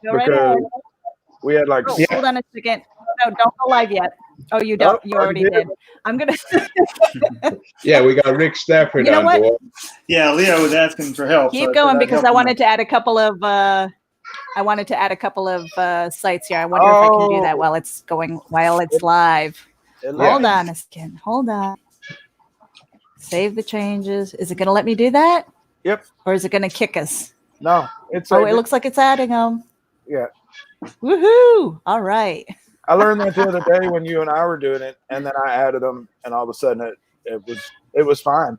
Go right because ahead. we had like Oh, hold on a second. No, don't go live yet. Oh, you don't. You already did. I'm gonna. Yeah, we got Rick Stafford You know on what? board. Yeah, Leo was asking for help. Keep so going I'd because help I him wanted out. to add a couple of. I wanted to add a couple of sites here. I wonder if I can do that while it's going while it's live. Hold on a second. Hold on. Save the changes. Is it going to let me do that? Yep. Or is it going to kick us? No, it's. Oh, it looks like it's adding them. Yeah. Woohoo! All right. I learned that the other day when you and I were doing it, and then I added them, and all of a sudden it was fine.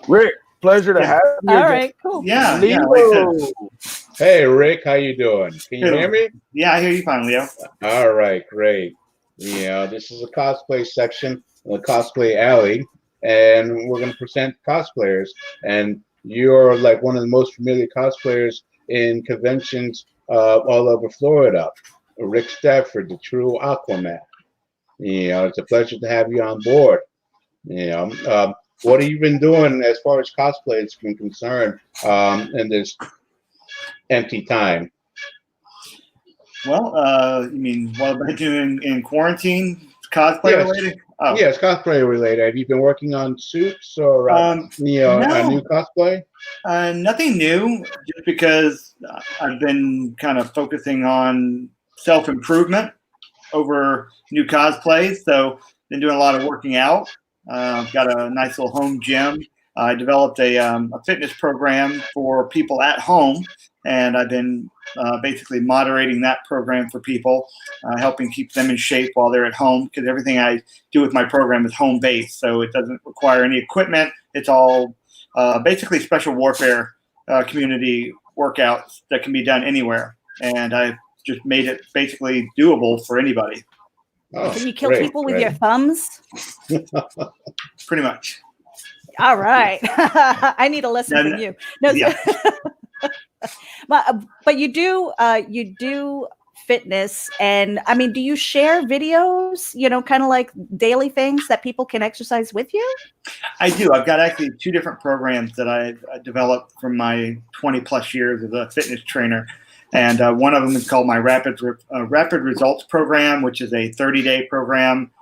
Rick, pleasure to have you. All again. right, cool. Yeah, Leo. yeah. Like I said, Hey, Rick, how you doing? Can you hear me? yeah, I hear you fine, Leo. All right, great. Yeah, this is a cosplay section, the cosplay alley, and we're going to present cosplayers. And you're like one of the most familiar cosplayers in conventions all over Florida. Rick Stafford, the true Aquaman. You know, it's a pleasure to have you on board. You know, what have you been doing as far as cosplay is concerned in this empty time? Well, you mean what have I been doing in quarantine? Cosplay related? Oh. Yes, cosplay related. Have you been working on suits or you know, a new cosplay? Nothing new, just because I've been kind of focusing on self-improvement over new cosplays. So been doing a lot of working out. Got a nice little home gym. I developed a fitness program for people at home, and I've been basically moderating that program for people, helping keep them in shape while they're at home, because everything I do with my program is home-based, so it doesn't require any equipment. It's all basically special warfare community workouts that can be done anywhere, and I just made it basically doable for anybody. Oh, can you kill people with your thumbs? Pretty much. All right. I need a lesson from you. No, yeah. but you do fitness, and I mean, do you share videos, you know, kind of like daily things that people can exercise with you? I do. I've got actually 2 different programs that I developed from my 20 plus years as a fitness trainer. And one of them is called my Rapid Results program, which is a 30-day program.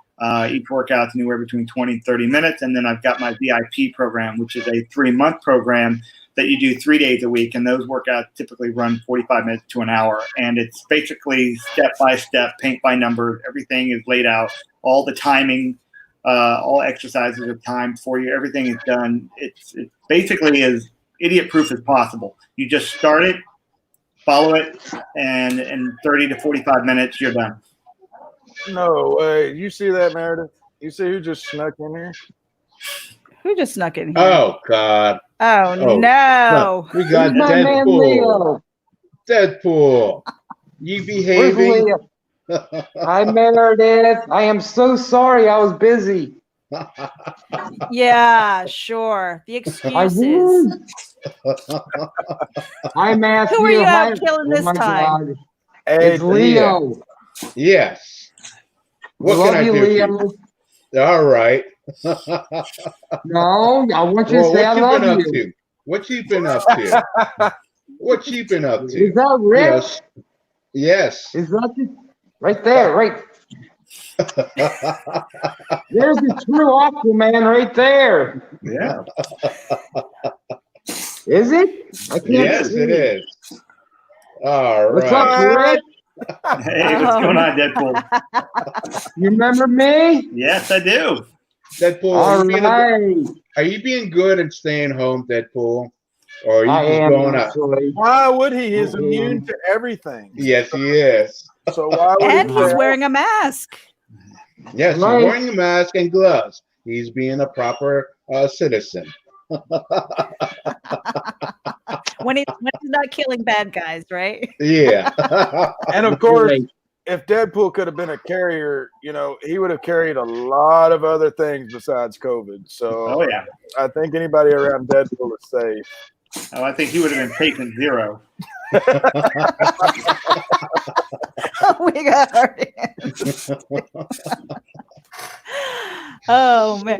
Each workout's anywhere between 20 and 30 minutes. And then I've got my VIP program, which is a 3-month program that you do 3 days a week. And those workouts typically run 45 minutes to an hour. And it's basically step-by-step, paint by number. Everything is laid out. All the timing, all exercises are timed for you. Everything is done. It's basically as idiot-proof as possible. You just start it, follow it, and in 30 to 45 minutes, you're done. No way. You see that, Meredith? You see who just snuck in here? Who just snuck in here? Oh, God. Oh, no. We got Deadpool. Deadpool. You behaving? Hi, Meredith. I am so sorry. I was busy. Yeah, sure. The excuses. Hi, Matthew. Who are you out killing this time? It's Leo. Yes. What Love can I you, do Leo. All right. No, I want you to say I love you. What you been up to? What you been up to? Is that Rick? Yes. Is that you? Right there, right. There's the true Aquaman right there. Yeah. Is it? I can't Yes, see. it is. All right. What's up, Rick? Hey, what's going on, Deadpool? You remember me? Yes, I do. Deadpool, are you being good and staying home, Deadpool? Or are you just going out? Why would he? He's immune to everything. Yes, he is. So why would and he he's wearing a mask. Yes, he's wearing a mask and gloves. He's being a proper citizen. when he's not killing bad guys, right? Yeah. And of course, if Deadpool could have been a carrier, you know, he would have carried a lot of other things besides COVID. So yeah. I think anybody around Deadpool is safe. Oh, I think he would have been patient 0. We got hurt. Oh man!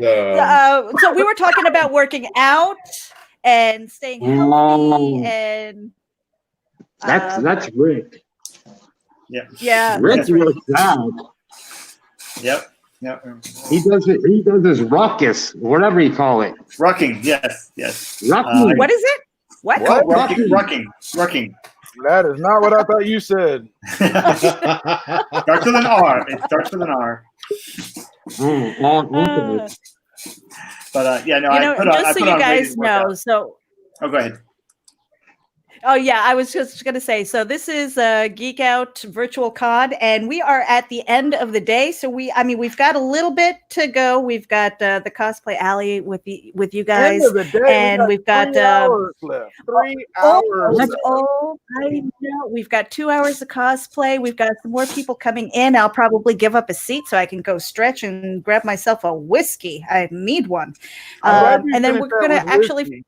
So we were talking about working out and staying healthy, and that's Rick. Yeah. Rick That's right. works out. Yep. He does it. He does his ruckus, whatever you call it. Rucking. Yes. Rucking. What is it? What? What? Rucking. That is not what I thought you said. Starts with an R. It starts with an R. Okay. But yeah, no. Just so you guys know, so. Oh, go ahead. Oh yeah, I was just gonna say. So this is Geek Out Virtual Con, and we are at the end of the day. So we've got a little bit to go. We've got the cosplay alley with you guys, End of the day, and we've got 3 hours left. 3 hours. I know. We've got 2 hours of cosplay. We've got some more people coming in. I'll probably give up a seat so I can go stretch and grab myself a whiskey. I need one, and then we're gonna actually.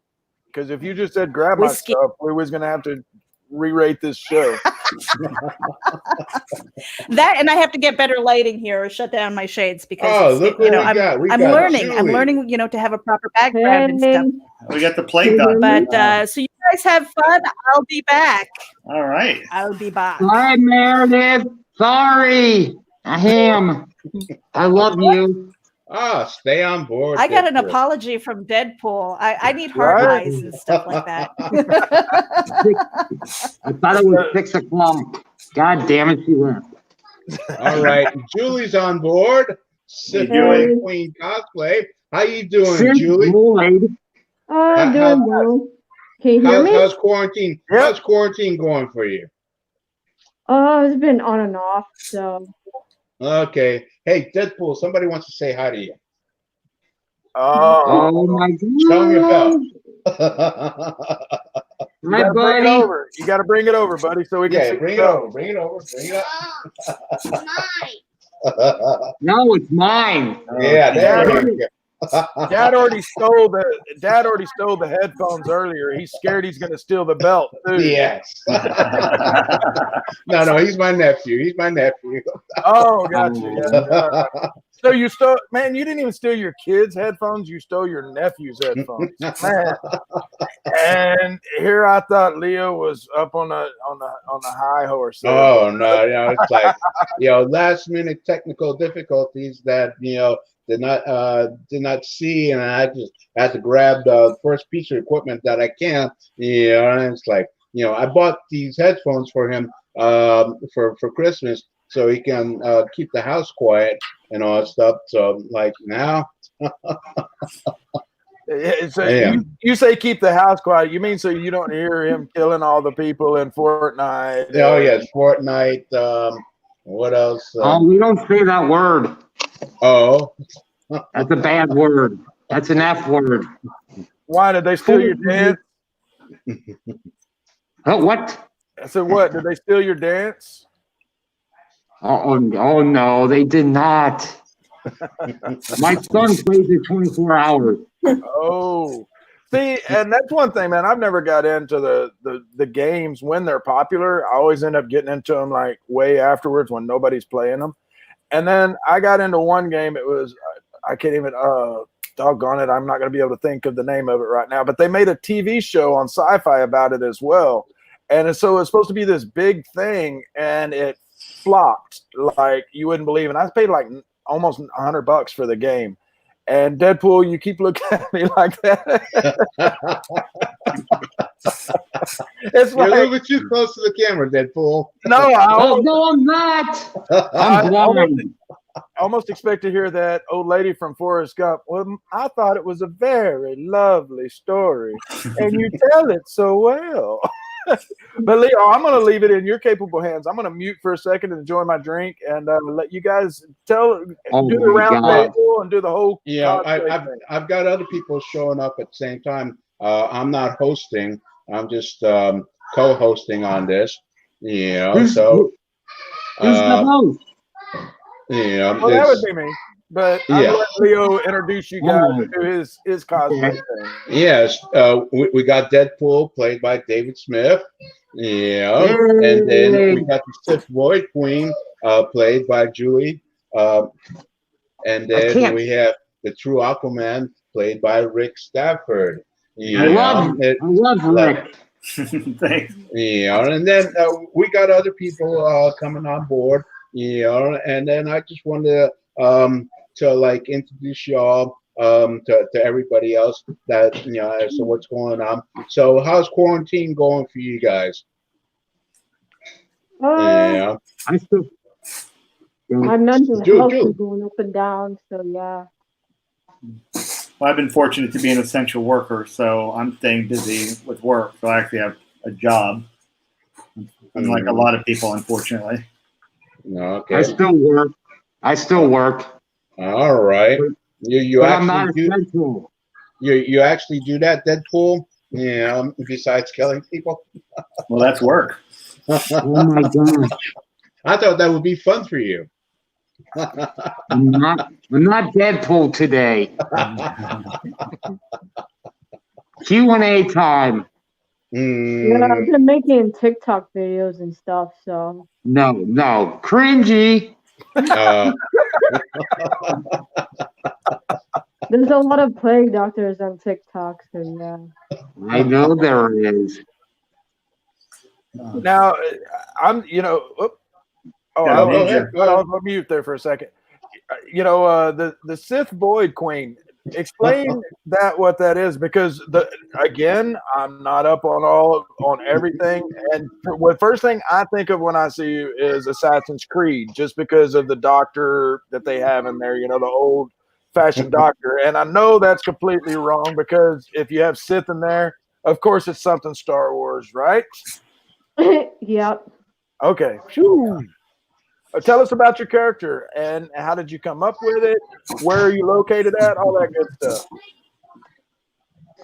Because if you just said grab Whiskey. my stuff, we was going to have to re-rate this show. That, and I have to get better lighting here or shut down my shades because look what I'm learning. I'm learning, to have a proper background and stuff. We got the play done. But so you guys have fun. I'll be back. All right. I'll be back. Hi, Meredith. Sorry. I am. I love you. Stay on board. I got an apology from Deadpool. I need heart eyes and stuff like that. I thought it was 6 o'clock. God damn it, she left. All right, Julie's on board. Julie Queen Cosplay. How you doing, Julie? Doing well. Can you hear me? How's quarantine? Yep. How's quarantine going for you? It's been on and off, so. Okay. Hey, Deadpool, somebody wants to say hi to you. Oh my God. Tell me about. My buddy. You got to bring it over, buddy, so we can see bring it over. Bring it over. Bring it up. No, it's mine. Yeah, there we go. Dad already stole the headphones earlier. He's scared he's going to steal the belt too. Yes. No, he's my nephew. Oh, gotcha. Yeah. So you stole, man. You didn't even steal your kid's headphones. You stole your nephew's headphones, man. And here I thought Leo was up on a high horse. There. Oh no, it's like last minute technical difficulties that did not see, and I just had to grab the first piece of equipment that I can. And it's like I bought these headphones for him for Christmas so he can keep the house quiet and all that stuff. So like now. So you say keep the house quiet. You mean so you don't hear him killing all the people in Fortnite? Oh yes, Fortnite. What else? We don't say that word. Oh. That's a bad word. That's an F word. Why did they steal your dance? What? I said, what? Did they steal your dance? Oh no, they did not. My son plays it 24 hours. Oh. See, and that's one thing, man. I've never got into the games when they're popular. I always end up getting into them like way afterwards when nobody's playing them. And then I got into one game. It was, I can't even, doggone it, I'm not going to be able to think of the name of it right now. But they made a TV show on Sci-Fi about it as well. And so it's supposed to be this big thing, and it flopped like you wouldn't believe. And I paid like almost $100 for the game. And Deadpool, you keep looking at me like that. It's You're like, a little bit too close to the camera, Deadpool. No, no, I'm not. I'm blind. I almost expect to hear that old lady from Forrest Gump. Well, I thought it was a very lovely story, and you tell it so well. But Leo, I'm going to leave it in your capable hands. I'm going to mute for a second and enjoy my drink, and let you guys do the round table and do the whole. Yeah, I've got other people showing up at the same time. I'm not hosting. I'm just co-hosting on this. Who's so who's the host? Well, that would be me. But I'll let Leo introduce you guys to his cosplay thing. Yes, we got Deadpool played by David Smith. And then we got the Sith Void Queen played by Julie. And then we have the True Aquaman played by Rick Stafford. I love Rick. Thanks. And then we got other people coming on board, and then I just wanted to like introduce y'all to everybody else that as to what's going on. So how's quarantine going for you guys? I still. My mental health is going up and down, so yeah. Well, I've been fortunate to be an essential worker, so I'm staying busy with work. So I actually have a job, unlike a lot of people, unfortunately. Okay. I still work. All right. You but actually I'm not essential. You actually do that, Deadpool? Besides killing people. Well, that's work. Oh my gosh. I thought that would be fun for you. I'm not Deadpool today. Q&A time. Yeah, I've been making TikTok videos and stuff, so. No. Cringy. There's a lot of plague doctors on TikTok, so yeah. I know there is. Now, I'm, I was on mute there for a second. The Sith Void Queen. Explain what that is, because again, I'm not up on everything, and the first thing I think of when I see you is Assassin's Creed, just because of the doctor that they have in there, the old fashioned doctor. And I know that's completely wrong, because if you have Sith in there, of course it's something Star Wars, right? Yep. Okay. Whew. Tell us about your character and how did you come up with it? Where are you located at? All that good stuff.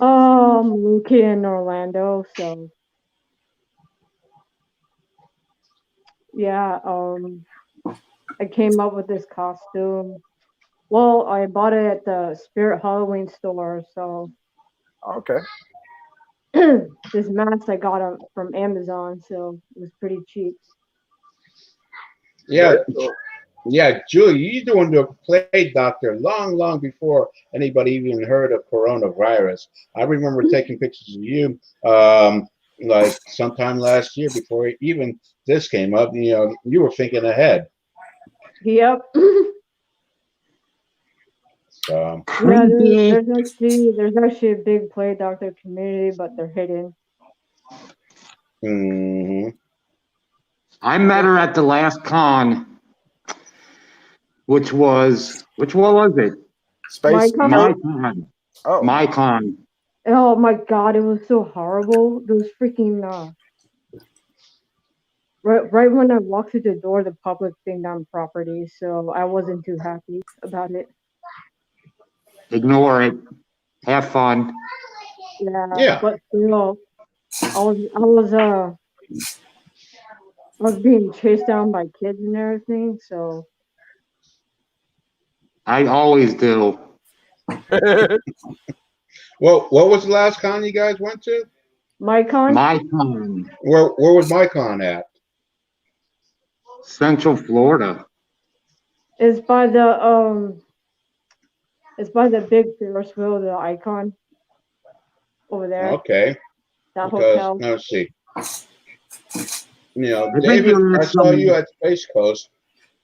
Located in Orlando, so yeah. I came up with this costume. Well, I bought it at the Spirit Halloween store, so. Okay. This mask I got from Amazon, so it was pretty cheap. Yeah, Julie, you doing the plague doctor long before anybody even heard of coronavirus. I remember taking pictures of you like sometime last year before even this came up. You were thinking ahead. Yep. So yeah, there's actually a big plague doctor community, but they're hidden. I met her at the last con. Which was it? Space MyCon. MyCon. Oh my god, it was so horrible. Those freaking right when I walked through the door, the public thing on property, so I wasn't too happy about it. Ignore it. Have fun. Yeah. But I was being chased down by kids and everything, so. I always do. Well, what was the last con you guys went to? MyCon. MyCon. Where was MyCon at? Central Florida. It's by the big Ferris wheel, the Icon. Over there. Okay. That hotel. Let's see. David, I saw you at Space Coast.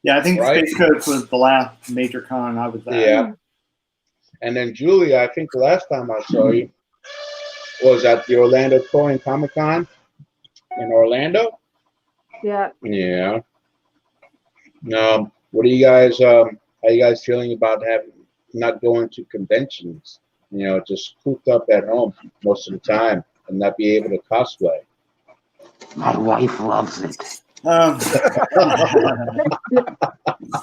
Yeah, I think Space Coast was the last major con I was at. Yeah. And then Julie, I think the last time I saw you was at the Orlando Touring Comic Con in Orlando. Yeah. Yeah. What are you guys? How are you guys feeling about not going to conventions? Just cooped up at home most of the time and not be able to cosplay. My wife loves it. I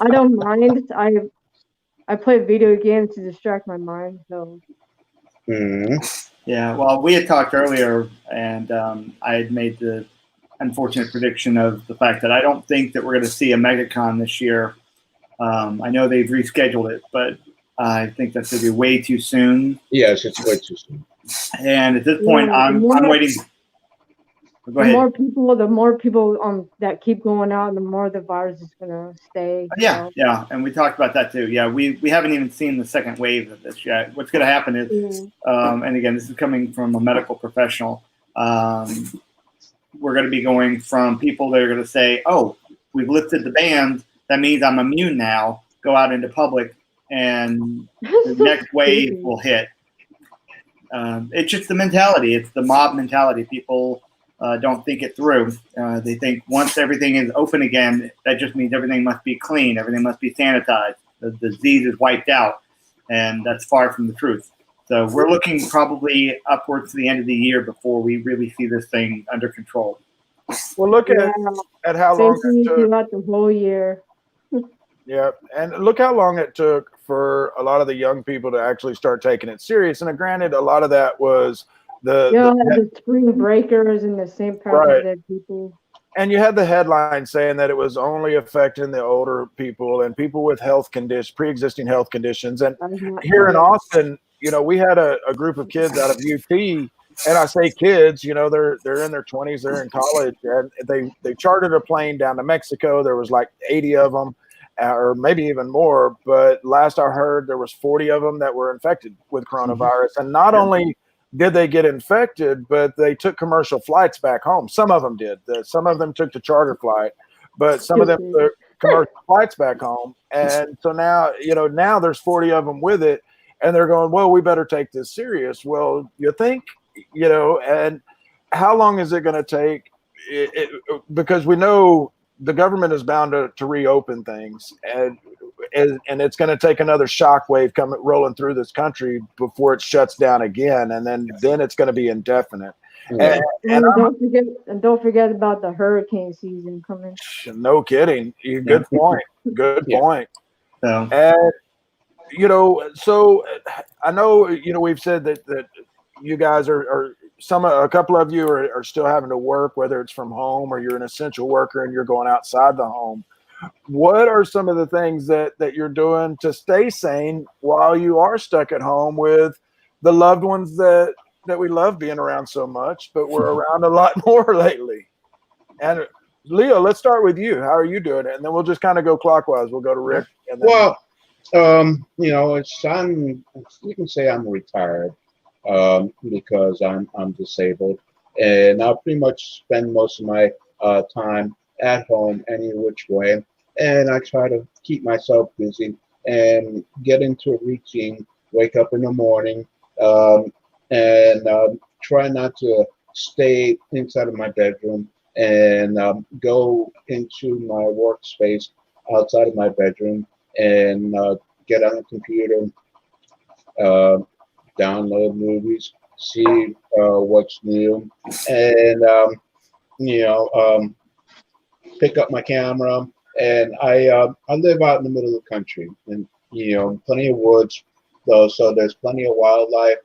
don't mind. I play video games to distract my mind. So. Yeah. Well, we had talked earlier, and I had made the unfortunate prediction of the fact that I don't think that we're going to see a MegaCon this year. I know they've rescheduled it, but I think that's going to be way too soon. Yes, it's way too soon. And at this point, I'm waiting. Go ahead. The more people that keep going out, the more the virus is going to stay. Yeah, yeah, and we talked about that too. Yeah, we haven't even seen the second wave of this yet. What's going to happen is, and again, this is coming from a medical professional. We're going to be going from people that are going to say, oh, we've lifted the bans. That means I'm immune now. Go out into public, and the next wave will hit. It's just the mentality. It's the mob mentality. People don't think it through. They think once everything is open again, that just means everything must be clean. Everything must be sanitized. The disease is wiped out, and that's far from the truth. So we're looking probably upwards to the end of the year before we really see this thing under control. Well, look at how long it took. Throughout the whole year. Yeah, and look how long it took for a lot of the young people to actually start taking it serious. And granted, a lot of that was the spring breakers and the St. Patrick's Day people. And you had the headline saying that it was only affecting the older people and people with pre-existing health conditions. And here in Austin, you know, we had a group of kids out of UT, and I say kids, you know, they're in their 20s, they're in college, and they chartered a plane down to Mexico. There was like 80 of them, or maybe even more. But last I heard, there was 40 of them that were infected with coronavirus. And not only did they get infected, but they took commercial flights back home. Some of them did. Some of them took the charter flight, but some of them took commercial flights back home. And so now, you know, now there's 40 of them with it, and they're going, well, we better take this serious. Well, you think, you know, and how long is it going to take? Because we know the government is bound to reopen things, and it's going to take another shockwave rolling through this country before it shuts down again, and then it's going to be indefinite. And don't forget about the hurricane season coming. No kidding. Good point. Good point. And you know, so I know, you know, we've said that you guys are a couple of you are still having to work, whether it's from home or you're an essential worker and you're going outside the home. What are some of the things that you're doing to stay sane while you are stuck at home with the loved ones that we love being around so much, but we're around a lot more lately? And Leo, let's start with you. How are you doing it? And then we'll just kind of go clockwise. We'll go to Rick. And then you know, you can say I'm retired because I'm disabled, and I pretty much spend most of my time at home any which way, and I try to keep myself busy and get into a routine. Wake up in the morning, and try not to stay inside of my bedroom, and go into my workspace outside of my bedroom, and get on the computer, download movies, see what's new, and you know, pick up my camera. And I live out in the middle of the country, and you know, plenty of woods, though, so there's plenty of wildlife,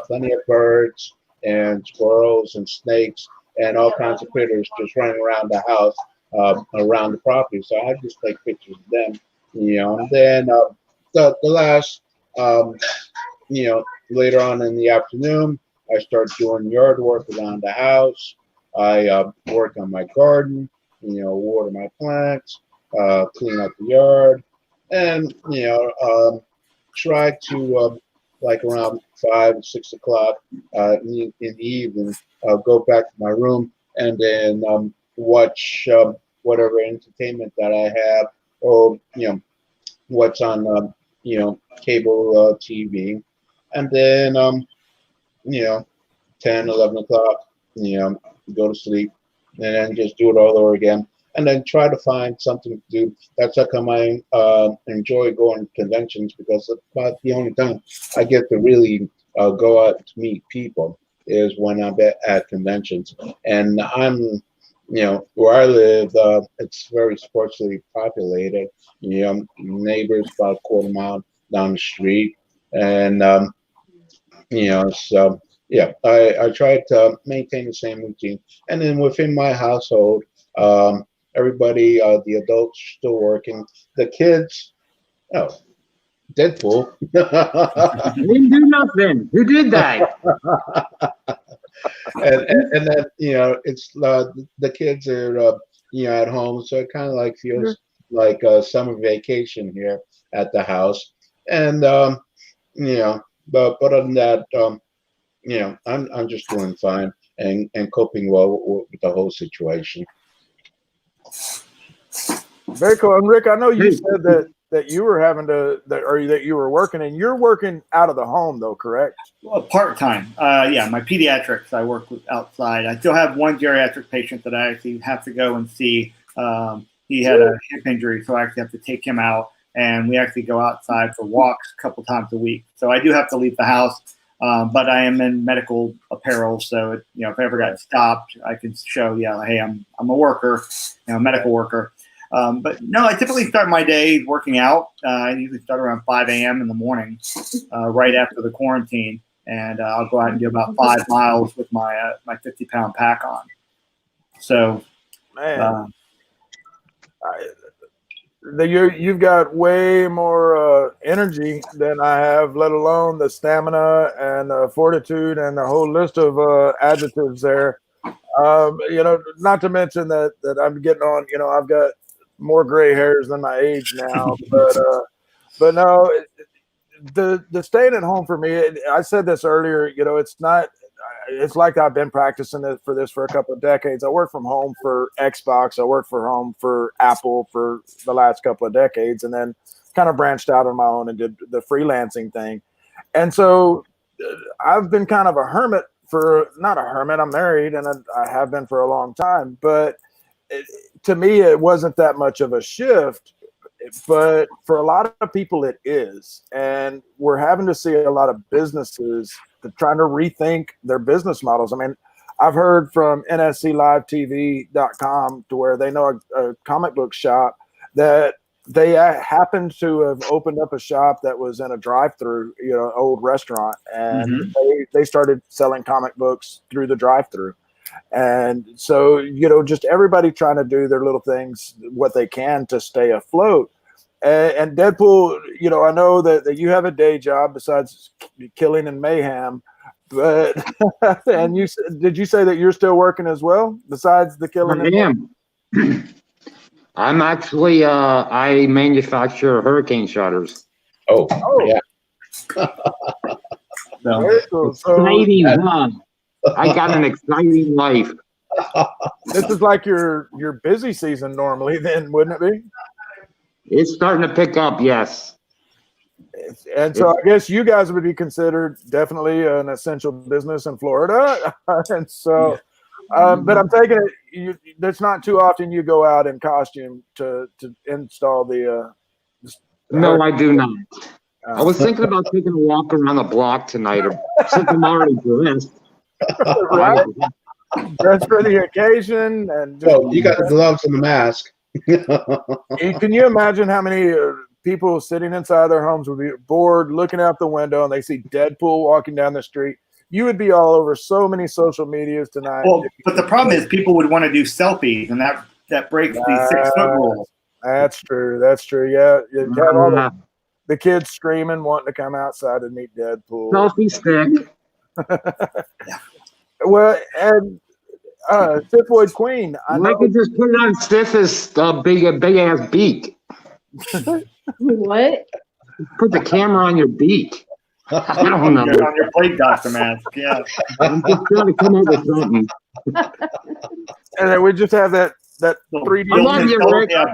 plenty of birds and squirrels and snakes and all kinds of critters just running around the house, around the property. So I just take pictures of them, you know. And then the last, you know, later on in the afternoon, I start doing yard work around the house. I work on my garden, you know, water my plants, clean up the yard, and you know, try to like around 5 or 6 o'clock in the evening, go back to my room and then watch whatever entertainment that I have, or you know, what's on you know, cable TV, and then you know, 10, 11 o'clock, you know, go to sleep, and then just do it all over again. And then try to find something to do. That's how come I enjoy going to conventions, because it's about the only time I get to really go out to meet people is when I'm at conventions. And I'm, you know, where I live, it's very sparsely populated. You know, neighbors about a quarter mile down the street, and you know, so yeah, I try to maintain the same routine. And then within my household, everybody, the adults are still working. The kids, oh, Deadpool. He didn't do nothing. Who did that? and then, you know, it's the kids are, you know, at home. So it kind of like feels like a summer vacation here at the house. And, you know, but other than that, you know, I'm just doing fine. and coping well with the whole situation. Very cool. And Rick, I know you said that you were having to that you were working, and you're working out of the home though, correct? Well, part-time. Yeah, my pediatrics, I work with outside. I still have one geriatric patient that I actually have to go and see. He had a hip injury, so I actually have to take him out, and we actually go outside for walks a couple times a week. So I do have to leave the house, but I am in medical apparel, so if I ever got stopped, I can show, hey, I'm a worker, medical worker. But no, I typically start my day working out. I usually start around 5 a.m. in the morning, right after the quarantine, and I'll go out and do about 5 miles with my 50-pound pack on. So, man, you've got way more energy than I have, let alone the stamina and the fortitude and the whole list of adjectives there. Not to mention that I'm getting on. I've got more gray hairs than my age now, but no, the staying at home for me, I said this earlier, it's like I've been practicing it for a couple of decades. I worked from home for Xbox. I worked from home for Apple for the last couple of decades, and then kind of branched out on my own and did the freelancing thing. And so I've been kind of a hermit not a hermit. I'm married and I have been for a long time, but to me, it wasn't that much of a shift, but for a lot of people, it is. And we're having to see a lot of businesses trying to rethink their business models. I mean, I've heard from nsclivetv.com to where they know a comic book shop that they happened to have opened up a shop that was in a drive-through, old restaurant, and they started selling comic books through the drive-through. And so, just everybody trying to do their little things, what they can to stay afloat. And Deadpool, I know that you have a day job besides killing and mayhem, but and did you say that you're still working as well besides the killing? I am. I'm actually I manufacture hurricane shutters. Oh yeah. Very cool. Exciting, huh? I got an exciting life. This is like your busy season normally, then, wouldn't it be? It's starting to pick up, yes. And so I guess you guys would be considered definitely an essential business in Florida. And so, but I'm taking it, that's not too often you go out in costume to install the. No, I do not. I was thinking about taking a walk around the block tonight, since I'm already dressed. Right? Dressed for the occasion. And you got the gloves and the mask. Can you imagine how many people sitting inside their homes would be bored looking out the window and they see Deadpool walking down the street? You would be all over so many social medias tonight. Well, but the problem is people would want to do selfies, and that breaks the 6-foot rule. That's true. Yeah, you have all the kids screaming, wanting to come outside and meet Deadpool. Selfie stick. Well, and Typhoid Queen. I could just put it on Stiff's big ass beak. What? Put the camera on your beak. I don't know. On your plate doctor mask, yeah. I'm just trying to come up with something. And then we just have that 3D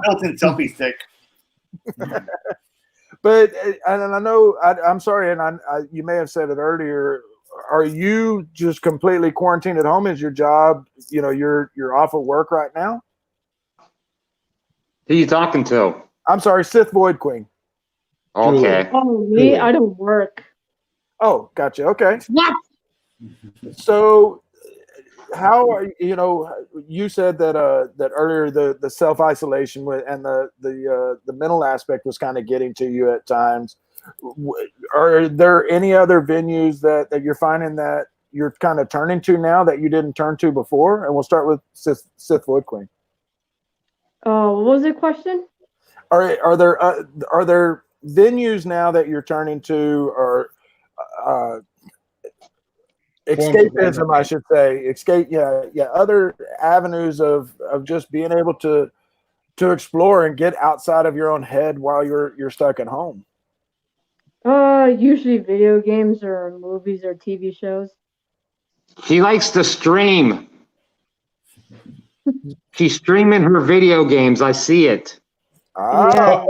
built-in selfie stick. But and I know I'm sorry, and you may have said it earlier. Are you just completely quarantined at home? Is your job, you're off of work right now? Who are you talking to? I'm sorry, Sith Void Queen. Okay. Oh, me? I don't work. Oh, gotcha. Okay. What? So, how are you said that that earlier the self isolation and the mental aspect was kind of getting to you at times. Are there any other venues that you're finding that you're kind of turning to now that you didn't turn to before? And we'll start with Sith Void Queen. What was the question? Are there venues now that you're turning to, or escapism, I should say, other avenues of just being able to explore and get outside of your own head while you're stuck at home? Usually video games or movies or TV shows. She likes to stream. She's streaming her video games. I see it. Oh,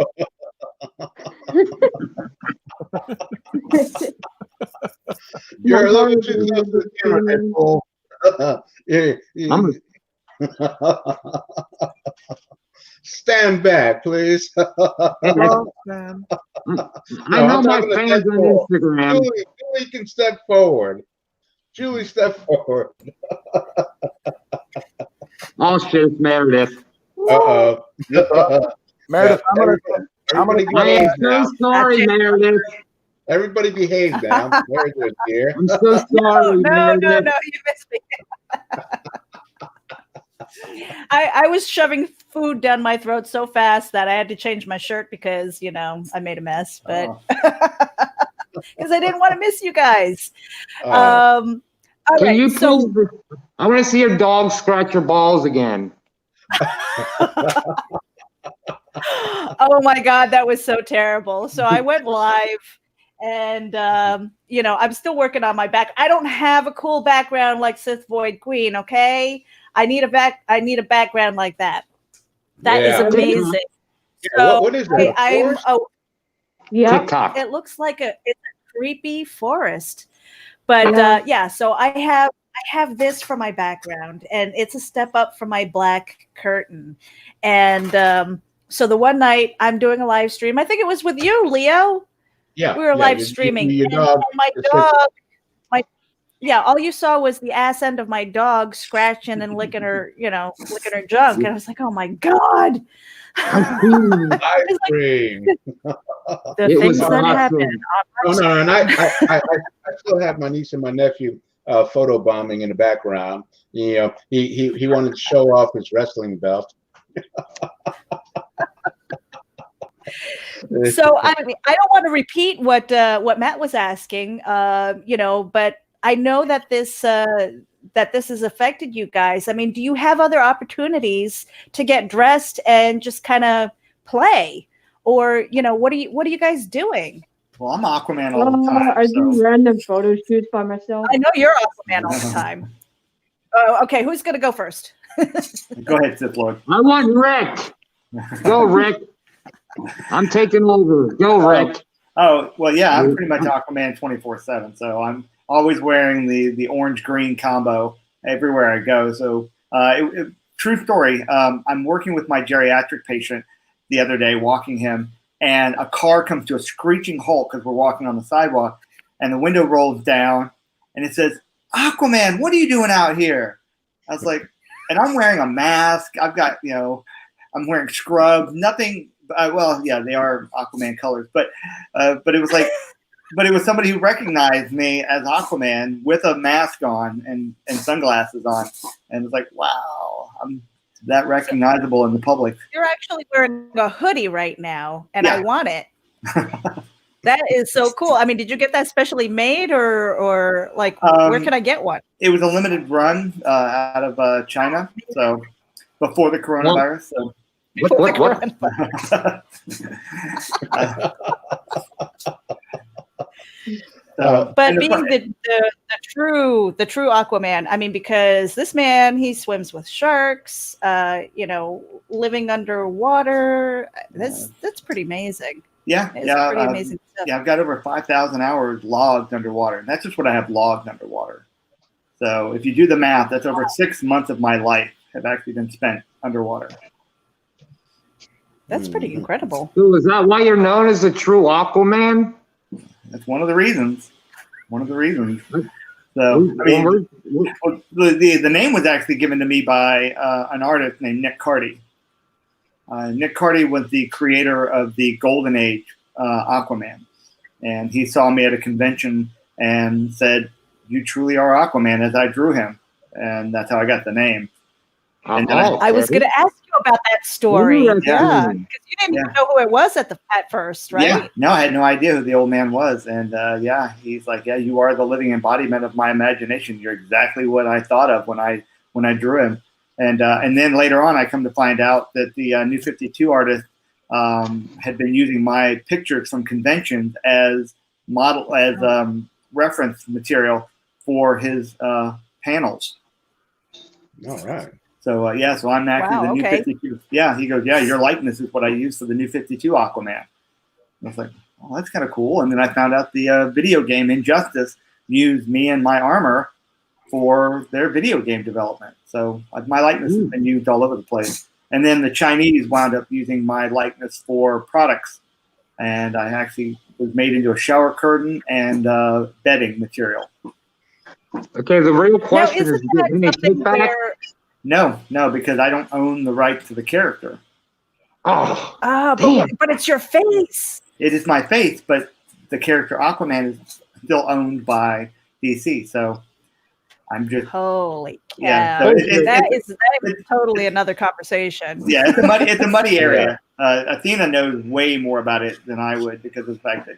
You're a My little daughter's too close to the streaming. camera. I'm Stand back, please. hello, Sam. I know my talking to fans on Deadpool. Instagram. Julie can step forward. Julie, step forward. Oh shit, it's Meredith. Uh-oh. Meredith, I'm gonna I am so sorry, Meredith. Everybody behave now. Meredith here. I'm so sorry, No, Meredith. you missed me. I was shoving food down my throat so fast that I had to change my shirt because, you know, I made a mess, but because I didn't want to miss you guys. All Can right, you so please? I want to see your dog scratch your balls again. oh my God, that was so terrible. So I went live and, you know, I'm still working on my back. I don't have a cool background like Sith Void Queen. Okay. I need a background like that. That is Yeah. amazing. Yeah, what is that? Yeah. TikTok. It looks like it's a creepy forest. But yeah, so I have this for my background, and it's a step up from my black curtain. And so the one night I'm doing a live stream, I think it was with you, Leo. Yeah. We were live streaming. Your And dog. my dog, yeah, all you saw was the ass end of my dog scratching and licking her, you know, licking her junk. And I was like, oh my God. Ice cream. The It things was that awesome. happen. No, and I still have my niece and my nephew photo bombing in the background. You know, he wanted to show off his wrestling belt. So I don't want to repeat what Matt was asking, you know, but I know that this has affected you guys. I mean, do you have other opportunities to get dressed and just kind of play, or you know, what are you guys doing? Well, I'm Aquaman all the time. I do random photo shoots by myself. I know you're Aquaman all the time. Okay, who's gonna go first? Go ahead, Sith Lord. I want Rick. Go, Rick. I'm taking over. Go, Rick. Oh, well, yeah, I'm pretty much Aquaman 24/7. So I'm always wearing the orange-green combo everywhere I go. So true story, I'm working with my geriatric patient the other day, walking him, and a car comes to a screeching halt because we're walking on the sidewalk, and the window rolls down, and it says, Aquaman, what are you doing out here? I was like, and I'm wearing a mask. I've got, you know, I'm wearing scrubs, nothing. Well, yeah, they are Aquaman colors, but it was like, but it was somebody who recognized me as Aquaman with a mask on and sunglasses on, and it's like, wow, I'm that recognizable in the public. You're actually wearing a hoodie right now, and Yeah. I want it. That is so cool. I mean, did you get that specially made, or like, where can I get one? It was a limited run out of China, so before the coronavirus. So. What? But being the true Aquaman, I mean, because this man, he swims with sharks, you know, living underwater. That's pretty amazing. Yeah, it's pretty amazing stuff. Yeah, I've got over 5,000 hours logged underwater, and that's just what I have logged underwater. So if you do the math, that's over 6 months of my life have actually been spent underwater. That's pretty incredible. So is that why you're known as the true Aquaman? That's one of the reasons. One of the reasons. So I mean, the name was actually given to me by an artist named Nick Carty. Nick Carty was the creator of the Golden Age Aquaman, and he saw me at a convention and said, "You truly are Aquaman," as I drew him, and that's how I got the name. And then I was going to ask you about that story. Yeah, because you didn't even know who it was at first, right? Yeah, no, I had no idea who the old man was, and yeah, he's like, "Yeah, you are the living embodiment of my imagination. You're exactly what I thought of when I drew him." And then later on, I come to find out that the New 52 artist had been using my pictures from conventions as reference material for his panels. All right. So so I'm actually the new okay. 52. Yeah, he goes, yeah, your likeness is what I use for the new 52 Aquaman. I was like, oh, that's kind of cool. And then I found out the video game Injustice used me and my armor for their video game development. So my likeness has been used all over the place. And then the Chinese wound up using my likeness for products. And I actually was made into a shower curtain and bedding material. Okay, the real question Now, is, did they take back? No, because I don't own the right to the character. Oh, but it's your face. It is my face, but the character Aquaman is still owned by DC. So I'm just holy cow. Yeah, so that is totally another conversation. Yeah, it's a muddy area. Athena knows way more about it than I would because of the fact that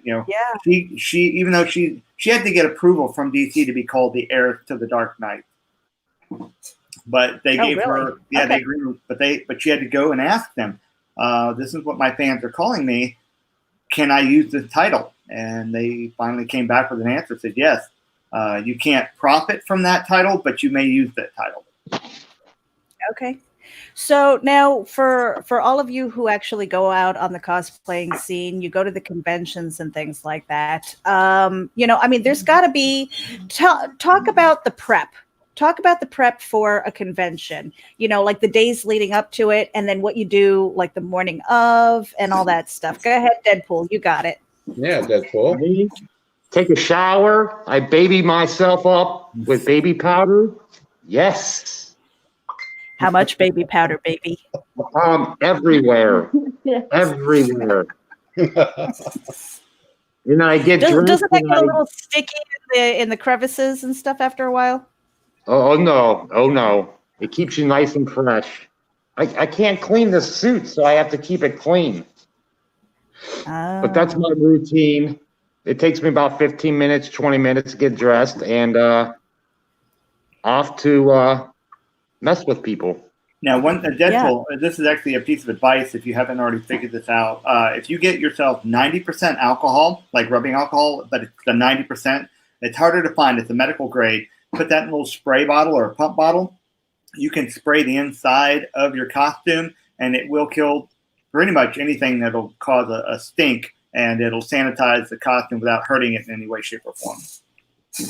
she even though she had to get approval from DC to be called the heir to the Dark Knight, but they gave her the agreement. But she had to go and ask them. This is what my fans are calling me. Can I use the title? And they finally came back with an answer. Said yes. You can't profit from that title, but you may use that title. Okay. So now for all of you who actually go out on the cosplaying scene, you go to the conventions and things like that. There's got to be talk about the prep. Talk about the prep for a convention, like the days leading up to it, and then what you do like the morning of and all that stuff. Go ahead, Deadpool. You got it. Yeah, Deadpool. Take a shower. I baby myself up with baby powder. Yes. How much baby powder, baby? Everywhere. Everywhere. I get doesn't that get a little sticky in the crevices and stuff after a while? Oh no. It keeps you nice and fresh. I can't clean the suit, so I have to keep it clean. But that's my routine. It takes me about 15 minutes, 20 minutes to get dressed and off to mess with people. Now, Deadpool, this is actually a piece of advice if you haven't already figured this out. If you get yourself 90% alcohol, like rubbing alcohol, but it's the 90%, it's harder to find. It's a medical grade. Put that in a little spray bottle or a pump bottle. You can spray the inside of your costume, and it will kill pretty much anything that'll cause a stink, and it'll sanitize the costume without hurting it in any way, shape, or form.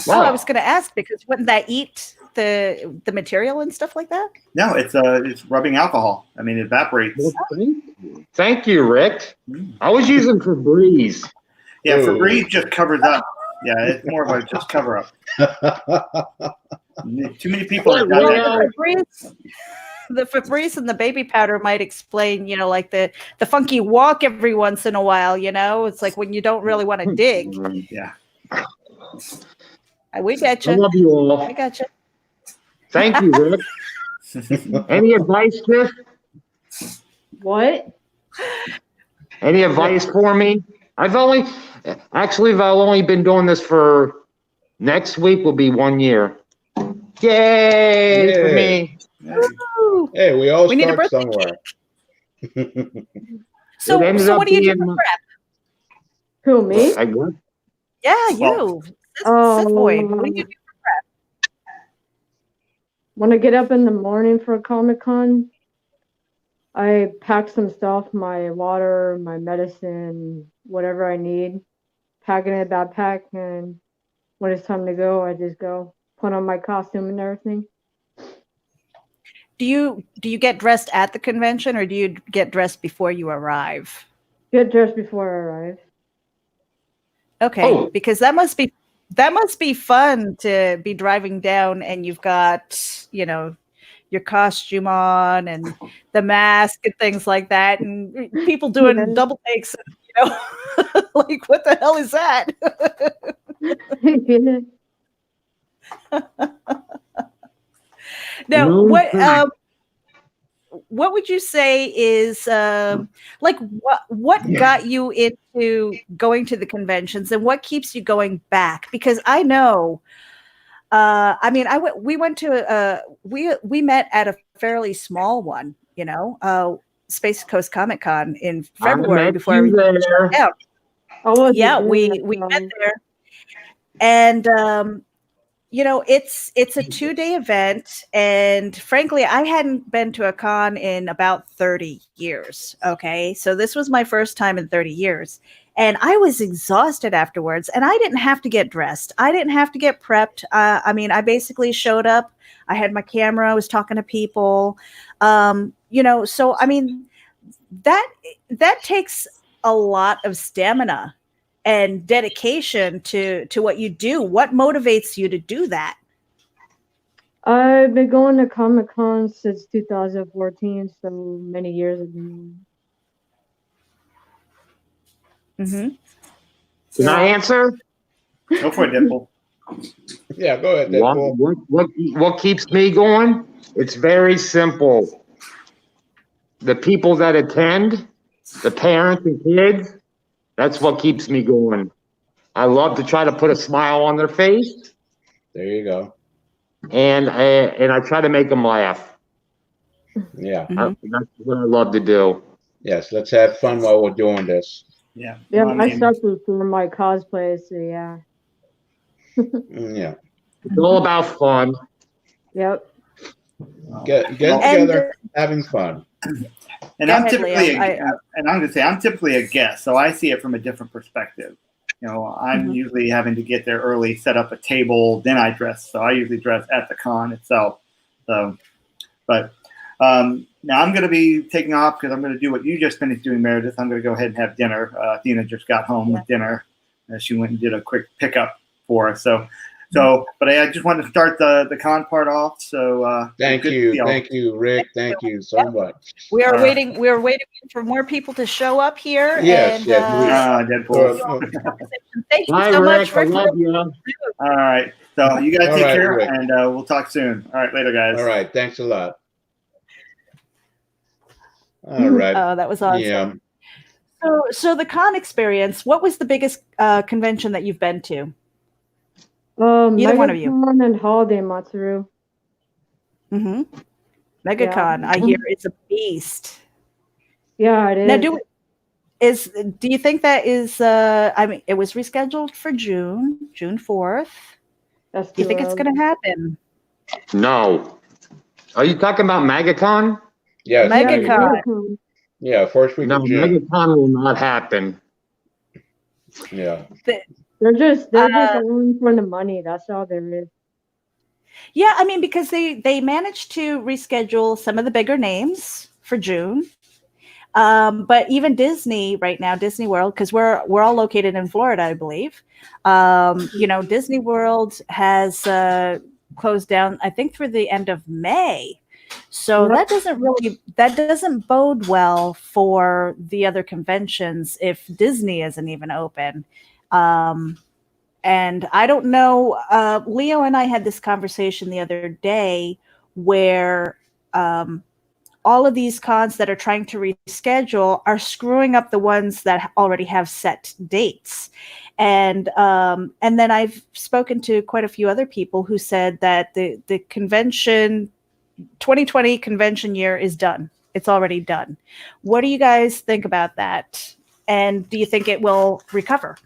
Wow. Oh, I was going to ask, because wouldn't that eat the material and stuff like that? No, it's rubbing alcohol. I mean, it evaporates. Well, thank you, Rick. I was using Febreze. Yeah, Febreze just covers up. Yeah, it's more of a just cover up. Too many people are the Febreze and the baby powder might explain, like the funky walk every once in a while, It's like when you don't really want to dig. Yeah. We got you. I love you all. I got you. Thank you, Rick. Any advice, Chris? What? Any advice for me? I've only been doing this for next week will be 1 year. Yay for me. Hey, we all start somewhere. So what do you do for prep? Who, me? Yeah, you. This boy. What do you do for prep? When I get up in the morning for a Comic-Con, I pack some stuff, my water, my medicine, whatever I need, pack it in a backpack, and when it's time to go, I just go put on my costume and everything. Do you get dressed at the convention, or do you get dressed before you arrive? Get dressed before I arrive. Okay, because that must be fun to be driving down and you've got, your costume on and the mask and things like that, and people doing double takes, like what the hell is that? Now, what would you say is what got you into going to the conventions, and what keeps you going back? Because I know, we went to we met at a fairly small one, Space Coast Comic Con in February before everything shut down. Oh, yeah, we met there, and it's a 2-day event, and frankly, I hadn't been to a con in about 30 years. Okay, so this was my first time in 30 years, and I was exhausted afterwards. And I didn't have to get dressed. I didn't have to get prepped. I mean, I basically showed up. I had my camera. I was talking to people. So I mean, that takes a lot of stamina and dedication to what you do. What motivates you to do that? I've been going to Comic-Con since 2014, so many years ago. Mm-hmm. Can I answer? Go for it, Deadpool. Yeah, go ahead, Deadpool. What keeps me going? It's very simple. The people that attend, the parents and kids, that's what keeps me going. I love to try to put a smile on their face. There you go. And I try to make them laugh. Yeah. That's what I love to do. Yes, let's have fun while we're doing this. Yeah. Yeah, Well, I suffer for my cosplay, so yeah. Yeah. It's all about fun. Yep. Getting together, having fun. And I'm typically, I'm going to say, I'm typically a guest, so I see it from a different perspective. I'm usually having to get there early, set up a table, then I dress. So I usually dress at the con itself. So, but now I'm going to be taking off because I'm going to do what you just finished doing, Meredith. I'm going to go ahead and have dinner. Athena just got home with dinner. She went and did a quick pickup for us. But I just wanted to start the con part off. So thank you, Rick. Thank you so much. We are waiting. We are waiting for more people to show up here. Yes, Deadpool. Thank you so much, Rick. I love you. All right. So you guys take care, Rick. And we'll talk soon. All right, later, guys. All right. Thanks a lot. All right. Oh, that was awesome. Yeah. So the con experience. What was the biggest convention that you've been to? Either one of you. And Holiday Matsuru. Mm-hmm. MegaCon. I hear it's a beast. Yeah, it is. Now, do you think that is? I mean, it was rescheduled for June 4th. Do you think it's going to happen? No. Are you talking about MegaCon? Yes. MegaCon. Yeah, first week of June. MegaCon will not happen. Yeah. They're just going for the money. That's all there is. Yeah, I mean, because they managed to reschedule some of the bigger names for June. But even Disney right now, Disney World, because we're all located in Florida, I believe. Disney World has closed down, I think, through the end of May. So that doesn't bode well for the other conventions if Disney isn't even open. And I don't know, Leo and I had this conversation the other day where all of these cons that are trying to reschedule are screwing up the ones that already have set dates. And then I've spoken to quite a few other people who said that the convention 2020 convention year is done. It's already done. What do you guys think about that? And do you think it will recover?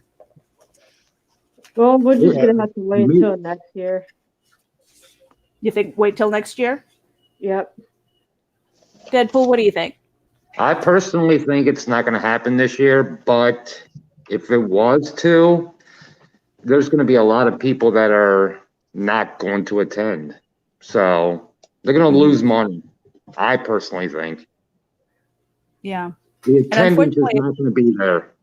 Well, we're just going to have to wait until next year. You think wait till next year? Yep. Deadpool, what do you think? I personally think it's not going to happen this year, but if it was to, there's going to be a lot of people that are not going to attend. So they're going to lose money, I personally think. Yeah. The attendance is not going to be there.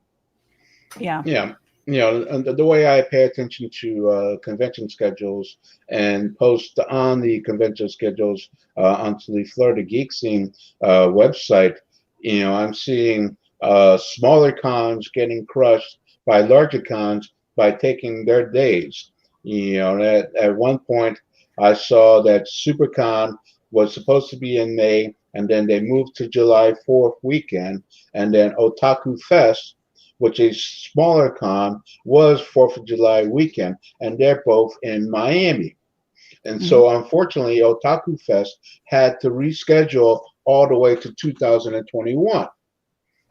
Yeah. Yeah. The way I pay attention to convention schedules and post on the convention schedules onto the Florida Geek Scene website, I'm seeing smaller cons getting crushed by larger cons by taking their days. At one point, I saw that SuperCon was supposed to be in May, and then they moved to July 4th weekend, and then Otaku Fest, which is smaller con, was 4th of July weekend, and they're both in Miami. And so, unfortunately, Otaku Fest had to reschedule all the way to 2021.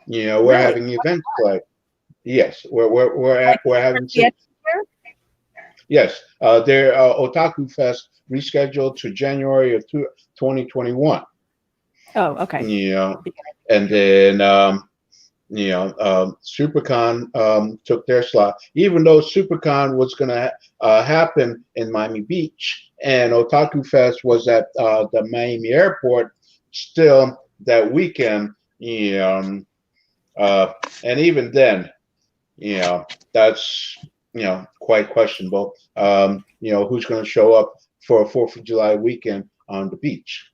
We're having events like, yes, we're having. Yes, their Otaku Fest rescheduled to January of 2021. Oh, okay. You know, and then SuperCon took their slot, even though SuperCon was going to happen in Miami Beach, and Otaku Fest was at the Miami airport. Still, that weekend, and even then, that's quite questionable. Who's going to show up for a 4th of July weekend on the beach?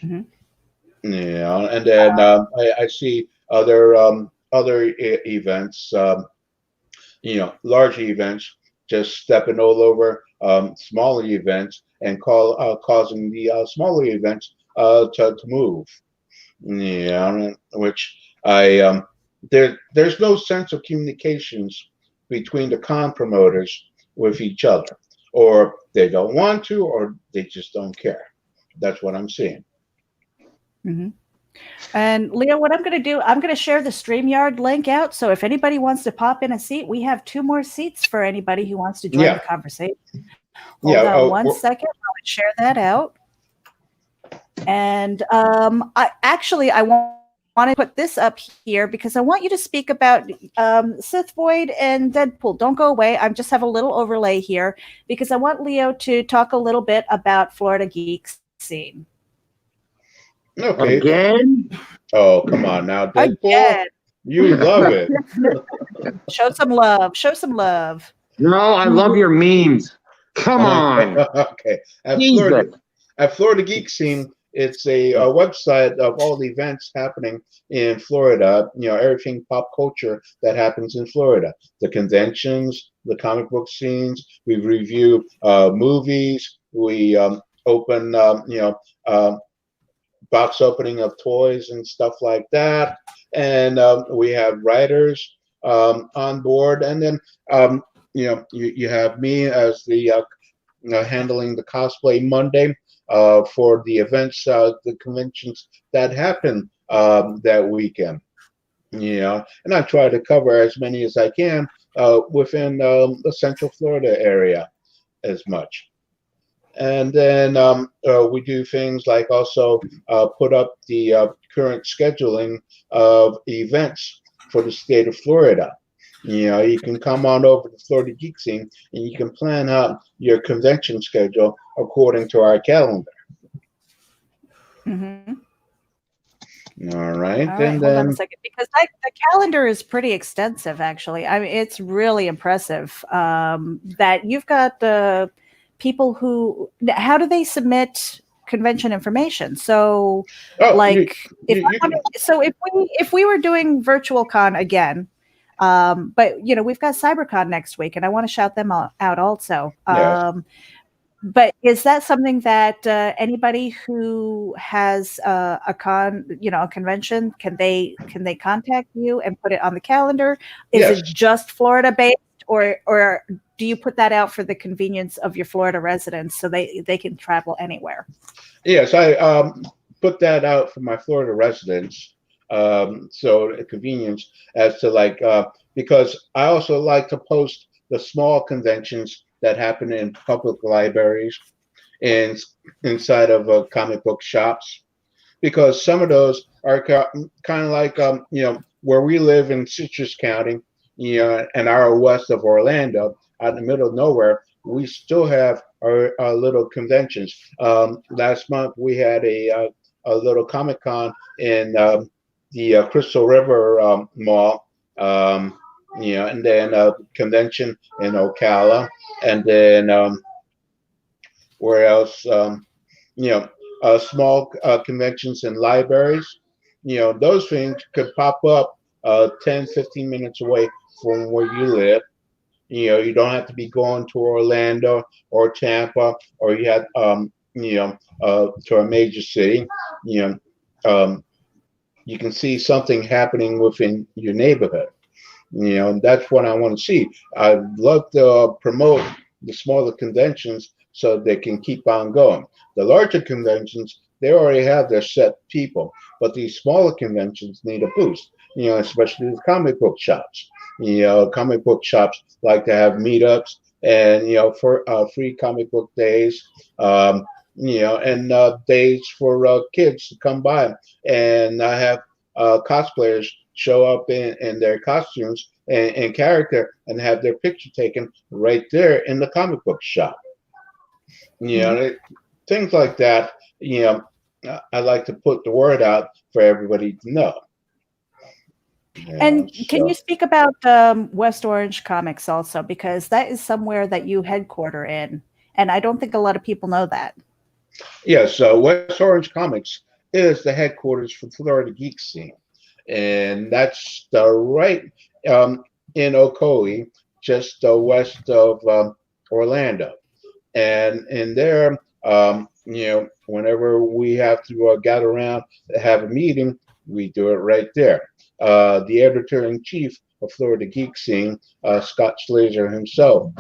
Mm-hmm. And then I see other events, large events, just stepping all over smaller events and causing the smaller events to move. Which there's no sense of communications between the con promoters with each other, or they don't want to, or they just don't care. That's what I'm seeing. Mm-hmm. And Leo, what I'm going to do, I'm going to share the StreamYard link out. So if anybody wants to pop in a seat, we have 2 more seats for anybody who wants to join the conversation. Hold on one second. I'll share that out. And I want to put this up here because I want you to speak about Sith Void and Deadpool. Don't go away. I just have a little overlay here because I want Leo to talk a little bit about Florida Geek Scene. Okay. Again? Oh, come on now, Deadpool. Again. You love it. Show some love. Show some love. No, I love your memes. Come on. Okay. At Florida Geek Scene, it's a website of all the events happening in Florida. Everything pop culture that happens in Florida. The conventions, the comic book scenes. We review movies. We open, box opening of toys and stuff like that. And we have writers on board. And then, you have me as the handling the Cosplay Monday for the events, the conventions that happen that weekend. And I try to cover as many as I can within the Central Florida area as much. And then we do things like also put up the current scheduling of events for the state of Florida. You can come on over to Florida Geek Scene and you can plan out your convention schedule according to our calendar. Mm-hmm. All right. Hold on a second, because the calendar is pretty extensive, actually. I mean, it's really impressive that you've got the people who. How do they submit convention information? So, if we were doing virtual con again, but we've got CyberCon next week, and I want to shout them out also. Yes. But is that something that anybody who has a convention, can they contact you and put it on the calendar? Is it just Florida based, or do you put that out for the convenience of your Florida residents so they can travel anywhere? Yes, I put that out for my Florida residents. So convenience as to because I also like to post the small conventions that happen in public libraries and inside of comic book shops, because some of those are kind of like where we live in Citrus County, an hour west of Orlando, out in the middle of nowhere. We still have our little conventions. Last month we had a little Comic Con in the Crystal River Mall. And then a convention in Ocala, and then where else? Small conventions in libraries. Those things could pop up 10, 15 minutes away from where you live. You don't have to be going to Orlando or Tampa, or you have to a major city. You can see something happening within your neighborhood. That's what I want to see. I'd love to promote the smaller conventions so they can keep on going. The larger conventions, they already have their set people, but these smaller conventions need a boost, especially the comic book shops. Comic book shops like to have meetups, and for free comic book days, and days for kids to come by, and I have cosplayers show up in their costumes and character and have their picture taken right there in the comic book shop. Things like that. I like to put the word out for everybody to know. And can you speak about West Orange Comics also, because that is somewhere that you headquarter in, and I don't think a lot of people know that. Yes, so West Orange Comics is the headquarters for Florida Geek Scene, and that's right in Ocoee, just west of Orlando. And in there, whenever we have to gather around to have a meeting, we do it right there. The editor-in-chief of Florida Geek Scene, Scott Slazer himself,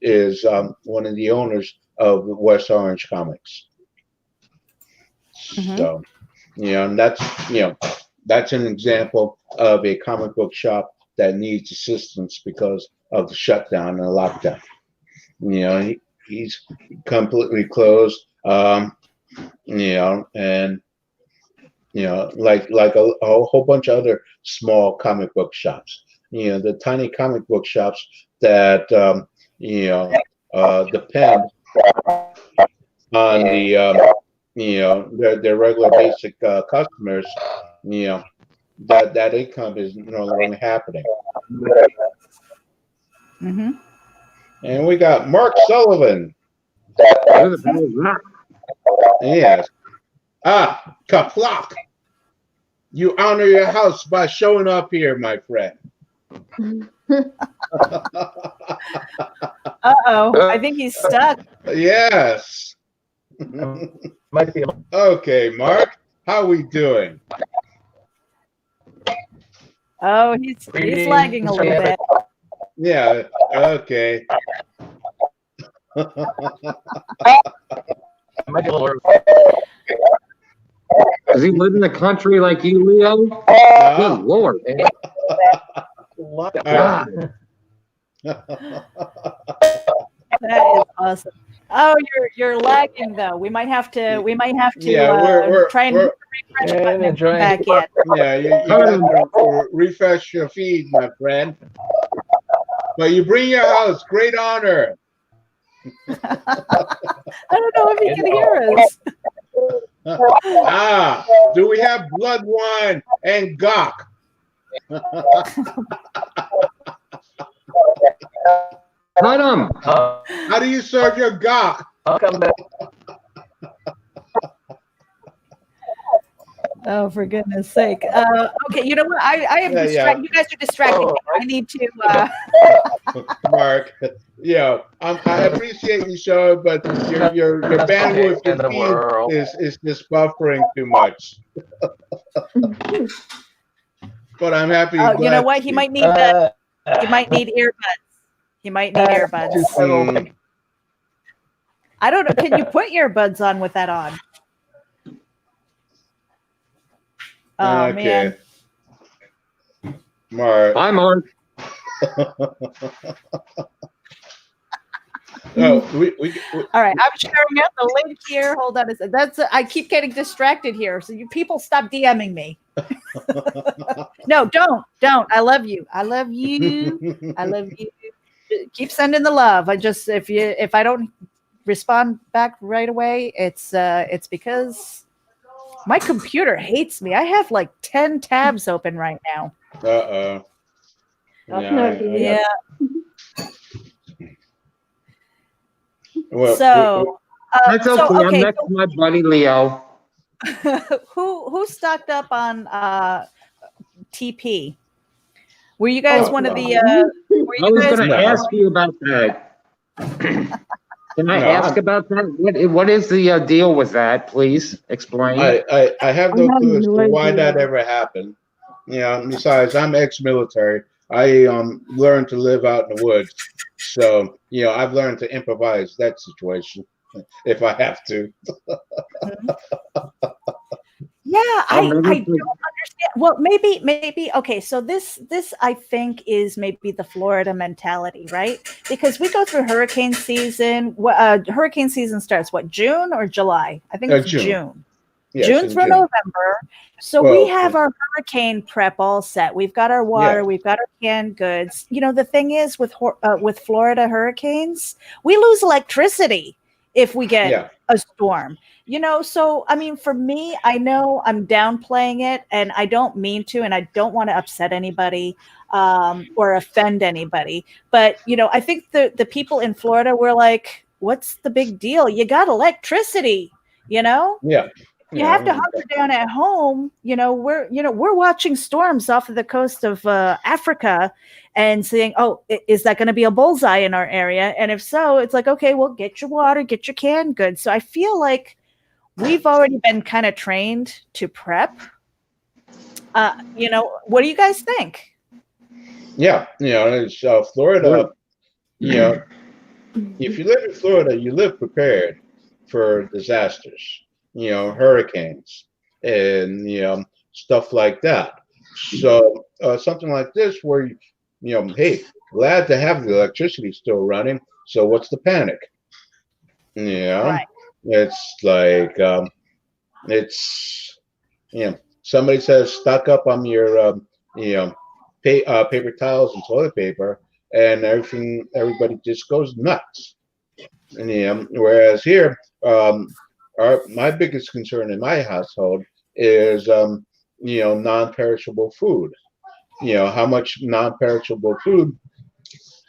is one of the owners of West Orange Comics. So, and that's an example of a comic book shop that needs assistance because of the shutdown and the lockdown. He's completely closed. And like a whole bunch of other small comic book shops. The tiny comic book shops that depend on their regular basic customers. That income is no longer happening. And we got Mark Sullivan. Yes. Kaplock. You honor your house by showing up here, my friend. Uh-oh. I think he's stuck. Yes. Okay, Mark. How we doing? Oh, he's lagging a little bit. Yeah, okay. Does he live in the country like you, Leo? Good Lord, man. That is awesome. Oh, you're lagging though. We might have to try and refresh button and come back in. Yeah, you have to refresh your feed, my friend. But you bring your house, great honor. I don't know if he can hear us. Do we have blood wine and gawk? Cut him. How do you serve your gawk? I'll come back. Oh, for goodness sake. Okay, you know what? I am distracted. You guys are distracting me. I need to. Mark, I appreciate you showing, but your bandwidth is just buffering too much. But I'm happy. You know what? He might need that. He might need earbuds. He might need earbuds. I don't know. Can you put earbuds on with that on? Oh, okay. Man. Mark. Hi, Mark. We All right, I'm sharing out the link here. Hold on a second. I keep getting distracted here. So you people stop DMing me. No, don't. I love you. I love you. Keep sending the love. If I don't respond back right away, it's because my computer hates me. I have like 10 tabs open right now. Uh-oh. Yeah. Well, so that's okay. So, okay. I'm next to my buddy Leo. Who stocked up on TP? Were you guys one of the? I was going to ask you about that. Can I ask about that? What is the deal with that? Please explain. I have no clue as to why that ever happened. Besides, I'm ex-military. I learned to live out in the woods, so I've learned to improvise that situation if I have to. Yeah, I never don't understand. Well, maybe okay. So this I think is maybe the Florida mentality, right? Because we go through hurricane season. Hurricane season starts what, June or July? I think it's June. Yes, June in through June. November. So we have our hurricane prep all set. We've got our water. Yeah. We've got our canned goods. You know, the thing is with Florida hurricanes, we lose electricity if we get a storm. You know, so I mean, for me, I know I'm downplaying it, and I don't mean to, and I don't want to upset anybody or offend anybody. But you know, I think the people in Florida were like, "What's the big deal? You got electricity." You know? Yeah. You have to hunker down at home. You know, we're watching storms off of the coast of Africa and saying, oh, is that going to be a bullseye in our area? And if so, it's like, okay, well, get your water, get your canned goods. So I feel like we've already been kind of trained to prep. You know, what do you guys think? Yeah, you know, it's Florida. You know, if you live in Florida, you live prepared for disasters. You know, hurricanes and stuff like that. So something like this, where hey, glad to have the electricity still running. So what's the panic? Right. It's like it's somebody says stock up on your paper towels and toilet paper, and everybody just goes nuts. And whereas here, my biggest concern in my household is non-perishable food. How much non-perishable food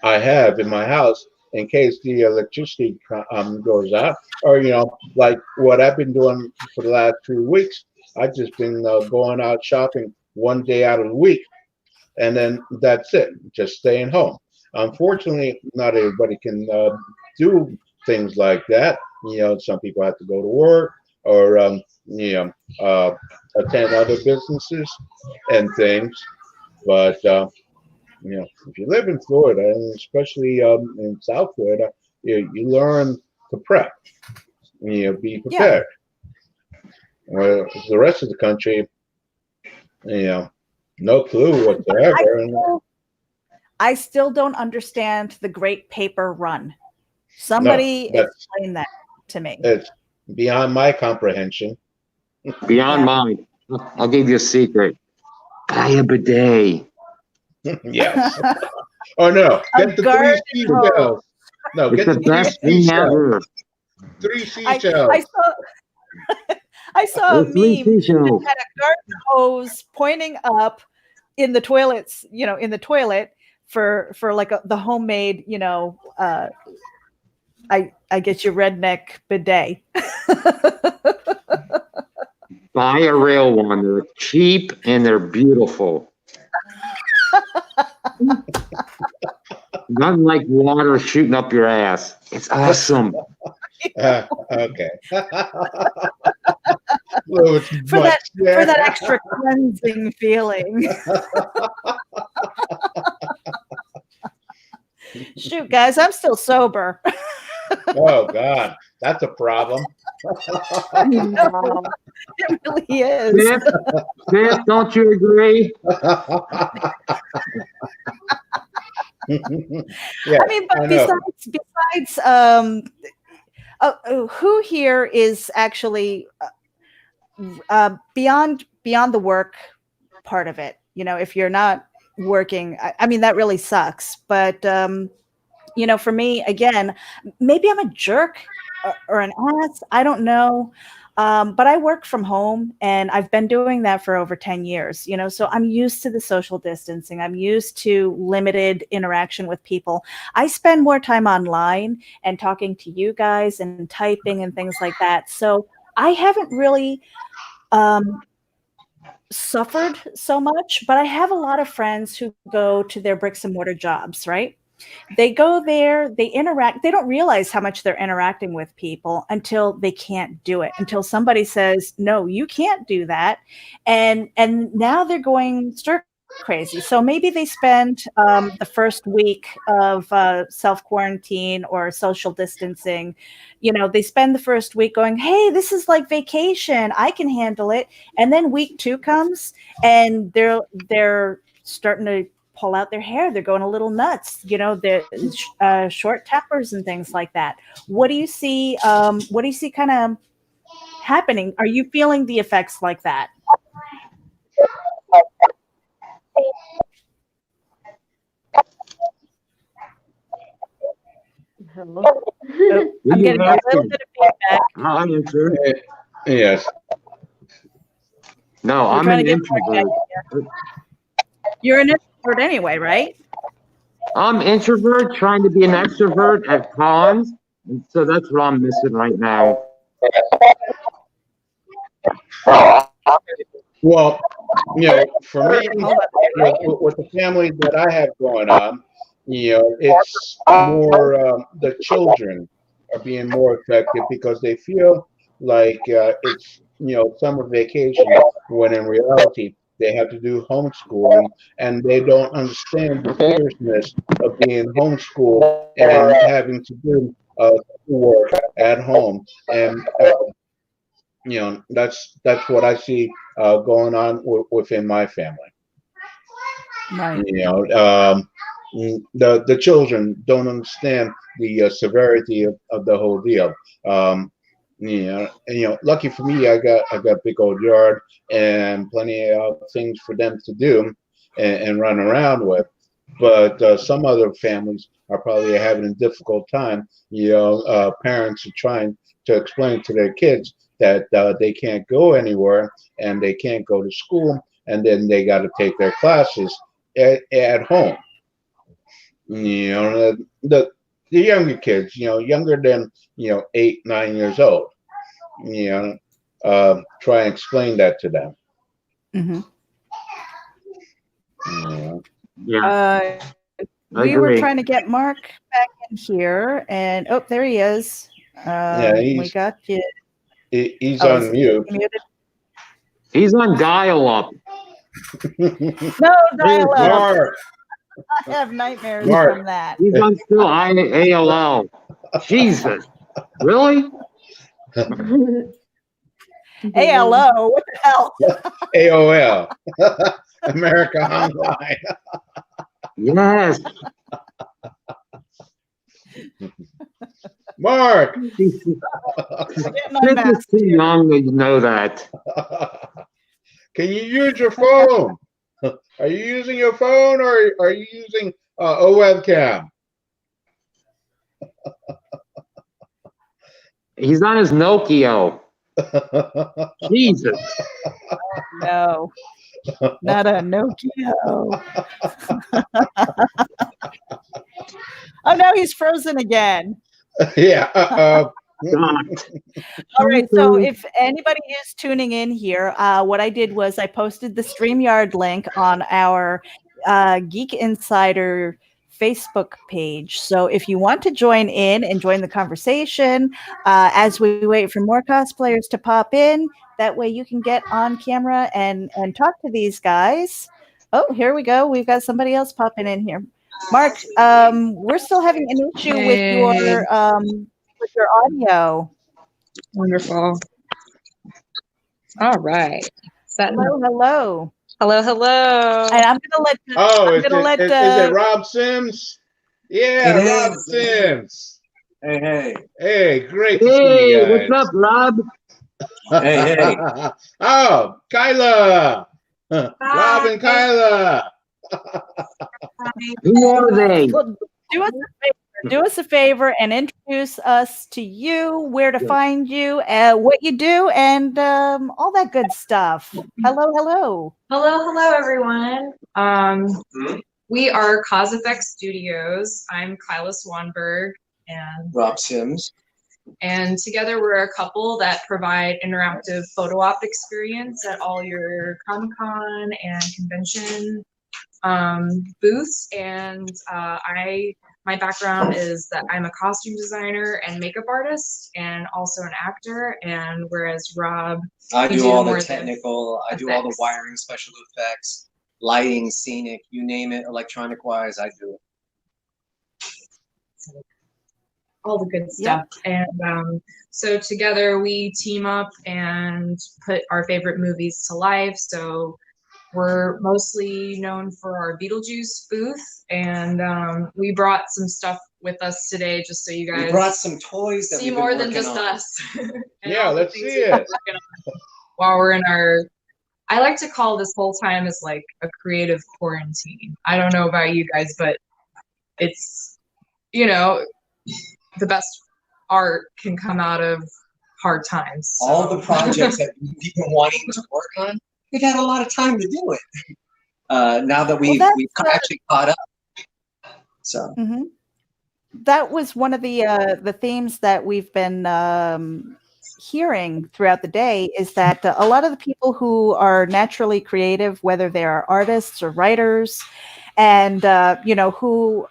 I have in my house in case the electricity goes out, or like what I've been doing for the last 2 weeks. I've just been going out shopping one day out of the week, and then that's it, just staying home. Unfortunately, not everybody can do things like that. Some people have to go to work or attend other businesses and things. But if you live in Florida, and especially in South Florida, you learn to prep. Be prepared. Well, the rest of the country, no clue whatsoever. I still don't understand the Great Paper Run. Somebody explain that to me. It's beyond my comprehension. Beyond mine. I'll give you a secret. Buy a bidet. Yes. Oh no! Get the 3 seashells. No, it's get the best thing ever. 3 seashells. I saw a meme that had a garden hose pointing up in the toilets, in the toilet for like the homemade, I get your redneck bidet. Buy a real one. They're cheap and they're beautiful. Nothing like water shooting up your ass. It's awesome. Okay. For that extra cleansing feeling. Shoot, guys, I'm still sober. Oh God, that's a problem. It really is. Smith, don't you agree? Yeah, I mean, but besides, who here is actually beyond the work part of it? If you're not working, I mean, that really sucks. But for me, again, maybe I'm a jerk or an ass. I don't know. But I work from home, and I've been doing that for over 10 years, so I'm used to the social distancing. I'm used to limited interaction with people. I spend more time online and talking to you guys and typing and things like that. So I haven't really suffered so much, but I have a lot of friends who go to their bricks and mortar jobs, right? They go there, they interact. They don't realize how much they're interacting with people until they can't do it, until somebody says, no, you can't do that. And now they're going stir crazy. So maybe they spend the first week of self-quarantine or social distancing. You know, they spend the first week going, hey, this is like vacation. I can handle it. And then week 2 comes and they're starting to pull out their hair. They're going a little nuts. You know, they're short tempers and things like that. What do you see? What do you see kind of happening? Are you feeling the effects like that? Hello? Oh, I'm getting a little bit of feedback. I'm introvert. Yes. No, We're I'm trying an to get Mark back introvert. here. You're an introvert anyway, right? I'm introvert trying to be an extrovert at cons. And so that's what I'm missing right now. Well, you know, for me, Hold on. with the family that I have going on, you know, it's more the children are being more affected because they feel like it's, you know, summer vacation when in reality they have to do homeschooling and they don't understand the seriousness of being homeschooled and having to do work at home. And you know, that's what I see going on within my family. Right. You know, the children don't understand the severity of the whole deal. You know, and, you know, lucky for me, I got a big old yard and plenty of things for them to do and run around with. But some other families are probably having a difficult time. You know, parents are trying to explain to their kids that they can't go anywhere and they can't go to school, and then they got to take their classes at home. You know, the younger kids, you know, younger than, you know, 8, 9 years old. You know, try and explain that to them. Mm-hmm. Yeah, We were trying to get Mark back in here, and oh, there he is. Yeah, we got you. He's on mute. He's on dial-up. No dial-up. Mark. I have nightmares Mark. from that. He's on still AOL. Jesus, really? ALO, what the hell? AOL. America Online. Yes. Mark. This is too young to know that. Can you use your phone? Are you using your phone or are you using a webcam? He's on his Nokia. Jesus. No, not a Nokia. Oh no, he's frozen again. Yeah. All right. So if anybody is tuning in here, what I did was I posted the StreamYard link on our Geek Insider Facebook page. So if you want to join in and join the conversation as we wait for more cosplayers to pop in, that way you can get on camera and talk to these guys. Oh, here we go. We've got somebody else popping in here. Mark, we're still having an issue with your audio. Wonderful. All right. Hello. Hello. And I'm gonna let. Is it Rob Sims? Yeah, Rob Sims. Hey, great to see you guys. What's up, Rob? Hey. Oh, Kyla. Rob and Kyla. Who are they? Well, do us a favor and introduce us to you, where to find you, what you do, and all that good stuff. Hello, everyone. We are Cause Effect Studios. I'm Kyla Swanberg and Rob Sims. And together we're a couple that provide interactive photo op experience at all your Comic-Con and convention booths. And my background is that I'm a costume designer and makeup artist and also an actor. And whereas Rob, I do all the technical, I do all the wiring, special effects, lighting, scenic, you name it, electronic-wise, I do it. All the good stuff. Yep. And so together we team up and put our favorite movies to life. So we're mostly known for our Beetlejuice booth, and we brought some stuff with us today just so you guys we brought some toys that see more than just us. Yeah, let's see it. While we're in our, I like to call this whole time as like a creative quarantine. I don't know about you guys, but it's, you know, the best art can come out of hard times. So. All the projects that we've been wanting to work on, we've had a lot of time to do it. Now that we've actually caught up. So that was one of the themes that we've been hearing throughout the day, is that a lot of the people who are naturally creative, whether they are artists or writers, and you know, who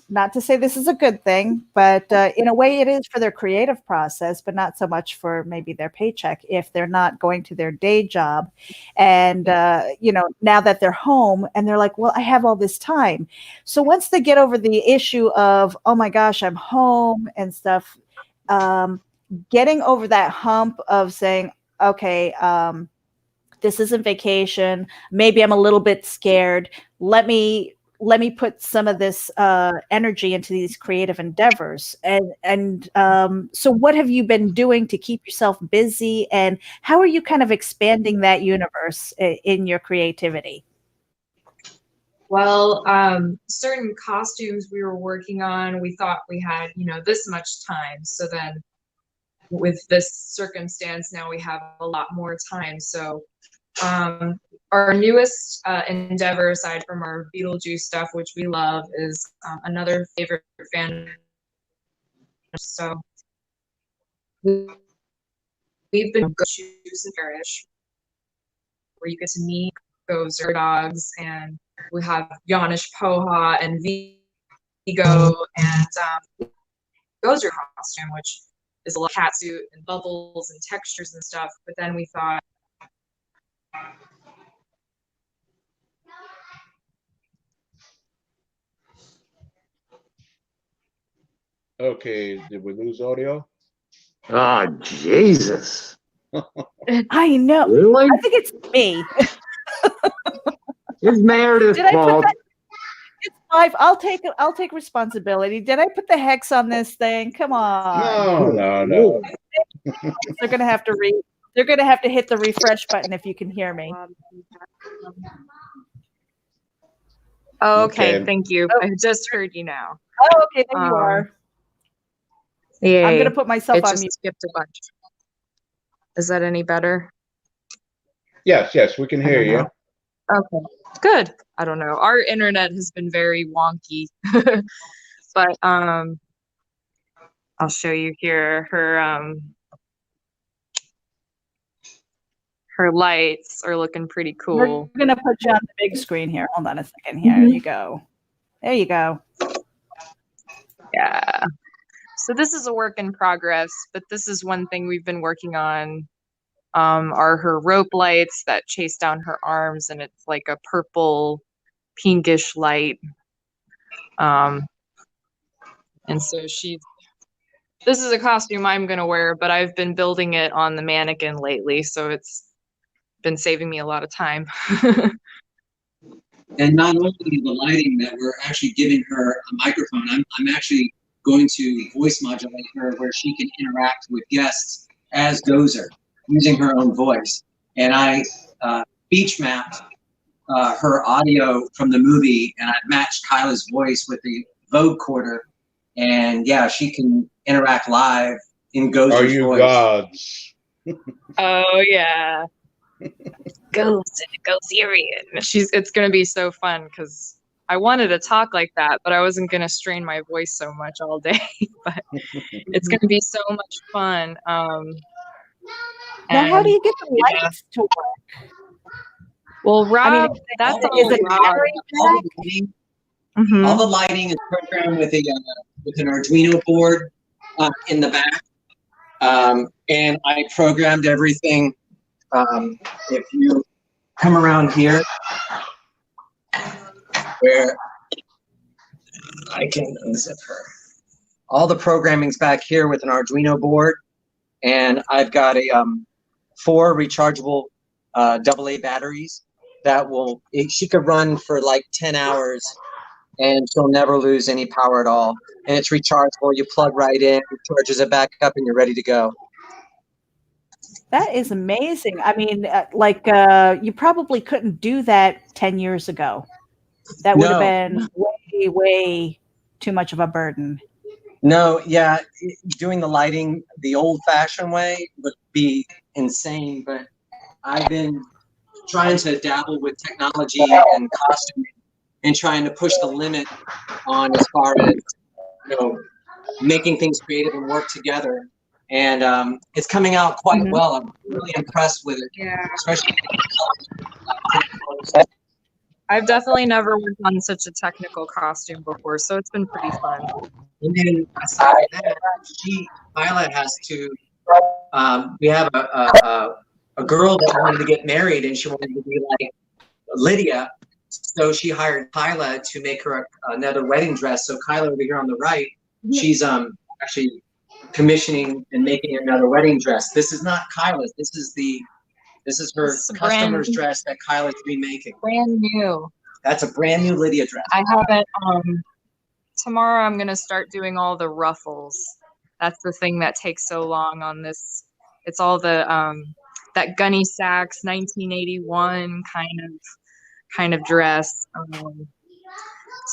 not to say this is a good thing, but in a way it is for their creative process, but not so much for maybe their paycheck if they're not going to their day job. And, you know, now that they're home and they're like, well, I have all this time. So once they get over the issue of, oh my gosh, I'm home and stuff, getting over that hump of saying, okay, this isn't vacation. Maybe I'm a little bit scared. Let me put some of this energy into these creative endeavors. And so what have you been doing to keep yourself busy, and how are you kind of expanding that universe in your creativity? Well, certain costumes we were working on, we thought we had, you know, this much time. So then with this circumstance, now we have a lot more time. So our newest endeavor, aside from our Beetlejuice stuff, which we love, is another favorite fan. So we've been Goose and Parish, where you get to meet Gozer dogs, and we have Yanish Poha and Vigo and Gozer costume, which is a lot of cat suit and bubbles and textures and stuff. But then we thought, Okay, did we lose audio? Ah, Jesus. I know. Really? I think it's me. It's Meredith's fault. It's live. I'll take responsibility. Did I put the hex on this thing? Come on. No. They're gonna have to They're gonna have to hit the refresh button if you can hear me. Okay, thank you. I just heard you now. Oh, okay, there you are. Yeah, I'm gonna put myself on mute. Skipped a bunch. Is that any better? Yes, we can hear you. Okay, good. I don't know. Our internet has been very wonky, but I'll show you here her lights are looking pretty cool. We're gonna put you on the big screen here. Hold on a second. Here you go. There you go. Yeah. So this is a work in progress, but this is one thing we've been working on. Are her rope lights that chase down her arms, and it's like a purple, pinkish light. And so this is a costume I'm gonna wear, but I've been building it on the mannequin lately, so it's been saving me a lot of time. And not only the lighting, that we're actually giving her a microphone. I'm actually going to voice modulate her where she can interact with guests as Gozer, using her own voice. And I speech mapped her audio from the movie, and I matched Kyla's voice with the Vogue quarter. And yeah, she can interact live in Gozer's voice. Are you gods? Oh yeah. Gozerian. It's gonna be so fun because I wanted to talk like that, but I wasn't gonna strain my voice so much all day. But it's gonna be so much fun. Now, how do you get the lights to work? Well, Rob, that's all Rob. All the lighting is programmed with an Arduino board in the back, and I programmed everything. If you come around here where I can unzip her. All the programming's back here with an Arduino board, and I've got a 4 rechargeable AA batteries that she could run for like 10 hours and she'll never lose any power at all. And it's rechargeable. You plug right in, it charges it back up, and you're ready to go. That is amazing. I mean, you probably couldn't do that 10 years ago. That would have been way, way too much of a burden. No, yeah, doing the lighting the old-fashioned way would be insane, but I've been trying to dabble with technology and costuming and trying to push the limit on as far as, making things creative and work together. And it's coming out quite well. I'm really impressed with it. Yeah. Especially I've definitely never worked on such a technical costume before, so it's been pretty fun. And then aside from that, Violet has to, we have a girl that wanted to get married and she wanted to be like Lydia. So she hired Kyla to make her another wedding dress. So Kyla over here on the right, she's actually commissioning and making another wedding dress. This is not Kyla's. This is her customer's dress that Kyla's remaking. Brand new. That's a brand new Lydia dress. I haven't. Tomorrow I'm gonna start doing all the ruffles. That's the thing that takes so long on this. It's all the that Gunny Sacks 1981 kind of dress.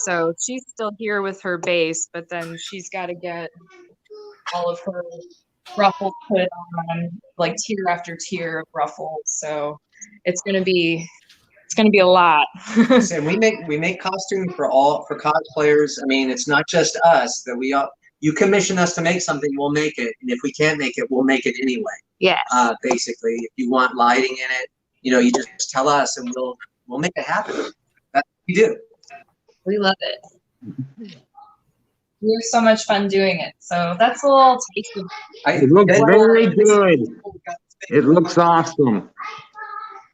So she's still here with her base, but then she's got to get all of her ruffles put on, like tier after tier of ruffles. So it's gonna be a lot. So we make costumes for cosplayers. I mean, it's not just us that you commission us to make something, we'll make it, and if we can't make it, we'll make it anyway. Yes. Basically, if you want lighting in it, you just tell us and we'll make it happen. That's what we do. We love it. We have so much fun doing it. So that's a little taste of it. Looks very good. It looks awesome.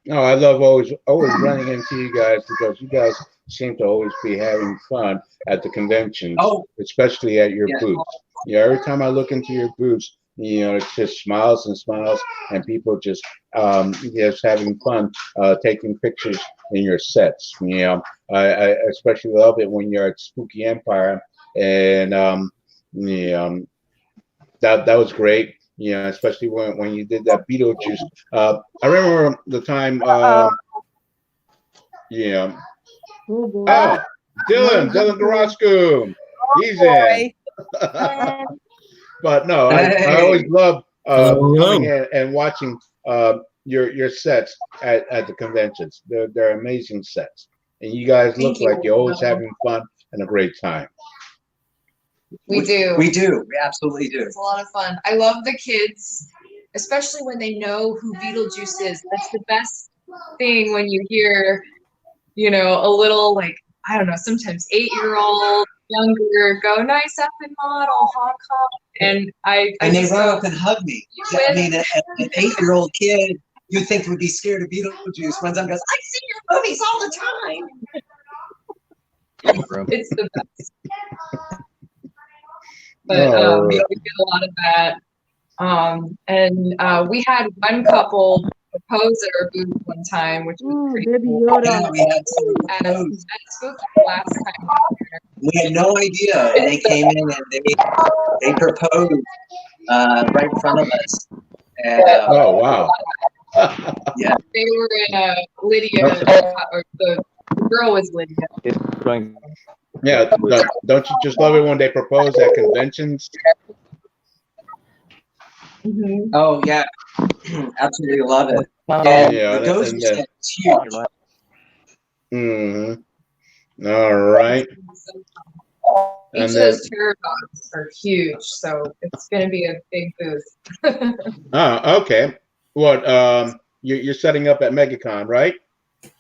No, I love always running into you guys because you guys seem to always be having fun at the conventions, especially at your booths. Every time I look into your booths, it's just smiles and smiles, and people just having fun taking pictures in your sets. I especially love it when you're at Spooky Empire, and that was great. Especially when you did that Beetlejuice. I remember the time. Dylan Garasco, he's in. But no, I always love coming in and watching your sets at the conventions. They're amazing sets, and you guys look like you're always having fun and a great time. We do. We absolutely do. It's a lot of fun. I love the kids, especially when they know who Beetlejuice is. That's the best thing when you hear, a little sometimes 8-year-old, younger, go nice up and model, honk honk. And they run up and hug me. I mean, an 8-year-old kid you think would be scared of Beetlejuice runs up and goes, I see your movies all the time. It's the best. But we get a lot of that. And we had one couple propose at our booth one time, which was pretty cool. Yeah, we had some at Spooky last time. We had no idea, and they came in and they proposed right in front of us. And, oh wow! Yeah, they were in Lydia, or the girl was Lydia. Yeah, don't you just love it when they propose at conventions? Mm-hmm. Oh yeah, absolutely love it. And the ghost set is huge. Mm-hmm. All right. Each of those tarot cards are huge, so it's going to be a big booth. Oh, okay. What? You're setting up at MegaCon, right?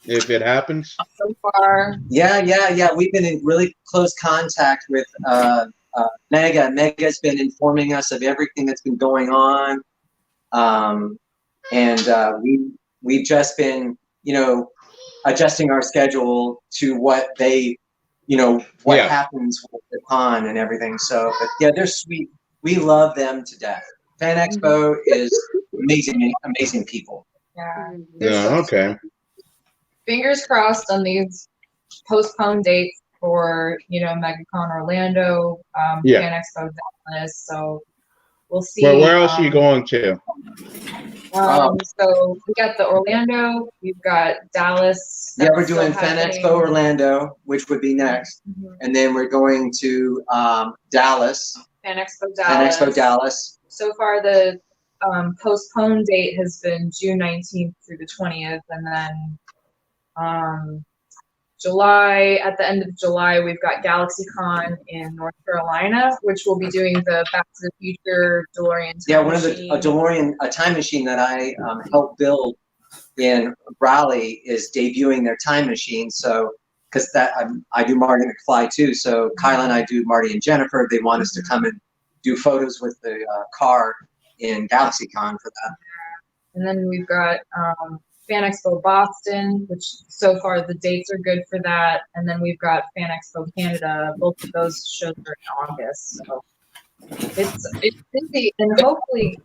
If it happens. So far. Yeah. We've been in really close contact with Mega. Mega's been informing us of everything that's been going on, and we've just been, adjusting our schedule to what they, what happens with the con and everything. So, but yeah, they're sweet. We love them to death. Fan Expo is amazing, amazing people. Yeah. Okay. Fingers crossed on these postponed dates for, MegaCon Orlando, Fan Expo Dallas. So we'll see. Well, where else are you going to? So we got the Orlando, we've got Dallas. Yeah, we're doing Fan Expo Orlando, which would be next. And then we're going to Dallas. Fan Expo Dallas. So far, the postponed date has been June 19th through the 20th. And then July, at the end of July, we've got GalaxyCon in North Carolina, which will be doing the Back to the Future DeLorean time machine. A DeLorean, a time machine that I helped build in Raleigh is debuting their time machine. So, because I do Marty McFly too. So Kyla and I do Marty and Jennifer. They want us to come and do photos with the car in GalaxyCon for that. And then we've got Fan Expo Boston, which so far the dates are good for that. And then we've got Fan Expo Canada. Both of those shows are in August. So it's busy, and hopefully,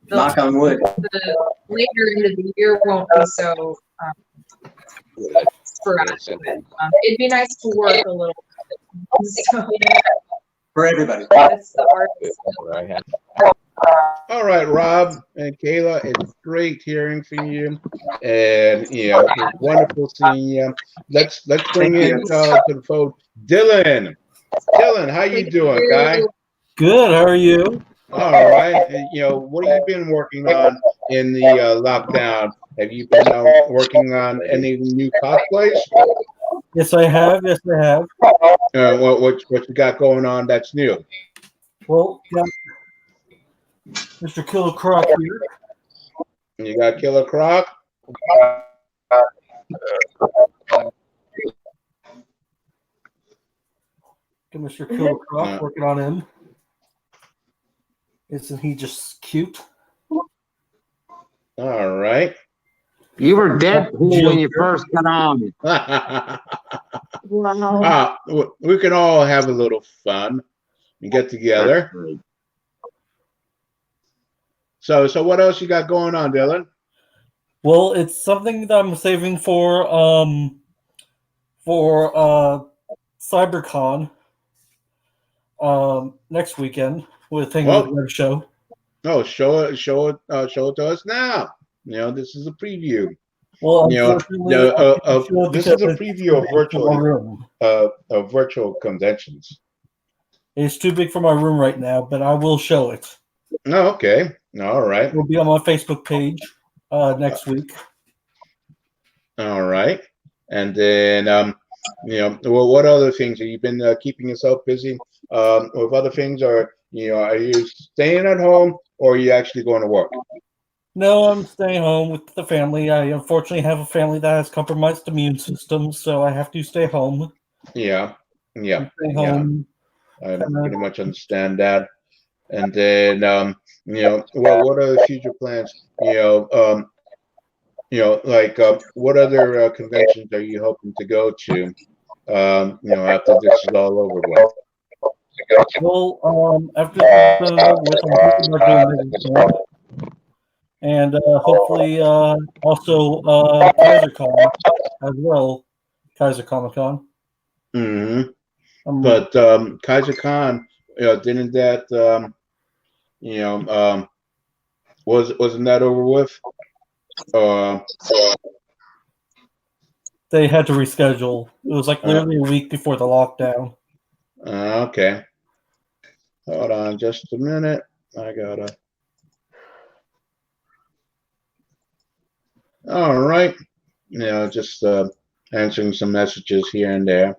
knock on wood, the later into the year won't be so sporadic. It'd be nice to work a little bit. So, for everybody. That's the artist. All right, Rob and Kayla, it's great hearing from you, and it's wonderful seeing you. Let's bring in to the phone Dylan. Dylan, how you doing, guy? Good. How are you? All right. What have you been working on in the lockdown? Have you been working on any new cosplays? Yes, I have. What you got going on that's new? Well, got Mr. Killer Croc here. You got Killer Croc? Got Mr. Killer Croc working on him. Isn't he just cute? All right. You were Deadpool when you first got on. Wow. We can all have a little fun and get together. So what else you got going on, Dylan? Well, it's something that I'm saving for CyberCon next weekend with the show. No, show it to us now. This is a preview. Well, this is a preview of virtual conventions. It's too big for my room right now, but I will show it. Oh, okay. All right. It'll be on my Facebook page next week. All right. And then, what other things have you been keeping yourself busy with other things, or are you staying at home, or are you actually going to work? No, I'm staying home with the family. I unfortunately have a family that has compromised immune systems, so I have to stay home. Yeah. Stay home. I pretty much understand that. And then, what are the future plans? What other conventions are you hoping to go to? After this is all over with. Well, after this is over with, I'm thinking about doing MegaCon. And hopefully also KaiserCon as well, Kaiser Comic-Con. Mm-hmm. But KaiserCon, didn't that, wasn't that over with? They had to reschedule. It was like literally a week before the lockdown. Okay. Hold on just a minute. I gotta. All right. Just answering some messages here and there.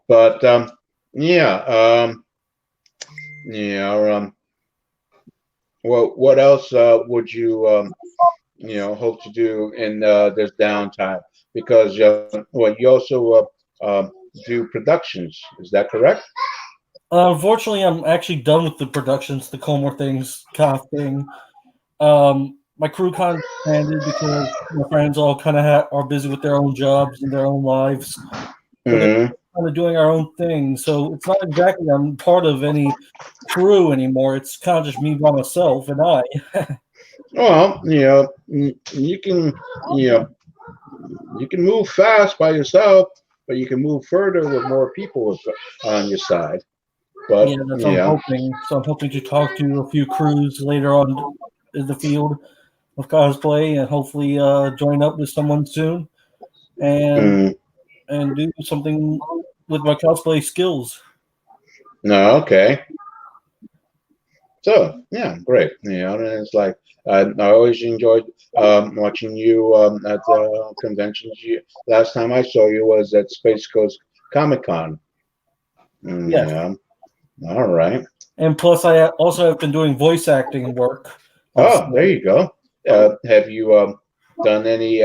But what else would you hope to do in this downtime? Because you also do productions. Is that correct? Unfortunately, I'm actually done with the productions, the Colmore Things kind of thing. my crew kind of expanded because my friends all kind of are busy with their own jobs and their own lives. So they're kind of doing our own thing. So it's not exactly I'm part of any crew anymore. It's kind of just me by myself and I. Well, you can, you can move fast by yourself, but you can move further with more people on your side. But yeah, that's what I'm hoping. So I'm hoping to talk to a few crews later on in the field of cosplay, and hopefully join up with someone soon, and do something with my cosplay skills. No, okay. So yeah, great. And it's like I always enjoyed watching you at the conventions. Last time I saw you was at Space Coast Comic-Con. Yeah. All right. And plus, I also have been doing voice acting work. Oh, there you go. Have you done any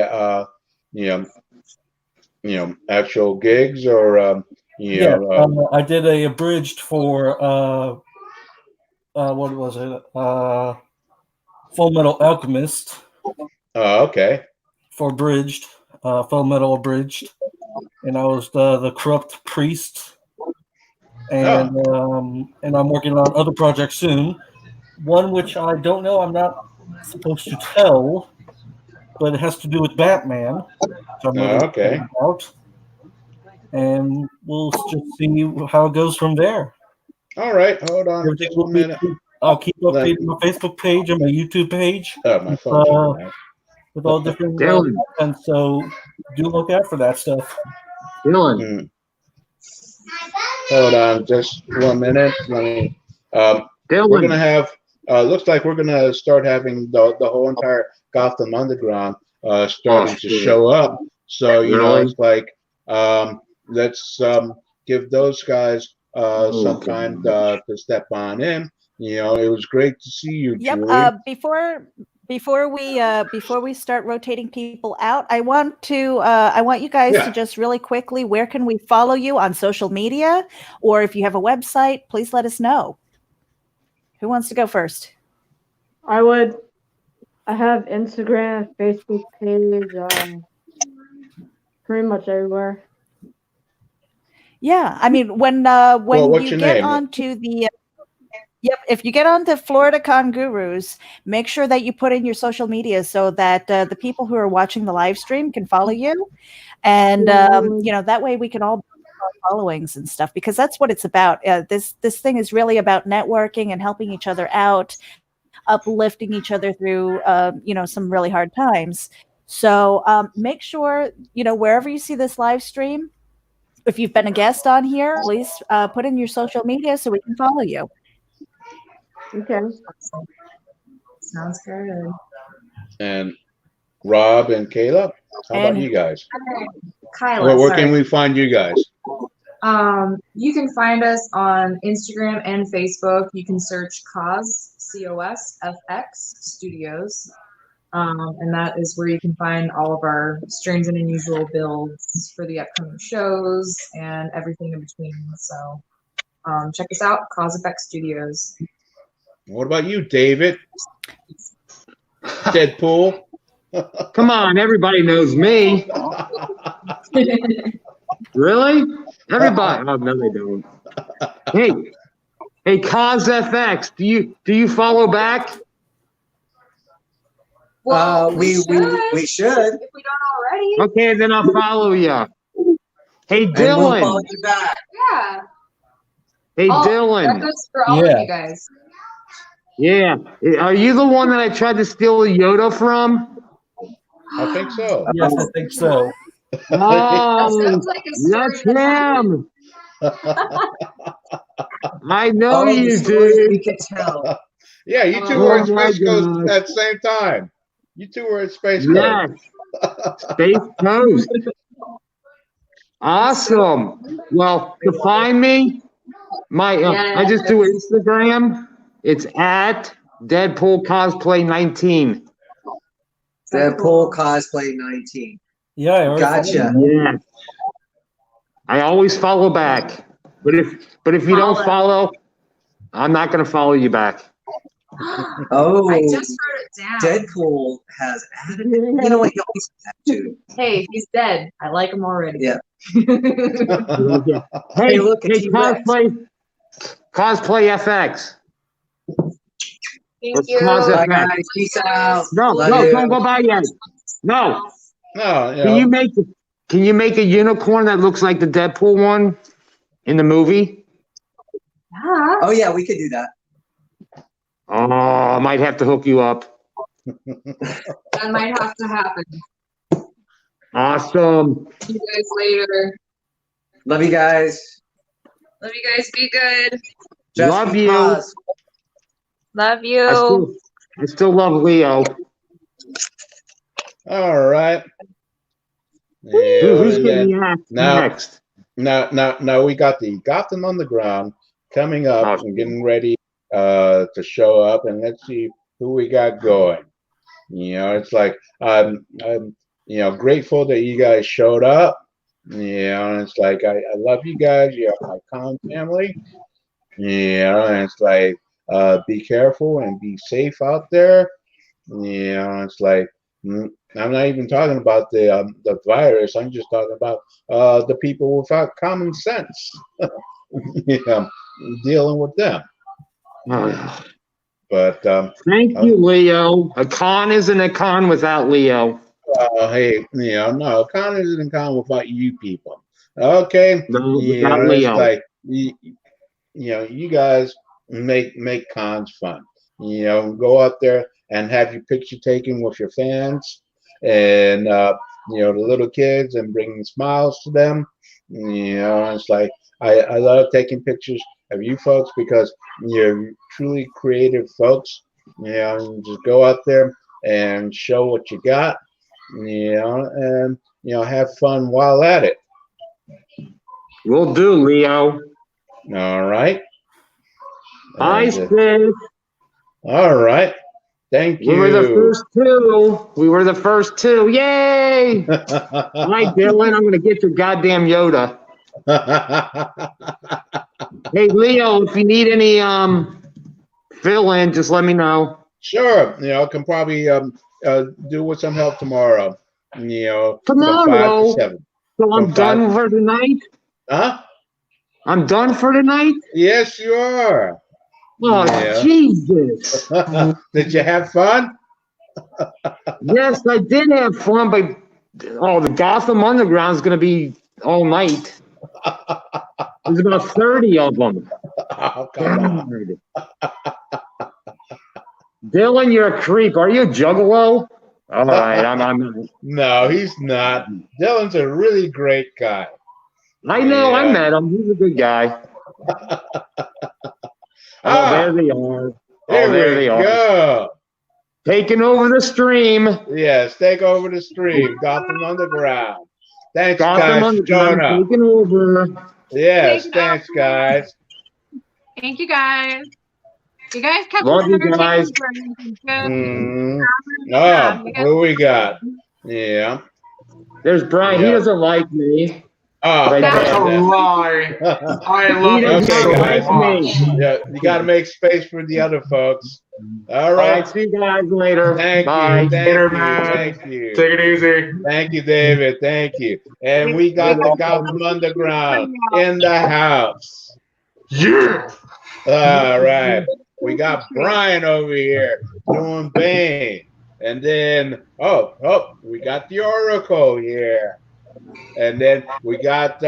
actual gigs or I did a abridged for what was it? Full Metal Alchemist. Oh, okay. For abridged, Full Metal abridged, and I was the corrupt priest. And and I'm working on other projects soon. One which I don't know, I'm not supposed to tell, but it has to do with Batman. So I'm really excited about. And we'll just see how it goes from there. All right, hold on just a minute. I'll keep updating my Facebook page and my YouTube page my phone with all different content. So do look out for that stuff. Dylan. Hold on just 1 minute. Let me. We're gonna have. Looks like we're gonna start having the whole entire Gotham Underground starting to show up. So it's like let's give those guys some time to step on in. It was great to see you, Julie. Before we start rotating people out, I want you guys to just really quickly, where can we follow you on social media, or if you have a website, please let us know. Who wants to go first? I would. I have Instagram, Facebook page, pretty much everywhere. Yeah, I mean when you get onto the if you get onto Florida Con Gurus, make sure that you put in your social media so that the people who are watching the live stream can follow you, and that way we can all followings and stuff, because that's what it's about. This thing is really about networking and helping each other out, uplifting each other through some really hard times. So make sure wherever you see this live stream, if you've been a guest on here, please put in your social media so we can follow you. Okay. Sounds good. And Rob and Kayla, how about you guys? Kyla, where can we find you guys? You can find us on Instagram and Facebook. You can search COSFX Studios. And that is where you can find all of our strange and unusual builds for the upcoming shows and everything in between. So check us out, COSFX Studios. What about you, David? Deadpool? Come on, everybody knows me. Really? Everybody? Oh, no, they don't. Hey, COSFX, do you follow back? Well, we should. If we don't already. Okay, then I'll follow you. Hey, Dylan. And we'll follow you back. Yeah. Hey, Dylan. That goes for all of you guys. Yeah. Are you the one that I tried to steal a Yoda from? I think so. Yes, I think so. Oh, that's him. I know you, dude. We could tell. Yeah, you two were at Space Coast at the same time. You two were at Space Coast. Yes. Space Coast. Awesome. Well, to find me, I just do Instagram. It's at Deadpool Cosplay 19. Deadpool Cosplay 19. Yeah, gotcha. Yeah. I always follow back. But if you don't follow, I'm not going to follow you back. Oh, I just wrote it down. Deadpool has added. You know what? He always has too. Hey, he's dead. I like him already. Yeah. Hey, look, a hey, T-Rex. cosplay FX. Thank Let's you. cause Bye, FX. guys. Peace out. No, Love no, you. don't go by yet. No. No, you Can know, you make a unicorn that looks like the Deadpool one in the movie? Yeah. Oh yeah, we could do that. Oh, I might have to hook you up. That might have to happen. Awesome. See you guys later. Love you guys. Love you guys. Be good. Just Love because. Love you. I still love Leo. all right. Who's and getting then asked now- next? now we got the Gotham Underground coming up Awesome. and getting ready to show up, and let's see who we got going. You know, it's like I'm you know, grateful that you guys showed up. You know, and it's like I love you guys. You're my con family. You know, and it's like be careful and be safe out there. You know, it's like I'm not even talking about the virus. I'm just talking about the people without common sense. You know, dealing with them. But Thank you, Leo. A con isn't a con without Leo. hey, you know, no, con isn't con without you people. Okay, No, you without know, it's Leo. like you know, you guys make cons fun. You know, go out there and have your picture taken with your fans and you know, the little kids, and bringing smiles to them. You know, it's like I love taking pictures of you folks because you're truly creative folks. You know, and just go out there and show what you got. You know, and you know, have fun while at it. Will do, Leo. All right. Bye, And, Sid. all right. Thank you. We were the first two. We were the first two. Yay! All right, Dylan, I'm going to get your goddamn Yoda. Hey, Leo, if you need any fill in, just let me know. Sure. You know, can probably do with some help tomorrow. You know, from 5 Tomorrow? to 7. So I'm done for tonight? Huh? I'm done for tonight? Yes, you are. Oh, Yeah. Jesus. Did you have fun? Yes, I did have fun, but the Gotham Underground is going to be all night. There's about 30 of them. Oh, come on. Dylan, you're a creep. Are you a juggalo? All right, I'm No, he's not. Dylan's a really great guy. I know, Yeah. I met him. He's a good guy. Oh, there they are. There we go. Taking over the stream. Yes, take over the stream. Gotham Underground. Thanks, Gotham guys, for Underground showing up. taking over. Yes, thanks, guys. Thank you, guys. You guys kept Love me you guys. Mm. Oh, who we got? Yeah. There's Brian. He doesn't like me. Oh, Right That's a there. lie. I love He you does so not like much. me. Yeah, you got to make space for the other folks. All right. See you guys later. Thank Bye. you. Thank Later, you. man. Thank you. Take it easy. Thank you, David. Thank you. And we got the Gotham Underground in the house. Yeah. All right. We got Brian over here doing Bane. And then, we got the Oracle here. And then we got,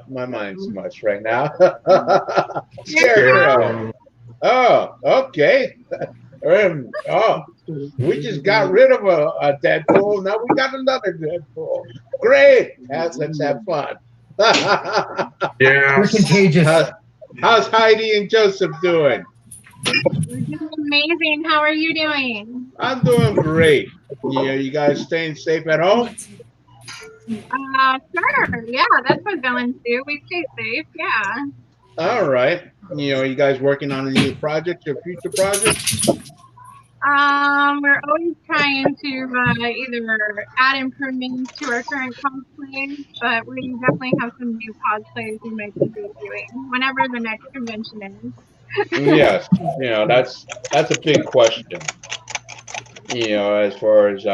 my mind's much right now. Scarecrow. Oh, okay. We just got rid of a Deadpool. Now we got another Deadpool. Great. Let's have fun. Yeah. We're contagious. How's Heidi and Joseph doing? We're doing amazing. How are you doing? I'm doing great. You guys staying safe at home? Sure. Yeah, that's what Dylan do. We stay safe. Yeah. All right. You guys working on any projects or future projects? We're always trying to either add improvements to our current cosplays, but we definitely have some new cosplays we might be debuting whenever the next convention is. Yes, that's a big question. As far as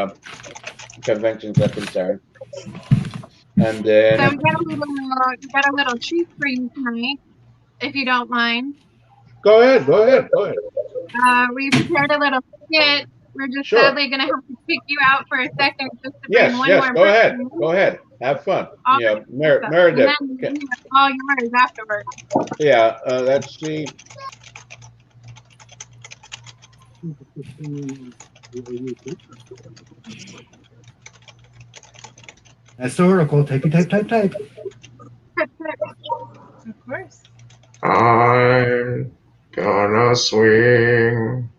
conventions are concerned. And then So we got a little treat for you tonight, if you don't mind. Go ahead. We prepared a little skit. We're just Sure. sadly gonna have to kick you out for a second just to bring Yes, one more go ahead. person. Go ahead. Have fun. All Meredith. And then all yours afterwards. Yeah, let's see. That's the oracle. Type. Of course. I'm gonna swing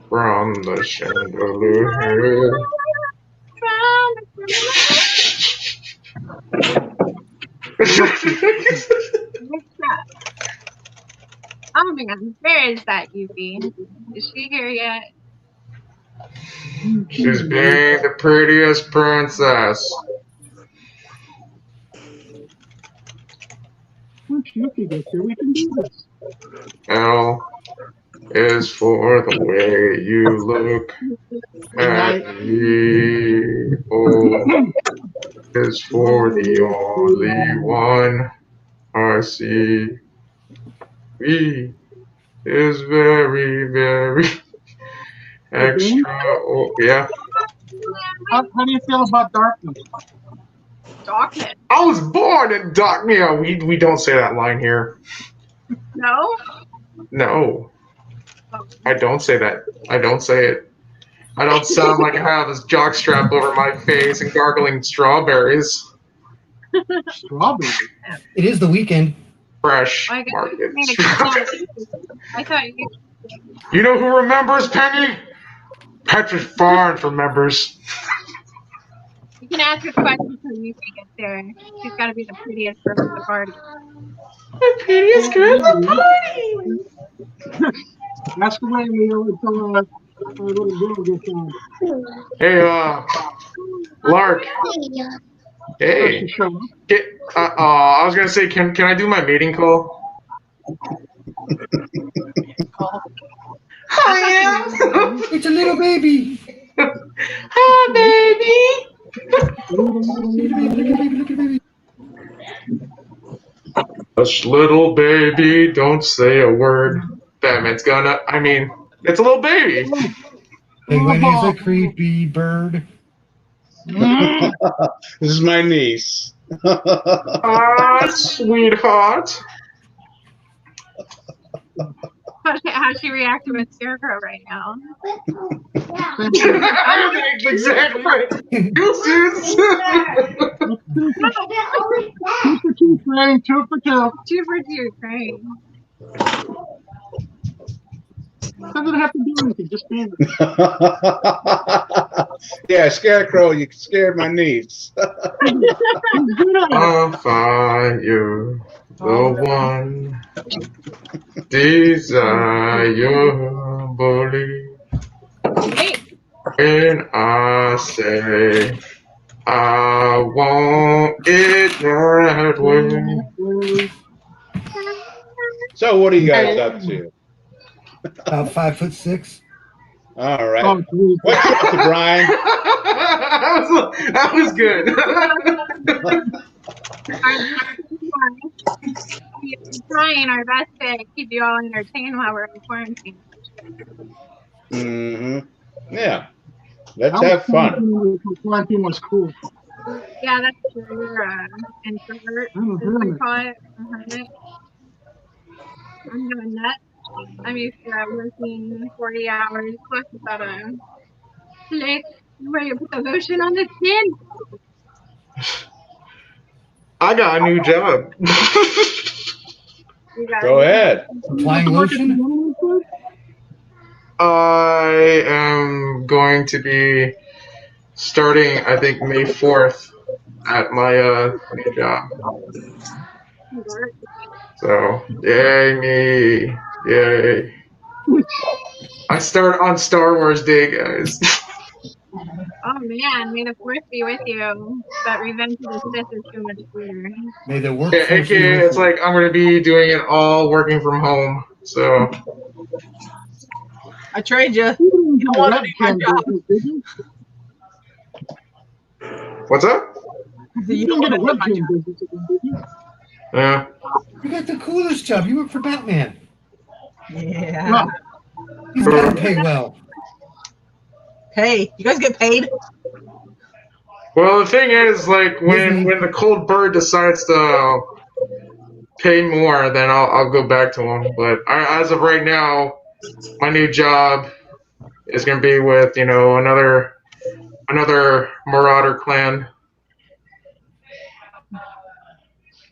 from the chandelier. Oh man, where is that Yuffie? Is she here yet? She's being the prettiest princess. Once Yuffie gets here, we can do this. L is for the way you look at me. O is for the only one I see. V is very, very extra. Oh, yeah. How do you feel about darkness? Darkness. I was born in dark. We don't say that line here. No? No. I don't say that. I don't say it. I don't sound like I have this jockstrap over my face and gargling strawberries. Strawberries? It is the weekend. Fresh I market. thought you. You know who remembers, Penny? Patrick Barnes remembers. You can ask a question till Yuffie gets there. She's got to be the prettiest girl at the party. The prettiest girl at the party! That's the way we always tell our little girl gets on. Hey, Lark. Hey. I was gonna say, can I do my mating call? Hi, it's a little baby. Hi, baby. Look at baby. Hush, little baby, don't say a word. Batman's gonna. It's a little baby. Penguin is a creepy bird. This is my niece. Ah, sweetheart. How's she reacting with Scarecrow right now? Exactly right. Two for two, Crane. 2 for 2. 2 for 2, Crane. Doesn't have to do anything. Just stand Yeah, Scarecrow, you scared my niece. I'll find you the one desirably. When I say I want it that way. So what are you guys up to? About 5'6". All right. What's up to Brian? that was good. We're trying our best to keep you all entertained while we're in quarantine. Yeah. Let's have fun. Quarantine was cool. Yeah, that's true. You're an introvert. I call it. I'm going nuts. I'm used to working 40 hours plus without a lick. Where you put the lotion on the skin. I got a new job. Go ahead. Applying lotion? I am going to be starting, I think, May 4th at my new job. So, yay me. Yay. I start on Star Wars Day, guys. Oh man, may the force be with you. But Revenge of the Sith is so much better. May the work Yeah, force be AKA, with it's you. like I'm going to be doing it all working from home. So I trained you. You You didn't don't get a want to do my webcam job. business, did you? what's up? You didn't get a webcam business again, did you? Yeah. You got the coolest job. You work for Batman. Yeah. No. He's got to pay well. Hey, you guys get paid? Well, the thing is, like, when the cold bird decides to pay more, then I'll go back to him. But as of right now, my new job is going to be with, you know, another Marauder clan.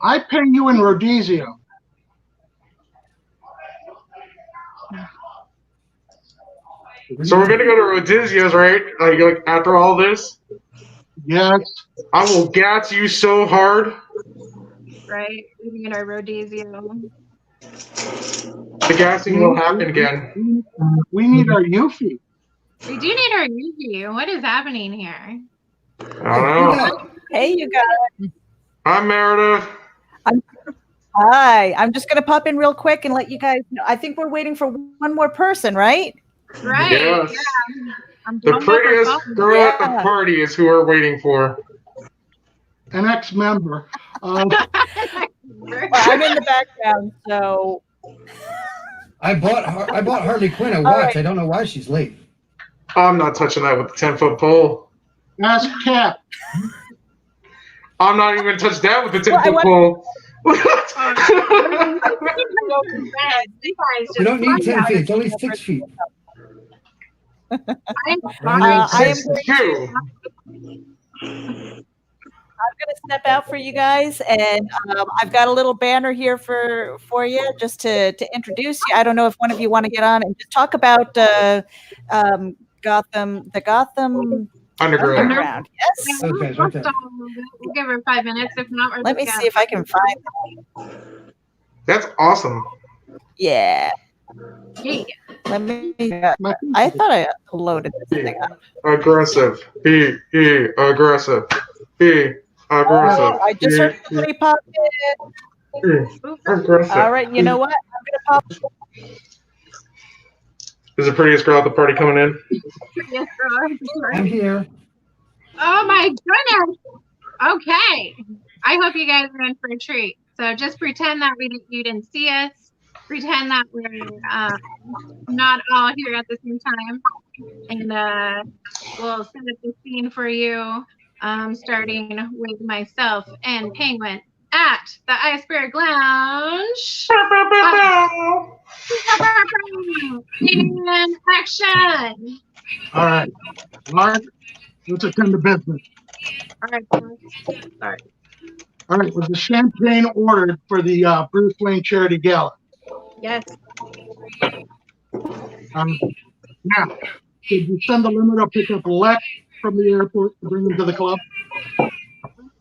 I pay you in Rhodesia. So we're gonna go to Rhodesia's, right? Like after all this? Yes. I will gas you so hard. Right? Eating at our Rhodesia. The gassing will happen again. We need our Yuffie. We do need our Yuffie. What is happening here? I don't know. Hey, you guys. I'm Meredith. Hi. I'm just going to pop in real quick and let you guys know. I think we're waiting for one more person, right? Right. Yes. Yeah. I'm The blowing up our prettiest phone. girl at the party is who we're waiting for. An ex-member. Well, I'm in the background, so. I bought Harley Quinn a watch. right. I don't know why she's late. I'm not touching that with the 10-foot pole. Ask Cat. I'm not even going to touch that with the 10-foot pole. You don't need 10 feet. It's only 6 feet. I'm going to step out for you guys, and I've got a little banner here for you just to introduce you. I don't know if one of you want to get on and just talk about the Gotham Underground. Yes. Okay, right there. We'll give her 5 minutes. If not, Let me see if I can find that. That's awesome. Yeah. Let me. I thought I loaded this thing up. Aggressive. Be aggressive. Be aggressive. I just heard somebody pop in. Aggressive. All right, you know what? I'm gonna pop. Is the prettiest girl at the party coming in? Yes, I'm here. Oh my goodness. Okay. I hope you guys are in for a treat. So just pretend that you didn't see us. Pretend that we're not all here at the same time. And we'll set up the scene for you, starting with myself and Penguin at the Iceberg Lounge. And action. All right. Mark, let's attend to business. All right. Sorry. All right. Was the champagne ordered for the Bruce Wayne Charity Gala? Yes. Now, did you send the limo to pick up Lex from the airport to bring him to the club?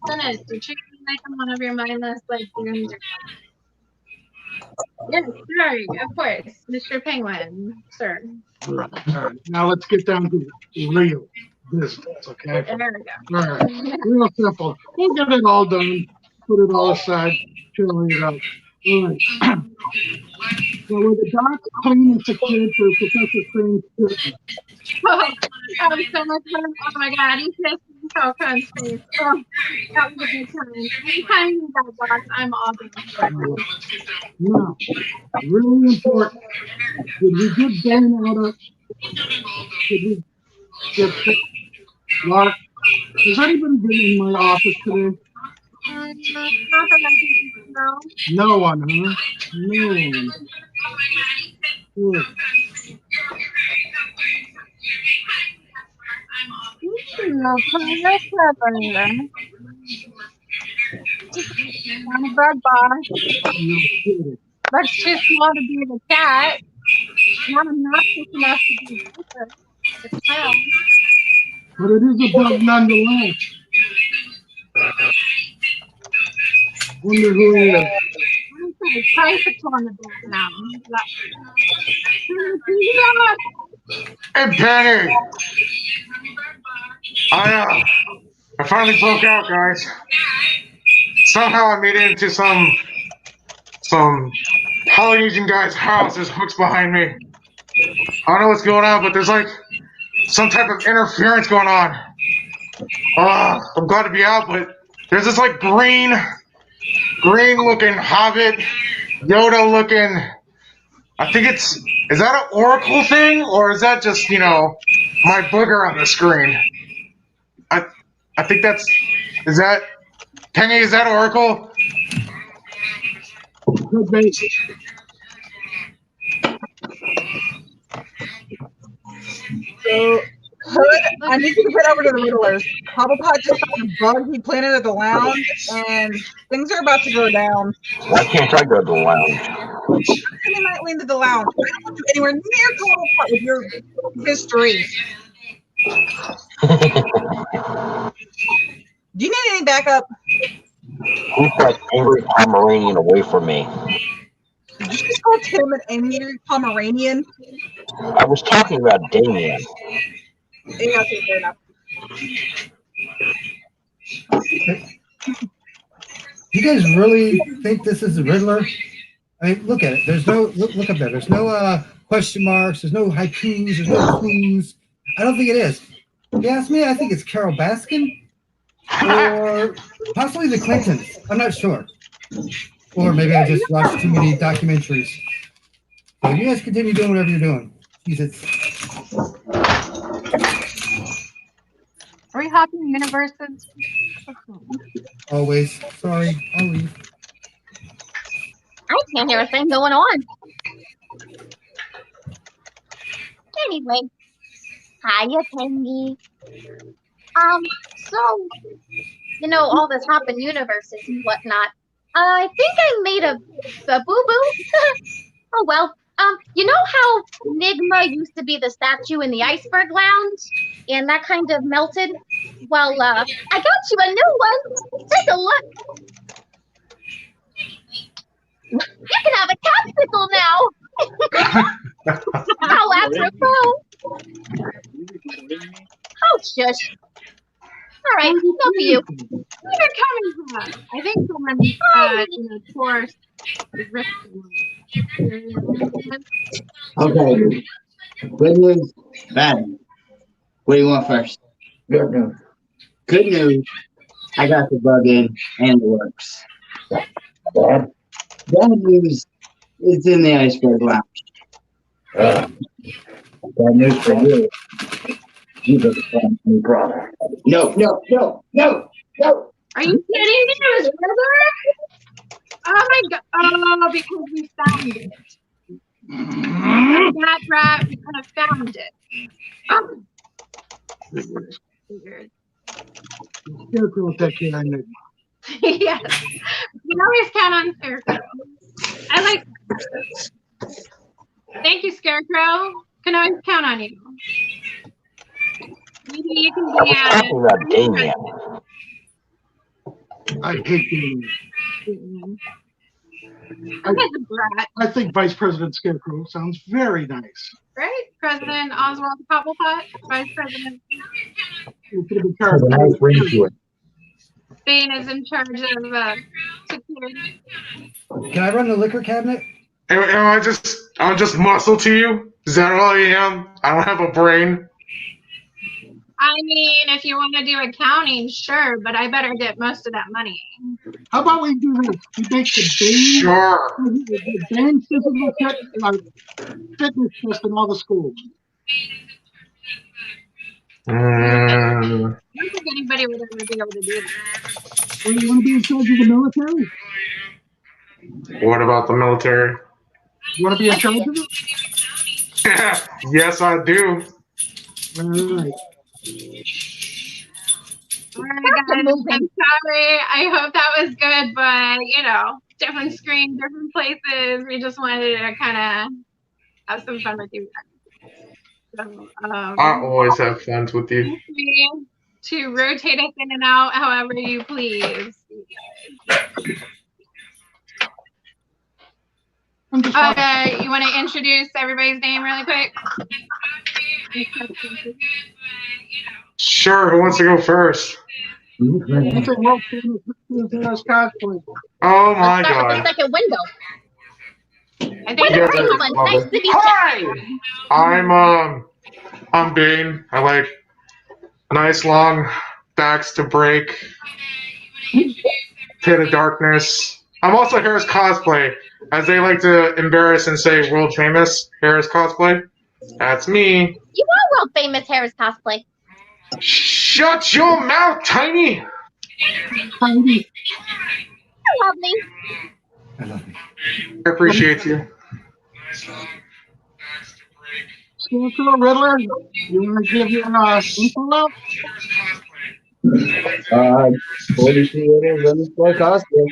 Finished. Did you make him one of your mindless like goons? Yes, sir. Of course, Mr. Penguin, sir. All right. Now let's get down to real business, okay? There we go. All right. Real simple. We'll get it all done. Put it all aside. Chill it out. All right. So were the docks clean and secured for Professor Crane's treatment? Oh, that was so much fun. Oh my god, he kissed me so face. Oh, that was a good time. Anytime you got box, I'm all good. Now, really important. Did we get Bane out of? Did we get Mark? Has anybody been in my office today? Not that I can know. No one, huh? No one. Good. No, that's clever. I'm a bird boss. No kidding. That's too small to be the cat. Not obnoxious enough to be the child. But it is a bug nonetheless. Wonder who he is. I'm sorry, tricycle on the back now. And Penny! I finally broke out, guys. Somehow I made it into some Polynesian guy's house. There's hooks behind me. I don't know what's going on, but there's like some type of interference going on. I'm glad to be out, but there's this like green looking hobbit, Yoda looking. I think is that an oracle thing, or is that just, my booger on the screen? I think is that, Kenny, is that oracle? Good base. So, Hood, I need you to head over to the Riddlers. Cobblepot just found a bug he planted at the lounge, and things are about to go down. Why can't I go to the lounge? They might lean to the lounge. I don't want you anywhere near Cobblepot with your history. Do you need any backup? Who's that angry Pomeranian away from me? Did you just call Tim an angry Pomeranian? I was talking about Damien. Yeah, okay, fair enough. You guys really think this is the Riddler? I mean, look at it. There's no look up there. There's no question marks. There's no haikus. There's no clues. I don't think it is. If you ask me, I think it's Carol Baskin or possibly the Clintons. I'm not sure. Or maybe I just watched too many documentaries. So you guys continue doing whatever you're doing. Jesus. Are we hopping universes? Always. Sorry. I'll leave. I can't hear a thing going on. Anyway, hiya, Pengy. So, all this hopping universes and whatnot. I think I made a boo-boo. Oh, well. You know how Nigma used to be the statue in the Iceberg Lounge? And that kind of melted? Well, I got you a new one. Take a look. You can have a capsicle now. How apropos. Oh, shush. All right, no for you. Where are coming from? I think someone, forced the rift. Okay. Good news, bad news. What do you want first? Good news. Good news. I got the bug in and it works. Bad news. It's in the Iceberg Lounge. Bad news for you. You got the same new product. No. Are you kidding me? It was Riddler? Oh my god. Oh, because we found it. That rat, we kind of found it. Figured. Scarecrow will take care of Enigma. Yes. You can always count on Scarecrow. I like Thank you, Scarecrow. Can always count on you. Maybe you can be talking about Damien. I hate Damien. I think Vice President Scarecrow sounds very nice. Right? President Oswald Cobblepot, Vice President. You could have been charged. Nice ring to it. Spain is in charge of security. Can I run the liquor cabinet? I'm just muscle to you? Is that all I am? I don't have a brain. I mean, if you want to do accounting, sure, but I better get most of that money. How about we do this? We make the Bane, the Bane physical fitness test in all the schools. I don't think anybody would ever be able to do that. Well, you want to be in charge of the military? What about the military? You want to be in charge of it? Yes, I do. All right. All right, guys, I'm sorry. I hope that was good, but different screen, different places. We just wanted to kind of have some fun with you guys. So, I always have fun with you. To rotate us in and out however you please. You want to introduce everybody's name really quick? Sure, who wants to go first? It's a world famous cosplay. Oh my Let's start with the god. second window. I What think a You guys pretty are one. lovely. Nice to meet Hi! you. I'm Bane. I like nice long backs to break. Pit of Darkness. I'm also Harris Cosplay, as they like to embarrass and say world famous Harris Cosplay. That's me. You are world famous Harris cosplay. Shut your mouth, Tiny! Tiny. You love me. I appreciate you. Scarecrow Riddler, you want to give your info out? 43 years underscore cosplay.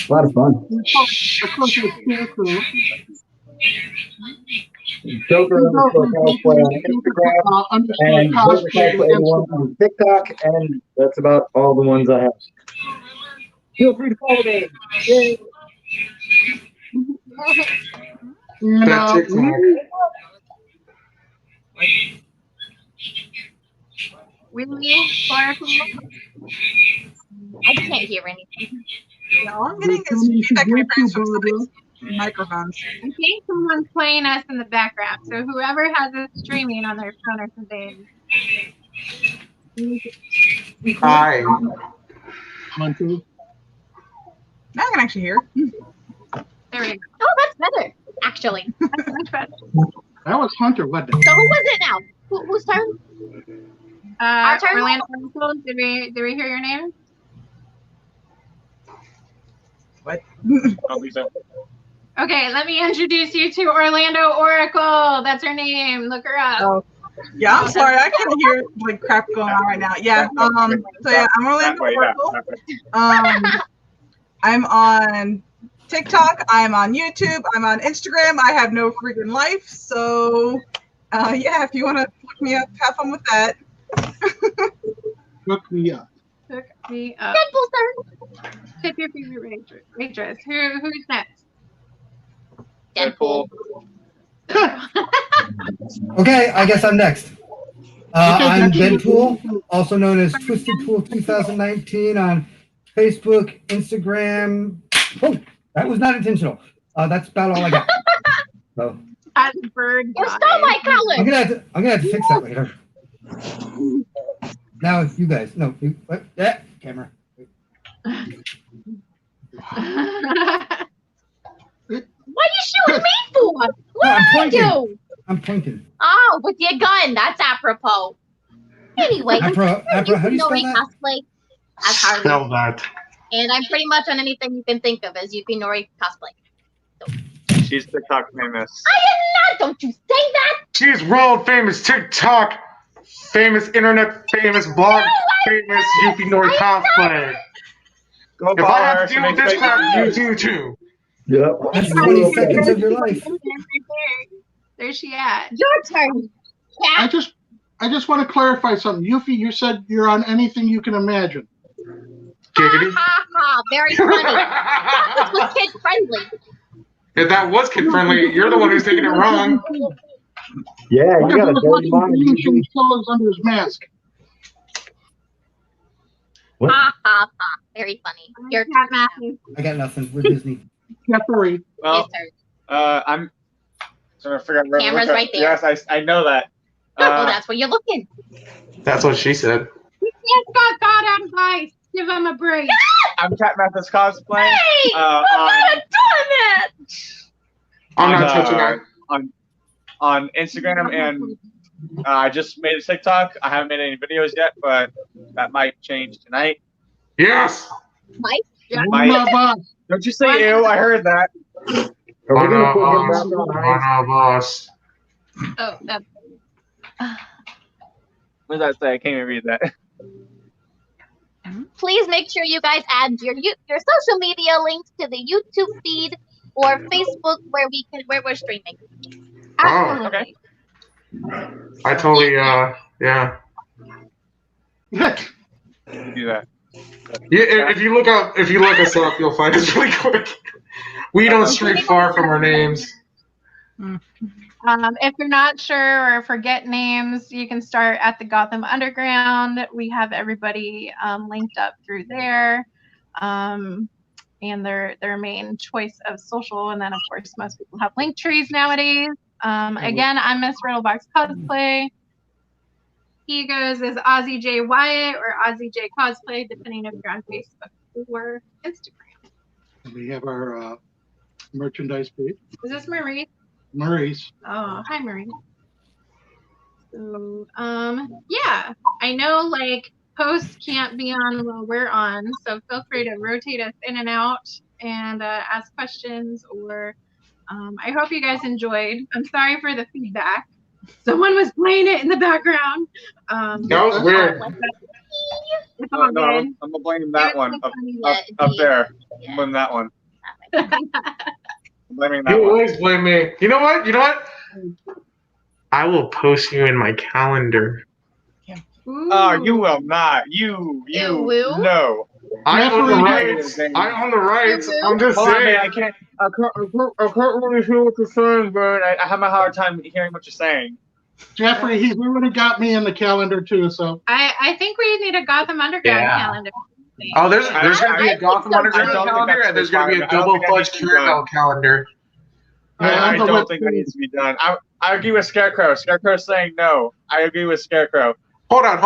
A lot of fun. Of course, it's Scarecrow. Joker underscore cosplay on Instagram and Joker cosplay 81 on TikTok, and that's about all the ones I have. Feel free to follow me. Yay. That TikTok. Really? I can't hear anything. Yeah, all I'm getting is feedback interference from somebody's microphones. I think someone's playing us in the background. So whoever has it streaming on their phone or something. Hi. Hunter. Now I can actually hear. There we go. Oh, that's better, actually. That's much better. That was Hunter, wasn't it? So who was it now? Whose turn? Our turn? Orlando, did we hear your name? What? Okay, let me introduce you to Orlando Oracle. That's her name. Look her up. Oh. Yeah, I'm sorry. I can hear like crap going on right now. Yeah. So yeah, I'm Orlando Oracle. I'm on TikTok. I'm on YouTube. I'm on Instagram. I have no freaking life. So yeah, if you want to look me up, have fun with that. Look me up. Look me up. Deadpool's turn. Tip your favorite waitress. Who's next? Deadpool. Okay, I guess I'm next. I'm Deadpool, also known as Twisted Pool 2019 on Facebook, Instagram. Oh, that was not intentional. That's about all I got. So As a bird. You stole my color. I'm gonna have to fix that later. Now you guys, no, you, what? Yeah, camera. What are you shooting me for? What I'm did I pointing. do? I'm pointing. Oh, with your gun. That's apropos. Anyway, How do you spell Yukinori that? cosplay as Harley. Spell that. And I'm pretty much on anything you can think of as Yukinori cosplay. She's TikTok famous. I am not. Don't you say that. She's world famous TikTok, famous internet, famous blog, famous Yukinori cosplay. Go If follow I have her. to She deal with makes this fake crap, you videos. do too. Yep. That's 20 seconds of your life. There's she at? Your turn. I just want to clarify something. Yuffie, you said you're on anything you can imagine. Giggity. Ha ha. Very funny. That was kid friendly. If that was kid friendly, you're the one who's taking it wrong. Yeah, you got a dirty mind. He still under his mask. What? Ha ha ha. Very funny. Your turn, Matthew. I got nothing. We're Disney. Jeffrey. Well, I'm trying to figure out where to Camera's look right up. there. Yes, I know that. Oh, that's where you're looking. That's what she said. Yes, got on advice. Give him a break. I'm Cat Mathis cosplay. Hey! I'm not doing it! I'm not touching that. On Instagram, and I just made a TikTok. I haven't made any videos yet, but that might change tonight. Yes. Mike? Don't you say ew? I heard that. Are we gonna put him back on ice? Boss. Oh, that's. What does that say? I can't even read that. Please make sure you guys add your social media links to the YouTube feed or Facebook where we're streaming. Oh, okay. I totally, yeah. Do that. Yeah, if you look us up, you'll find us really quick. We don't stray far from our names. If you're not sure or forget names, you can start at the Gotham Underground. We have everybody linked up through there, and their main choice of social. And then, of course, most people have link trees nowadays. Again, I'm Miss Riddlebox Cosplay. Egos is Ozzy J Wyatt or Ozzy J Cosplay, depending if you're on Facebook or Instagram. We have our merchandise page. Is this Marie? Maurice. Oh, hi Marie. So, yeah, I know like posts can't be on while we're on, so feel free to rotate us in and out and ask questions. Or I hope you guys enjoyed. I'm sorry for the feedback. Someone was playing it in the background. That was weird. It's all No, good. I'm gonna blame that one up there. I'm blaming that one. I'm blaming that You one. always blame me. You know what? You know what? I will post you in my calendar. Oh, you will not. You will? No. I own the rights. I own the rights. I'm just Hold on, saying. man. I can't really hear what you're saying, but I have a hard time hearing what you're saying. Jeffrey, he's already got me in the calendar too, so. I think we need a Gotham Underground Yeah. calendar. Oh, there's going to be a Gotham Underground I don't think calendar, that's and there's going to be a required. I don't think that needs double-fudged to be done. caramel calendar. I don't think that needs to be done. I agree with Scarecrow. Scarecrow's saying no. I agree with Scarecrow. Hold on.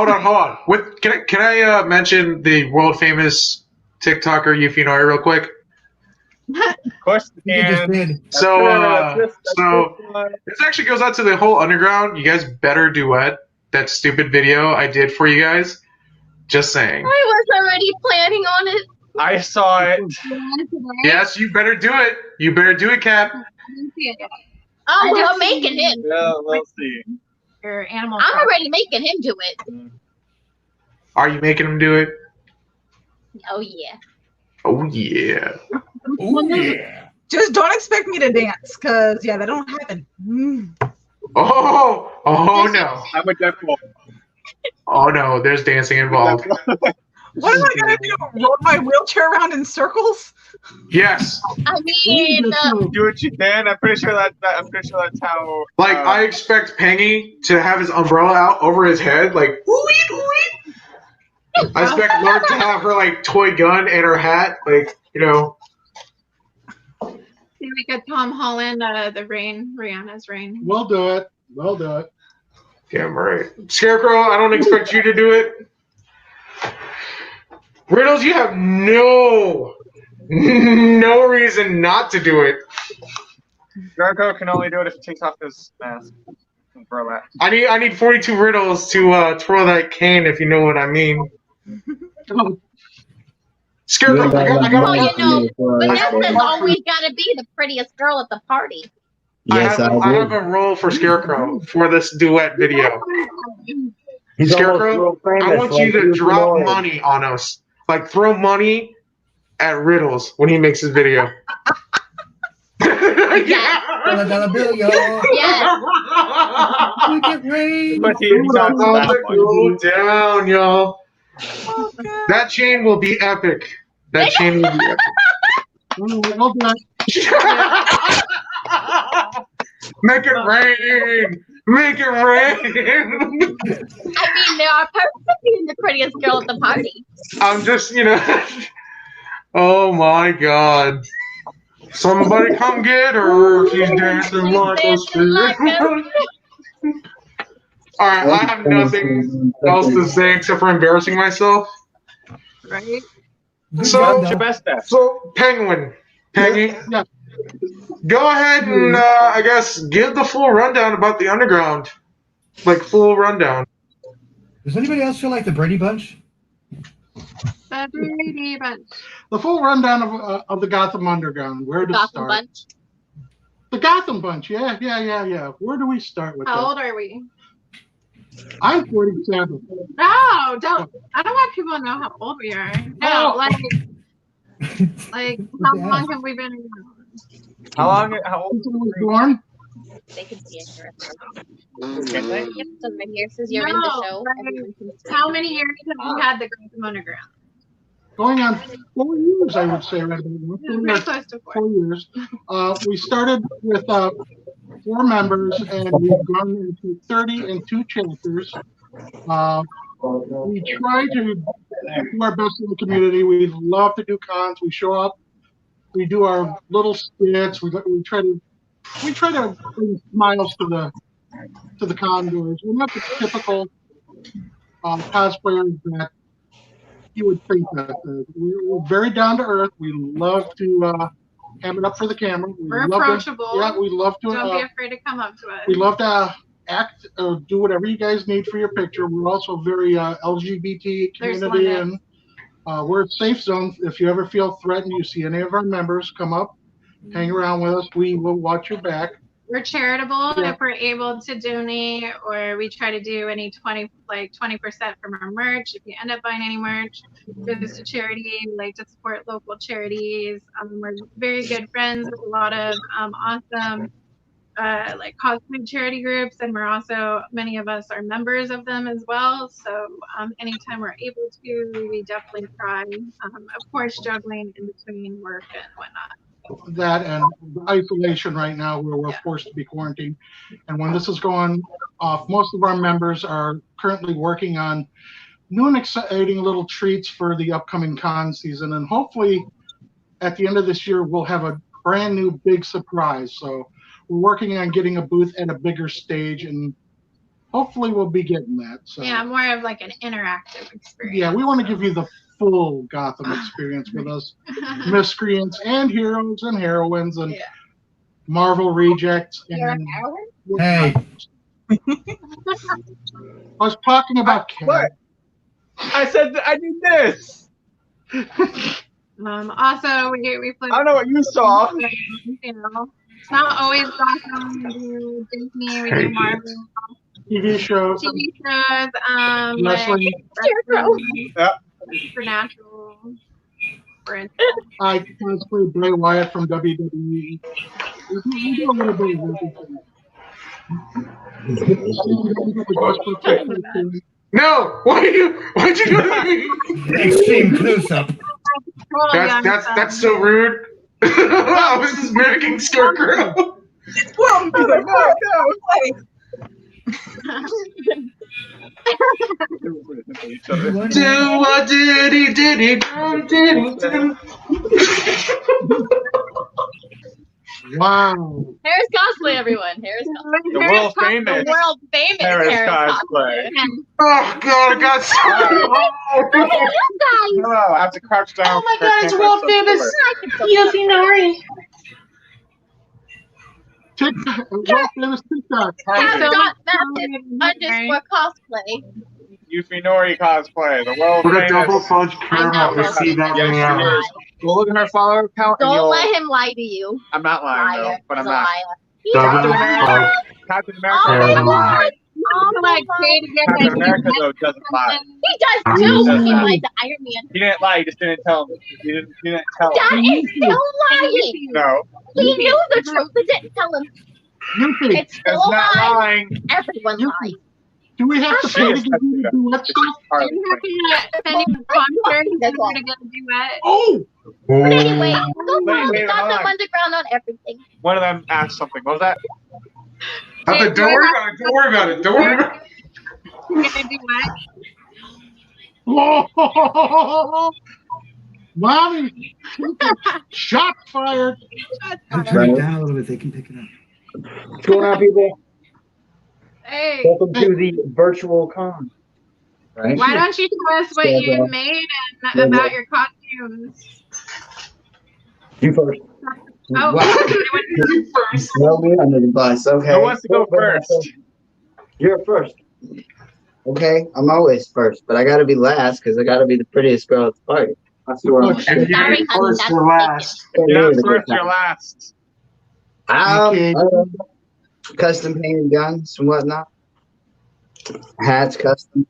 Can I mention the world famous TikToker Yufinori real quick? Of course you can. So this actually goes out to the whole underground. You guys better duet that stupid video I did for you guys. Just saying. I was already planning on it. I saw it. Yes, you better do it. You better do it, Cap. Oh, well, I'm making him. Yeah, we'll see. Your animal. I'm already making him do it. Are you making him do it? Oh yeah. Oh yeah. Oh yeah. Just don't expect me to dance, cause yeah, that don't happen. Oh no. I'm a Deadpool. Oh no, there's dancing involved. What am I gonna do? Roll my wheelchair around in circles? Yes. I mean, do what you can. I'm pretty sure that's how. Like I expect Pengy to have his umbrella out over his head, like. I expect Lark to have her like toy gun and her hat, like See, like a Tom Holland, the Rain, Rihanna's Rain. We'll do it. Damn right. Scarecrow, I don't expect you to do it. Riddles, you have no reason not to do it. Scarecrow can only do it if he takes off his mask and throw it. I need 42 riddles to throw that cane, if you know what I mean. Scarecrow, well, you know, Vanessa's always got to be the prettiest girl at the party. Yes, I have a role for Scarecrow for this duet video. Scarecrow, I want you to drop money on us. Like, throw money at Riddles when he makes his video. $1 bill, y'all. Yes. We get rain. Go down, y'all. That chain will be epic. That chain will be epic. Make it rain. Make it rain. I mean, there are perks of being the prettiest girl at the party. I'm just, oh my God. Somebody come get her. She's dancing like a street. All right, I have nothing else to say except for embarrassing myself. Right. So Penguin, Peggy, go ahead and I guess give the full rundown about the underground, like full rundown. Does anybody else feel like the Brady Bunch? The Brady Bunch. The full rundown of the Gotham Underground. Where to start? Bunch. The Gotham Bunch. Yeah. Where do we start with that? How old are we? I'm 47. No, I don't want people to know how old we are. No, like how long have we been around? How old was you born? They can see it here. Can they? Yep, so right here says you're in the show. How many years have you had the Gotham Underground? Going on 4 years, I would say, right now. Pretty close to 4. 4 years. We started with 4 members, and we've gone into 30 and 2 chapters. We try to do our best in the community. We love to do cons. We show up. We do our little skits. We try to bring smiles to the con goers. We're not the typical cosplayers that you would think that. We're very down to earth. We love to ham it up for the camera. We're approachable. We love to. Don't be afraid to come up to us. We love to act or do whatever you guys need for your picture. We're also very LGBT community, and we're a safe zone. If you ever feel threatened, you see any of our members, come up, hang around with us. We will watch your back. We're charitable. If we're able to donate, or we try to do any 20% from our merch. If you end up buying any merch, goes to charity. We like to support local charities. We're very good friends with a lot of awesome like cosplay charity groups, and we're also, many of us are members of them as well. So anytime we're able to, we definitely try. Of course, juggling in between work and whatnot. That and isolation right now, where we're forced to be quarantined. And when this is going off, most of our members are currently working on new and exciting little treats for the upcoming con season. And hopefully at the end of this year, we'll have a brand new big surprise. So we're working on getting a booth at a bigger stage, and hopefully we'll be getting that. So yeah, more of like an interactive experience. yeah, we want to give you the full Gotham experience with us, miscreants and heroes and heroines and Marvel rejects. And Hey, I was talking about What? I said that I did this. Also, we play. I don't know what you saw. You know, it's not always Gotham. We do Disney. We do Marvel. TV shows. Like Yep. Supernatural. For instance. I cosplay Bray Wyatt from WWE. We do a little bit of everything. No! Why'd you do that? Extreme close-up. That's so rude. I was just mimicking Scarecrow. Well, he's like, no. Wow. Harris cosplay, everyone. Harris cosplay. The world famous Harris cosplay. Oh god, I got so No, I have to crouch down. Oh my god, it's world famous. Yosinari. World famous TikTok. _cosplay. Yufinori cosplay, the world Put a famous. double fudge caramel to see that in the Yes, she eye. is. Go look at her follower count. and Don't you'll- let him lie to you. I'm not lying, though, but I'm He's a not. liar. Double fudge. Captain America Oh doesn't my lie. Captain God. America, though, doesn't lie. He does too. does He not. lied to Iron Man. He didn't lie, he just didn't tell me. He didn't tell That me. is still lying. No. He knew the truth but didn't tell him. It's still It's a not lie. lying. Everyone lies. Do we have to pay to get you to do what stuff? Oh! But anyway, go Wait, follow wait, hold Gotham on. Underground on everything. One of them asked something. What was that? Don't worry about it. Don't worry about it. Don't worry about it. You're gonna do what? Whoa! Mommy! Shots fired! I'm turning it down a little bit. They can pick it up. What's going on, people? Hey. Welcome to the virtual con. Right? Why don't you tell us what you made and about your costumes? You first. Oh, Wow. you first. Throw me under the bus. Okay. Who wants to go first? You're first. Okay, I'm always first, but I gotta be last because I gotta be the prettiest girl at the party. That's the one. And you're Sorry, honey, first that's or last. You're not first, you're last. Custom painted guns and whatnot. Hats custom.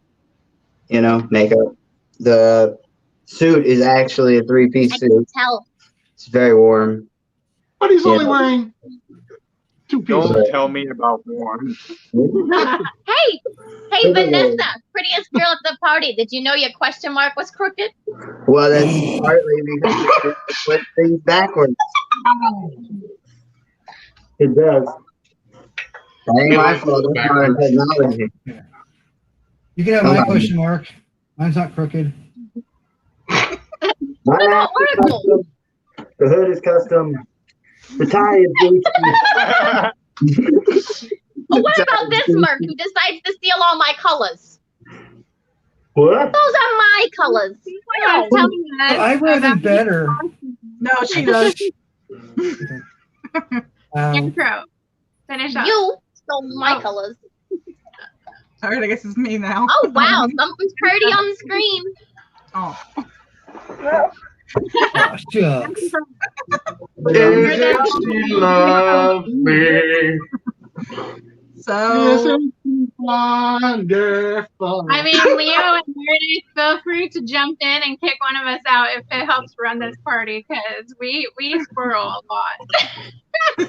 You know, makeup. The suit is actually a 3-piece I suit. can tell. It's very warm. But he's only Yeah. wearing 2 pieces. Don't tell me about one. Hey, Vanessa, prettiest girl at the party. Did you know your question mark was crooked? Well, that's partly because it flips things backwards. It does. That ain't my fault. That's modern technology. You can have my question mark. Mine's not crooked. Mine is custom. The hood is custom. The tie is Gucci. But what about this Merc who decides to steal all my colors? What? Those are my colors. No. Tell me that. I wear them better. No, she does. Intro. Finish up. You stole my colors. All right, I guess it's me now. Oh wow, something's pretty on the screen. Oh. Oh, shucks. Isn't she lovely? So wonderful. I mean, Leo and Meredith, feel free to jump in and kick one of us out if it helps run this party, because we squirrel a lot.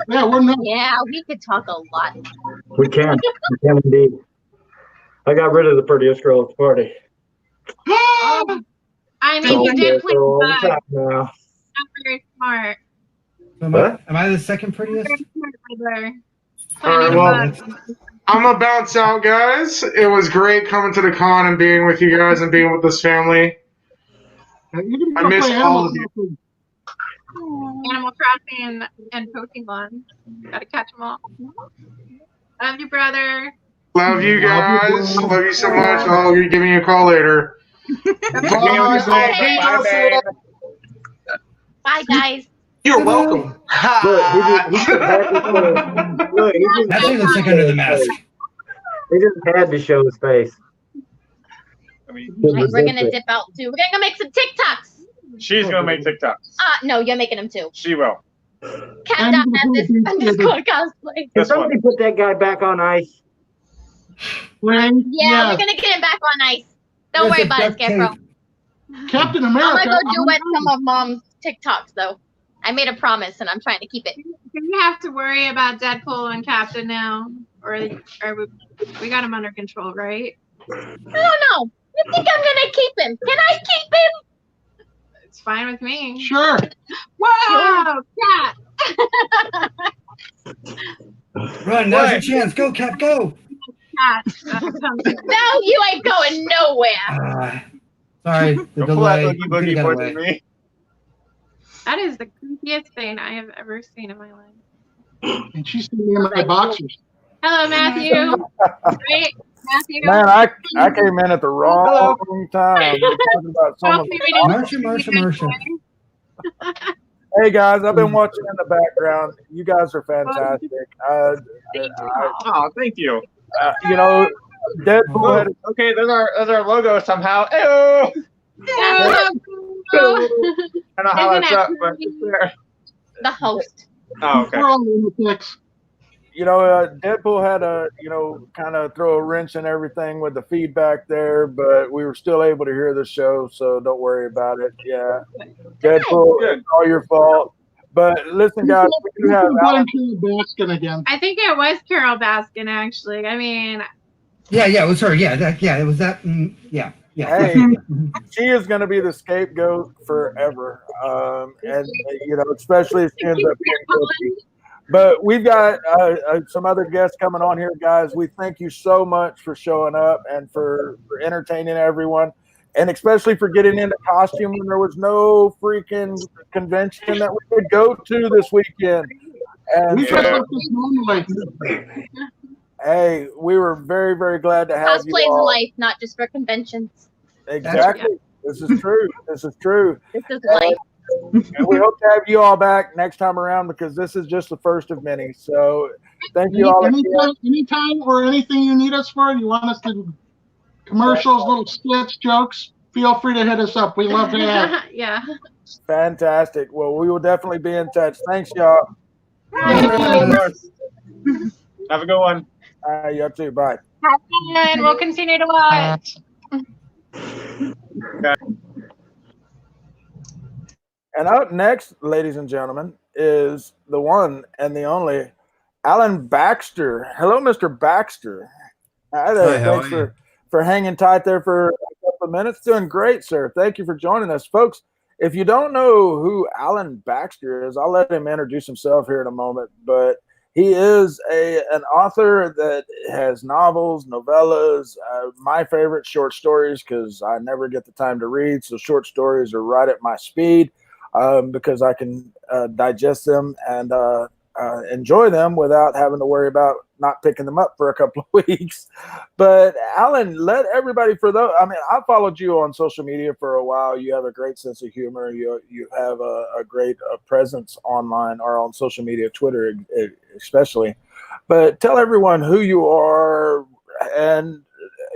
Yeah, we're not. Yeah, we could talk a lot. We can. We can indeed. I got rid of the prettiest girl at the party. I mean, you did play all the bug. time now. Not very smart. Am I the second prettiest? Very smart, brother. All right, well, I'm gonna bounce out, guys. It was great coming to the con and being with you guys and being with this family. I miss all of you. Animal Crossing and Pokemon. Gotta catch them all. Love you, brother. Love you guys. Love you so much. I'll be giving you a call later. Bye. Bye, guys. You're welcome. That's who looks like under the mask. He just had to show his face. Right, we're gonna dip out too. We're gonna go make some TikToks. She's gonna make TikToks. No, you're making them too. She will. Cat Dot has this underscore cosplay. Can somebody put that guy back on ice? Yeah, we're gonna get him back on ice. Don't worry about it, Scarecrow. Captain I'm America. gonna go duet some of Mom's TikToks though. I made a promise and I'm trying to keep it. Do we have to worry about Deadpool and Captain now, or we got him under control, right? I don't know. You think I'm gonna keep him? Can I keep him? It's fine with me. Sure. Whoa, cat! Run, now's your chance. Go, Cap, go. Cat. No, you ain't going nowhere. Sorry, the delay. Boogie Boogie Got Boys away. with me. That is the creepiest thing I have ever seen in my life. And she's sitting in my boxers. Hello, Matthew. Great, Matthew. Man, I came in at the wrong time. We're talking about someone. Marsha. Hey guys, I've been watching in the background. You guys are fantastic. Oh, thank you. You know, Deadpool had Okay, there's our logo somehow. Ew. I don't know how that's up, but it's there. The host. Oh, okay. We're all lunatics. you know, Deadpool had a, kind of throw a wrench in everything with the feedback there, but we were still able to hear the show, so don't worry about it. Yeah. Deadpool, it's all your fault. But listen, guys, we do have Baskin again. I think it was Carol Baskin, actually. I mean, yeah, it was her. Yeah, it was that. Yeah. Hey, she is going to be the scapegoat forever, and especially if she ends up being guilty. But we've got some other guests coming on here, guys. We thank you so much for showing up and for entertaining everyone, and especially for getting into costume when there was no freaking convention that we could go to this weekend. And we dress like this normally. Hey, we were very, very glad to have you Cosplay's all. life, not just for conventions. Exactly. This is true. This is true. This is life. And we hope to have you all back next time around because this is just the first of many. So thank you all. Anytime or anything you need us for, you want us to commercials, little skits, jokes, feel free to hit us up. We love to have. Yeah. Fantastic. Well, we will definitely be in touch. Thanks, y'all. Have a good one. You too. Bye. And we'll continue to watch. Okay. And up next, ladies and gentlemen, is the one and the only Alan Baxter. Hello, Mr. Baxter. Hi there. Thanks for hanging tight there for a couple of minutes. Doing great, sir. Thank you for joining us. Folks, if you don't know who Alan Baxter is, I'll let him introduce himself here in a moment. But He is an author that has novels, novellas, my favorite short stories, because I never get the time to read. So short stories are right at my speed, because I can digest them and enjoy them without having to worry about not picking them up for a couple of weeks. But Alan, let everybody, for those, I mean, I followed you on social media for a while. You have a great sense of humor. You have a great presence online or on social media, Twitter especially. But tell everyone who you are, and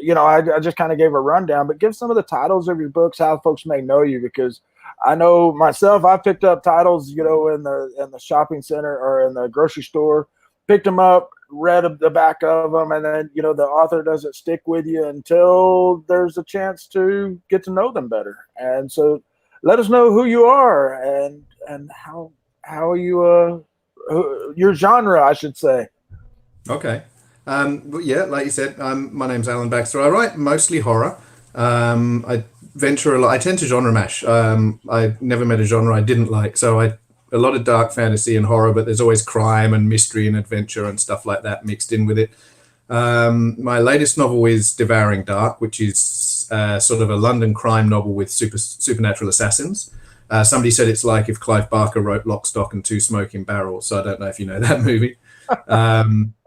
I just kind of gave a rundown, but give some of the titles of your books, how folks may know you, because I know myself, I picked up titles, in the shopping center or in the grocery store, picked them up, read the back of them, and then, the author doesn't stick with you until there's a chance to get to know them better. And so let us know who you are and how you, your genre, I should say. Okay. Yeah, like you said, my name's Alan Baxter. I write mostly horror. I venture a lot. I tend to genre mash. I never met a genre I didn't like. So a lot of dark fantasy and horror, but there's always crime and mystery and adventure and stuff like that mixed in with it. My latest novel is Devouring Dark, which is sort of a London crime novel with supernatural assassins. Somebody said it's like if Clive Barker wrote Lock, Stock and Two Smoking Barrels. So I don't know if you know that movie.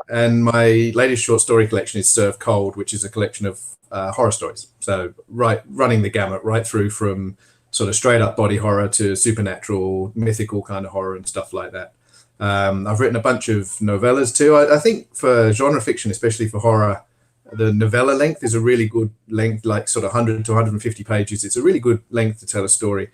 And my latest short story collection is Serve Cold, which is a collection of horror stories. So running the gamut right through from sort of straight up body horror to supernatural, mythical kind of horror and stuff like that. I've written a bunch of novellas too. I think for genre fiction, especially for horror, the novella length is a really good length, like sort of 100 to 150 pages. It's a really good length to tell a story.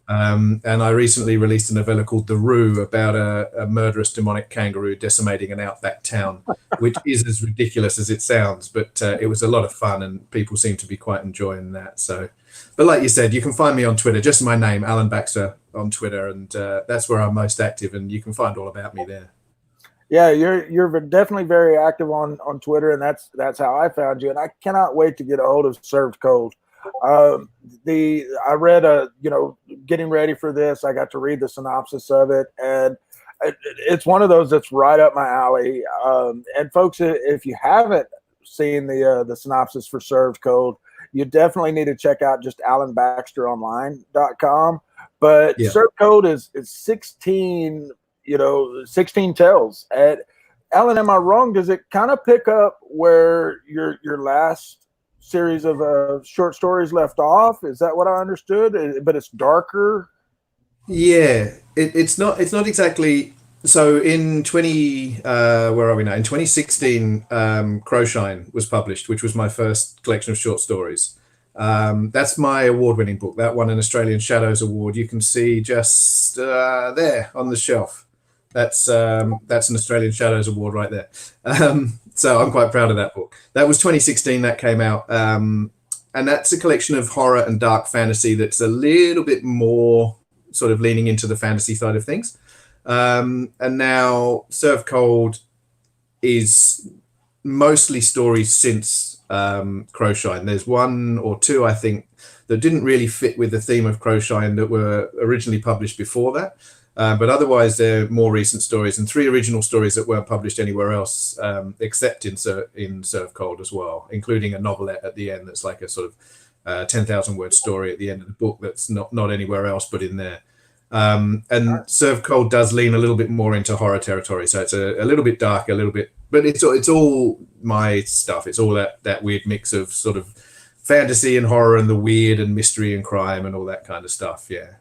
And I recently released a novella called The Roo about a murderous demonic kangaroo decimating an outback town, which is as ridiculous as it sounds, but it was a lot of fun and people seem to be quite enjoying that. So, but like you said, you can find me on Twitter, just my name, Alan Baxter on Twitter, and that's where I'm most active, and you can find all about me there. Yeah, you're definitely very active on Twitter, and that's how I found you. And I cannot wait to get a hold of Served Cold. I read getting ready for this, I got to read the synopsis of it, and it's one of those that's right up my alley. And folks, if you haven't seen the synopsis for Served Cold, you definitely need to check out just alanbaxteronline.com. But yeah. Served Cold is 16 tells. And Alan, am I wrong? Does it kind of pick up where your last series of short stories left off? Is that what I understood? But it's darker. Yeah, it's not exactly. So in 2016, Crowshine was published, which was my first collection of short stories. That's my award-winning book. That won an Australian Shadows Award. You can see just there on the shelf. That's an Australian Shadows Award right there. So I'm quite proud of that book. That was 2016 that came out. And that's a collection of horror and dark fantasy that's a little bit more sort of leaning into the fantasy side of things. And now Serve Cold is mostly stories since Crowshine. There's one or two, I think, that didn't really fit with the theme of Crowshine that were originally published before that. But otherwise, they're more recent stories, and 3 original stories that weren't published anywhere else, except in Serve Cold as well, including a novelette at the end that's like a sort of 10,000 word story at the end of the book that's not anywhere else but in there. And Serve Cold does lean a little bit more into horror territory, so it's a little bit dark, a little bit, but it's all my stuff. It's all that weird mix of sort of fantasy and horror and the weird and mystery and crime and all that kind of stuff. Yeah.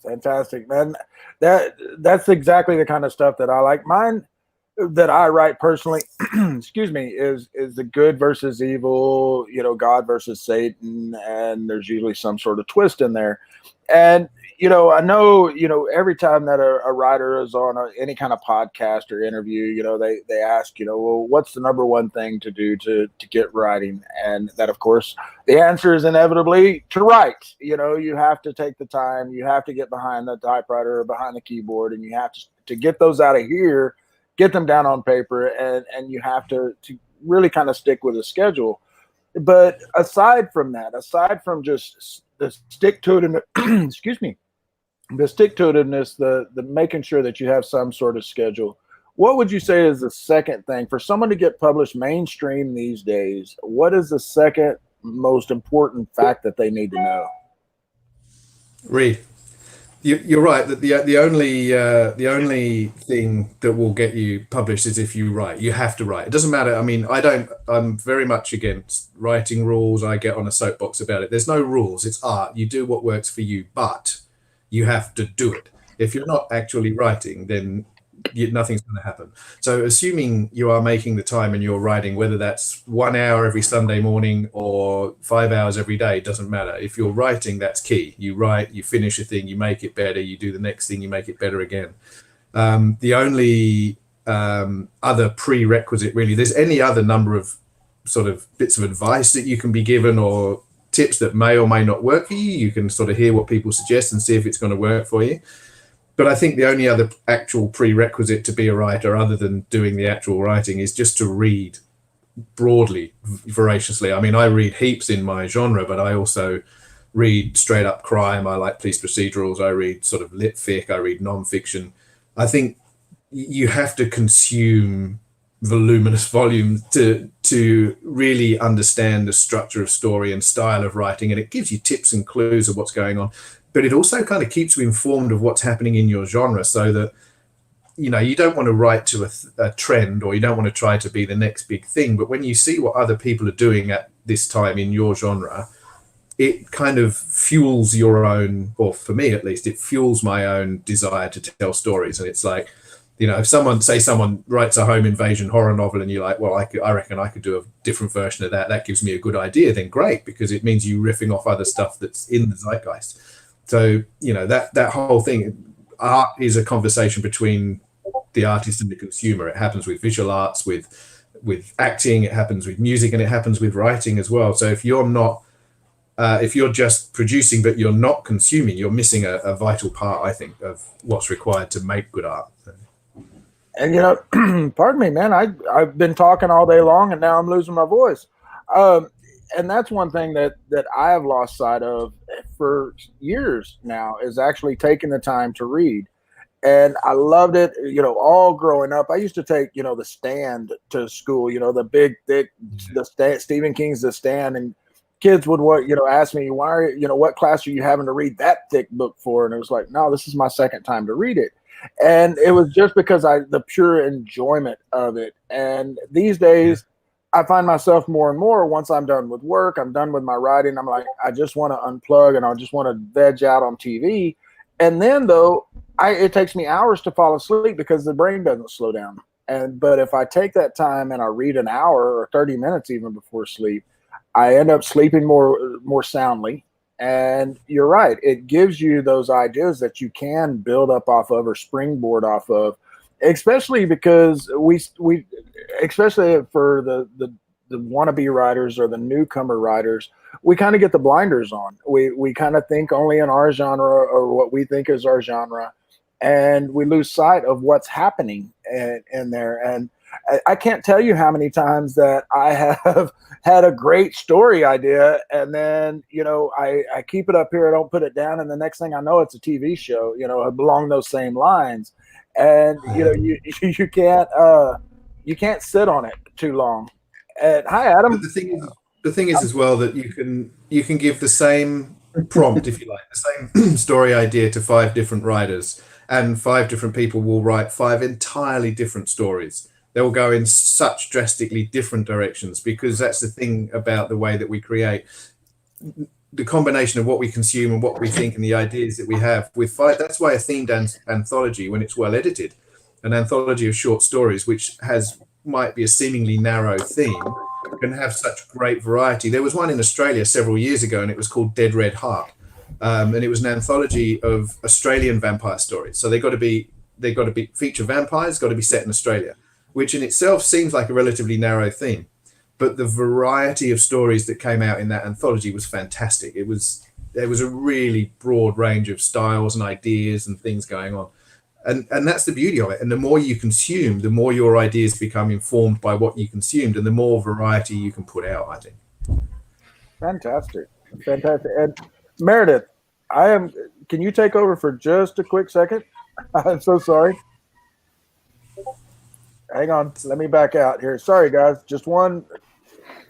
Fantastic, man. That's exactly the kind of stuff that I like. Mine that I write personally, excuse me, is the good versus evil, God versus Satan, and there's usually some sort of twist in there. And I know, every time that a writer is on any kind of podcast or interview, they ask, well, what's the number one thing to do to get writing? And that, of course, the answer is inevitably to write. You have to take the time, you have to get behind the typewriter or behind the keyboard, and you have to get those out of here, get them down on paper, and you have to really kind of stick with a schedule. But aside from just the stick-to-itiveness, excuse me, the stick-to-itiveness, the making sure that you have some sort of schedule, what would you say is the second thing for someone to get published mainstream these days? What is the second most important fact that they need to know? Read. You're right that the only thing that will get you published is if you write. You have to write. It doesn't matter. I mean, I'm very much against writing rules. I get on a soapbox about it. There's no rules. It's art. You do what works for you, but you have to do it. If you're not actually writing, then nothing's going to happen. So assuming you are making the time and you're writing, whether that's 1 hour every Sunday morning or 5 hours every day, doesn't matter. If you're writing, that's key. You write, you finish a thing, you make it better, you do the next thing, you make it better again. The only other prerequisite, really, there's any other number of sort of bits of advice that you can be given or tips that may or may not work for you. You can sort of hear what people suggest and see if it's going to work for you. But I think the only other actual prerequisite to be a writer, other than doing the actual writing, is just to read broadly, voraciously. I mean, I read heaps in my genre, but I also read straight up crime. I like police procedurals. I read sort of lit fic. I read non-fiction. I think you have to consume voluminous volumes to really understand the structure of story and style of writing, and it gives you tips and clues of what's going on. But it also kind of keeps you informed of what's happening in your genre, so that, you know, you don't want to write to a trend, or you don't want to try to be the next big thing. But when you see what other people are doing at this time in your genre, it kind of fuels your own, or for me at least, it fuels my own desire to tell stories. And it's like, you know, if someone writes a home invasion horror novel and you're like, well, I reckon I could do a different version of that. That gives me a good idea. Then great, because it means you riffing off other stuff that's in the zeitgeist. So, you know, that whole thing, art is a conversation between the artist and the consumer. It happens with visual arts, with acting, it happens with music, and it happens with writing as well. So if you're not, if you're just producing but you're not consuming, you're missing a vital part, I think, of what's required to make good art. And, you know, pardon me, man, I've been talking all day long and now I'm losing my voice. And that's one thing that I have lost sight of for years now, is actually taking the time to read. And I loved it, you know, all growing up. I used to take, you know, The Stand to school, you know, the big, thick, Stephen King's The Stand. And kids would, ask me, why are you, what class are you having to read that thick book for? And it was like, no, this is my second time to read it. And it was just because the pure enjoyment of it. And these days, I find myself more and more, once I'm done with work, I'm done with my writing, I'm like, I just want to unplug and I just want to veg out on TV. And then, though, it takes me hours to fall asleep because the brain doesn't slow down. But if I take that time and I read an hour or 30 minutes even before sleep, I end up sleeping more soundly. And you're right, it gives you those ideas that you can build up off of or springboard off of, especially because we especially for the wannabe writers or the newcomer writers, we kind of get the blinders on. We kind of think only in our genre or what we think is our genre, and we lose sight of what's happening in there. And I can't tell you how many times that I have had a great story idea, and then, I keep it up here, I don't put it down, and the next thing I know, it's a TV show, along those same lines. And you can't sit on it too long. And hi, Adam. But the thing is as well that you can give the same prompt, if you like, the same story idea to 5 different writers, and 5 different people will write 5 entirely different stories. They will go in such drastically different directions, because that's the thing about the way that we create. The combination of what we consume and what we think and the ideas that we have with 5, that's why a themed anthology, when it's well edited, an anthology of short stories, which might be a seemingly narrow theme, can have such great variety. There was one in Australia several years ago, and it was called Dead Red Heart. And it was an anthology of Australian vampire stories. So they've got to be feature vampires, got to be set in Australia, which in itself seems like a relatively narrow theme. But the variety of stories that came out in that anthology was fantastic. There was a really broad range of styles and ideas and things going on. And that's the beauty of it. And the more you consume, the more your ideas become informed by what you consumed, and the more variety you can put out, I think. Fantastic. And Meredith, can you take over for just a quick second? I'm so sorry. Hang on. Let me back out here. Sorry, guys. Just one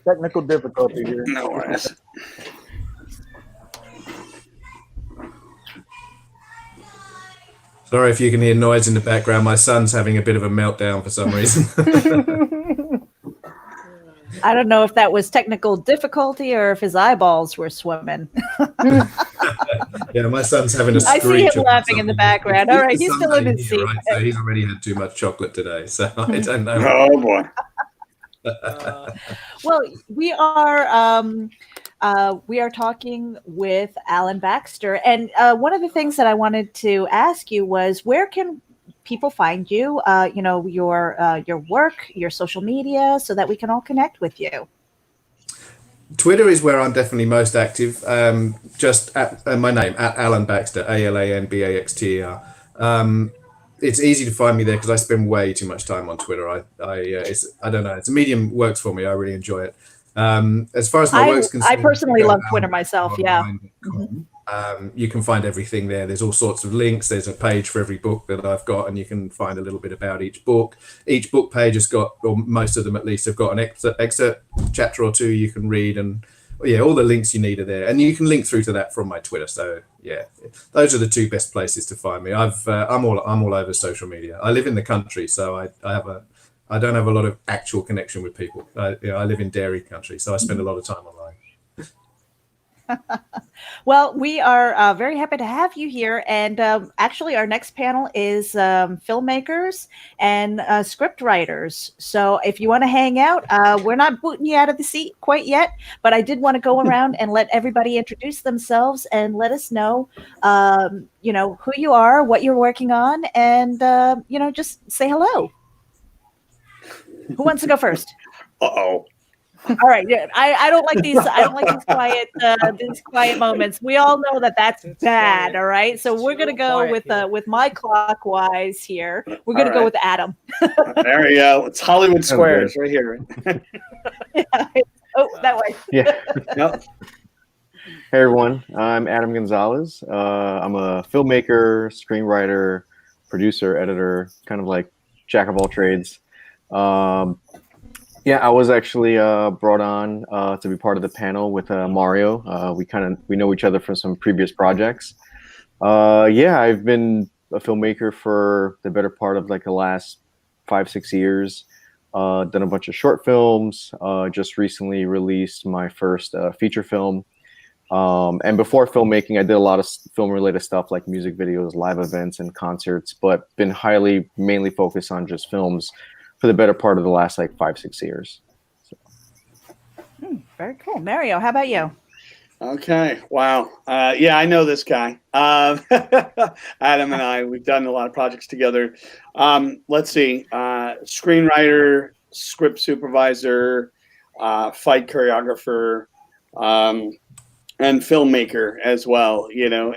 technical difficulty here. No worries. Sorry if you can hear noise in the background. My son's having a bit of a meltdown for some reason. I don't know if that was technical difficulty or if his eyeballs were swimming. Yeah, my son's having a I screech. see him laughing in the background. All right, he's still in his seat. Right, so he's already had too much chocolate today, so I don't know. Oh boy. Well, we are talking with Alan Baxter, and one of the things that I wanted to ask you was, where can people find you? Your work, your social media, so that we can all connect with you. Twitter is where I'm definitely most active. Just at my name, at Alan Baxter, AlanBaxter. It's easy to find me there because I spend way too much time on Twitter. I don't know. It's a medium works for me. I really enjoy it. As far as my work's concerned, I personally love Twitter myself. Yeah. You can find everything there. There's all sorts of links. There's a page for every book that I've got, and you can find a little bit about each book. Each book page has got, or most of them at least, have got an excerpt chapter or two you can read, and yeah, all the links you need are there, and you can link through to that from my Twitter. So yeah, those are the two best places to find me. I'm all over social media. I live in the country, so I don't have a lot of actual connection with people. I live in dairy country, so I spend a lot of time online. Well, we are very happy to have you here. And actually, our next panel is filmmakers and script writers. So if you want to hang out, we're not booting you out of the seat quite yet, but I did want to go around and let everybody introduce themselves and let us know, who you are, what you're working on, and, just say hello. Who wants to go first? Uh-oh. All right. Yeah, I don't like these. I don't like these quiet moments. We all know that that's bad. All right. So we're gonna go with my clockwise here. We're gonna go with Adam. There we go. It's Hollywood Squares right here. Oh, that way. Yeah. Yep. Hey everyone, I'm Adam Gonzalez. I'm a filmmaker, screenwriter, producer, editor, kind of like jack of all trades. Yeah, I was actually brought on to be part of the panel with Mario. We know each other from some previous projects. Yeah, I've been a filmmaker for the better part of like the last 5-6 years. Done a bunch of short films. Just recently released my first feature film. And before filmmaking, I did a lot of film-related stuff like music videos, live events, and concerts. But been mainly focused on just films for the better part of the last like 5-6 years. So. Very cool. Mario, how about you? Okay. Wow. Yeah, I know this guy. Adam and I, we've done a lot of projects together. Let's see. Screenwriter, script supervisor, fight choreographer, and filmmaker as well,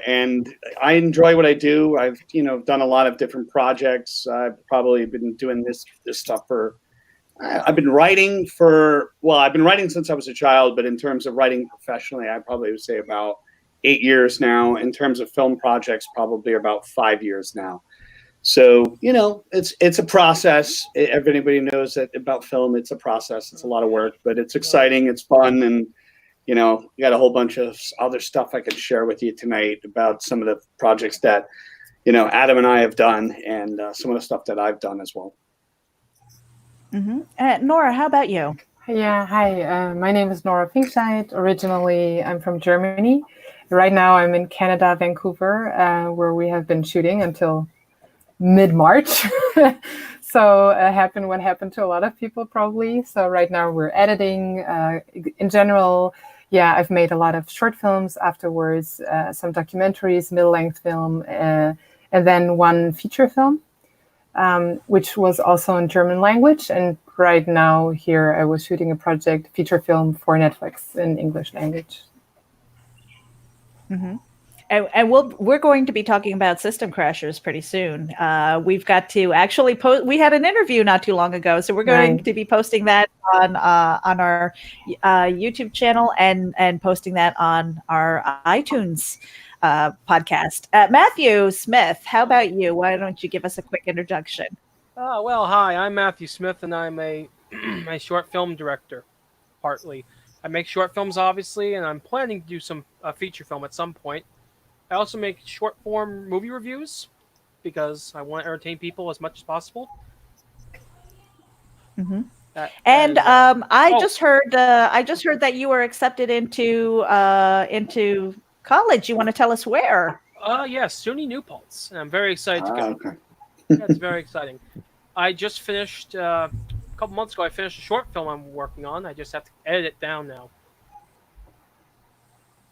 and I enjoy what I do. I've, done a lot of different projects. I've probably been doing this stuff I've been writing since I was a child, but in terms of writing professionally, I probably would say about 8 years now. In terms of film projects, probably about 5 years now. So, it's a process. Everybody knows that about film, it's a process. It's a lot of work, but it's exciting. It's fun. And, you got a whole bunch of other stuff I could share with you tonight about some of the projects that, Adam and I have done, and some of the stuff that I've done as well. Mm-hmm. Nora, how about you? Yeah, hi. My name is Nora Finkscheid. Originally, I'm from Germany. Right now, I'm in Canada, Vancouver, where we have been shooting until mid-March. So happened what happened to a lot of people probably. So right now we're editing. In general, yeah, I've made a lot of short films afterwards, some documentaries, middle-length film, and then one feature film, which was also in German language. And right now here I was shooting a project, feature film for Netflix in English language. Mm-hmm. And we're going to be talking about System Crashers pretty soon. We've got to actually post. We had an interview not too long ago, so we're going to be posting that on our YouTube channel and posting that on our iTunes podcast. Matthew Smith, how about you? Why don't you give us a quick introduction? Well, hi, I'm Matthew Smith, and I'm a a short film director, partly. I make short films, obviously, and I'm planning to do some feature film at some point. I also make short form movie reviews because I want to entertain people as much as possible. Mm-hmm. That And is, I just heard that you were accepted into college. You want to tell us where? Yes, SUNY New Paltz, and I'm very excited to go. Okay. That's very exciting. I just finished a couple months ago. I finished a short film I'm working on. I just have to edit it down now.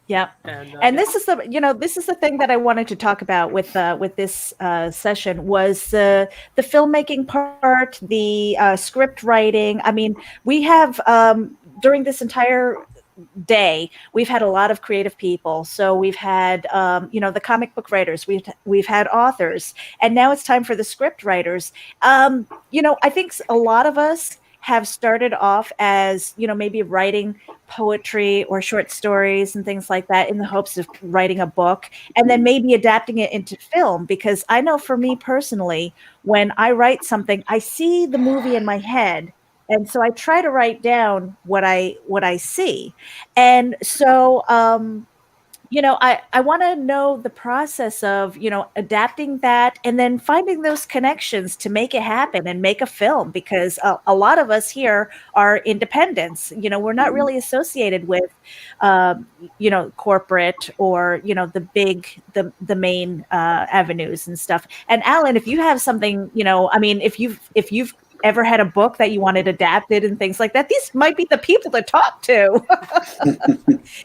Yeah, and this is the thing that I wanted to talk about with this session was the filmmaking part, the script writing. I mean, we have during this entire day, we've had a lot of creative people. So we've had the comic book writers, we've had authors, and now it's time for the script writers. I think a lot of us have started off as maybe writing poetry or short stories and things like that in the hopes of writing a book and then maybe adapting it into film, because I know for me personally, when I write something, I see the movie in my head, and so I try to write down what I see. And so I want to know the process of adapting that and then finding those connections to make it happen and make a film, because a lot of us here are independents. We're not really associated with corporate or the main avenues and stuff. And Alan, if you have something, I mean, if you've ever had a book that you wanted adapted and things like that, these might be the people to talk to.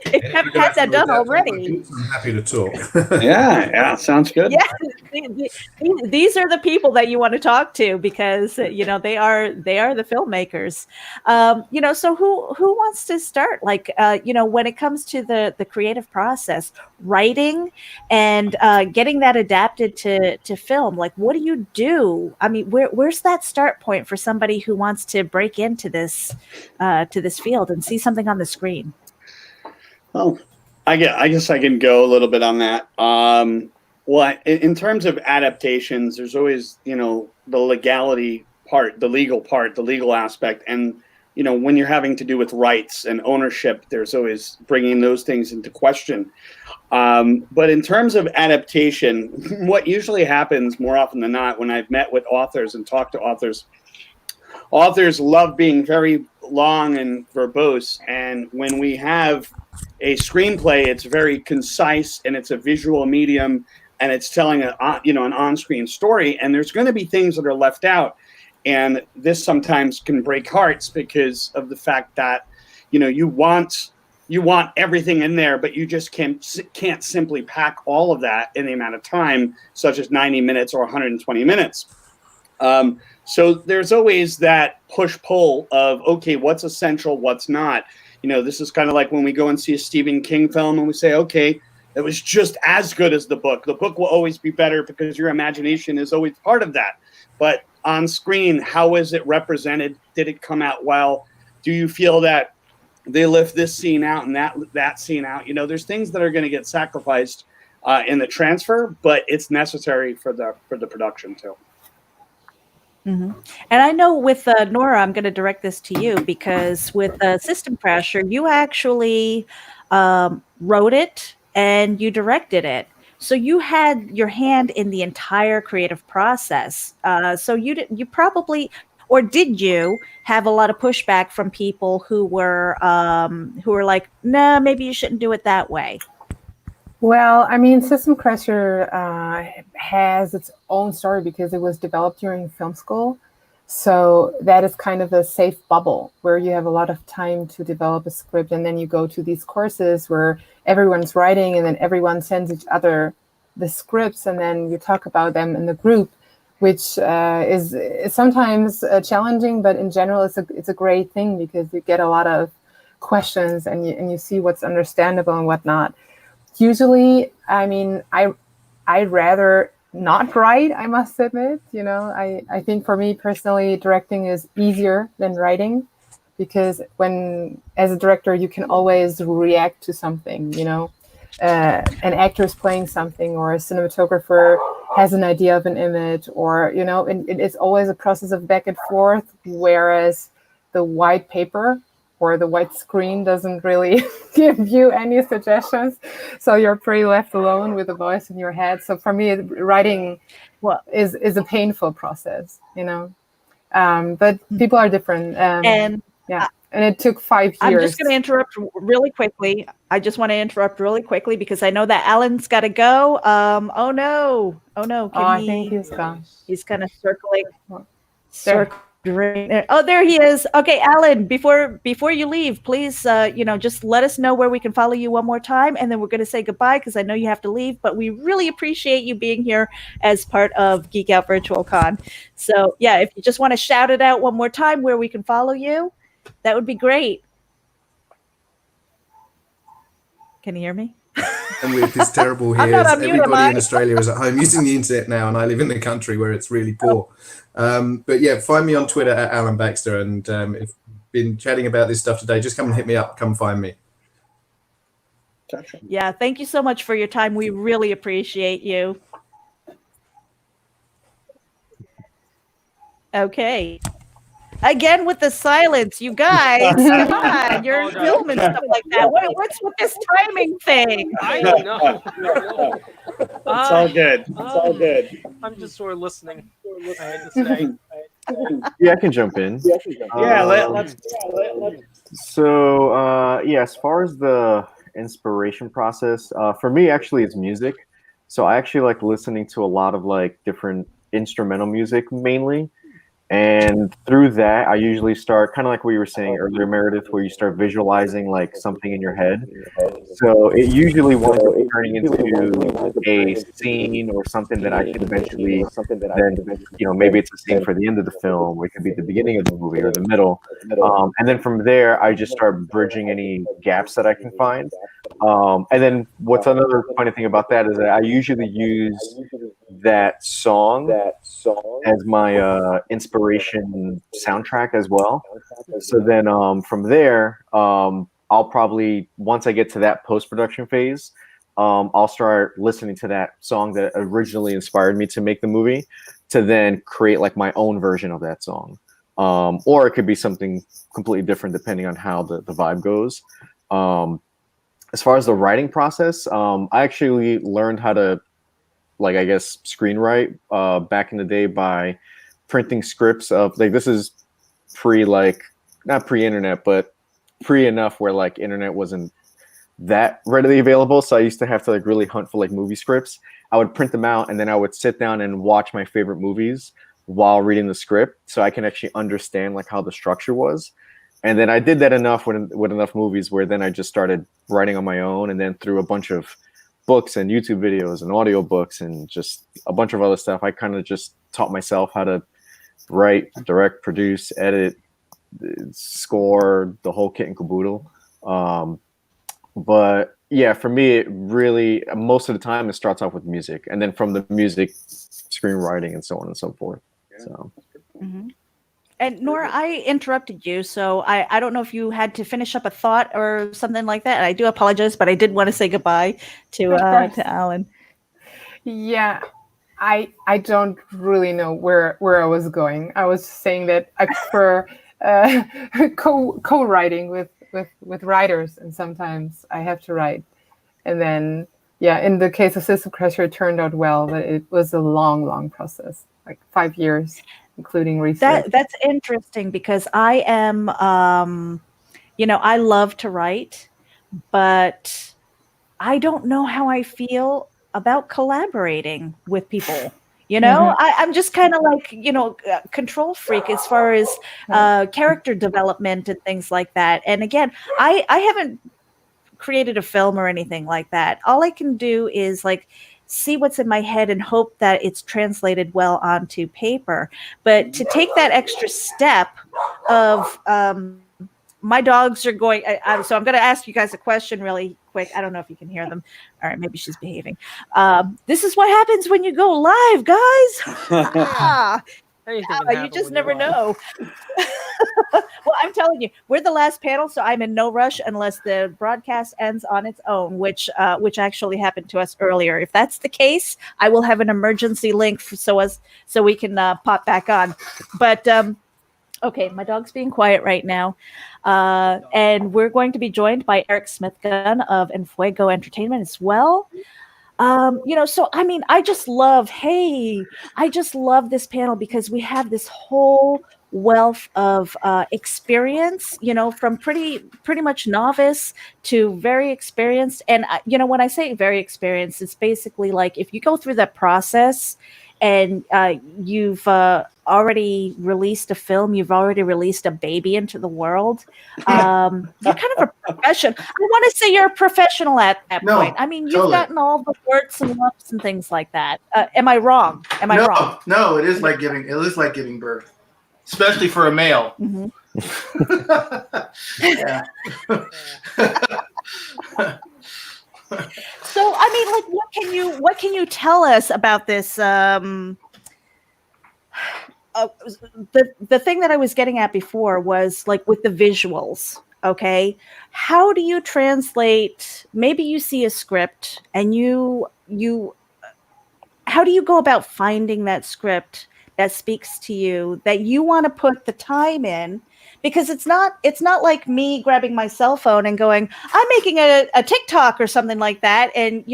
If you haven't had that done already. I'm happy to talk. Yeah, sounds good. Yeah, these are the people that you want to talk to, because they are the filmmakers. So who wants to start? Like when it comes to the creative process, writing and getting that adapted to film, like what do you do? I mean, where's that start point for somebody who wants to break into this field and see something on the screen? Well, I guess I can go a little bit on that. Well, in terms of adaptations, there's always the legality part, the legal aspect, and when you're having to do with rights and ownership, there's always bringing those things into question. But in terms of adaptation, what usually happens more often than not when I've met with authors and talked to authors love being very long and verbose, and when we have a screenplay, it's very concise and it's a visual medium and it's telling an on-screen story, and there's going to be things that are left out, and this sometimes can break hearts because of the fact that you want everything in there, but you just can't simply pack all of that in the amount of time, such as 90 minutes or 120 minutes. So there's always that push-pull of, okay, what's essential, what's not. This is kind of like when we go and see a Stephen King film and we say, okay, it was just as good as the book. The book will always be better because your imagination is always part of that. But on screen, how is it represented? Did it come out well? Do you feel that they left this scene out and that scene out? There's things that are going to get sacrificed in the transfer, but it's necessary for the production too. Mm-hmm. And I know with Nora, I'm going to direct this to you, because with System Crasher, you actually wrote it and you directed it. So you had your hand in the entire creative process. So you probably, or did you have a lot of pushback from people who were like, nah, maybe you shouldn't do it that way? Well, I mean, System Crasher has its own story because it was developed during film school. So that is kind of a safe bubble where you have a lot of time to develop a script, and then you go to these courses where everyone's writing and then everyone sends each other the scripts, and then you talk about them in the group, which is sometimes challenging, but in general it's a great thing because you get a lot of questions and you see what's understandable and whatnot. Usually, I mean, I'd rather not write, I must admit. I think for me personally, directing is easier than writing, because as a director, you can always react to something, an actor is playing something or a cinematographer has an idea of an image, or and it's always a process of back and forth, whereas the white paper or the white screen doesn't really give you any suggestions, so you're pretty left alone with the voice in your head. So for me, writing is a painful process, but people are different, and yeah. And it took 5 years. I'm just going to interrupt really quickly. I just want to interrupt really quickly because I know that Alan's got to go. Oh no. I think he's gone. He's kind of circling. Oh, there he is. Okay, Alan, before you leave, please, just let us know where we can follow you one more time, and then we're going to say goodbye because I know you have to leave, but we really appreciate you being here as part of Geek Out Virtual Con. So yeah, if you just want to shout it out one more time where we can follow you, that would be great. Can you hear me? And with this terrible here, everybody in Australia is at home using the internet now, and I live in the country where it's really poor. But yeah, find me on Twitter at Alan Baxter, and if you've been chatting about this stuff today, just come and hit me up. Come find me. Yeah, thank you so much for your time. We really appreciate you. Okay. Again with the silence, you guys. Come on, you're filming stuff like that. What's with this timing thing? I don't know. It's all good. It's all good. I'm just sort of listening. I had to say. Yeah, I can jump in. Yeah, let's. So, as far as the inspiration process, for me, actually, it's music. So I actually like listening to a lot of like different instrumental music mainly. And through that, I usually start kind of like what you were saying earlier, Meredith, where you start visualizing like something in your head. So it usually winds up turning into a scene or something that I can eventually, then, maybe it's a scene for the end of the film, or it could be the beginning of the movie or the middle. And then from there, I just start bridging any gaps that I can find. And then what's another funny thing about that is that I usually use that song as my inspiration soundtrack as well. So then from there, I'll probably, once I get to that post-production phase, I'll start listening to that song that originally inspired me to make the movie to then create like my own version of that song. Or it could be something completely different depending on how the vibe goes. As far as the writing process, I actually learned how to, like, I guess, screenwrite back in the day by printing scripts of, like, this is not pre-internet, but pre enough where like internet wasn't that readily available. So I used to have to like really hunt for like movie scripts. I would print them out and then I would sit down and watch my favorite movies while reading the script so I can actually understand like how the structure was. And then I did that enough with enough movies where then I just started writing on my own, and then through a bunch of books and YouTube videos and audiobooks and just a bunch of other stuff, I kind of just taught myself how to write, direct, produce, edit, score, the whole kit and caboodle. But yeah, for me, it really, most of the time it starts off with music, and then from the music, screenwriting and so on and so forth. So. Mm-hmm. And Nora, I interrupted you, so I don't know if you had to finish up a thought or something like that. I do apologize, but I did want to say goodbye to Alan. Yeah, I don't really know where I was going. I was saying that I prefer co-writing with writers, and sometimes I have to write. And then, yeah, in the case of System Crasher, it turned out well, but it was a long process, like 5 years. Including research. That's interesting because I am, I love to write, but I don't know how I feel about collaborating with people. Mm-hmm. I'm just kind of like, control freak as far as character development and things like that. And again, I haven't created a film or anything like that. All I can do is like see what's in my head and hope that it's translated well onto paper. But to take that extra step of my dogs are going, so I'm going to ask you guys a question really quick. I don't know if you can hear them. All right, maybe she's behaving. This is what happens when you go live, guys. Anything can You happen. just when you're never live. know. Well, I'm telling you, we're the last panel, so I'm in no rush unless the broadcast ends on its own, which actually happened to us earlier. If that's the case, I will have an emergency link so we can pop back on. But okay, my dog's being quiet right now, and we're going to be joined by Eric Smithgun of Enfuego Entertainment as well. So I mean, I just love this panel because we have this whole wealth of experience, from pretty much novice to very experienced. And when I say very experienced, it's basically like if you go through that process and you've already released a film, you've already released a baby into the world, you're kind of a professional. I want to say you're a professional at that point. I mean, you've gotten all the warts and lumps and things like that. Am I wrong? Am I wrong? No, it is like giving birth, especially for a male. Mm-hmm. Yeah. So, I mean, like, what can you tell us about this? The thing that I was getting at before was like with the visuals. Okay, how do you translate? Maybe you see a script, and how do you go about finding that script that speaks to you, that you want to put the time in? Because it's not like me grabbing my cell phone and going, I'm making a TikTok or something like that. And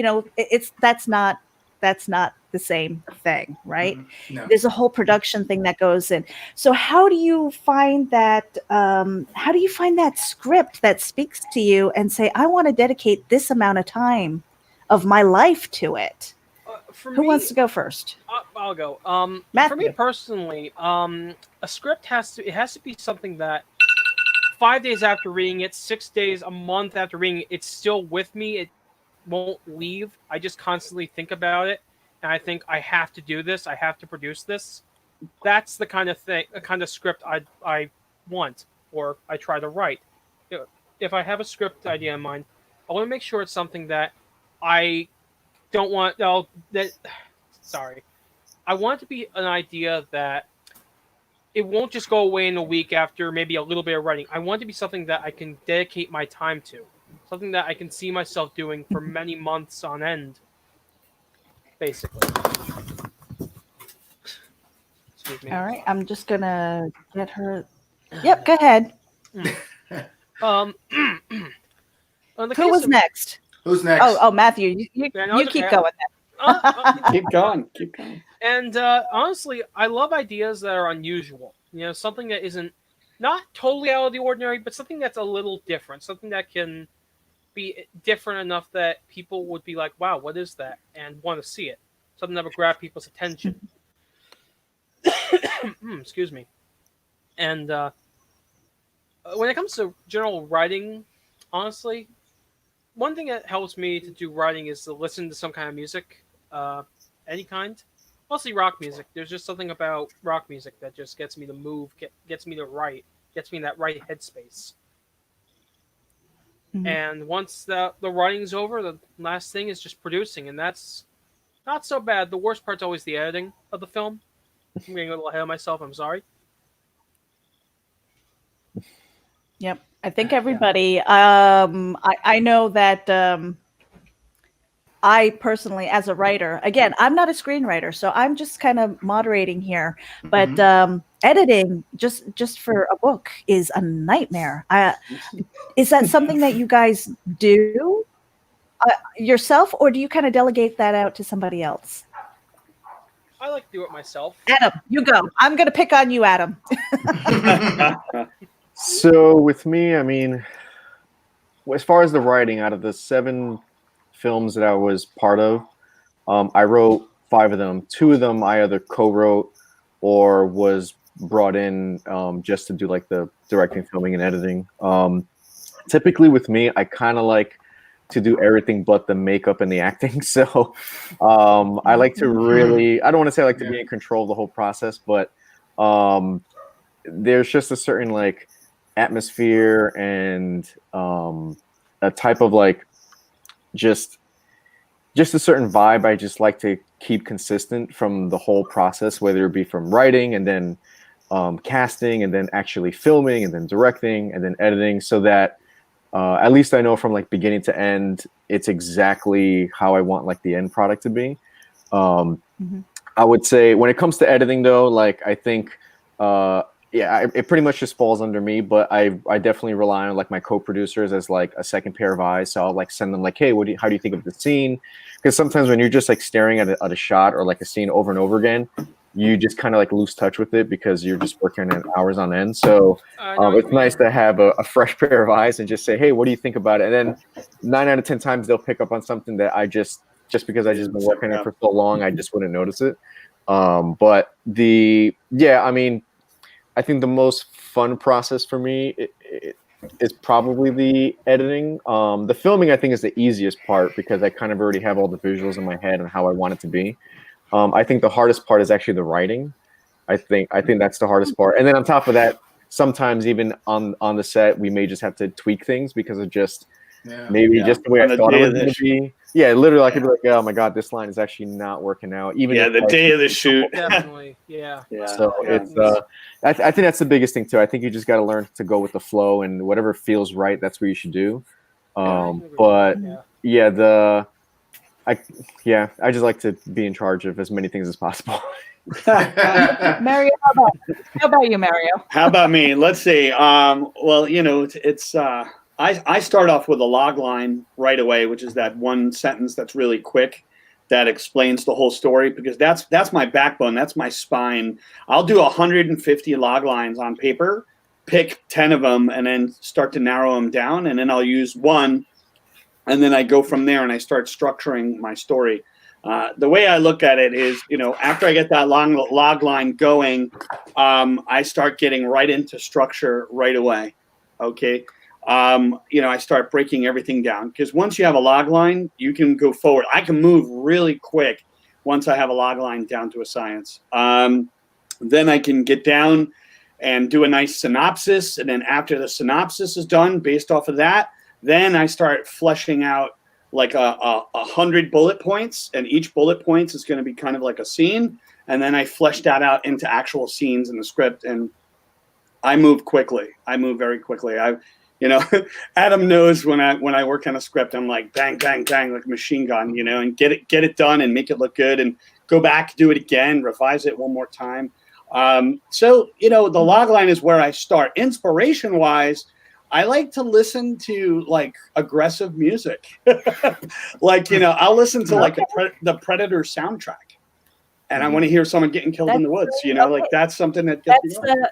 that's not the same thing, right? Mm-hmm. No. There's a whole production thing that goes in. So how do you find that? How do you find that script that speaks to you and say, I want to dedicate this amount of time of my life to it? Who wants to go first? I'll go. Matthew. For me personally, a script has to be something that 5 days after reading it, 6 days, a month after reading it, it's still with me. It won't leave. I just constantly think about it, and I think I have to do this. I have to produce this. That's the kind of script I want, or I try to write. If I have a script idea in mind, I want to make sure it's something that I don't want. Sorry. I want it to be an idea that it won't just go away in a week after maybe a little bit of writing. I want it to be something that I can dedicate my time to. Something that I can see myself doing for many months on end. Basically. Excuse me. All right, I'm just gonna get her. Yep, go ahead. Who was next? Who's next? Oh, Matthew, you keep going. Keep going. And honestly, I love ideas that are unusual. Something that isn't not totally out of the ordinary, but something that's a little different. Something that can be different enough that people would be like, "Wow, what is that?" and want to see it. Something that would grab people's attention. Excuse me. And when it comes to general writing, honestly, one thing that helps me to do writing is to listen to some kind of music, any kind, mostly rock music. There's just something about rock music that just gets me to move, gets me to write, gets me in that right headspace. Mm-hmm. And once the writing's over, the last thing is just producing, and that's not so bad. The worst part's always the editing of the film. I'm getting a little ahead of myself. I'm sorry. Yep. I think everybody, I know that I personally, as a writer, again, I'm not a screenwriter, so I'm just kind of moderating here, but editing just for a book is a nightmare. Is that something that you guys do yourself, or do you kind of delegate that out to somebody else? I like to do it myself. Adam, you go. I'm going to pick on you, Adam. So with me, I mean, as far as the writing, out of the 7 films that I was part of, I wrote 5 of them. 2 of them I either co-wrote or was brought in just to do like the directing, filming, and editing. Typically with me, I kind of like to do everything but the makeup and the acting. So I like to really, I don't want to say I like to be in control of the whole process, but there's just a certain like atmosphere and a type of like just a certain vibe I just like to keep consistent from the whole process, whether it be from writing and then casting and then actually filming and then directing and then editing, so that at least I know from like beginning to end, it's exactly how I want like the end product to be. I would say when it comes to editing though, like I think, it pretty much just falls under me, but I definitely rely on like my co-producers as like a second pair of eyes. So I'll like send them like, hey, how do you think of the scene? Because sometimes when you're just like staring at a shot or like a scene over and over again, you just kind of like lose touch with it because you're just working on hours on end. So it's nice to have a fresh pair of eyes and just say, hey, what do you think about it? And then 9 out of 10 times they'll pick up on something that I just because I just been working on it for so long, I just wouldn't notice it. But I mean, I think the most fun process for me is probably the editing. The filming, I think, is the easiest part because I kind of already have all the visuals in my head and how I want it to be. I think the hardest part is actually the writing. I think that's the hardest part. And then on top of that, sometimes even on the set, we may just have to tweak things because of just just the way I thought it was going to be. Yeah, literally, I could be like, oh my god, this line is actually not working out. Even the day of the shoot. Definitely, yeah. So it's I think that's the biggest thing too. I think you just got to learn to go with the flow, and whatever feels right, that's what you should do. I just like to be in charge of as many things as possible. Mario, how about you, Mario? How about me? Let's see. Well, it's I start off with a log line right away, which is that one sentence that's really quick that explains the whole story, because that's my backbone, that's my spine. I'll do 150 log lines on paper, pick 10 of them, and then start to narrow them down, and then I'll use one. And then I go from there and I start structuring my story. The way I look at it is, after I get that long log line going, I start getting right into structure right away. Okay. I start breaking everything down, because once you have a log line, you can go forward. I can move really quick once I have a log line down to a science. Then I can get down and do a nice synopsis. And then after the synopsis is done, based off of that, then I start fleshing out like 100 bullet points, and each bullet points is going to be kind of like a scene. And then I flesh that out into actual scenes in the script, and I move quickly. I move very quickly. Adam knows when I work on a script, I'm like bang, bang, bang, like a machine gun, and get it done and make it look good, and go back, do it again, revise it one more time. So the log line is where I start. Inspiration wise, I like to listen to like aggressive music. I'll listen to like the Predator soundtrack, and I want to hear someone getting killed in the woods. That's something that gets me going.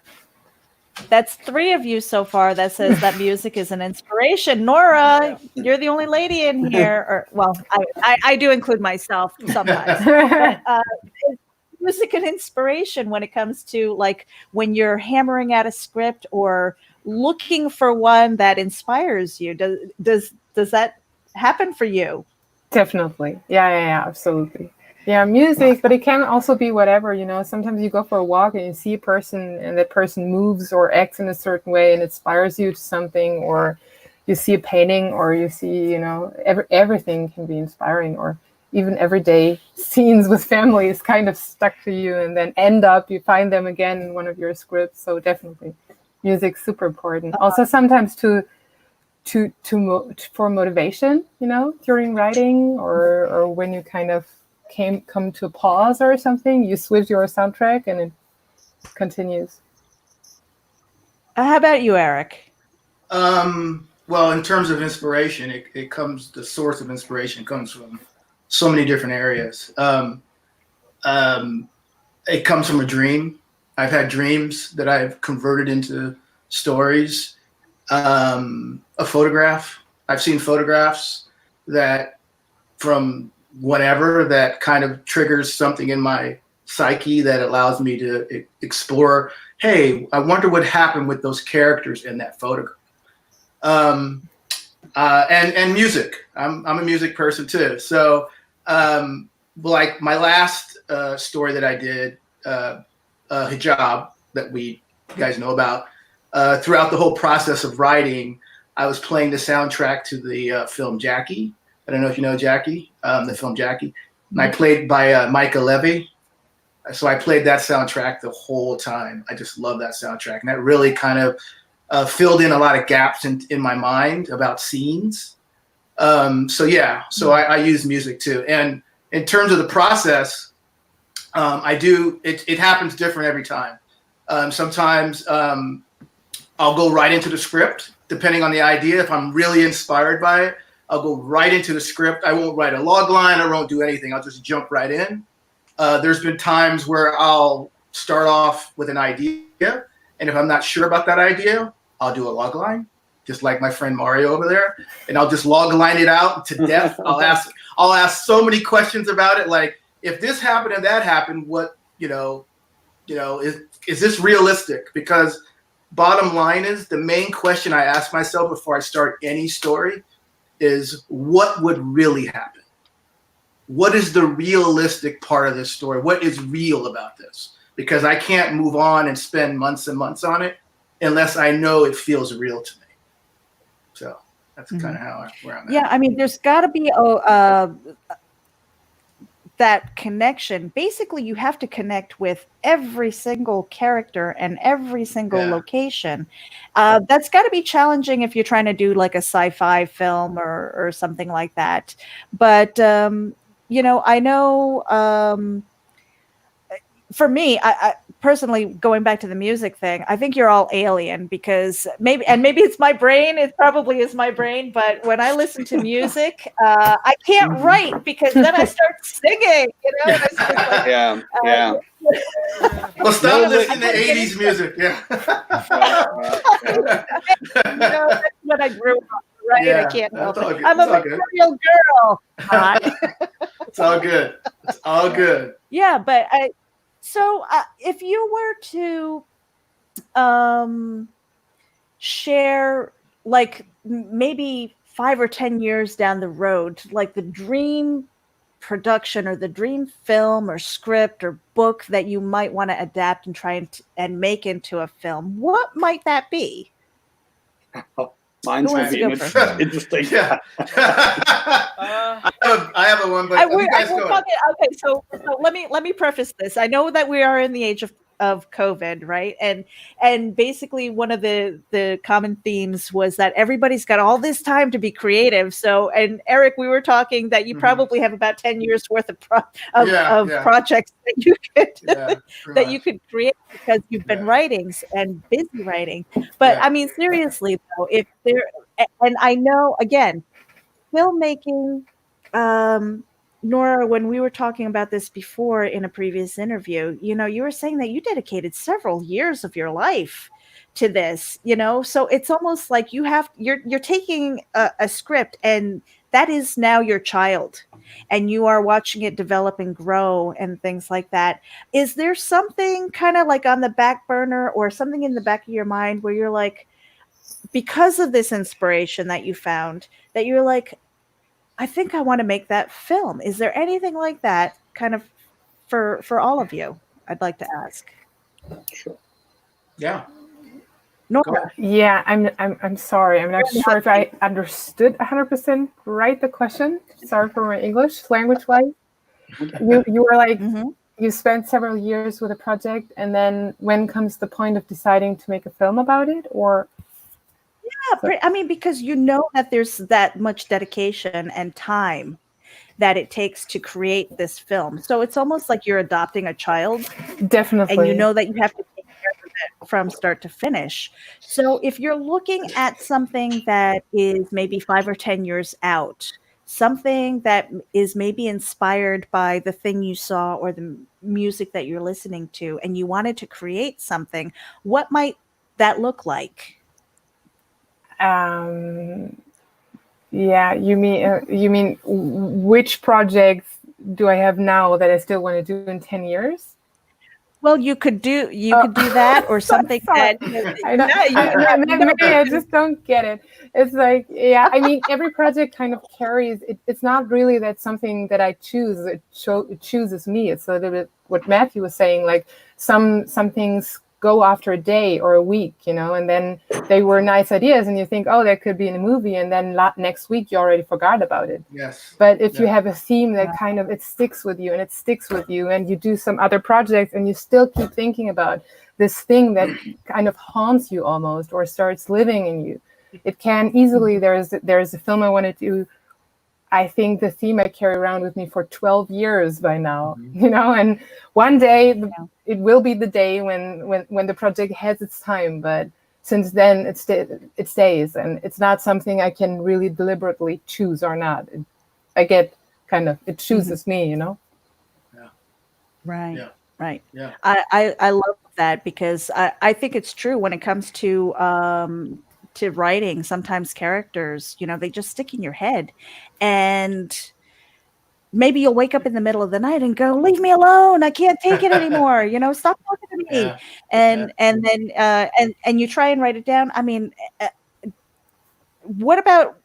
That's 3 of you so far that says that music is an inspiration. Nora, you're the only lady in here. I do include myself sometimes. But, is music an inspiration when it comes to like when you're hammering at a script or looking for one that inspires you? Does that happen for you? Definitely. Yeah, absolutely. Yeah, music, but it can also be whatever, Sometimes you go for a walk and you see a person and that person moves or acts in a certain way and inspires you to something, or you see a painting, or you see, everything can be inspiring, or even everyday scenes with family is kind of stuck to you, and then you find them again in one of your scripts. So definitely music's super important. Also sometimes for motivation, during writing, or when you kind of come to a pause or something, you switch your soundtrack and it continues. How about you, Eric? Well, in terms of inspiration, the source of inspiration comes from so many different areas. It comes from a dream. I've had dreams that I've converted into stories. A photograph. I've seen photographs that from whatever that kind of triggers something in my psyche that allows me to explore, hey, I wonder what happened with those characters in that photograph. And music. I'm a music person too. So like my last story that I did, Hijab, that you guys know about, throughout the whole process of writing, I was playing the soundtrack to the film Jackie. I don't know if you know Jackie, the film Jackie. and I played by Micah Levy. So I played that soundtrack the whole time. I just love that soundtrack, and that really kind of filled in a lot of gaps in my mind about scenes. So I use music too. And in terms of the process, I do. It happens different every time. Sometimes I'll go right into the script, depending on the idea. If I'm really inspired by it, I'll go right into the script. I won't write a log line. I won't do anything. I'll just jump right in. There's been times where I'll start off with an idea, and if I'm not sure about that idea, I'll do a log line, just like my friend Mario over there, and I'll just log line it out to death. I'll ask so many questions about it, like if this happened and that happened, what is this realistic? Because bottom line is, the main question I ask myself before I start any story is, what would really happen? What is the realistic part of this story? What is real about this? Because I can't move on and spend months and months on it unless I know it feels real to me. So that's kind of where I'm at. Yeah, I mean, there's got to be that connection. Basically, you have to connect with every single character and every single location. That's got to be challenging if you're trying to do like a sci-fi film or something like that. But I know for me, I personally, going back to the music thing, I think you're all alien, because maybe it's my brain. It probably is my brain. But when I listen to music, I can't write, because then I start singing. And I start like, yeah. Well, stop listening to 80s music. Yeah. That's what I grew up. Right, Yeah, I can't help all it. good. I'm a material girl. It's all good. It's all good. Yeah, but if you were to share, like maybe 5 or 10 years down the road, like the dream production or the dream film or script or book that you might want to adapt and try and make into a film, what might that be? Mine's Who wants to go first? interesting. Yeah. I have a one, but you guys go. Okay, so let me preface this. I know that we are in the age of COVID, right? And basically one of the common themes was that everybody's got all this time to be creative. So, and Eric, we were talking that you probably have about 10 years worth of projects that you could that you could create, because you've been writing and busy writing. But I mean, seriously though, if there, and I know, again, filmmaking, Nora, when we were talking about this before in a previous interview, you were saying that you dedicated several years of your life to this, so it's almost like you're taking a script, and that is now your child, and you are watching it develop and grow and things like that. Is there something kind of like on the back burner or something in the back of your mind where you're like, because of this inspiration that you found, that you're like, I think I want to make that film? Is there anything like that kind of for all of you? I'd like to ask. Sure. Yeah. Nora. Yeah, I'm sorry. I'm not sure if I understood 100% right the question. Sorry for my English language wise. You were like, you spent several years with a project, and then when comes the point of deciding to make a film about it, or? Yeah, I mean, because that there's that much dedication and time that it takes to create this film. So it's almost like you're adopting a child. Definitely. And that you have to take care of it from start to finish. So if you're looking at something that is maybe 5 or 10 years out, something that is maybe inspired by the thing you saw or the music that you're listening to, and you wanted to create something, what might that look like? Yeah, you mean which projects do I have now that I still want to do in 10 years? Well, you could do that, or something that maybe I just don't get it. It's like, yeah, I mean, every project kind of carries it. It's not really that something that I choose. It chooses me. It's a little bit what Matthew was saying. Like some things go after a day or a week, and then they were nice ideas and you think, oh, that could be in a movie, and then next week you already forgot about it. Yes. But if you have a theme that kind of, it sticks with you and you do some other projects and you still keep thinking about this thing that kind of haunts you almost, or starts living in you, it can easily, there's a film I want to do. I think the theme I carry around with me for 12 years by now, and one day it will be the day when the project has its time. But since then, it stays, and it's not something I can really deliberately choose or not. It chooses me, Right. Yeah. Right. Yeah. I love that, because I think it's true when it comes to writing. Sometimes characters, they just stick in your head, and maybe you'll wake up in the middle of the night and go, "Leave me alone! I can't take it anymore! Stop talking to me!" Yeah. And then and you try and write it down. I mean, what about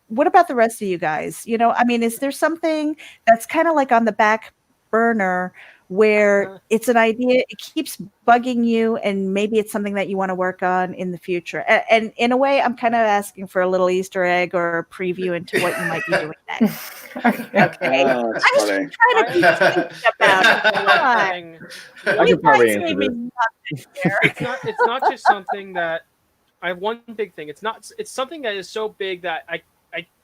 the rest of you guys? Is there something that's kind of like on the back burner where it's an idea, it keeps bugging you, and maybe it's something that you want to work on in the future? And in a way, I'm kind of asking for a little Easter egg or a preview into what you might be doing next. Okay. Oh, that's I was funny. just trying to be thinking about it. Come on. I You can probably guys answer gave me this. nothing here. It's not just something that I have one big thing. It's something that is so big that I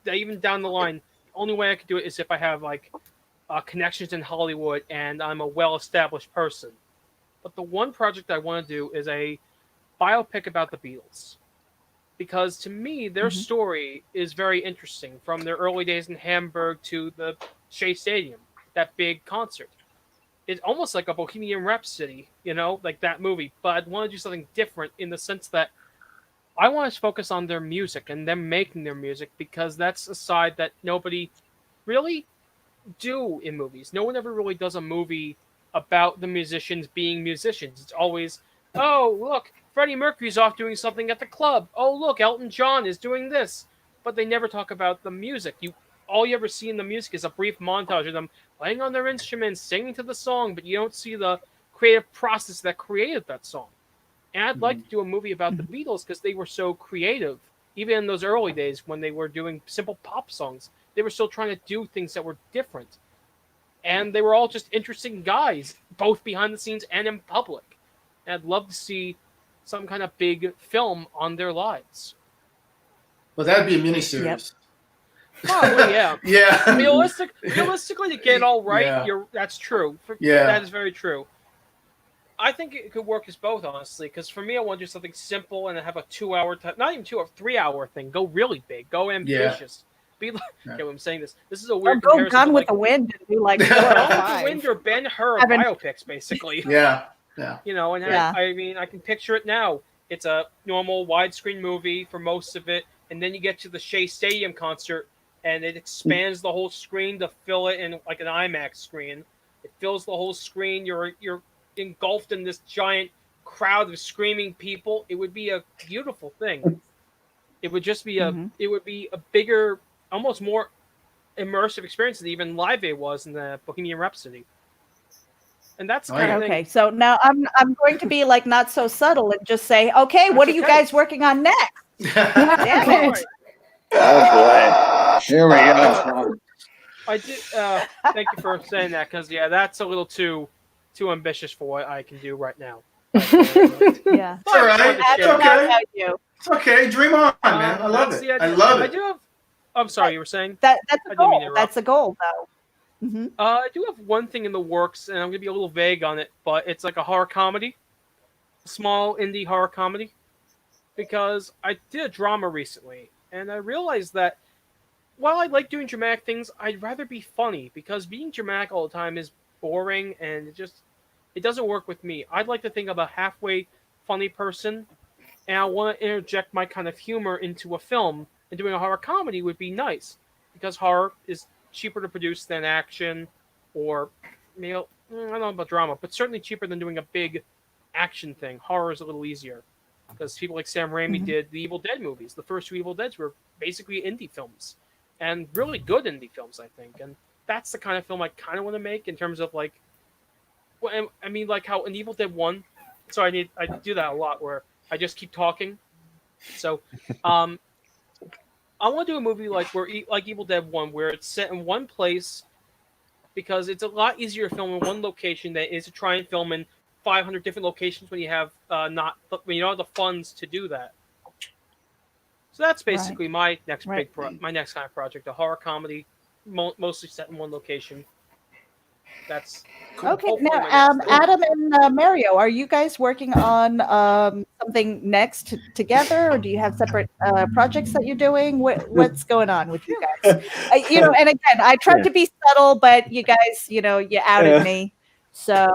even down the line, the only way I could do it is if I have like connections in Hollywood and I'm a well-established person. But the one project I want to do is a biopic about the Beatles, because to me their story is very interesting, from their early days in Hamburg to the Shea Stadium, that big concert. It's almost like a Bohemian Rhapsody, like that movie. But I want to do something different in the sense that I want to focus on their music and them making their music, because that's a side that nobody really do in movies. No one ever really does a movie about the musicians being musicians. It's always, oh, look, Freddie Mercury's off doing something at the club. Oh, look, Elton John is doing this. But they never talk about the music. All you ever see in the music is a brief montage of them playing on their instruments, singing to the song, but you don't see the creative process that created that song. And I'd like to do a movie about the Beatles, because they were so creative. Even in those early days when they were doing simple pop songs, they were still trying to do things that were different. And they were all just interesting guys, both behind the scenes and in public. And I'd love to see some kind of big film on their lives. Well, that'd be a miniseries. Yep. Probably, yeah. Yeah. Realistically, to get it all right, Yeah. that's true. Yeah. That is very true. I think it could work as both, honestly, because for me, I want to do something simple and have a 2-hour, not even 2 or 3-hour thing. Go really big. Go ambitious. Be like, okay, I'm saying this. This is a weird Go comparison. Gone with the Wind and do like 4 or Gone with 5. the Wind or Ben-Hur Haven't- biopics, basically. Yeah. And Yeah. I mean, I can picture it now. It's a normal widescreen movie for most of it, and then you get to the Shea Stadium concert, and it expands the whole screen to fill it in like an IMAX screen. It fills the whole screen. You're engulfed in this giant crowd of screaming people. It would be a beautiful thing. It would just be it would be a bigger, almost more immersive experience than even Live Aid was in the Bohemian Rhapsody. And that's kind of Okay, so now I'm going to be like not so subtle and just say, okay, what are you guys working on next? Damn it. Oh boy, here we go. I did. Thank you for saying that, because that's a little too ambitious for what I can do right now. Yeah, It's all right. It's okay. It's okay. Dream on, man. I love That's it. the idea. I love I it. do have. I'm sorry, you were saying that's I a didn't mean goal. to interrupt. That's a goal, though. I do have one thing in the works, and I'm gonna be a little vague on it, but it's like a horror comedy, a small indie horror comedy, because I did a drama recently, and I realized that while I like doing dramatic things, I'd rather be funny, because being dramatic all the time is boring, and it doesn't work with me. I'd like to think of a halfway funny person, and I want to interject my kind of humor into a film, and doing a horror comedy would be nice, because horror is cheaper to produce than action, or I don't know about drama, but certainly cheaper than doing a big action thing. Horror is a little easier, because people like Sam Raimi did the Evil Dead movies. The first 2 Evil Deads were basically indie films, and really good indie films, I think. And that's the kind of film I kind of want to make, in terms of like, I mean, like how in Evil Dead 1, So I do that a lot where I just keep talking. So, I want to do a movie like Evil Dead 1, where it's set in one place, because it's a lot easier to film in one location than it is to try and film in 500 different locations when you have when you don't have the funds to do that. So that's basically my next kind of project, a horror comedy, mostly set in one location. That's okay. Now, Adam and Mario, are you guys working on something next together, or do you have separate projects that you're doing? What's going on with you guys? And again, I tried to be subtle, but you guys, you outed me. So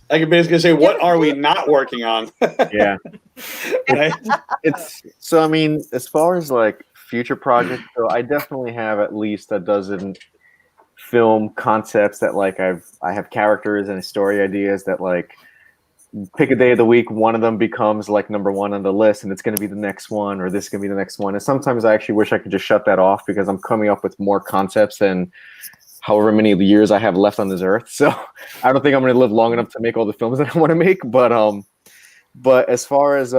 I can basically say, what are we not working on? Yeah. Right? It's so, I mean, as far as like future projects, so I definitely have at least a dozen film concepts that like I have characters and story ideas that like pick a day of the week, one of them becomes like number one on the list, and it's going to be the next one, or this is going to be the next one. And sometimes I actually wish I could just shut that off, because I'm coming up with more concepts than however many years I have left on this earth. So I don't think I'm going to live long enough to make all the films that I want to make. But as far as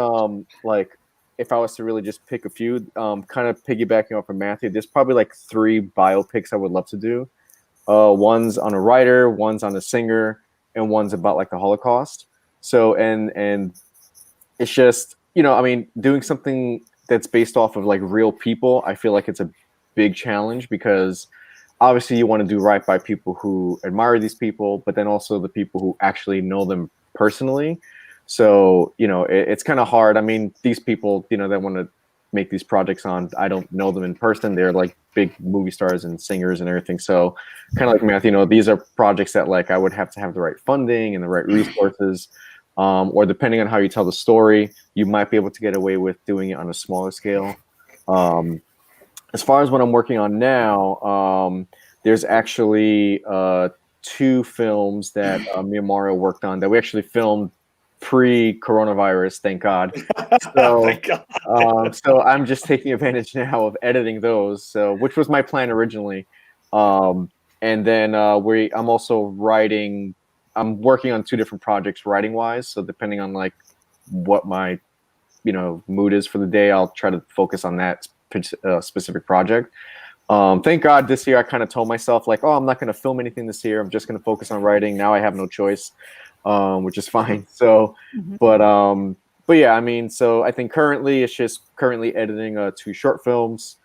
like, if I was to really just pick a few, kind of piggybacking off of Matthew, there's probably like 3 biopics I would love to do. One's on a writer, one's on a singer, and one's about like the Holocaust. So and it's just, I mean, doing something that's based off of like real people, I feel like it's a big challenge, because obviously you want to do right by people who admire these people, but then also the people who actually know them personally. So, it's kind of hard. I mean, these people, that want to make these projects on, I don't know them in person. They're like big movie stars and singers and everything. So kind of like Matthew, these are projects that like I would have to have the right funding and the right resources. Or depending on how you tell the story, you might be able to get away with doing it on a smaller scale. As far as what I'm working on now, there's actually 2 films that me and Mario worked on that we actually filmed pre-coronavirus, thank God. So, Thank God. So I'm just taking advantage now of editing those, which was my plan originally. And then I'm also writing. I'm working on 2 different projects writing wise. So depending on like what my mood is for the day, I'll try to focus on that specific project. Thank God this year I kind of told myself like, oh, I'm not going to film anything this year. I'm just going to focus on writing. Now I have no choice. Which is fine. So, but yeah, I mean, so I think currently it's just editing 2 short films.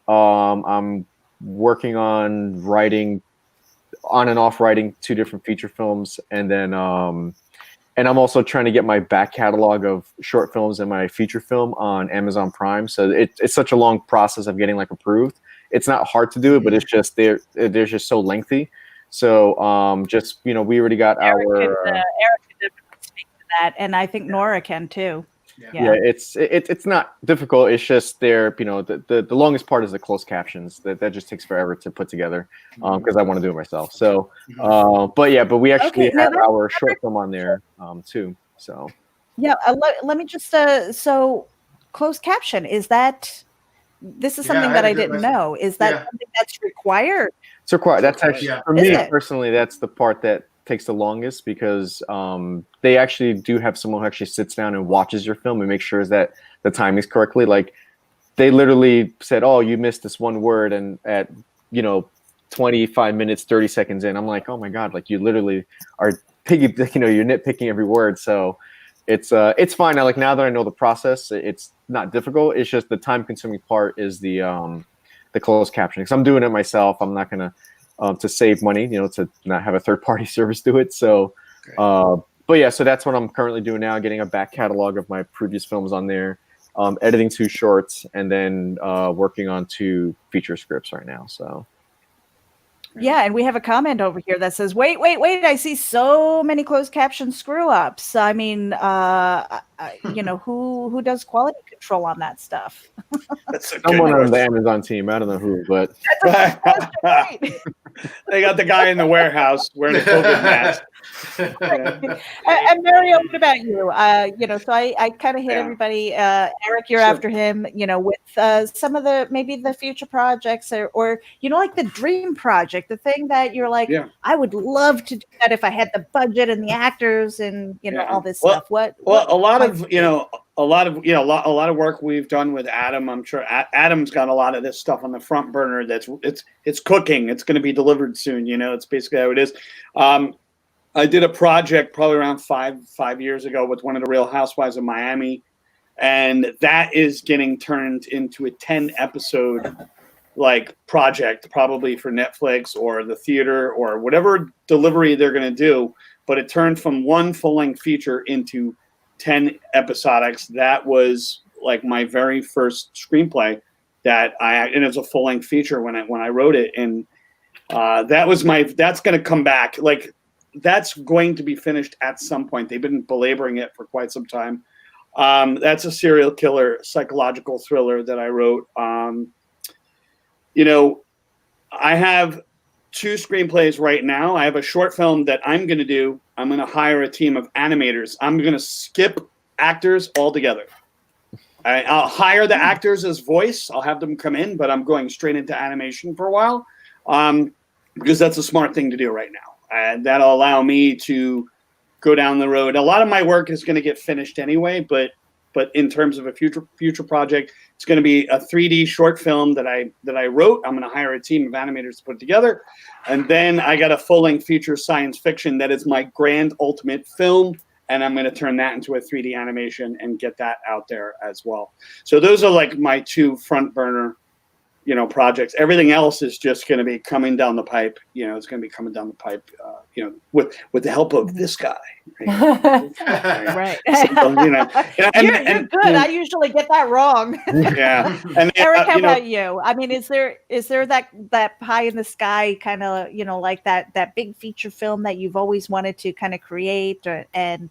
I'm working on writing on and off writing 2 different feature films, and then and I'm also trying to get my back catalog of short films and my feature film on Amazon Prime. So it's such a long process of getting like approved. It's not hard to do it, but it's just they're just so lengthy. So just we already got Eric our can speak to that, and I think Nora can too. Yeah, it's not difficult. It's just the longest part is the closed captions. That just takes forever to put together, because I want to do it myself. So but we actually have our short film on there too. So yeah, let me just so closed caption, is that this is something that I didn't know. Is that something that's required? It's required. That's actually for me personally. That's the part that takes the longest, because they actually do have someone who actually sits down and watches your film and makes sure that the timing is correctly. Like they literally said, "Oh, you missed this one word," and at 25 minutes, 30 seconds in, I'm like, "Oh my God!" Like you literally are you're nitpicking every word. So it's fine now. Like now that I know the process, it's not difficult. It's just the time-consuming part is the closed captioning. Because I'm doing it myself. I'm not gonna to save money, to not have a third-party service do it. So, but yeah, so that's what I'm currently doing now. Getting a back catalog of my previous films on there, editing 2 shorts, and then working on 2 feature scripts right now. So. Yeah, and we have a comment over here that says, wait, I see so many closed caption screw-ups. I mean, who does quality control on that stuff? Someone on the Amazon team. I don't know who, but They got the guy in the warehouse wearing a COVID mask. And Mario, what about you? So I kind of hit everybody. Eric, you're after him. With some of maybe the future projects, or like the dream project, the thing that you're like, I would love to do that if I had the budget and the actors and all this stuff. A lot of work we've done with Adam. I'm sure Adam's got a lot of this stuff on the front burner. It's cooking. It's going to be delivered soon. It's basically how it is. I did a project probably around five years ago with one of the Real Housewives of Miami, and that is getting turned into a 10-episode project, probably for Netflix or the theater or whatever delivery they're going to do. But it turned from one full-length feature into 10 episodics. That was my very first screenplay and it's a full-length feature when I wrote it, and that's going to come back. That's going to be finished at some point. They've been belaboring it for quite some time. That's a serial killer psychological thriller that I wrote. I have 2 screenplays right now. I have a short film that I'm going to do. I'm going to hire a team of animators. I'm going to skip actors altogether. I'll hire the actors as voice. I'll have them come in, but I'm going straight into animation for a while because that's a smart thing to do right now. And that'll allow me to go down the road. A lot of my work is going to get finished anyway, but in terms of a future project, it's going to be a 3D short film that I wrote. I'm going to hire a team of animators to put it together, and then I got a full-length feature science fiction that is my grand ultimate film, and I'm going to turn that into a 3D animation and get that out there as well. So those are my 2 front burner projects. Everything else is just going to be coming down the pipe. It's going to be coming down the pipe, with the help of this guy. Right. So, you're good. I usually get that wrong. Yeah. And Eric, how about you? I mean, is there that pie in the sky kind of, like that big feature film that you've always wanted to kind of create, and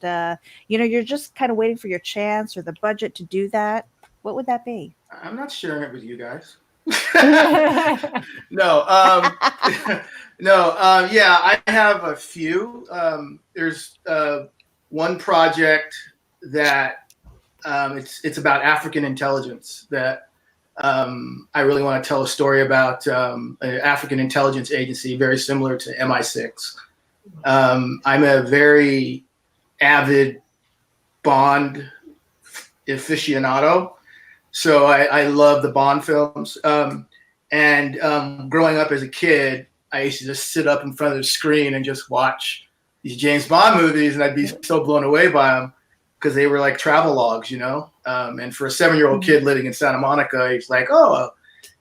you're just kind of waiting for your chance or the budget to do that? What would that be? I'm not sharing it with you guys. No, I have a few. There's one project that it's about African intelligence that I really want to tell a story about an African intelligence agency very similar to MI6. I'm a very avid Bond aficionado. So I love the Bond films. And growing up as a kid, I used to just sit up in front of the screen and just watch these James Bond movies, and I'd be so blown away by them because they were like travel logs, And for a 7-year-old kid living in Santa Monica, he's like, oh,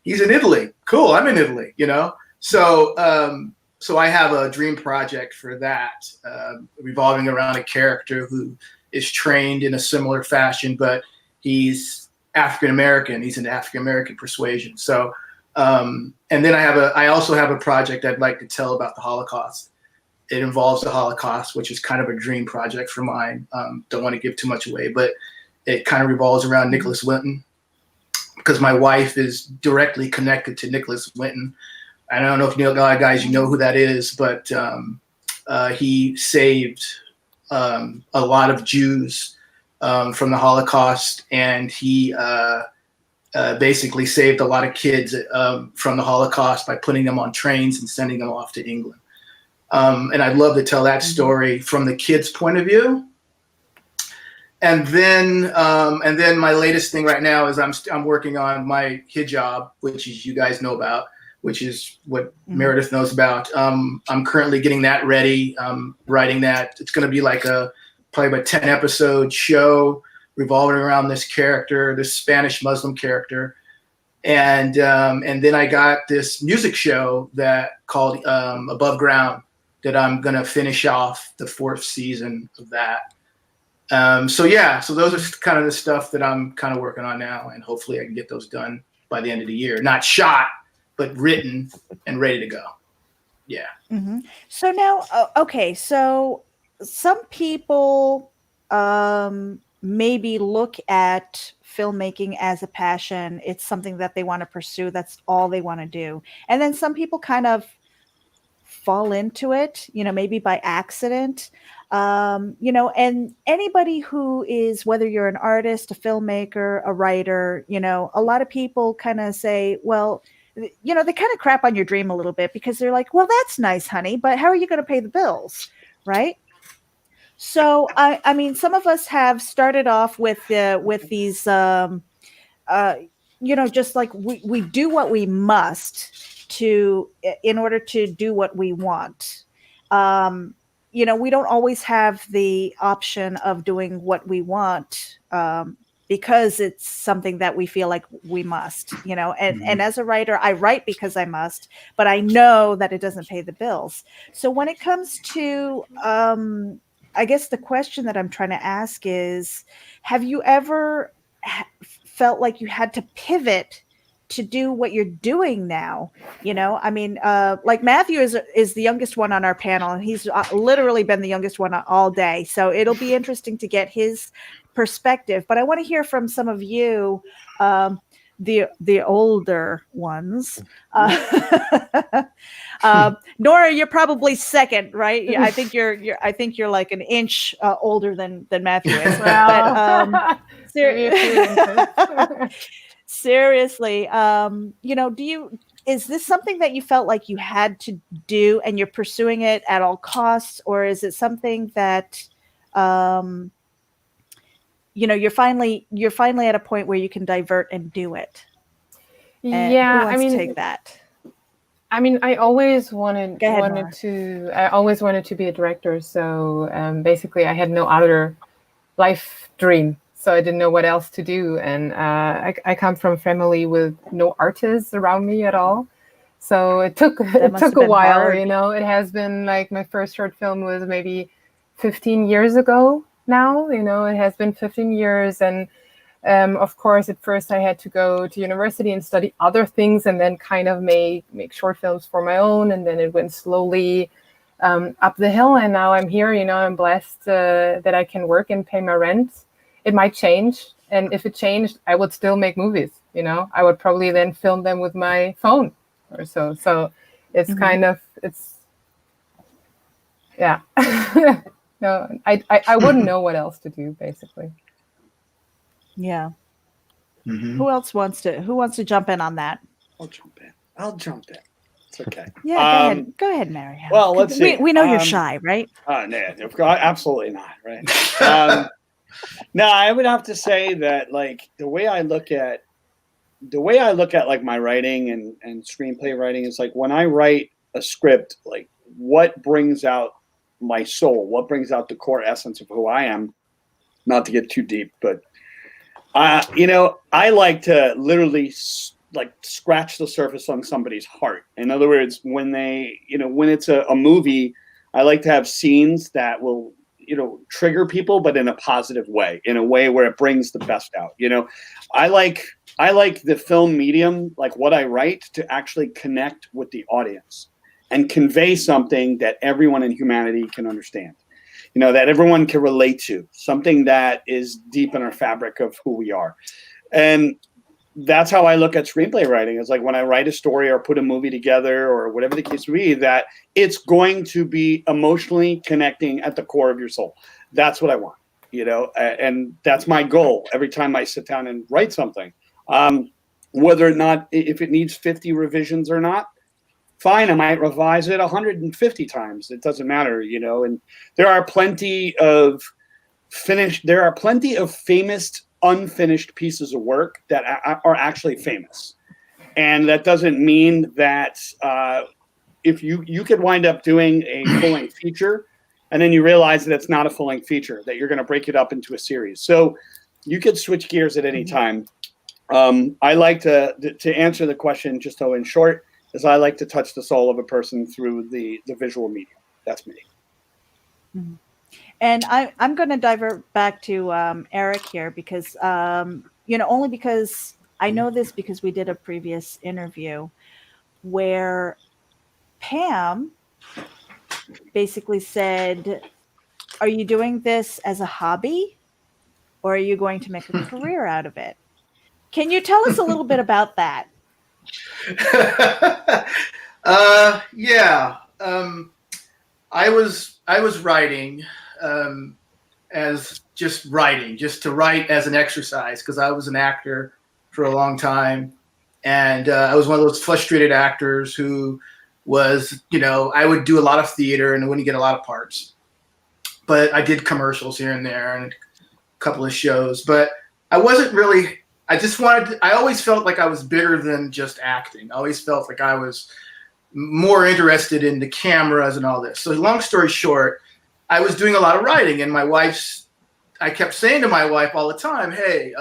he's in Italy. Cool, I'm in Italy, So I have a dream project for that, revolving around a character who is trained in a similar fashion, but he's African American. He's into African American persuasion. So, and then I also have a project I'd like to tell about the Holocaust. It involves the Holocaust, which is kind of a dream project for mine. Don't want to give too much away, but it kind of revolves around Nicholas Winton because my wife is directly connected to Nicholas Winton. I don't know if guys, you know who that is, but he saved a lot of Jews from the Holocaust, and he basically saved a lot of kids from the Holocaust by putting them on trains and sending them off to England. And I'd love to tell that story from the kids' point of view. And then my latest thing right now is I'm working on my hijab, which is you guys know about, which is what Meredith knows about. I'm currently getting that ready. Writing that. It's going to be probably a 10-episode show revolving around this character, this Spanish Muslim character. And then I got this music show that called Above Ground that I'm going to finish off the 4th season of that. So those are kind of the stuff that I'm kind of working on now, and hopefully I can get those done by the end of the year. Not shot, but written and ready to go. Yeah. Mm-hmm. So now, okay, so some people maybe look at filmmaking as a passion. It's something that they want to pursue. That's all they want to do. And then some people kind of fall into it, maybe by accident. And anybody who is, whether you're an artist, a filmmaker, a writer, a lot of people kind of say, well, they kind of crap on your dream a little bit because they're like, well, that's nice, honey, but how are you going to pay the bills? Right. So, I mean, some of us have started off with these, just like we do what we must in order to do what we want. We don't always have the option of doing what we want, because it's something that we feel like we must, and as a writer, I write because I must, but I know that it doesn't pay the bills. So when it comes to, I guess the question that I'm trying to ask is, have you ever felt like you had to pivot to do what you're doing now? I mean, like Matthew is the youngest one on our panel, and he's literally been the youngest one all day. So it'll be interesting to get his perspective. But I want to hear from some of you, the older ones. Nora, you're probably second, right? Yeah, I think you're like an inch older than Matthew is. But seriously, is this something that you felt like you had to do and you're pursuing it at all costs, or is it something that you're finally at a point where you can divert and do it? And yeah, who wants to take that? I mean, I always wanted to be a director. So basically, I had no other life dream. So I didn't know what else to do. And I come from a family with no artists around me at all. So it took a while, hard. It has been like my first short film was maybe 15 years ago now. It has been 15 years. And of course, at first I had to go to university and study other things and then kind of make short films for my own. And then it went slowly up the hill. And now I'm here, I'm blessed that I can work and pay my rent. It might change. And if it changed, I would still make movies, I would probably then film them with my phone or so. So it's kind of, yeah. No, I wouldn't know what else to do, basically. Yeah. Mm-hmm. Who wants to jump in on that? I'll jump in. It's okay. Yeah, go ahead, Mario. Well, let's see. We know you're shy, right? No, absolutely not, right? No, I would have to say that, like, the way I look at like my writing and screenplay writing is like, when I write a script, like, what brings out my soul, what brings out the core essence of who I am, not to get too deep, but I like to literally like scratch the surface on somebody's heart. In other words, when it's a movie, I like to have scenes that will, trigger people, but in a positive way, in a way where it brings the best out. I like the film medium, like what I write, to actually connect with the audience and convey something that everyone in humanity can understand. That everyone can relate to, something that is deep in our fabric of who we are. And that's how I look at screenplay writing. It's like, when I write a story or put a movie together or whatever the case may be, that it's going to be emotionally connecting at the core of your soul. That's what I want, and that's my goal every time I sit down and write something. Whether or not, if it needs 50 revisions or not, fine, I might revise it 150 times. It doesn't matter, and there are plenty of famous unfinished pieces of work that are actually famous. And that doesn't mean that if you could wind up doing a full-length feature and then you realize that it's not a full-length feature, that you're going to break it up into a series. So you could switch gears at any time. I like to answer the question just so in short, is I like to touch the soul of a person through the visual medium. That's me. Mm-hmm. And I'm going to divert back to Eric here because, only because I know this because we did a previous interview where Pam basically said, are you doing this as a hobby or are you going to make a career out of it? Can you tell us a little bit about that? Yeah. I was writing as just writing, just to write as an exercise, because I was an actor for a long time, and I was one of those frustrated actors who was, I would do a lot of theater and I wouldn't get a lot of parts, but I did commercials here and there and a couple of shows, but I wasn't really. I always felt like I was bigger than just acting. I always felt like I was more interested in the cameras and all this. So long story short, I was doing a lot of writing, and I kept saying to my wife all the time, hey,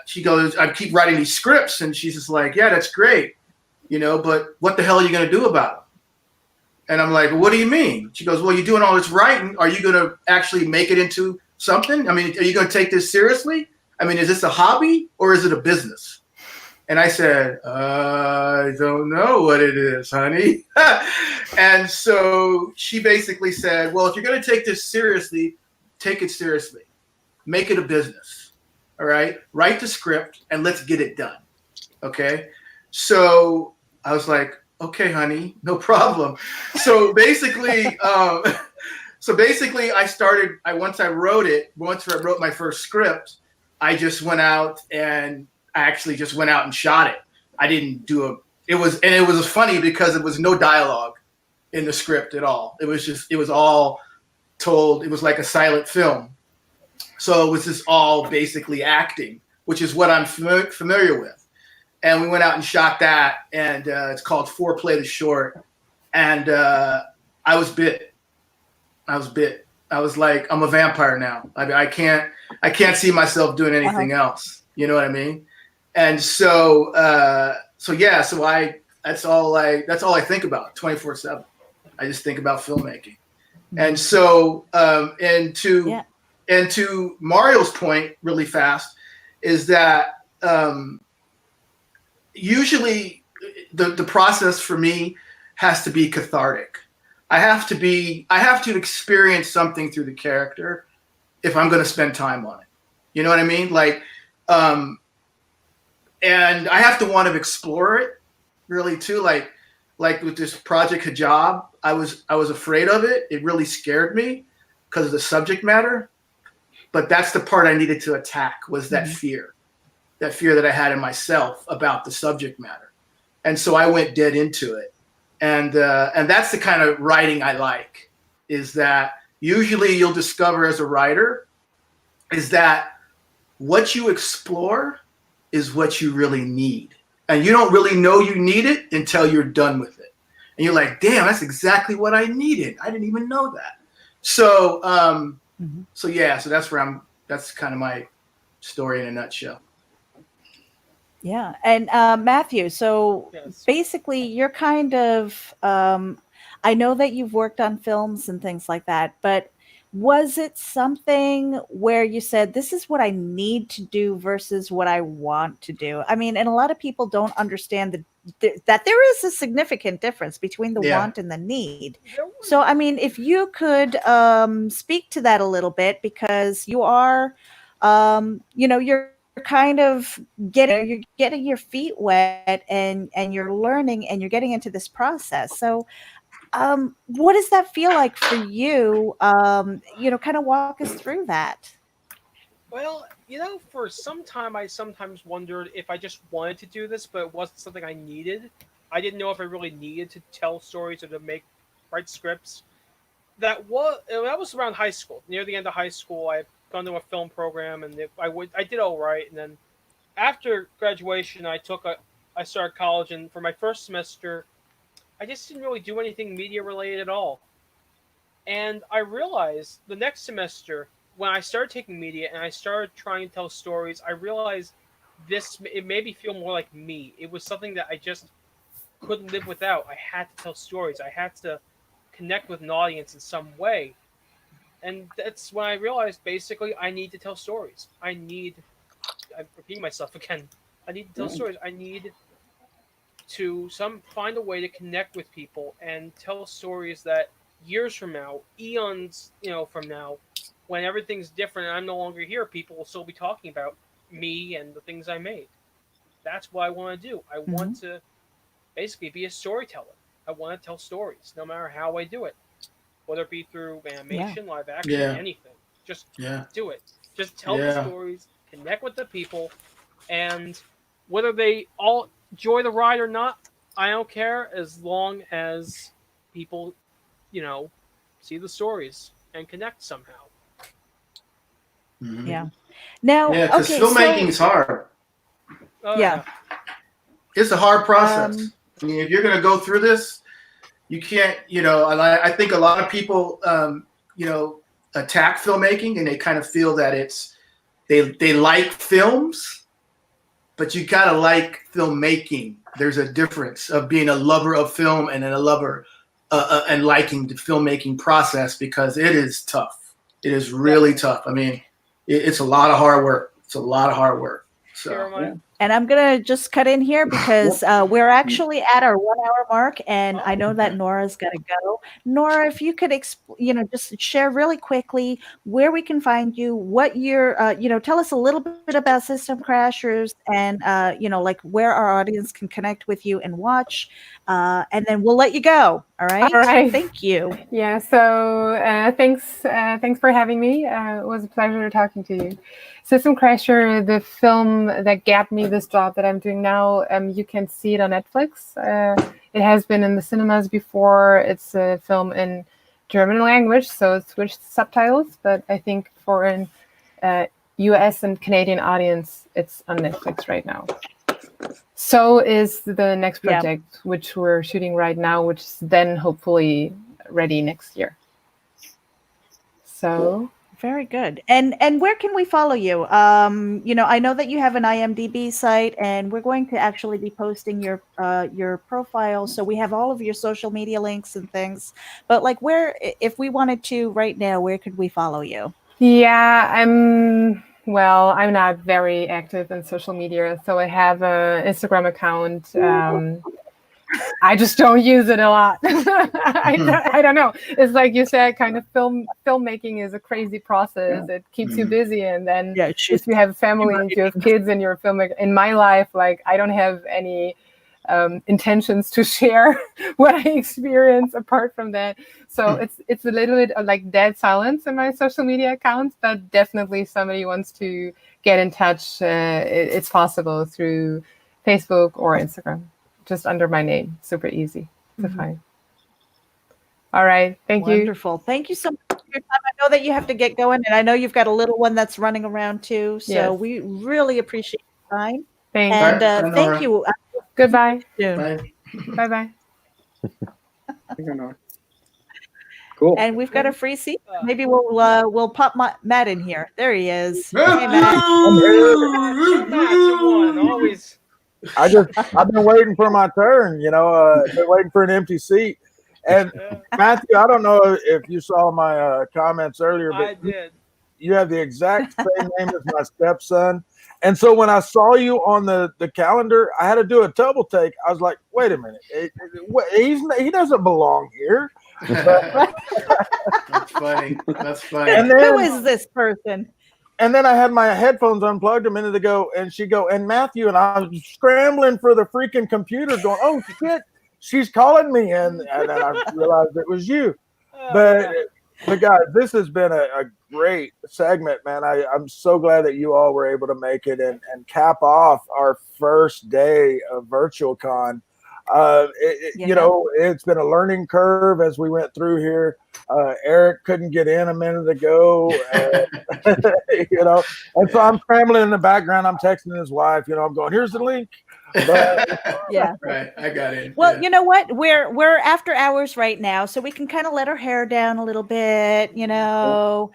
she goes, I keep writing these scripts, and she's just like, yeah, that's great, but what the hell are you going to do about them? And I'm like, well, what do you mean? She goes, well, you're doing all this writing. Are you going to actually make it into something? I mean, are you going to take this seriously? I mean, is this a hobby or is it a business? And I said, I don't know what it is, honey. And so she basically said, well, if you're going to take this seriously, take it seriously. Make it a business. All right? Write the script and let's get it done. Okay? So I was like, okay, honey, no problem. So basically, once I wrote my first script, I just went out and shot it. I didn't do it was funny because it was no dialogue in the script at all. It was all told. It was like a silent film. So it was just all basically acting, which is what I'm familiar with. And we went out and shot that, and it's called Foreplay the Short. And I was bit. I was like, I'm a vampire now. I can't see myself doing anything else. You know what I mean? And so that's all I think about 24/7. I just think about filmmaking. And so and to Mario's point really fast is that usually the process for me has to be cathartic. I have to experience something through the character if I'm going to spend time on it. You know what I mean? Like, and I have to want to explore it really too. Like with this Project Hijab, I was afraid of it. It really scared me because of the subject matter. But that's the part I needed to attack, was that fear that I had in myself about the subject matter. And so I went dead into it. And that's the kind of writing I like, is that usually you'll discover as a writer is that what you explore is what you really need. And you don't really know you need it until you're done with it. And you're like, damn, that's exactly what I needed. I didn't even know that. So, so that's kind of my story in a nutshell. Yeah. And Matthew, so basically you're kind of, I know that you've worked on films and things like that, but was it something where you said, this is what I need to do versus what I want to do? I mean, and a lot of people don't understand that there is a significant difference between the want and the need. So, I mean, if you could speak to that a little bit, because you are, you're kind of getting your feet wet and you're learning and you're getting into this process. So what does that feel like for you? Kind of walk us through that. Well, for some time I sometimes wondered if I just wanted to do this, but it wasn't something I needed. I didn't know if I really needed to tell stories or to write scripts. That was around high school. Near the end of high school, I had gone to a film program, and I did all right. And then after graduation, I started college, and for my first semester, I just didn't really do anything media related at all. And I realized the next semester, when I started taking media and I started trying to tell stories, I realized it made me feel more like me. It was something that I just couldn't live without. I had to tell stories. I had to connect with an audience in some way. And that's when I realized, basically, I need to tell stories. I'm repeating myself again. I need to tell stories. I need to find a way to connect with people and tell stories that years from now, eons, from now, when everything's different and I'm no longer here, people will still be talking about me and the things I made. That's what I want to do. I want to basically be a storyteller. I want to tell stories, no matter how I do it, whether it be through animation, live action, Yeah. anything. Just Yeah. do it. Just tell the Yeah. stories, connect with the people, and whether they all enjoy the ride or not, I don't care as long as people, see the stories and connect somehow. Yeah. Now, Yeah, because okay, filmmaking so is hard. yeah. It's a hard process. I mean, if you're going to go through this, you can't, and I think a lot of people, attack filmmaking and they kind of feel that they like films, but you got to like filmmaking. There's a difference of being a lover of film and then a lover and liking the filmmaking process, because it is tough. It is really tough. I mean, it's a lot of hard work. It's a lot of hard work. So. And I'm going to just cut in here because we're actually at our 1 hour mark, and I know that Nora's got to go. Nora, if you could, just share really quickly where we can find you, what you're, tell us a little bit about System Crashers and, like where our audience can connect with you and watch, and then we'll let you go. All right. All right. Thank you. Yeah. So thanks for having me. It was a pleasure talking to you. System Crasher, the film that got me this job that I'm doing now, you can see it on Netflix. It has been in the cinemas before. It's a film in German language, so it's switched subtitles. But I think for an US and Canadian audience, it's on Netflix right now. So is the next project, which we're shooting right now, which is then hopefully ready next year. So... Very good. And where can we follow you? I know that you have an IMDb site, and we're going to actually be posting your profile, so we have all of your social media links and things. But like, where, if we wanted to right now, where could we follow you? Yeah, I'm not very active in social media, so I have an Instagram account. I just don't use it a lot. I don't know. It's like you said, kind of filmmaking is a crazy process. It keeps you busy, and then if you have a family and if you have kids and you're a filmmaker. In my life, like I don't have any intentions to share what I experience apart from that. So it's a little bit like dead silence in my social media accounts, but definitely somebody wants to get in touch. It's possible through Facebook or Instagram. Just under my name. Super easy to find. All right. Thank you. Wonderful. Thank you so much for your time. I know that you have to get going, and I know you've got a little one that's running around too. So we really appreciate your time. Thanks. And thank you. Goodbye. Soon. Bye. Cool. And we've got a free seat. Maybe we'll pop Matt in here. There he is. Hey, Matt. Always. I've been waiting for my turn, been waiting for an empty seat. And Matthew, I don't know if you saw my comments earlier, but I did. You have the exact same name as my stepson. And so when I saw you on the calendar, I had to do a double take. I was like, wait a minute. He doesn't belong here. That's funny. That's funny. And then, who is this person? And then I had my headphones unplugged a minute ago, and and Matthew, and I was scrambling for the freaking computer going, oh, shit, she's calling me. And then I realized it was you. But guys, this has been a great segment, man. I'm so glad that you all were able to make it and cap off our first day of VirtualCon. It's been a learning curve as we went through here. Eric couldn't get in a minute ago, and so I'm scrambling in the background. I'm texting his wife, I'm going, here's the link. But, yeah. Right. I got it. Well, you know what? We're after hours right now, so we can kind of let our hair down a little bit, Well,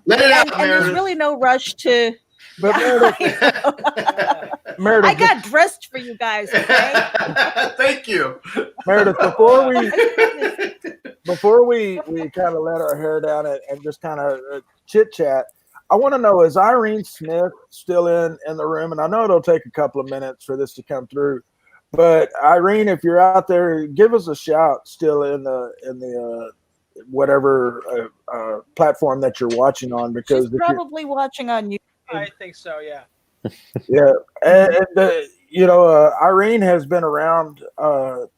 let it out, and there's really no rush to. But Meredith, I got dressed for you guys. Okay. Thank you, Meredith. Before we kind of let our hair down and just kind of chit chat, I want to know, is Irene Smith still in the room? And I know it'll take a couple of minutes for this to come through, but Irene, if you're out there, give us a shout. Still in the whatever platform that you're watching on, because she's probably watching on YouTube. I think so, yeah. Yeah, and Irene has been around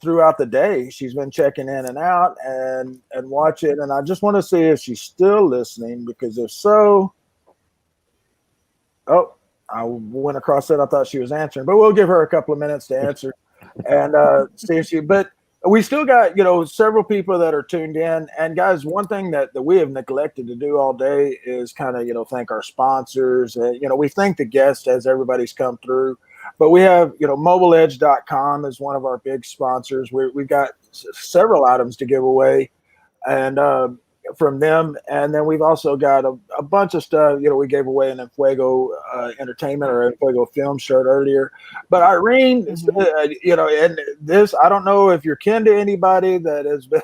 throughout the day. She's been checking in and out and watching. And I just want to see if she's still listening, because if so, oh, I went across it. I thought she was answering, but we'll give her a couple of minutes to answer and see if she. But we still got several people that are tuned in. And guys, one thing that we have neglected to do all day is kind of thank our sponsors. We thank the guests as everybody's come through. But we have, mobileedge.com is one of our big sponsors. We've got several items to give away and from them. And then we've also got a bunch of stuff. We gave away an Enfuego Entertainment or Enfuego film shirt earlier. But Irene, and this, I don't know if you're kin to anybody that has been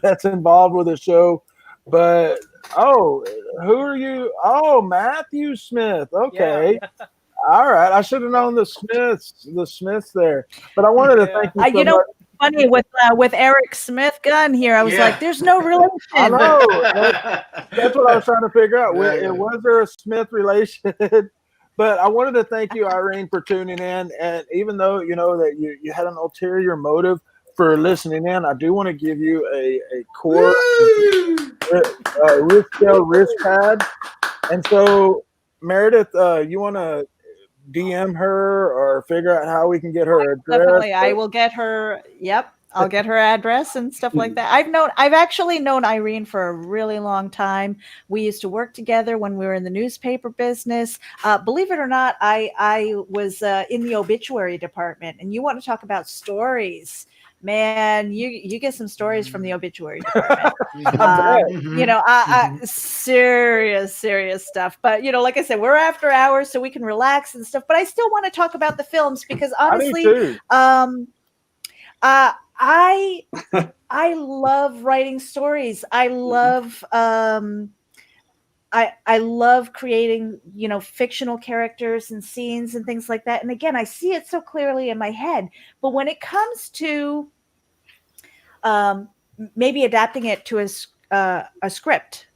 that's involved with the show, but who are you? Oh, Matthew Smith. Okay. Yeah. All right, I should have known the Smiths there, but I wanted to thank you so much. Funny with Eric Smith Gunn here, I was like, "There's no relation." I know. That's what I was trying to figure out. Was there a Smith relation? But I wanted to thank you, Irene, for tuning in, and even though that you had an ulterior motive for listening in, I do want to give you a core wrist pad, and so Meredith, you want to DM her or figure out how we can get her address? Definitely, I will get her. Yep, I'll get her address and stuff like that. I've actually known Irene for a really long time. We used to work together when we were in the newspaper business. Believe it or not, I was in the obituary department. And you want to talk about stories? Man, you get some stories from the obituary department. Serious stuff. But like I said, we're after hours, so we can relax and stuff. But I still want to talk about the films because honestly, I love writing stories. I love I love creating, fictional characters and scenes and things like that. And again, I see it so clearly in my head. But when it comes to maybe adapting it to a script,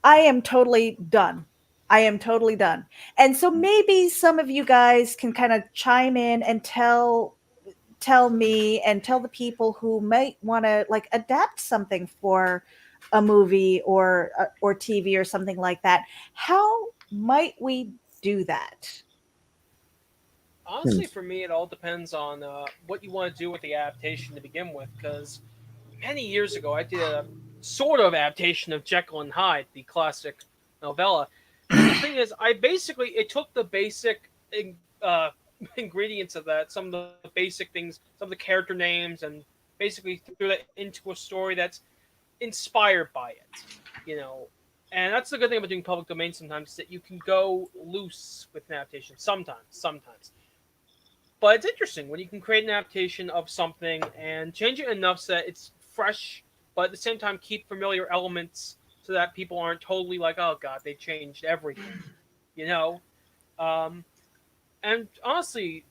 I am totally done. And so maybe some of you guys can kind of chime in and tell me and tell the people who might want to adapt something for a movie or TV or something like that. How might we do that? Honestly, for me, it all depends on what you want to do with the adaptation to begin with. Because many years ago, I did a sort of adaptation of Jekyll and Hyde, the classic novella. And the thing is, it took the basic ingredients of that, some of the basic things, some of the character names, and basically threw that into a story that's inspired by it, And that's the good thing about doing public domain sometimes, is that you can go loose with an adaptation sometimes. But it's interesting when you can create an adaptation of something and change it enough so that it's fresh, but at the same time keep familiar elements so that people aren't totally like, oh god, they changed everything, And honestly,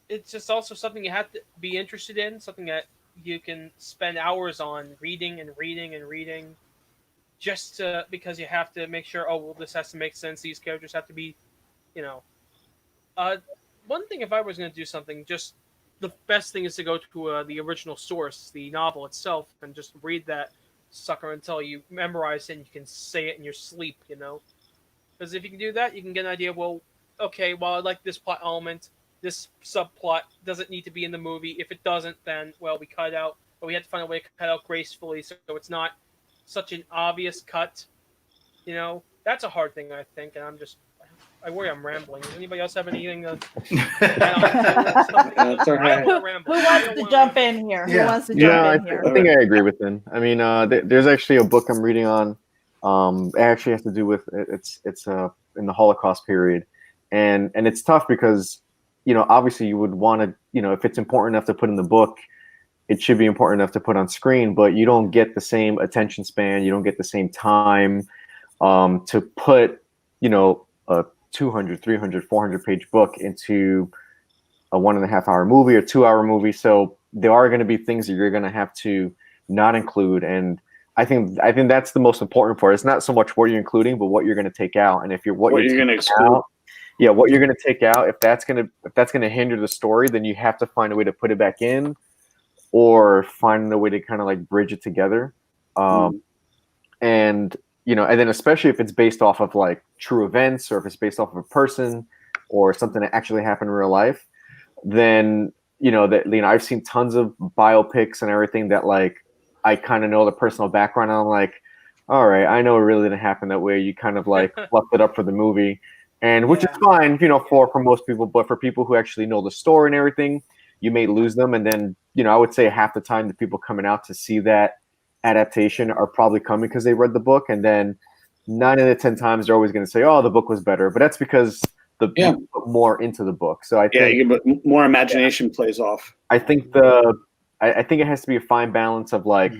it's just also something you have to be interested in, something that you can spend hours on reading, just because you have to make sure, this has to make sense. These characters have to be, one thing, if I was going to do something, just the best thing is to go to the original source, the novel itself, and just read that sucker until you memorize it and you can say it in your sleep, Because if you can do that, you can get an idea, okay, I like this plot element, this subplot doesn't need to be in the movie. If it doesn't, then, we cut it out. But we have to find a way to cut it out gracefully so it's not such an obvious cut. That's a hard thing, I think, and I worry I'm rambling. Does anybody else have anything to That's all right. Who wants to jump in here? Who wants to jump in here? I think I agree with him. I mean, there's actually a book I'm reading on. It actually has to do with it's in the Holocaust period, and it's tough because obviously you would want to if it's important enough to put in the book, it should be important enough to put on screen, but you don't get the same attention span, you don't get the same time to put a 200, 300, 400 page book into a 1.5 hour movie or 2 hour movie. So there are going to be things that you're going to have to not include. And I think that's the most important part. It's not so much what you're including, but what you're going to take out. And if you're what you're going to exclude out, yeah, what you're gonna take out, if that's gonna hinder the story, then you have to find a way to put it back in, or find a way to kind of like bridge it together. And and then especially if it's based off of like true events, or if it's based off of a person or something that actually happened in real life, then I've seen tons of biopics and everything that like I kind of know the personal background, and I'm like, all right, I know it really didn't happen that way. You kind of like fluffed it up for the movie, and which is fine, for most people. But for people who actually know the story and everything, you may lose them. And then I would say half the time the people coming out to see that adaptation are probably coming because they read the book, and then 9 out of 10 times they're always going to say, "Oh, the book was better," but that's because you put more into the book. So I think more imagination plays off. I think I think it has to be a fine balance of like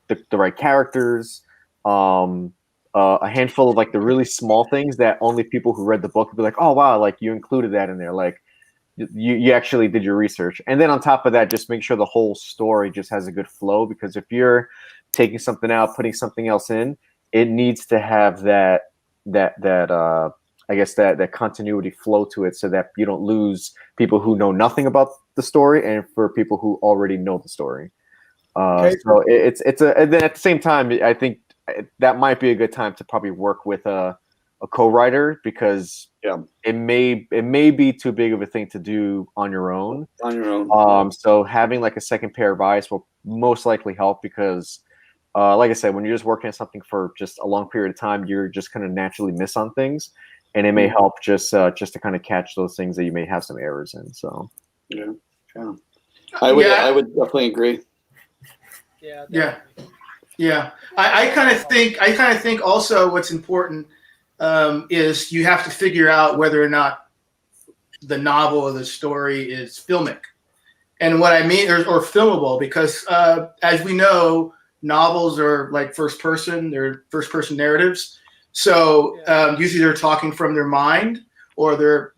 the right characters, a handful of like the really small things that only people who read the book would be like, "Oh wow, like you included that in there." Like you actually did your research. And then on top of that, just make sure the whole story just has a good flow, because if you're taking something out, putting something else in, it needs to have that I guess that continuity flow to it, so that you don't lose people who know nothing about the story, and for people who already know the story. So and then at the same time, I think that might be a good time to probably work with a co-writer, because it may be too big of a thing to do on your own. So having like a second pair of eyes will most likely help, because like I said, when you're just working on something for just a long period of time, you're just going to naturally miss on things, and it may help just to kind of catch those things that you may have some errors in. So I would definitely agree. Yeah. I kind of think also what's important is you have to figure out whether or not the novel or the story is filmic. And what I mean, or filmable, because as we know, novels are like they're first person narratives. So usually they're talking from their mind, or they're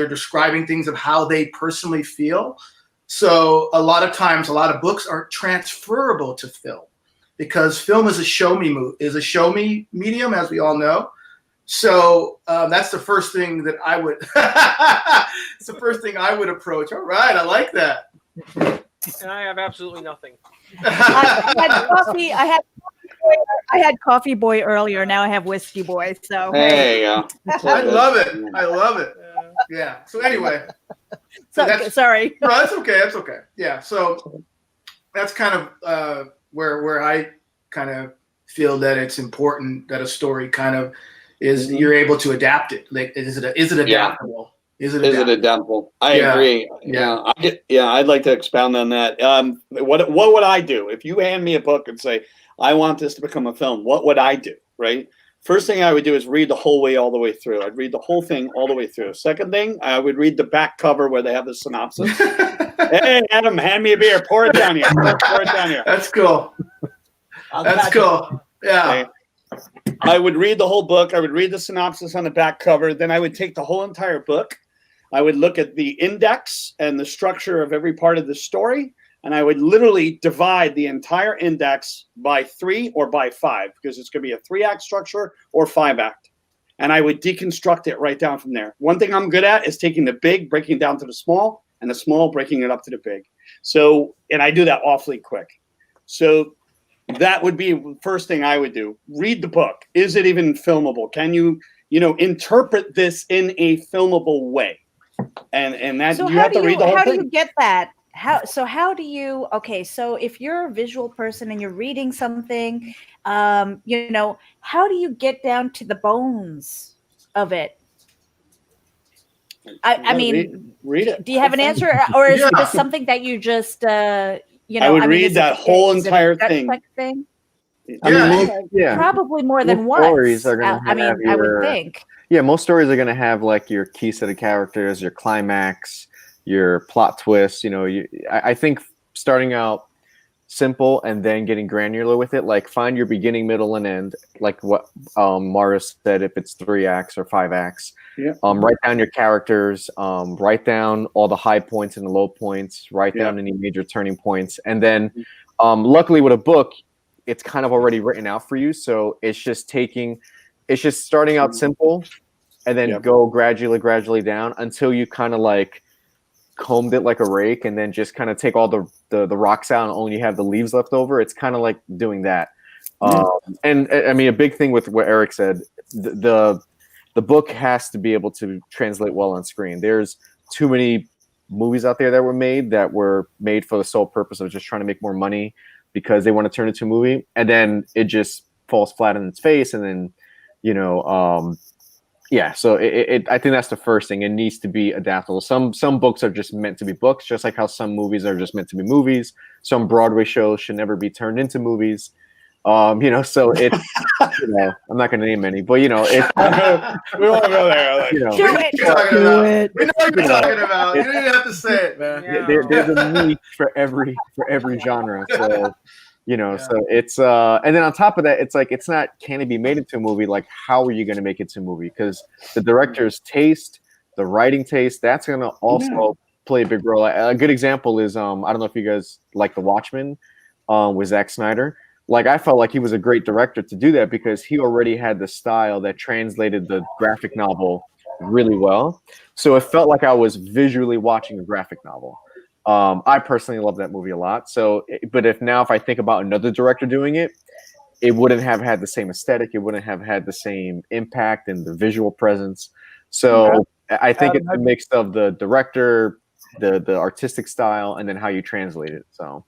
describing things of how they personally feel. So a lot of times, a lot of books aren't transferable to film, because film is a show me medium, as we all know. So that's the first thing that I would. It's the first thing I would approach. All right, I like that. And I have absolutely nothing. I had coffee boy earlier. Now I have whiskey boy. So there you go. I love it. Yeah. So anyway. Sorry. No, that's okay. That's okay. Yeah. So that's kind of where I kind of feel that it's important that a story kind of is you're able to adapt it. Like, is it adaptable? Is it adaptable? I agree. I'd like to expound on that. What would I do if you hand me a book and say, I want this to become a film? What would I do? Right. First thing I would do is read the whole way all the way through. I'd read the whole thing all the way through. Second thing, I would read the back cover where they have the synopsis. Hey, Adam, hand me a beer. Pour it down here. Pour it down here. That's cool. That's cool. Yeah. Okay. I would read the whole book. I would read the synopsis on the back cover. Then I would take the whole entire book. I would look at the index and the structure of every part of the story. And I would literally divide the entire index by 3 or by 5, because it's going to be a 3-act structure or 5-act. And I would deconstruct it right down from there. One thing I'm good at is taking the big, breaking it down to the small, and the small, breaking it up to the big. So, and I do that awfully quick. So that would be the first thing I would do. Read the book. Is it even filmable? Can you, interpret this in a filmable way? And that you have to read the whole thing. How do you get that? How do you, so if you're a visual person and you're reading something, how do you get down to the bones of it? I mean, read it. Do you have an answer, or is it just something that you just, I would read that whole entire thing. Probably more than once. Stories are gonna I would think. Yeah, most stories are going to have like your key set of characters, your climax, your plot twists. I think starting out simple and then getting granular with it, like find your beginning, middle, and end, like what Mario said, if it's 3 acts or 5 acts. Yeah. Write down your characters, write down all the high points and the low points, write down any major turning points. And then luckily with a book, it's kind of already written out for you. So it's just starting out simple, and then go gradually down until you kind of like combed it like a rake, and then just kind of take all the rocks out and only have the leaves left over. It's kind of like doing that. And I mean, a big thing with what Eric said, the book has to be able to translate well on screen. There's too many movies out there that were made for the sole purpose of just trying to make more money because they want to turn it into a movie, and then it just falls flat on its face, and then so I think that's the first thing. It needs to be adaptable. Some books are just meant to be books, just like how some movies are just meant to be movies. Some Broadway shows should never be turned into movies. So it's I'm not going to name any, but it's we won't go there. We know Do what it. you're talking about. We know what you're talking about. You don't even have to say it, man. There's a niche for every genre. So so it's and then on top of that, it's like, it's not, can it be made into a movie? Like, how are you going to make it into a movie? Because the director's taste, the writing taste, that's going to also play a big role. A good example is I don't know if you guys like The Watchmen with Zack Snyder. Like, I felt like he was a great director to do that because he already had the style that translated the graphic novel really well. So it felt like I was visually watching a graphic novel. I personally love that movie a lot. So, but if I think about another director doing it, it wouldn't have had the same aesthetic. It wouldn't have had the same impact and the visual presence. So I think it's a mix of the director, the artistic style, and then how you translate it. So,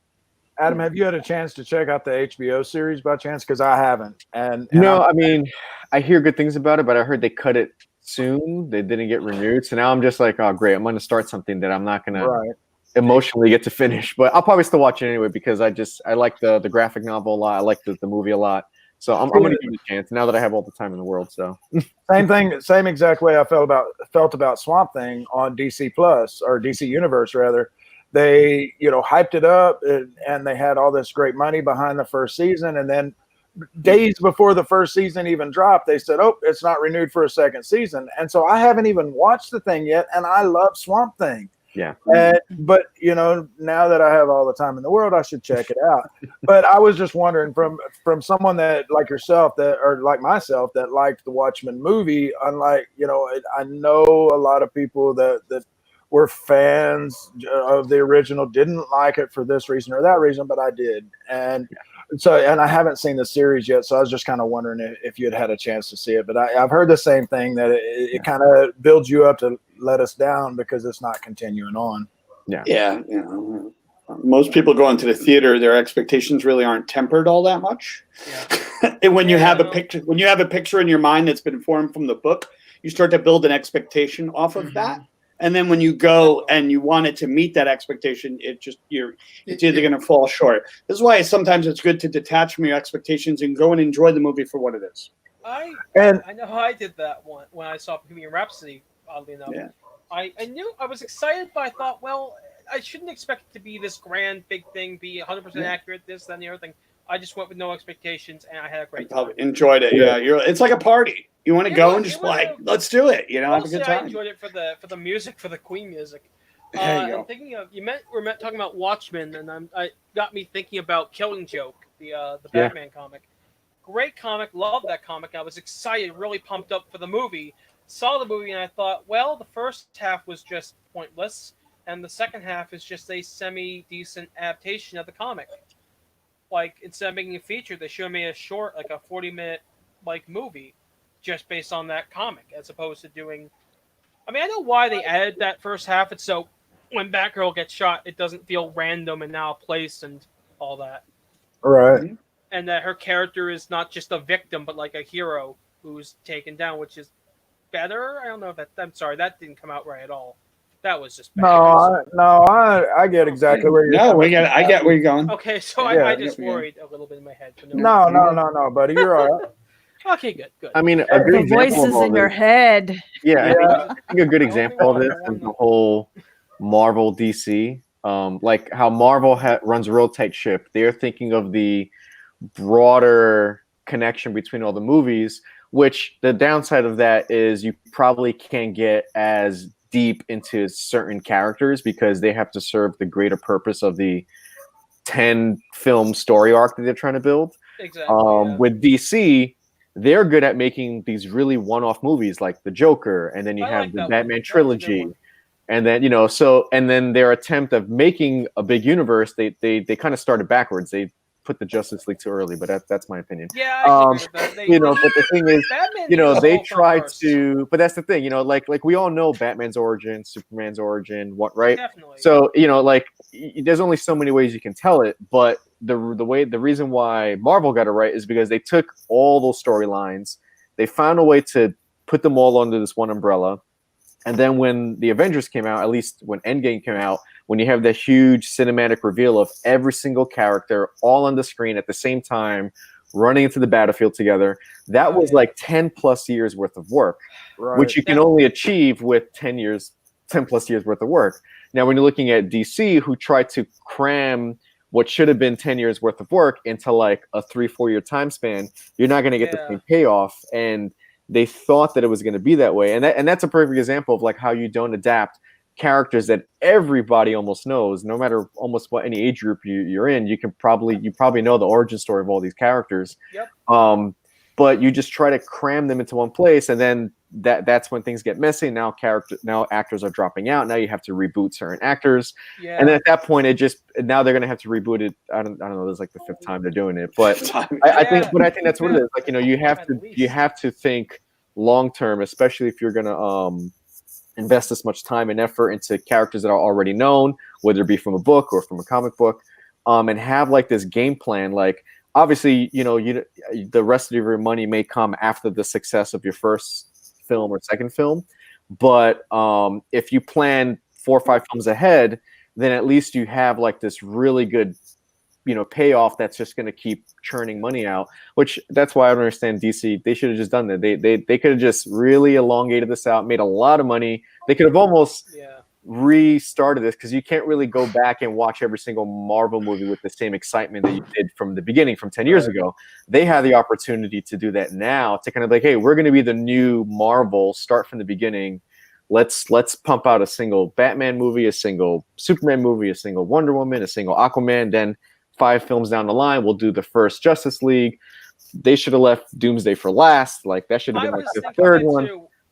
Adam, have you had a chance to check out the HBO series by chance? Because I haven't. And no, I mean, I hear good things about it, but I heard they cut it soon. They didn't get renewed. So now I'm just like, oh, great. I'm going to start something that I'm not going to emotionally get to finish. But I'll probably still watch it anyway because I like the graphic novel a lot. I like the movie a lot. So I'm going to give it a chance now that I have all the time in the world. So same thing, same exact way I felt about Swamp Thing on DC Plus or DC Universe rather. They, hyped it up and they had all this great money behind the first season. And then days before the first season even dropped, they said, oh, it's not renewed for a second season. And so I haven't even watched the thing yet. And I love Swamp Thing. Yeah. But, now that I have all the time in the world, I should check it out. But I was just wondering from someone that like yourself or like myself that liked the Watchmen movie, unlike, I know a lot of people that were fans of the original, didn't like it for this reason or that reason, but I did. And I haven't seen the series yet. So I was just kind of wondering if you had a chance to see it, but I've heard the same thing that it kind of builds you up to let us down because it's not continuing on. Yeah. Most people go into the theater, their expectations really aren't tempered all that much. And when you have a picture in your mind that's been formed from the book, you start to build an expectation off of that. And then when you go and you want it to meet that expectation, it's either going to fall short. This is why sometimes it's good to detach from your expectations and go and enjoy the movie for what it is. I know how I did that one when I saw Bohemian Rhapsody, oddly enough. Yeah. I knew I was excited, but I thought, well, I shouldn't expect it to be this grand, big thing, be 100% accurate, this, that, and the other thing. I just went with no expectations, and I had a great time. Enjoyed it. Yeah, it's like a party. You want to go and just let's do it. Have a good time. I enjoyed it for the music, for the Queen music. There you go. And thinking of we're talking about Watchmen, and I got me thinking about Killing Joke, the Batman comic. Great comic, love that comic. I was excited, really pumped up for the movie. Saw the movie, and I thought, well, the first half was just pointless, and the second half is just a semi-decent adaptation of the comic. Like, instead of making a feature, they should have made a short, like a 40-minute movie, just based on that comic, as opposed to doing. I mean, I know why they added that first half. It's so when Batgirl gets shot, it doesn't feel random and out of place and all that. Right. And that her character is not just a victim, but like a hero who's taken down, which is better. I don't know if that. I'm sorry, that didn't come out right at all. That was just bad. I get exactly where you're going. I get where you're going. Okay, so I just worried a little bit in my head. No, buddy, you're all right. Okay, good. I mean, a good The example voices of all in your this- head. Yeah, I think a good example of this is the whole Marvel DC. Like how Marvel runs a real tight ship. They're thinking of the broader connection between all the movies, which the downside of that is you probably can't get as deep into certain characters because they have to serve the greater purpose of the 10 film story arc that they're trying to build. Exactly. With DC, they're good at making these really one-off movies like the Joker, and then you have the Batman trilogy, and then and then their attempt of making a big universe, they kind of started backwards. They put the Justice League too early, but that's my opinion. Yeah, I agree with that. But the thing is, Batman they tried to, but that's the thing, like we all know Batman's origin, Superman's origin, right? Definitely. So there's only so many ways you can tell it, but the reason why Marvel got it right is because they took all those storylines, they found a way to put them all under this one umbrella. And then when the Avengers came out, at least when Endgame came out, when you have the huge cinematic reveal of every single character all on the screen at the same time, running into the battlefield together, that was like 10 plus years worth of work, which you can only achieve with 10 plus years worth of work. Now, when you're looking at DC, who tried to cram what should have been 10 years worth of work into like a 3-4 year time span, you're not going to get the same payoff. And they thought that it was going to be that way. And that's a perfect example of like how you don't adapt characters that everybody almost knows, no matter almost what any age group you're in. You probably know the origin story of all these characters. Yep. But you just try to cram them into one place, and then that's when things get messy. Now actors are dropping out. Now you have to reboot certain actors, and then at that point, now they're going to have to reboot it. I don't know. This is like the 5th time they're doing it, but I think that's what it is. Like you have to think long term, especially if you're going to invest this much time and effort into characters that are already known, whether it be from a book or from a comic book, and have like this game plan, like. Obviously, the rest of your money may come after the success of your first film or second film, but if you plan 4 or 5 films ahead, then at least you have like this really good, payoff that's just going to keep churning money out. Which that's why I don't understand DC. They should have just done that. They could have just really elongated this out, made a lot of money. They could have almost restarted this, because you can't really go back and watch every single Marvel movie with the same excitement that you did from the beginning, from 10 years ago. They have the opportunity to do that now, to kind of like, hey, we're going to be the new Marvel, start from the beginning. Let's pump out a single Batman movie, a single Superman movie, a single Wonder Woman, a single Aquaman. Then 5 films down the line, we'll do the first Justice League. They should have left Doomsday for last. Like that should have been like the 3rd one.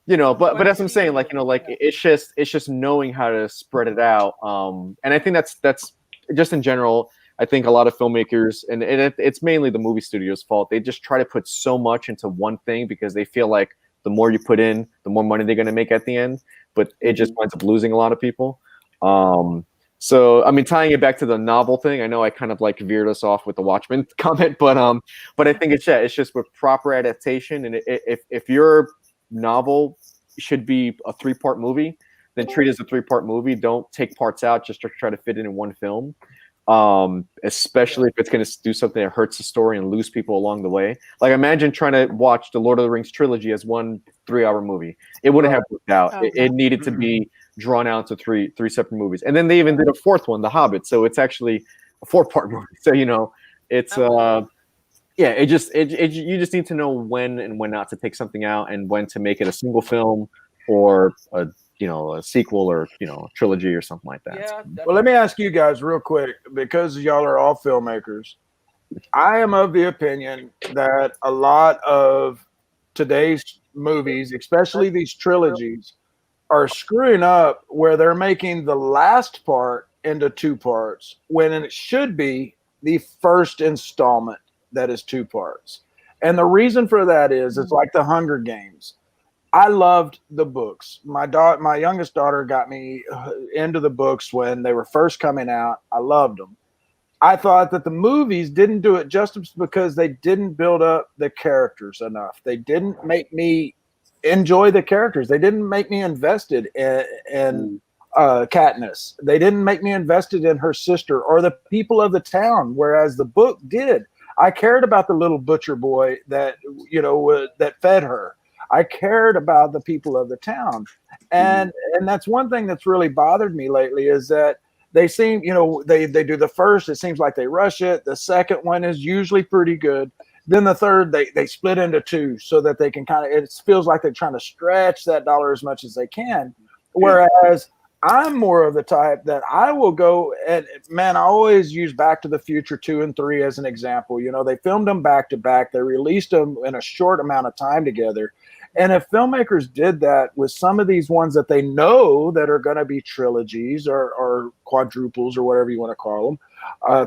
But that's what I'm saying. Like, it's just knowing how to spread it out. And I think that's just in general. I think a lot of filmmakers, and it's mainly the movie studio's fault. They just try to put so much into one thing because they feel like the more you put in, the more money they're going to make at the end. But it just winds up losing a lot of people. So, I mean, tying it back to the novel thing, I know I kind of like veered us off with the Watchmen comment, but I think it's just with proper adaptation. And if your novel should be a 3-part movie, then treat it as a 3-part movie. Don't take parts out just to try to fit it in one film. Especially if it's going to do something that hurts the story and lose people along the way. Like, imagine trying to watch the Lord of the Rings trilogy as one 3-hour movie. It wouldn't have worked out. It needed to be drawn out to three separate movies. And then they even did a 4th one, The Hobbit. So it's actually a 4-part movie. So, it's you just need to know when and when not to take something out, and when to make it a single film or a sequel or a trilogy or something like that. Yeah, well, let me ask you guys real quick, because y'all are all filmmakers. I am of the opinion that a lot of today's movies, especially these trilogies, are screwing up, where they're making the last part into 2 parts when it should be the first installment that is 2 parts. And the reason for that is, it's like the Hunger Games. I loved the books. My youngest daughter got me into the books when they were first coming out. I loved them. I thought that the movies didn't do it justice because they didn't build up the characters enough. They didn't make me enjoy the characters. They didn't make me invested in Katniss. They didn't make me invested in her sister or the people of the town, whereas the book did. I cared about the little butcher boy that that fed her. I cared about the people of the town, and that's one thing that's really bothered me lately, is that they seem, they do the first, it seems like they rush it. The second one is usually pretty good. Then the third, they split into 2 so that they can it feels like they're trying to stretch that dollar as much as they can. Whereas I'm more of the type that I will go and man, I always use Back to the Future 2 and 3 as an example. You know, they filmed them back to back. They released them in a short amount of time together. And if filmmakers did that with some of these ones that they know that are going to be trilogies or quadruples or whatever you want to call them,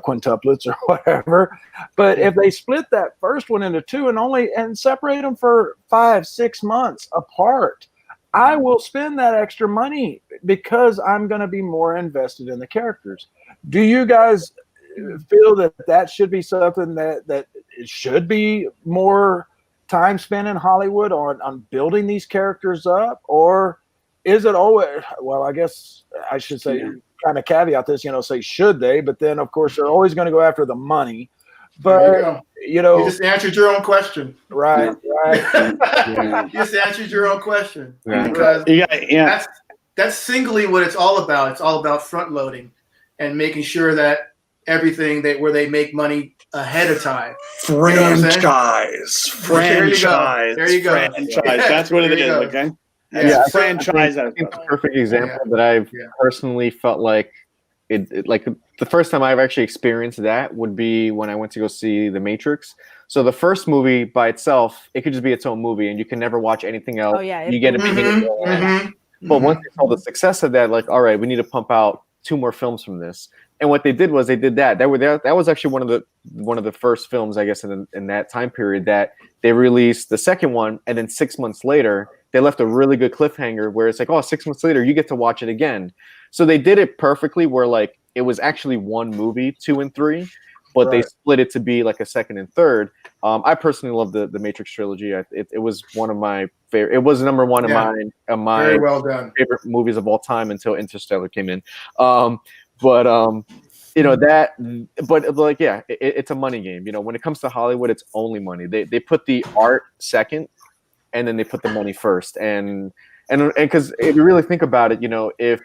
quintuplets or whatever. But if they split that first one into two and separate them for 5-6 months apart, I will spend that extra money because I'm going to be more invested in the characters. Do you guys feel that that should be something that it should be more time spent in Hollywood on building these characters up? Or is it always, well, I guess I should say, kind of caveat this, say should they, but then of course they're always going to go after the money. But you just answered your own question. Right. You just answered your own question. Because that's singly what it's all about. It's all about front loading and making sure that everything where they make money ahead of time. Franchise. There you go. Franchise. That's what it is. Okay. Yeah, franchise. I think the perfect example that I've personally felt like like the first time I've actually experienced that would be when I went to go see The Matrix. So the first movie by itself, it could just be its own movie, and you can never watch anything else. Oh yeah, you get a But once they saw the success of that, like, all right, we need to pump out 2 more films from this. And what they did was they did that. That was actually one of the first films, I guess, in that time period that they released the second one, and then 6 months later they left a really good cliffhanger where it's like, oh, 6 months later you get to watch it again. So they did it perfectly, where like it was actually one movie, 2 and 3, but they split it to be like a second and third. I personally love the Matrix trilogy. It was one of my favorite. It was number one of my Very well done. favorite movies of all time until Interstellar came in. You know that, but like, yeah, it's a money game. You know, when it comes to Hollywood, it's only money. They put the art second, and then they put the money first. And because if you really think about it, you know, if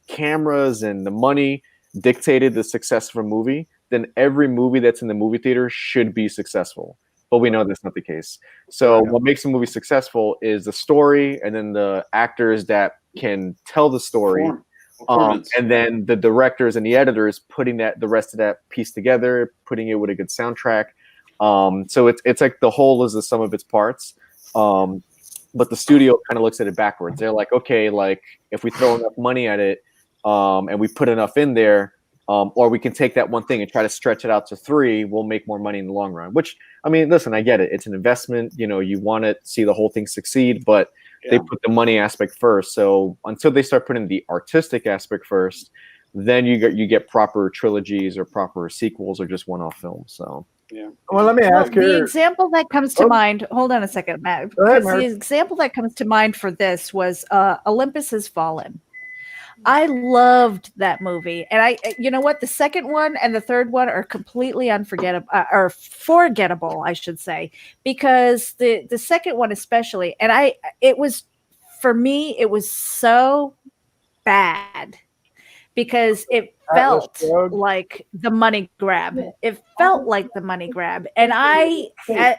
cameras and the money dictated the success of a movie, then every movie that's in the movie theater should be successful. But we know that's not the case. So what makes a movie successful is the story, and then the actors that can tell the story. And then the directors and the editors putting the rest of that piece together, putting it with a good soundtrack. So it's like the whole is the sum of its parts. But the studio kind of looks at it backwards. They're like, okay, like if we throw enough money at it, and we put enough in there, or we can take that one thing and try to stretch it out to 3, we'll make more money in the long run. Which, I mean, listen, I get it. It's an investment. You know, you want to see the whole thing succeed, but they put the money aspect first. So until they start putting the artistic aspect first, then you get proper trilogies or proper sequels or just one-off films. So well, let me ask you. The example that comes to mind. Hold on a second, Matt. Because the example that comes to mind for this was Olympus Has Fallen. I loved that movie, and you know what? The second one and the third one are completely unforgettable, or forgettable, I should say, because the second one especially, and it was so bad because it felt like the money grab. It felt like the money grab, and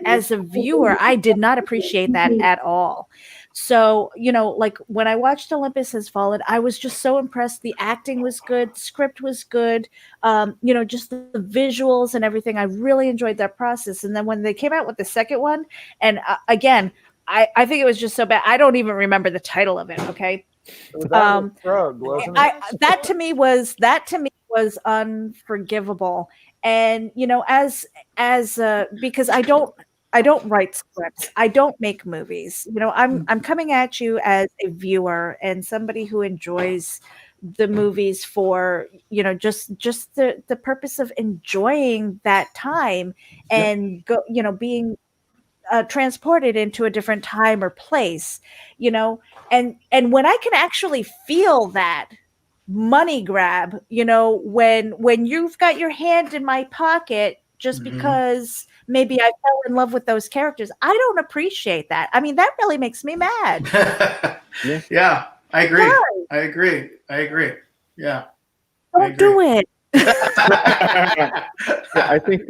as a viewer, I did not appreciate that at all. So, you know, like when I watched Olympus Has Fallen, I was just so impressed. The acting was good. The script was good. You know, just the visuals and everything. I really enjoyed that process. And then when they came out with the second one, and again, I think it was just so bad. I don't even remember the title of it. Okay. That to me was unforgivable. And, you know, as because I don't write scripts. I don't make movies. You know, I'm coming at you as a viewer and somebody who enjoys the movies for, you know, just the purpose of enjoying that time and go, you know, being transported into a different time or place, you know, and when I can actually feel that money grab, you know, when you've got your hand in my pocket just because maybe I fell in love with those characters, I don't appreciate that. I mean, that really makes me mad. Yeah, I agree. Why? I agree. Yeah. Don't do it. I think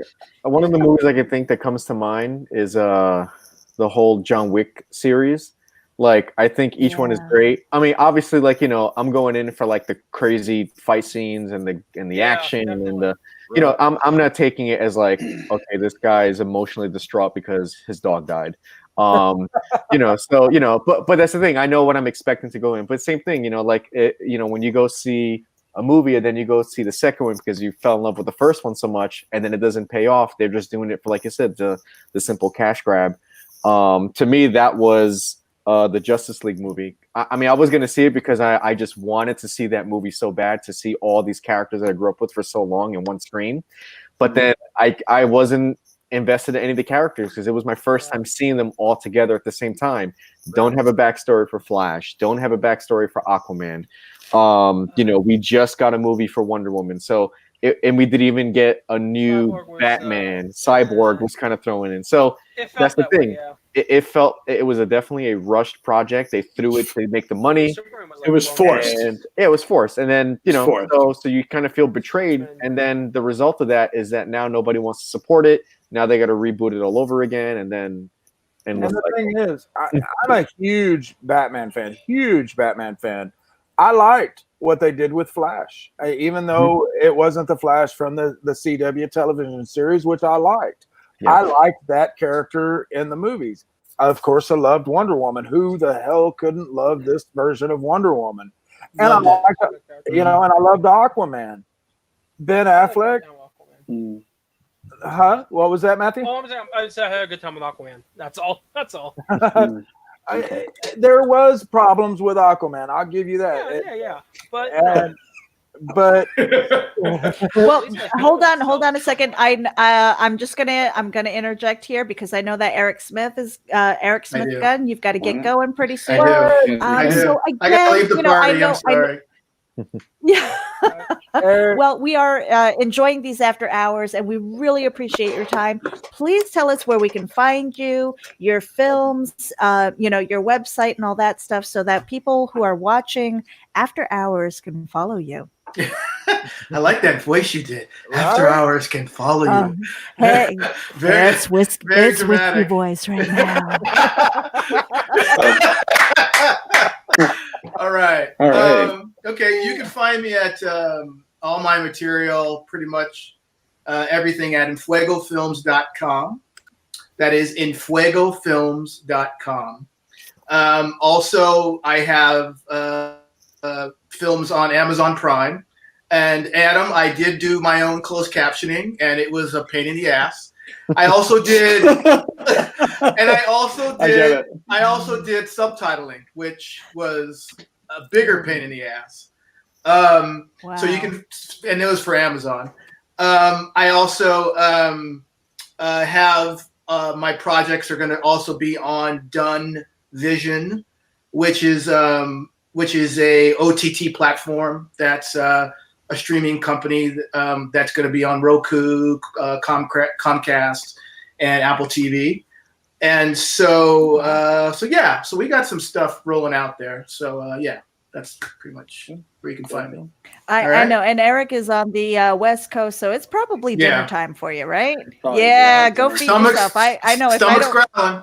one of the movies I can think that comes to mind is the whole John Wick series. Like, I think each one is great. I mean, obviously, like, you know, I'm going in for like the crazy fight scenes and the action and the, you know, I'm not taking it as like, okay, this guy is emotionally distraught because his dog died. You know, so, you know, but that's the thing. I know what I'm expecting to go in. But same thing, you know, like, you know, when you go see a movie and then you go see the second one because you fell in love with the first one so much, and then it doesn't pay off. They're just doing it for, like I said, the simple cash grab. To me, that was the Justice League movie. I mean, I was going to see it because I just wanted to see that movie so bad, to see all these characters that I grew up with for so long in one screen. But then I wasn't invested in any of the characters because it was my first time seeing them all together at the same time. Don't have a backstory for Flash. Don't have a backstory for Aquaman. You know, we just got a movie for Wonder Woman. So, and we didn't even get a new Batman. Cyborg was kind of thrown in. So that's the thing. It felt it was definitely a rushed project. They threw it to make the money. It was forced. And it was forced. And then, you know, so you kind of feel betrayed. And then the result of that is that now nobody wants to support it. Now they got to reboot it all over again. And then, and the thing is, I'm a huge Batman fan. Huge Batman fan. I liked what they did with Flash, even though it wasn't the Flash from the CW television series, which I liked. Yeah. I liked that character in the movies. Of course, I loved Wonder Woman. Who the hell couldn't love this version of Wonder Woman? And I liked, you know, and I loved Aquaman. Ben Affleck. Huh? What was that, Matthew? Oh, I had a good time with Aquaman. That's all. That's all. There was problems with Aquaman. I'll give you that. Yeah. But well, hold on a second. I'm gonna interject here because I know that Eric Smith Gunn. You've got to get going pretty soon. I do. So again, I gotta leave the party. I'm sorry. Yeah. Well, we are enjoying these after hours, and we really appreciate your time. Please tell us where we can find you, your films, you know, your website, and all that stuff, so that people who are watching after hours can follow you. I like that voice you did. After hours can follow you. Hey, very it's dramatic. whiskey voice right now. All right. Okay, you can find me at all my material, pretty much everything at infuegofilms.com. That is infuegofilms.com. Also, I have films on Amazon Prime. And Adam, I did do my own closed captioning, and it was a pain in the ass. I also did, and I also did subtitling, which was a bigger pain in the ass. So you can, and it was for Amazon. I also have my projects are going to also be on Done Vision, which is a OTT platform that's a streaming company that's going to be on Roku, Comcast, and Apple TV. And so we got some stuff rolling out there. So yeah, that's pretty much where you can find me. I know, and Eric is on the West Coast, so it's probably dinner time for you, right? Probably, yeah, go feed yourself. I know. If I don't, growling.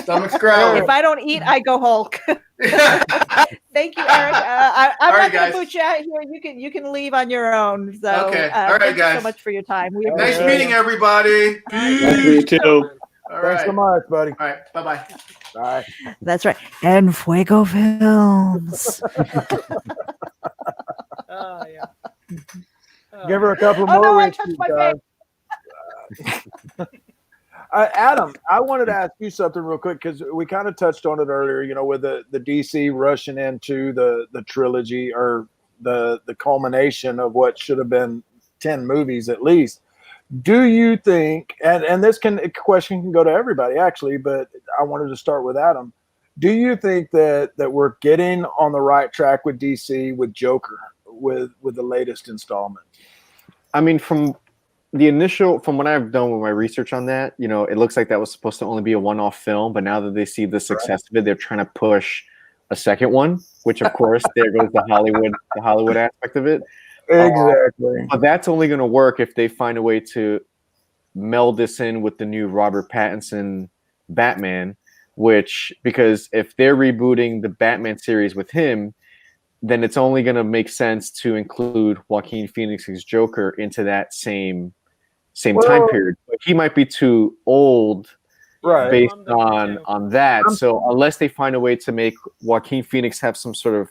Stomach's growling. If I don't eat, I go Hulk. Thank you, Eric. I'm not going to put you out here. You can leave on your own. So, okay. All right, thank guys. you so much for your time. We nice meeting everybody. You too. All right. Thanks so much, buddy. All right. Bye-bye. Bye. That's right. And Fuego Films. Yeah. Give her a couple Oh more no! I weeks, touched you my guys. face. Adam, I wanted to ask you something real quick because we kind of touched on it earlier. You know, with the DC rushing into the trilogy or the culmination of what should have been 10 movies at least. Do you think, and this question can go to everybody actually, but I wanted to start with Adam. Do you think that we're getting on the right track with DC with Joker with the latest installment? I mean, from what I've done with my research on that, you know, it looks like that was supposed to only be a one-off film, but now that they see the success of it, they're trying to push a second one, which of course there goes the Hollywood aspect of it. Exactly. But that's only going to work if they find a way to meld this in with the new Robert Pattinson Batman, which, because if they're rebooting the Batman series with him, then it's only going to make sense to include Joaquin Phoenix's Joker into that same time period. But he might be too old, based on that. So unless they find a way to make Joaquin Phoenix have some sort of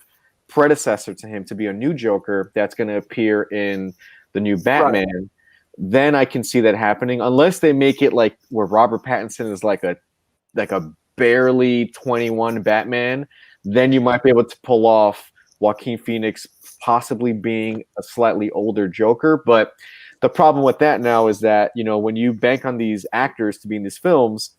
predecessor to him to be a new Joker that's going to appear in the new Batman, then I can see that happening. Unless they make it like where Robert Pattinson is like a barely 21 Batman, then you might be able to pull off Joaquin Phoenix possibly being a slightly older Joker. But the problem with that now is that, when you bank on these actors to be in these films,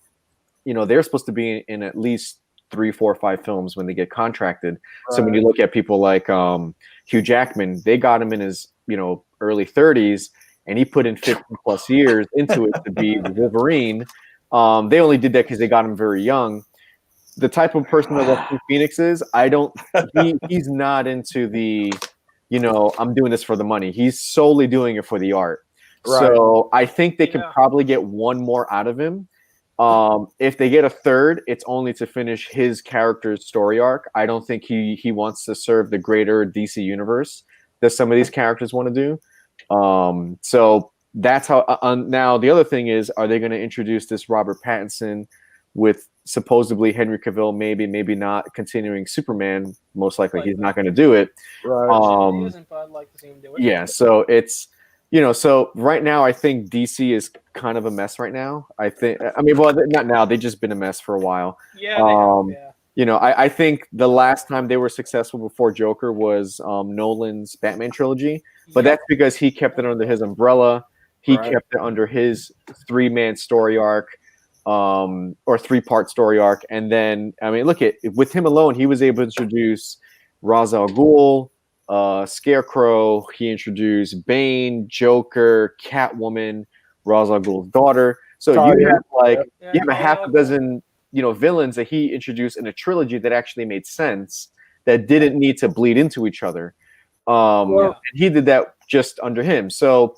they're supposed to be in at least 3, 4, 5 films when they get contracted. So when you look at people like Hugh Jackman, they got him in his, early 30s, and he put in 50 plus years into it to be Wolverine. They only did that because they got him very young. The type of person that Joaquin Phoenix is, he's not into the, I'm doing this for the money. He's solely doing it for the art. Right. So I think they can probably get one more out of him. If they get a third, it's only to finish his character's story arc. I don't think he wants to serve the greater DC universe that some of these characters want to do. So that's how. Now the other thing is, are they going to introduce this Robert Pattinson with supposedly Henry Cavill, maybe not continuing Superman? Most likely he's not going to do it. Right. He isn't, but I'd like to see him do it. Yeah. So it's. So right now I think DC is kind of a mess right now. Not now. They've just been a mess for a while. Yeah, they have, I think the last time they were successful before Joker was Nolan's Batman trilogy, but that's because he kept it under his umbrella. He kept it under his 3-man story arc, or 3-part story arc. And then, look with him alone, he was able to introduce Ra's al Ghul, Scarecrow. He introduced Bane, Joker, Catwoman, Ra's al Ghul's daughter. So you have a half a dozen, villains that he introduced in a trilogy that actually made sense, that didn't need to bleed into each other. And he did that just under him. So,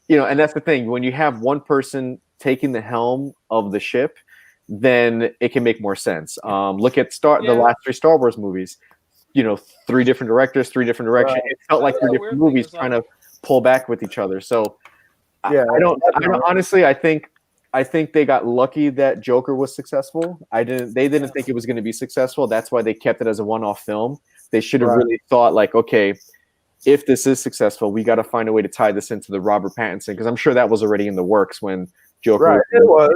and that's the thing. When you have one person taking the helm of the ship, then it can make more sense. Look at the last 3 Star Wars movies. 3 different directors, 3 different directions. Right. It felt like 3 different movies trying to pull back with each other. So I don't honestly, I think they got lucky that Joker was successful. They didn't think it was going to be successful. That's why they kept it as a one-off film. They should have really thought like, okay, if this is successful, we got to find a way to tie this into the Robert Pattinson, because I'm sure that was already in the works when Joker. Right, it was.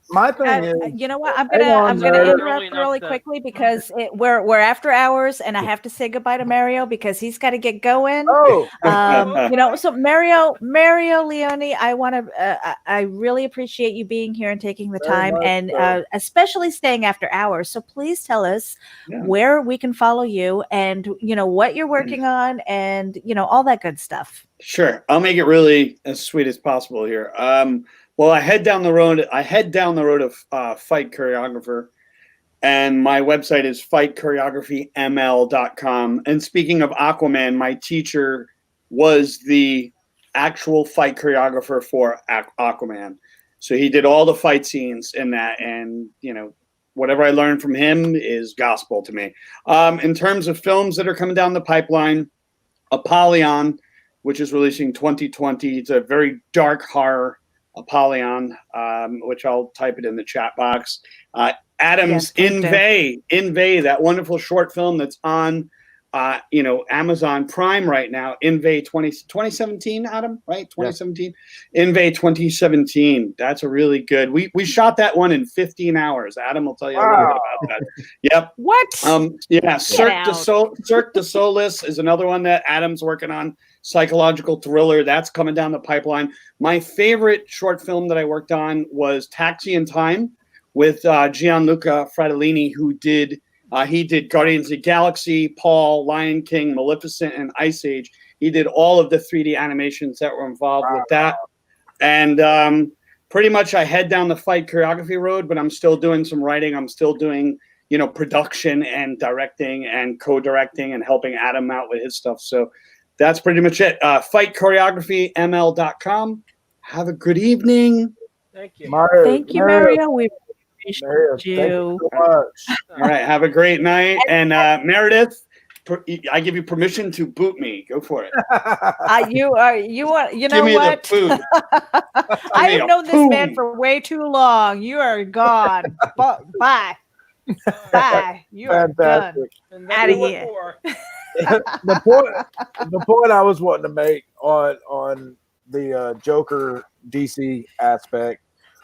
My thing is, you know what? I'm gonna interrupt really quickly because we're after hours, and I have to say goodbye to Mario because he's got to get going. Oh, so Mario Leone, I really appreciate you being here and taking the time, and especially staying after hours. So please tell us where we can follow you, and what you're working on, and all that good stuff. Sure, I'll make it really as sweet as possible here. Well, I head down the road of Fight Choreographer, and my website is fightchoreographyml.com. And speaking of Aquaman, my teacher was the actual fight choreographer for Aquaman. So he did all the fight scenes in that, and whatever I learned from him is gospel to me. In terms of films that are coming down the pipeline, Apollyon, which is releasing 2020. It's a very dark horror. Apollyon, which I'll type it in the chat box. Adam's Inveigh, that wonderful short film that's on, Amazon Prime right now. Inveigh 2017, Adam, right? 2017. Yes. Inveigh 2017. That's a really good. We shot that one in 15 hours. Adam will tell you a little bit about that. Yep. What? Cirque du Solis is another one that Adam's working on. Psychological thriller that's coming down the pipeline. My favorite short film that I worked on was Taxi in Time with Gianluca Fratellini, who did Guardians of the Galaxy, Paul, Lion King, Maleficent, and Ice Age. He did all of the 3D animations that were involved with that. And pretty much I head down the fight choreography road, but I'm still doing some writing. I'm still doing production and directing and co-directing and helping Adam out with his stuff. So that's pretty much it. Fightchoreographyml.com. Have a good evening. Thank you. Thank you, Mario. We Maria, thank you so much. All right, have a great night. And Meredith, I give you permission to boot me. Go for it. You know Give me what? the boot. I have known this man for way too long. You are gone. Bye. Bye. You are done. Out of here. the point I was wanting to make on the Joker DC aspect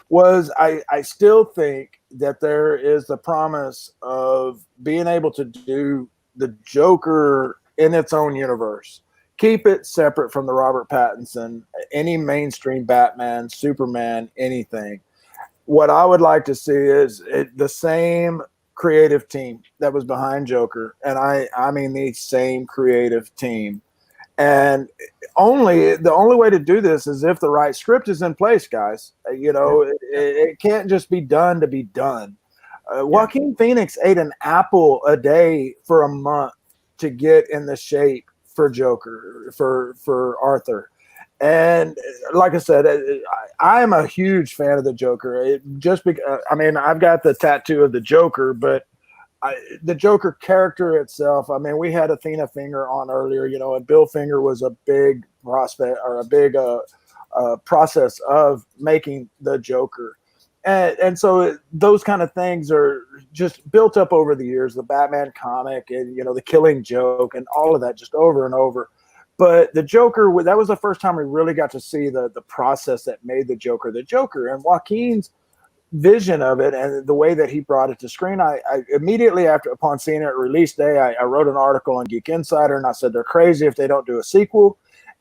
was I still think that there is the promise of being able to do the Joker in its own universe. Keep it separate from the Robert Pattinson, any mainstream Batman, Superman, anything. What I would like to see is the same creative team that was behind Joker, and I mean the same creative team. And the only way to do this is if the right script is in place, guys. It can't just be done to be done. Joaquin Phoenix ate an apple a day for a month to get in the shape for Joker, for Arthur. And like I said, I am a huge fan of the Joker. I've got the tattoo of the Joker, but the Joker character itself, we had Athena Finger on earlier, and Bill Finger was a big prospect or a big process of making the Joker. And so those kind of things are just built up over the years, the Batman comic and, the Killing Joke and all of that just over and over. But the Joker, that was the first time we really got to see the process that made the Joker. And Joaquin's vision of it and the way that he brought it to screen, I immediately upon seeing it release day, I wrote an article on Geek Insider and I said they're crazy if they don't do a sequel.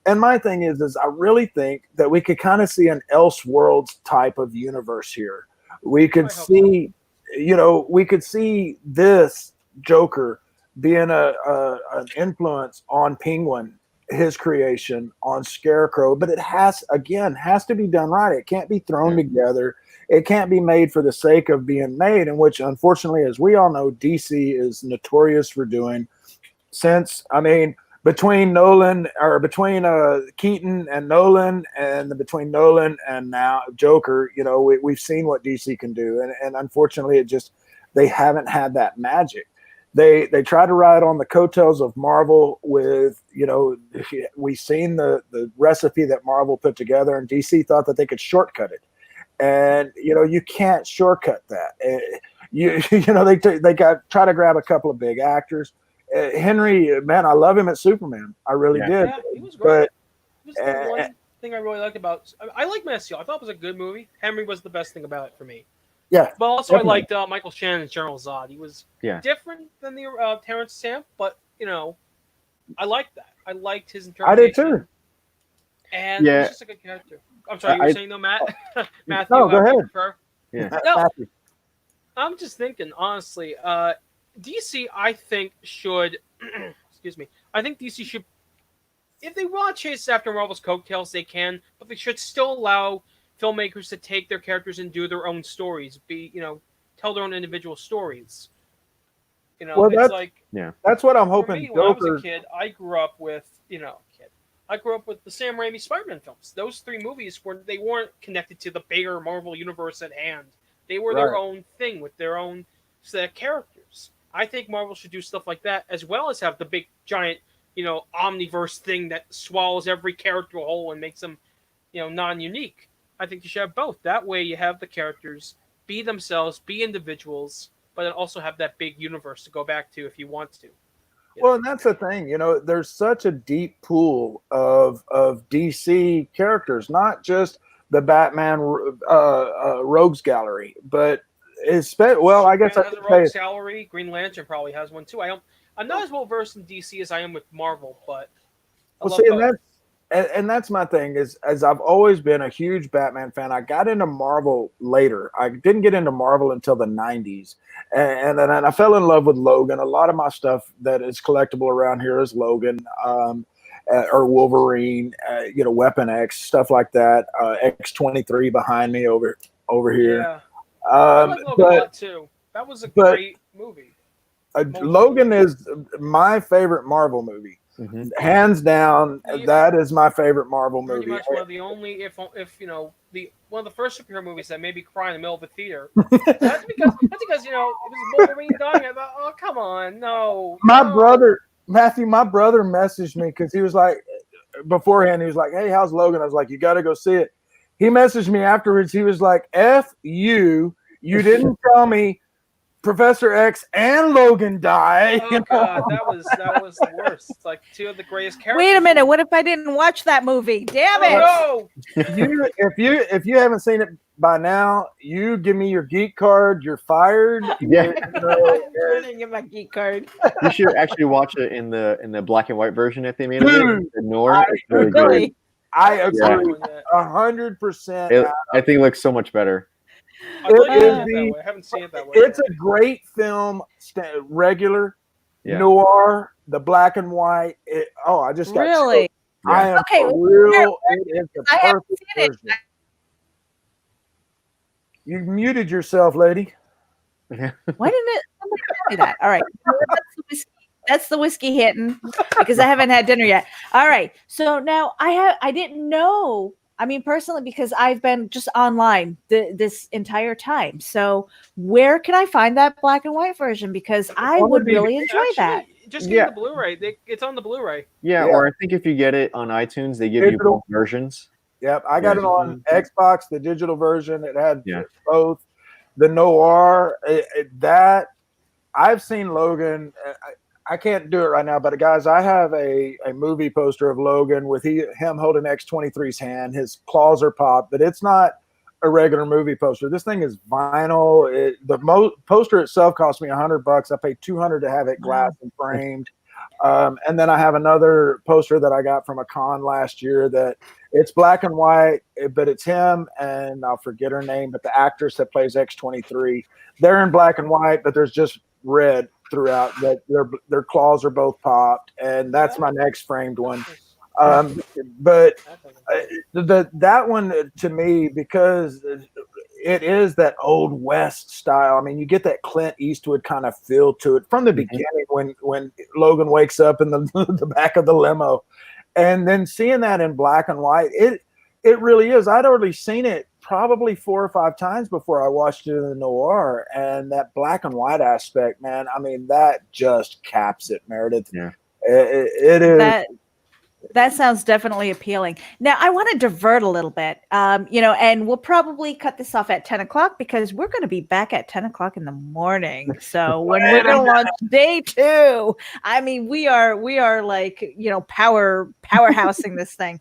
And my thing is I really think that we could kind of see an Elseworlds type of universe here. We could see, we could see this Joker being an influence on Penguin, his creation, on Scarecrow, but it has to be done right. It can't be thrown together. It can't be made for the sake of being made, in which, unfortunately, as we all know, DC is notorious for doing. Between Keaton and Nolan, and between Nolan and now Joker, we've seen what DC can do, and unfortunately, they haven't had that magic. They try to ride on the coattails of Marvel with, we've seen the recipe that Marvel put together, and DC thought that they could shortcut it. And, you can't shortcut that. They try to grab a couple of big actors. Henry, man, I love him at Superman. I really did. Yeah, he was great. The one thing I really liked about, I like Man of Steel. I thought it was a good movie. Henry was the best thing about it for me. Yeah. But also definitely. I liked Michael Shannon's General Zod. He was different than the Terrence Stamp, but, I liked that. I liked his interpretation. I did too. And he's just a good character. I'm sorry, you were saying though, Matt? Matthew, no, go ahead. Yeah. No, I'm just thinking, honestly, DC, I think, should, excuse me, I think DC should, if they want to chase after Marvel's coattails, they can, but they should still allow filmmakers to take their characters and do their own stories, tell their own individual stories. That's what I'm hoping. For me, when I was a kid, I grew up with, I grew up with the Sam Raimi Spider-Man films. Those three movies they weren't connected to the bigger Marvel universe at hand. They were their own thing with their own set of characters. I think Marvel should do stuff like that, as well as have the big, giant, omniverse thing that swallows every character whole and makes them, non-unique. I think you should have both. That way you have the characters be themselves, be individuals, but then also have that big universe to go back to if you want to. Well, and that's the thing, there's such a deep pool of DC characters, not just the Batman Rogues Gallery, but I guess Superman has a Rogues Gallery. Green Lantern probably has one too. I'm not as well versed in DC as I am with Marvel, but and that's my thing is, as I've always been a huge Batman fan. I got into Marvel later. I didn't get into Marvel until the 90s. And then I fell in love with Logan. A lot of my stuff that is collectible around here is Logan, or Wolverine, Weapon X, stuff like that. X-23 behind me over here. Yeah. I like Logan a lot too. That was a great movie. Logan is my favorite Marvel movie. Hands down, that is my favorite Marvel Pretty movie. much one of the only, if you know, one of the first superhero movies that made me cry in the middle of the theater. That's because you know it was Wolverine dying. I thought, oh come on, no. My brother messaged me because he was like, beforehand, he was like, "Hey, how's Logan?" I was like, "You got to go see it." He messaged me afterwards. He was like, "F you, you didn't tell me Professor X and Logan die." Oh god, that was the worst. It's like two of the greatest characters. Wait a minute. What if I didn't watch that movie? Damn it! No. If you haven't seen it by now, you give me your geek card. You're fired. Yeah. I'm trying to get my geek card. You should actually watch it in the black and white version that they made of it. Dude, Ignore it's really good. I agree 100%. I think it looks so much better. I haven't seen it that way. It's a great film, regular, Yeah. noir, the black and white. I just got Really? choked. I am Okay, for real. It is the I haven't perfect seen it. version. You muted yourself, lady. Why didn't it somebody tell me that? All right. That's the whiskey hitting because I haven't had dinner yet. All right. So now I didn't know. I mean, personally, because I've been just online this entire time. So where can I find that black and white version? Because I would really enjoy that. Just get the Blu-ray. It's on the Blu-ray. Yeah, or I think if you get it on iTunes, they give you both versions. Yep, I got it on Xbox, the digital version. It had both. The noir, that I've seen Logan. I can't do it right now, but guys, I have a movie poster of Logan with him holding X-23's hand. His claws are popped, but it's not a regular movie poster. This thing is vinyl. The poster itself cost me $100. I paid $200 to have it glass and framed. And then I have another poster that I got from a con last year that it's black and white, but it's him and I'll forget her name, but the actress that plays X-23. They're in black and white, but there's just red throughout. That their claws are both popped, and that's my next framed one. But that one to me, because it is that old West style. I mean, you get that Clint Eastwood kind of feel to it from the beginning when Logan wakes up in the back of the limo, and then seeing that in black and white, it really is. I'd already seen it probably 4 or 5 times before I watched it in the noir, and that black and white aspect, man. I mean, that just caps it, Meredith. Yeah, it is. That sounds definitely appealing. Now, I want to divert a little bit, and we'll probably cut this off at 10 o'clock because we're going to be back at 10 o'clock in the morning. So when we're going to launch day 2, I mean, we are like, powerhousing this thing.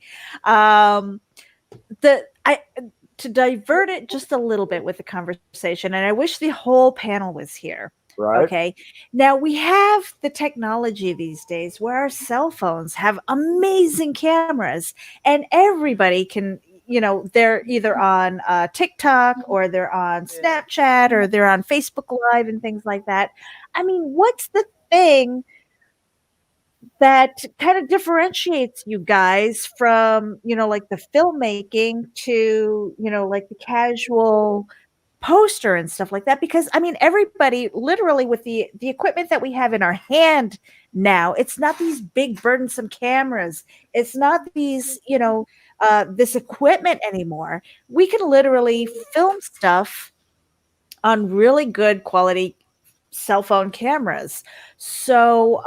To divert it just a little bit with the conversation, and I wish the whole panel was here. Right. Okay. Now we have the technology these days where our cell phones have amazing cameras, and everybody can, they're either on TikTok or they're on Snapchat or they're on Facebook Live and things like that. I mean, what's the thing that kind of differentiates you guys from, like the filmmaking to, like the casual poster and stuff like that? Because I mean, everybody literally with the equipment that we have in our hand now, it's not these big burdensome cameras. It's not these, this equipment anymore. We can literally film stuff on really good quality cell phone cameras. So,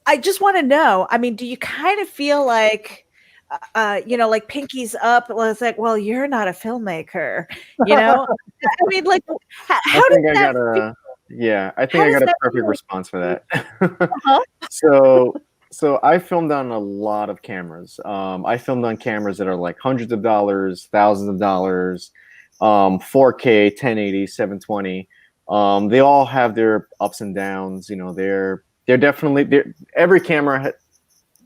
I just want to know, I mean, do you kind of feel like, like pinkies up? Well, it's like, well, you're not a filmmaker, I mean, like, how does that? I think I got a perfect response for that. So I filmed on a lot of cameras. I filmed on cameras that are like hundreds of dollars, thousands of dollars, 4K, 1080, 720. They all have their ups and downs. They're definitely every camera.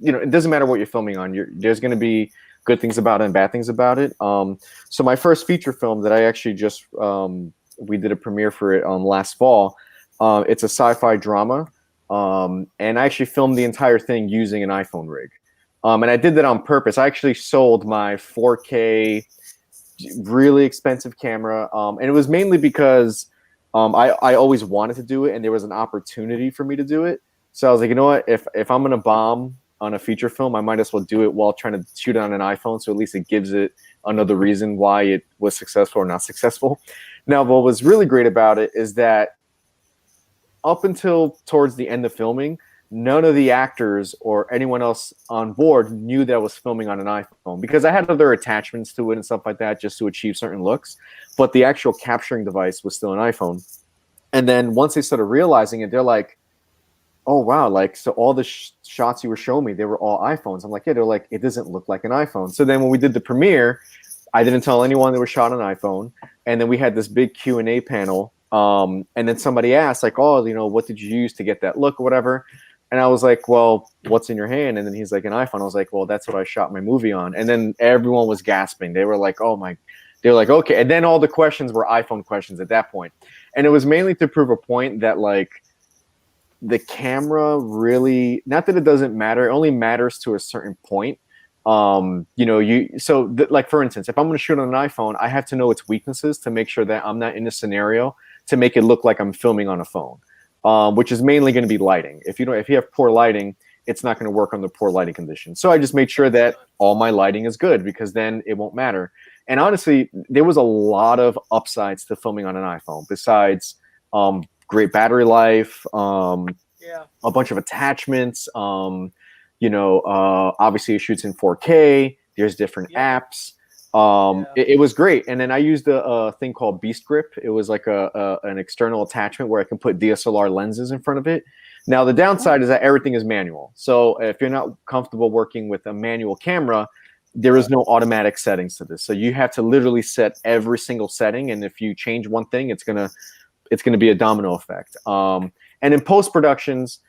It doesn't matter what you're filming on. There's going to be good things about it and bad things about it. So my first feature film that I actually just we did a premiere for it last fall. It's a sci-fi drama, and I actually filmed the entire thing using an iPhone rig. And I did that on purpose. I actually sold my 4K, really expensive camera, and it was mainly because I always wanted to do it, and there was an opportunity for me to do it. So I was like, you know what? If I'm gonna bomb on a feature film, I might as well do it while trying to shoot it on an iPhone. So at least it gives it another reason why it was successful or not successful. Now, what was really great about it is that up until towards the end of filming, none of the actors or anyone else on board knew that I was filming on an iPhone, because I had other attachments to it and stuff like that just to achieve certain looks. But the actual capturing device was still an iPhone. And then once they started realizing it, they're like, oh, wow, like, so all the shots you were showing me, they were all iPhones. I'm like, yeah, they're like, it doesn't look like an iPhone. So then when we did the premiere, I didn't tell anyone they were shot on an iPhone. And then we had this big Q&A panel. And then somebody asked, like, oh, you know, what did you use to get that look or whatever? And I was like, well, what's in your hand? And then he's like, an iPhone. I was like, well, that's what I shot my movie on. And then everyone was gasping. They were like, oh my, they were like, okay. And then all the questions were iPhone questions at that point. And it was mainly to prove a point that, like, the camera really, not that it doesn't matter, it only matters to a certain point. You know, like, for instance, if I'm going to shoot on an iPhone, I have to know its weaknesses to make sure that I'm not in a scenario to make it look like I'm filming on a phone, which is mainly going to be lighting. If you have poor lighting, it's not going to work under poor lighting conditions. So I just made sure that all my lighting is good, because then it won't matter. And honestly, there was a lot of upsides to filming on an iPhone besides great battery life, a bunch of attachments. You know, obviously it shoots in 4K. There's different apps. It was great. And then I used a thing called Beast Grip. It was like an external attachment where I can put DSLR lenses in front of it. Now, the downside is that everything is manual. So if you're not comfortable working with a manual camera, there is no automatic settings to this. So you have to literally set every single setting. And if you change one thing, it's gonna be a domino effect. And in post-productions,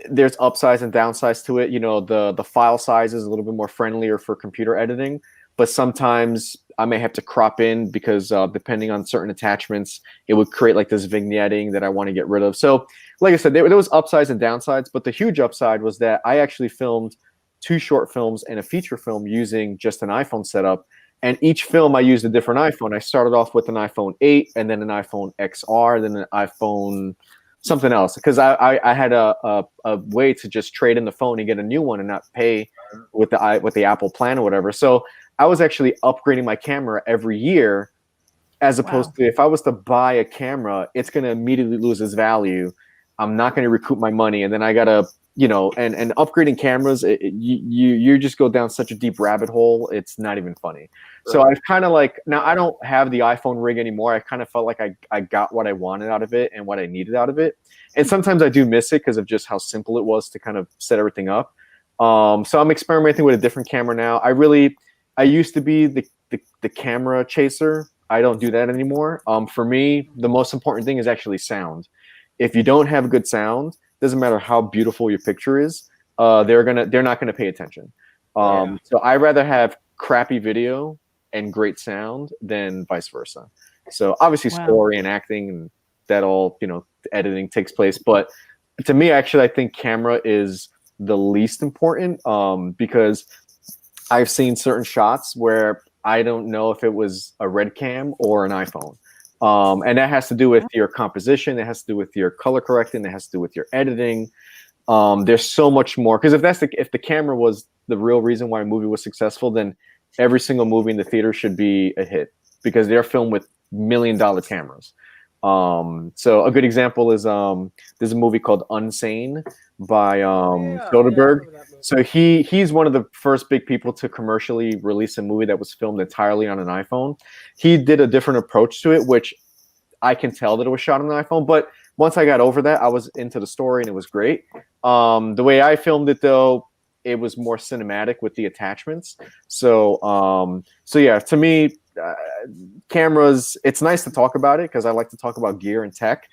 there's upsides and downsides to it. You know, the file size is a little bit more friendlier for computer editing, but sometimes I may have to crop in because depending on certain attachments, it would create like this vignetting that I want to get rid of. So like I said, there was upsides and downsides, but the huge upside was that I actually filmed 2 short films and a feature film using just an iPhone setup. And each film I used a different iPhone. I started off with an iPhone 8 and then an iPhone XR, then an iPhone something else, because I had a way to just trade in the phone and get a new one and not pay with the Apple plan or whatever. So I was actually upgrading my camera every year, as opposed to if I was to buy a camera, it's going to immediately lose its value. I'm not going to recoup my money, and then I gotta, you know, and upgrading cameras, you just go down such a deep rabbit hole. It's not even funny. So I've kind of like, now I don't have the iPhone rig anymore. I kind of felt like I got what I wanted out of it and what I needed out of it. And sometimes I do miss it because of just how simple it was to kind of set everything up. So I'm experimenting with a different camera now. I used to be the camera chaser. I don't do that anymore. For me, the most important thing is actually sound. If you don't have good sound, doesn't matter how beautiful your picture is, they're not gonna pay attention. So I rather have crappy video and great sound than vice versa. So obviously story and acting and that all, you know, editing takes place. But to me, actually, I think camera is the least important, because I've seen certain shots where I don't know if it was a red cam or an iPhone. And that has to do with your composition. It has to do with your color correcting. It has to do with your editing. There's so much more. Because if the camera was the real reason why a movie was successful, then every single movie in the theater should be a hit, because they're filmed with $1 million cameras. So a good example is there's a movie called Unsane by Soderbergh. So he's one of the first big people to commercially release a movie that was filmed entirely on an iPhone. He did a different approach to it, which I can tell that it was shot on an iPhone. But once I got over that, I was into the story and it was great. The way I filmed it, though, it was more cinematic with the attachments. So yeah, to me, cameras, it's nice to talk about it because I like to talk about gear and tech,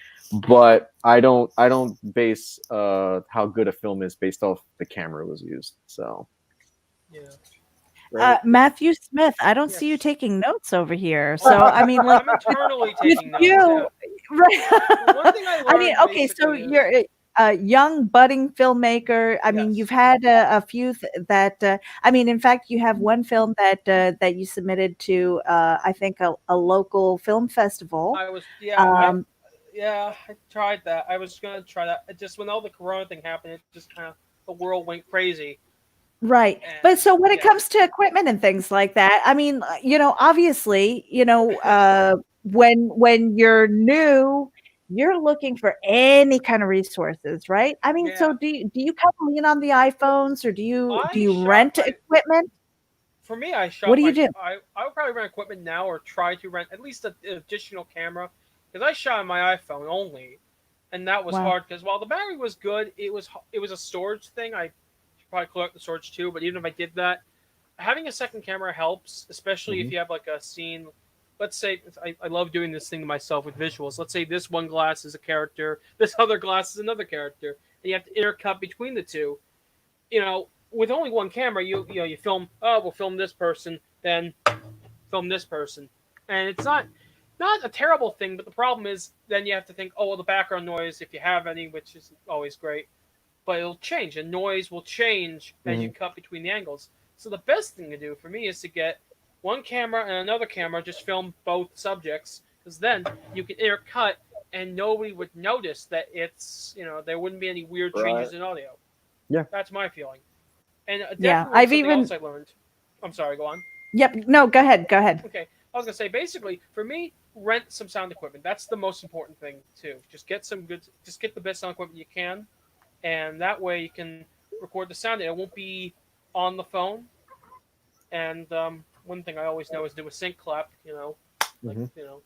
but I don't base how good a film is based off the camera was used. So Matthew Smith, I don't see you taking notes over here. So I mean, like, I'm eternally taking notes. right? One thing I I mean, okay, so you're a young budding filmmaker. I mean, you've had a few that I mean, in fact, you have one film that you submitted to I think a local film festival. Yeah, I tried that. I was gonna try that. It just when all the Corona thing happened, it just kind of the world went crazy. Right. But so when it comes to equipment and things like that, I mean, obviously, when you're new, you're looking for any kind of resources, right? I mean, so do you kind of lean on the iPhones or do you rent equipment? For me, I shot What do you my. do? I would probably rent equipment now, or try to rent at least an additional camera, because I shot on my iPhone only, and that was Wow. hard. Because while the battery was good, it was a storage thing. I should probably clear up the storage too. But even if I did that, having a second camera helps, especially if you have like a scene. Let's say I love doing this thing to myself with visuals. Let's say this one glass is a character, this other glass is another character, and you have to intercut between the two. With only one camera, you film. Oh, we'll film this person, then film this person, and it's not a terrible thing. But the problem is, then you have to think, oh, well, the background noise, if you have any, which is always great, but it'll change. And noise will change as you cut between the angles. So the best thing to do for me is to get one camera and another camera, just film both subjects, because then you can intercut, and nobody would notice that there wouldn't be any weird changes in audio. Yeah, that's my feeling. And Yeah, definitely I've something even. else I learned. I'm sorry, go on. Yep. No, go ahead. Go ahead. Okay, I was gonna say basically for me, rent some sound equipment. That's the most important thing too. Just get the best sound equipment you can, and that way you can record the sound. It won't be on the phone. And one thing I always know is do a sync clap. I feel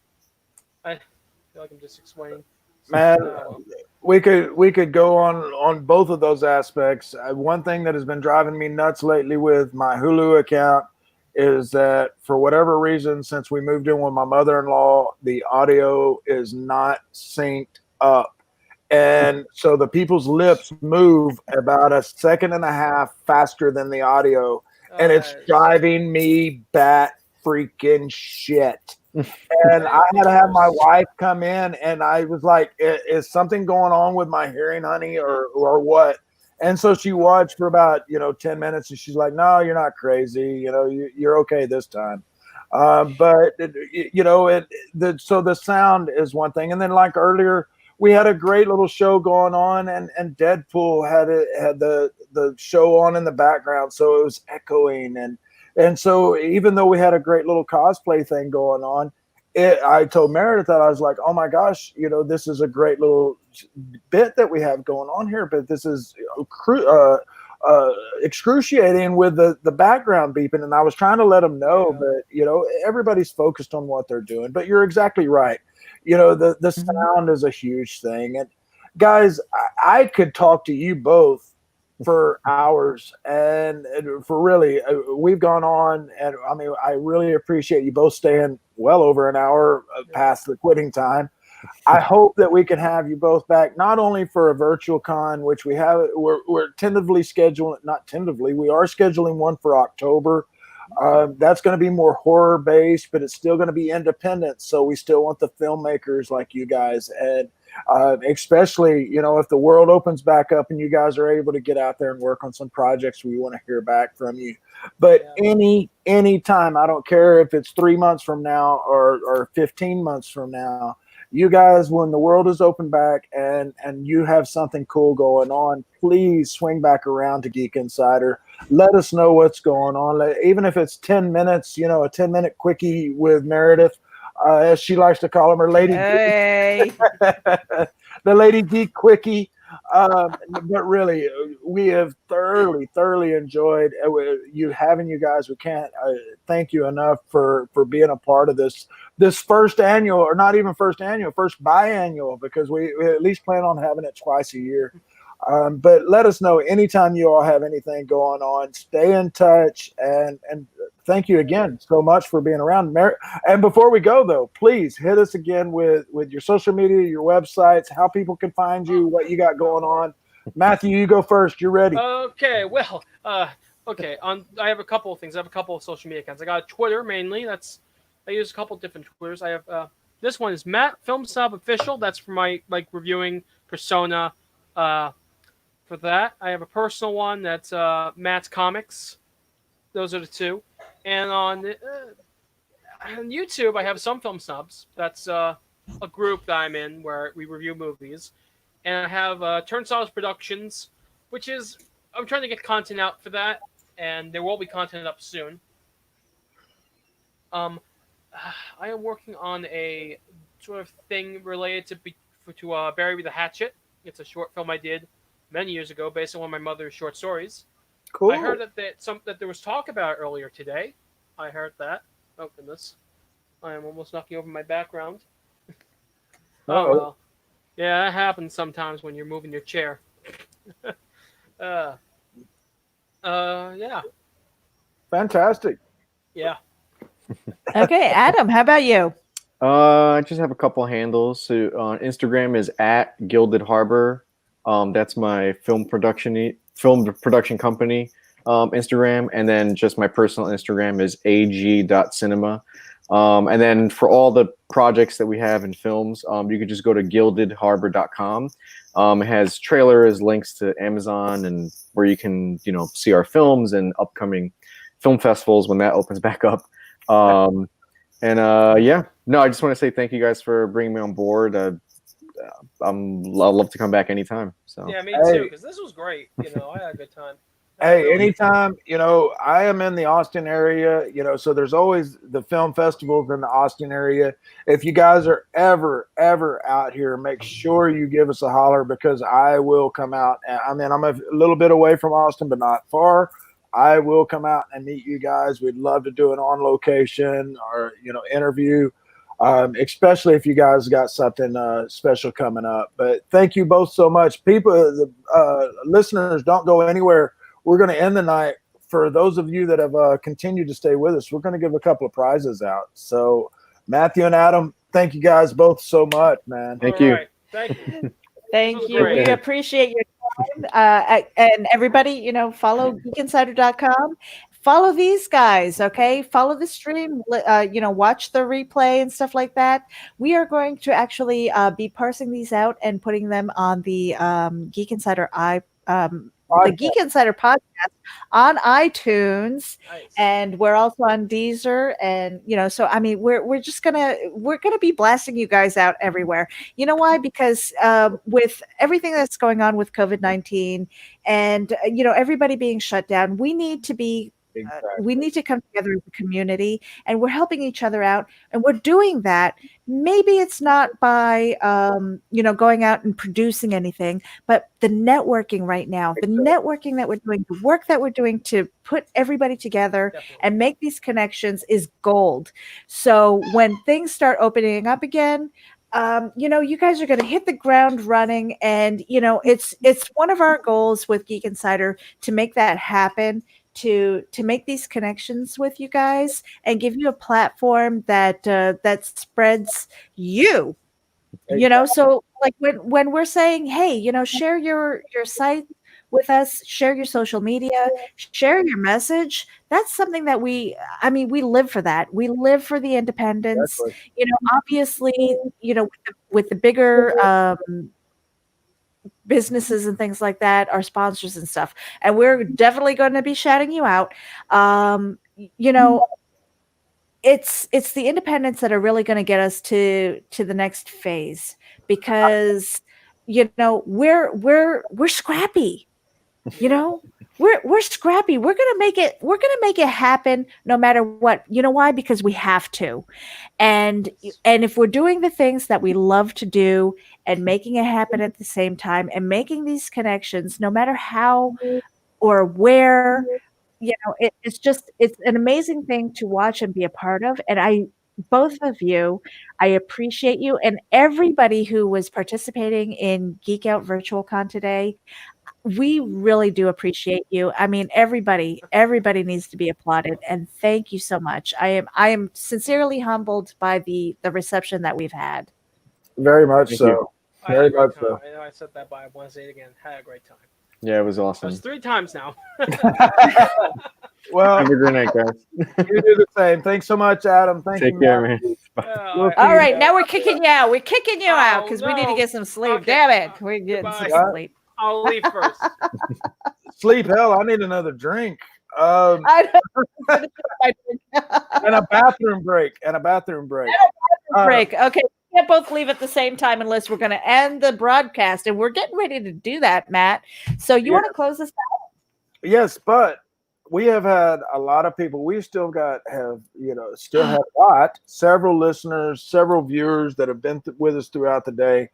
like I'm just explaining. Man, we could go on both of those aspects. One thing that has been driving me nuts lately with my Hulu account is that for whatever reason, since we moved in with my mother-in-law, the audio is not synced up. And so the people's lips move about a second and a half faster than the audio. And it's driving me bat freaking shit. And I had to have my wife come in, and I was like, is something going on with my hearing, honey, or what? And so she watched for about 10 minutes, and she's like, no, you're not crazy, you're okay this time. But so the sound is one thing. And then like earlier, we had a great little show going on, and Deadpool had the show on in the background, so it was echoing. And so even though we had a great little cosplay thing going on, I told Meredith that I was like, oh my gosh, this is a great little bit that we have going on here, but this is excruciating with the background beeping. And I was trying to let them know, but everybody's focused on what they're doing. But you're exactly right. The sound is a huge thing. And guys, I could talk to you both for hours, and for really, we've gone on, and I mean, I really appreciate you both staying well over an hour past the quitting time. I hope that we can have you both back, not only for a virtual con, which we're tentatively scheduling, not tentatively, we are scheduling one for October. That's going to be more horror based, but it's still going to be independent. So we still want the filmmakers like you guys, and especially, if the world opens back up and you guys are able to get out there and work on some projects, we want to hear back from you. But any time, I don't care if it's 3 months from now or 15 months from now, you guys, when the world is open back and you have something cool going on, please swing back around to Geek Insider. Let us know what's going on. Even if it's 10 minutes, a 10-minute quickie with Meredith, as she likes to call them, her lady, the Lady Geek Quickie. But really, we have thoroughly enjoyed having you guys. We can't thank you enough for being a part of this first annual, or not even first annual, first biannual, because we at least plan on having it twice a year. But let us know anytime you all have anything going on. Stay in touch, and thank you again so much for being around. And before we go, though, please hit us again with your social media, your websites, how people can find you, what you got going on. Matthew, you go first. You're ready. Okay, well, I have a couple of things. I have a couple of social media accounts. I got Twitter mainly. I use a couple of different Twitters. I have this one is Matt Film Sub Official. That's for my reviewing Persona. For that, I have a personal one that's Matt's Comics. Those are the two. And on YouTube, I have some film snubs. That's a group that I'm in where we review movies, and I have Turnstiles Productions, which is I'm trying to get content out for that, and there will be content up soon. Um, I am working on a sort of thing related to Bury with the Hatchet. It's a short film I did many years ago based on one of my mother's short stories. Cool. I heard that there was talk about it earlier today. I heard that. Oh goodness, I am almost knocking over my background. Oh well, yeah, that happens sometimes when you're moving your chair. uh, yeah, Fantastic. yeah. Okay, Adam, how about you? I just have a couple handles. So on Instagram is at Gilded Harbor. That's my film production company Instagram, and then just my personal Instagram is ag.cinema. And then for all the projects that we have in films, you can just go to gildedharbor.com. It has trailers, links to Amazon, and where you can see our films and upcoming film festivals when that opens back up. Yeah, no, I just want to say thank you guys for bringing me on board. I'd love to come back anytime. So Yeah, me too, because this was great. I had a good time. Hey, anytime, I am in the Austin area, so there's always the film festivals in the Austin area. If you guys are ever out here, make sure you give us a holler, because I will come out. I mean, I'm a little bit away from Austin, but not far. I will come out and meet you guys. We'd love to do an on location or, interview, especially if you guys got something special coming up. But thank you both so much. People, the listeners, don't go anywhere. We're going to end the night. For those of you that have continued to stay with us, we're going to give a couple of prizes out. So Matthew and Adam, thank you guys both so much, man. Thank you. Right. Thank you. Thank you. We appreciate your time. And everybody, follow geekinsider.com. Follow these guys, okay? Follow the stream, watch the replay and stuff like that. We are going to actually be parsing these out and putting them on the Geek Insider the Geek Insider podcast on iTunes, and we're also on Deezer, and so I mean we're gonna be blasting you guys out everywhere. You know why? Because with everything that's going on with COVID-19 and everybody being shut down, we need to be we need to come together as a community, and we're helping each other out, and we're doing that. Maybe it's not by going out and producing anything, but the networking right now, the networking that we're doing, the work that we're doing to put everybody together and make these connections is gold. So when things start opening up again, you guys are going to hit the ground running, and it's one of our goals with Geek Insider to make that happen, to make these connections with you guys and give you a platform that that spreads you. So like when we're saying, hey, share your site with us, share your social media, share your message. That's something that we live for that. We live for the independence. Obviously, with the bigger businesses and things like that, our sponsors and stuff, and we're definitely going to be shouting you out. It's the independents that are really going to get us to the next phase, because we're scrappy. We're scrappy. We're gonna make it happen no matter what. You know why? Because we have to. And if we're doing the things that we love to do and making it happen at the same time and making these connections, no matter how or where, it's an amazing thing to watch and be a part of. And both of you, I appreciate you, and everybody who was participating in Geek Out Virtual Con today. We really do appreciate you. I mean, everybody needs to be applauded, and thank you so much. I am sincerely humbled by the reception that we've had. Very much so. Very much so. I know I said that, but I want to say it again. Had a great time. Yeah, it was awesome. That's 3 times now. Well, have a great night, guys. You do the same. Thanks so much, Adam. Thank Take you, care, man. All right, now we're kicking you out. We're kicking you out because we need to get some sleep. Okay. Damn it, we're getting some sleep. I'll leave first. Sleep, hell, I need another drink. I and a bathroom break. break. Okay, can't both leave at the same time unless we're going to end the broadcast, and we're getting ready to do that, Matt. So you want to close this out? Yes, but we have had a lot of people. We still have a lot, several listeners, several viewers that have been with us throughout the day.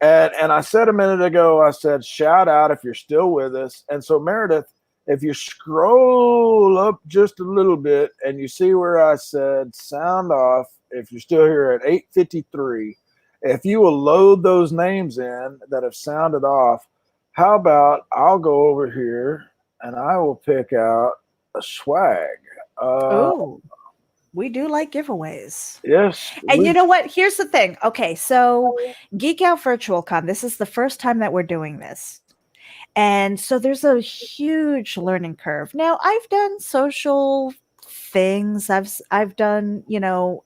And I said a minute ago, I said, shout out if you're still with us. And so, Meredith, if you scroll up just a little bit and you see where I said sound off, if you're still here at 8:53, if you will load those names in that have sounded off, how about I'll go over here and I will pick out a swag. Oh, we do like giveaways. Yes. And you know what? Here's the thing. Okay, so Geek Out Virtual Con, this is the first time that we're doing this. And so there's a huge learning curve. Now, I've done social things. I've done,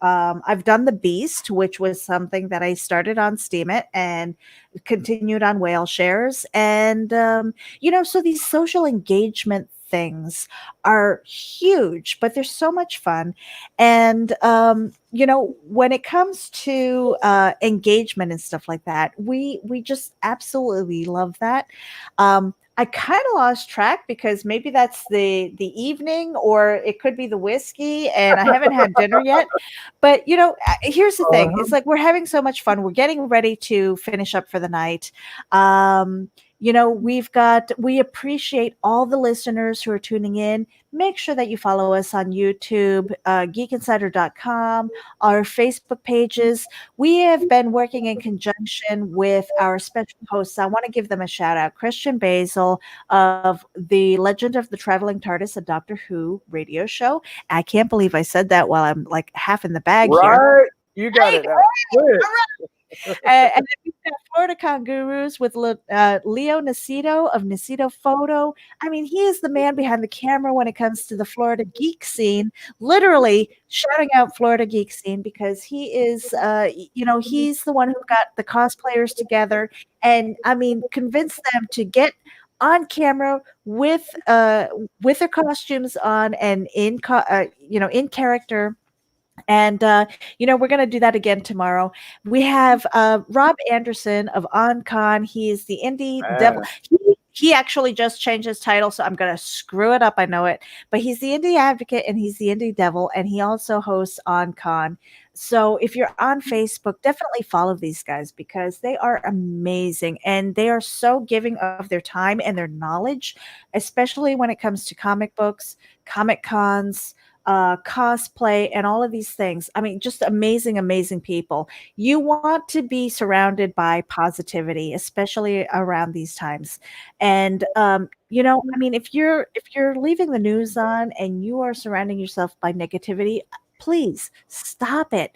I've done the Beast, which was something that I started on Steemit and continued on Whale Shares. And so these social engagement things are huge, but they're so much fun. And when it comes to engagement and stuff like that, we just absolutely love that. I kind of lost track because maybe that's the evening, or it could be the whiskey, and I haven't had dinner yet. But here's the thing: it's like we're having so much fun. We're getting ready to finish up for the night. We appreciate all the listeners who are tuning in. Make sure that you follow us on YouTube, geekinsider.com, our Facebook pages. We have been working in conjunction with our special hosts. I want to give them a shout out. Christian Basil of the Legend of the Traveling TARDIS, a Doctor Who radio show. I can't believe I said that while I'm like half in the bag here. Right. You got it. All right. And then we've got FloridaCon Gurus with Leo Nacito of Nacito Photo. I mean, he is the man behind the camera when it comes to the Florida geek scene, literally shouting out Florida geek scene, because he is, he's the one who got the cosplayers together and, convinced them to get on camera with their costumes on and in character. And we're going to do that again tomorrow. We have Rob Anderson of OnCon. He is the indie devil. He actually just changed his title, so I'm going to screw it up. I know it, but he's the indie advocate and he's the indie devil, and he also hosts OnCon. So if you're on Facebook, definitely follow these guys because they are amazing and they are so giving of their time and their knowledge, especially when it comes to comic books, comic cons, cosplay, and all of these things. I mean, just amazing people. You want to be surrounded by positivity, especially around these times. And if you're leaving the news on and you are surrounding yourself by negativity, please stop it.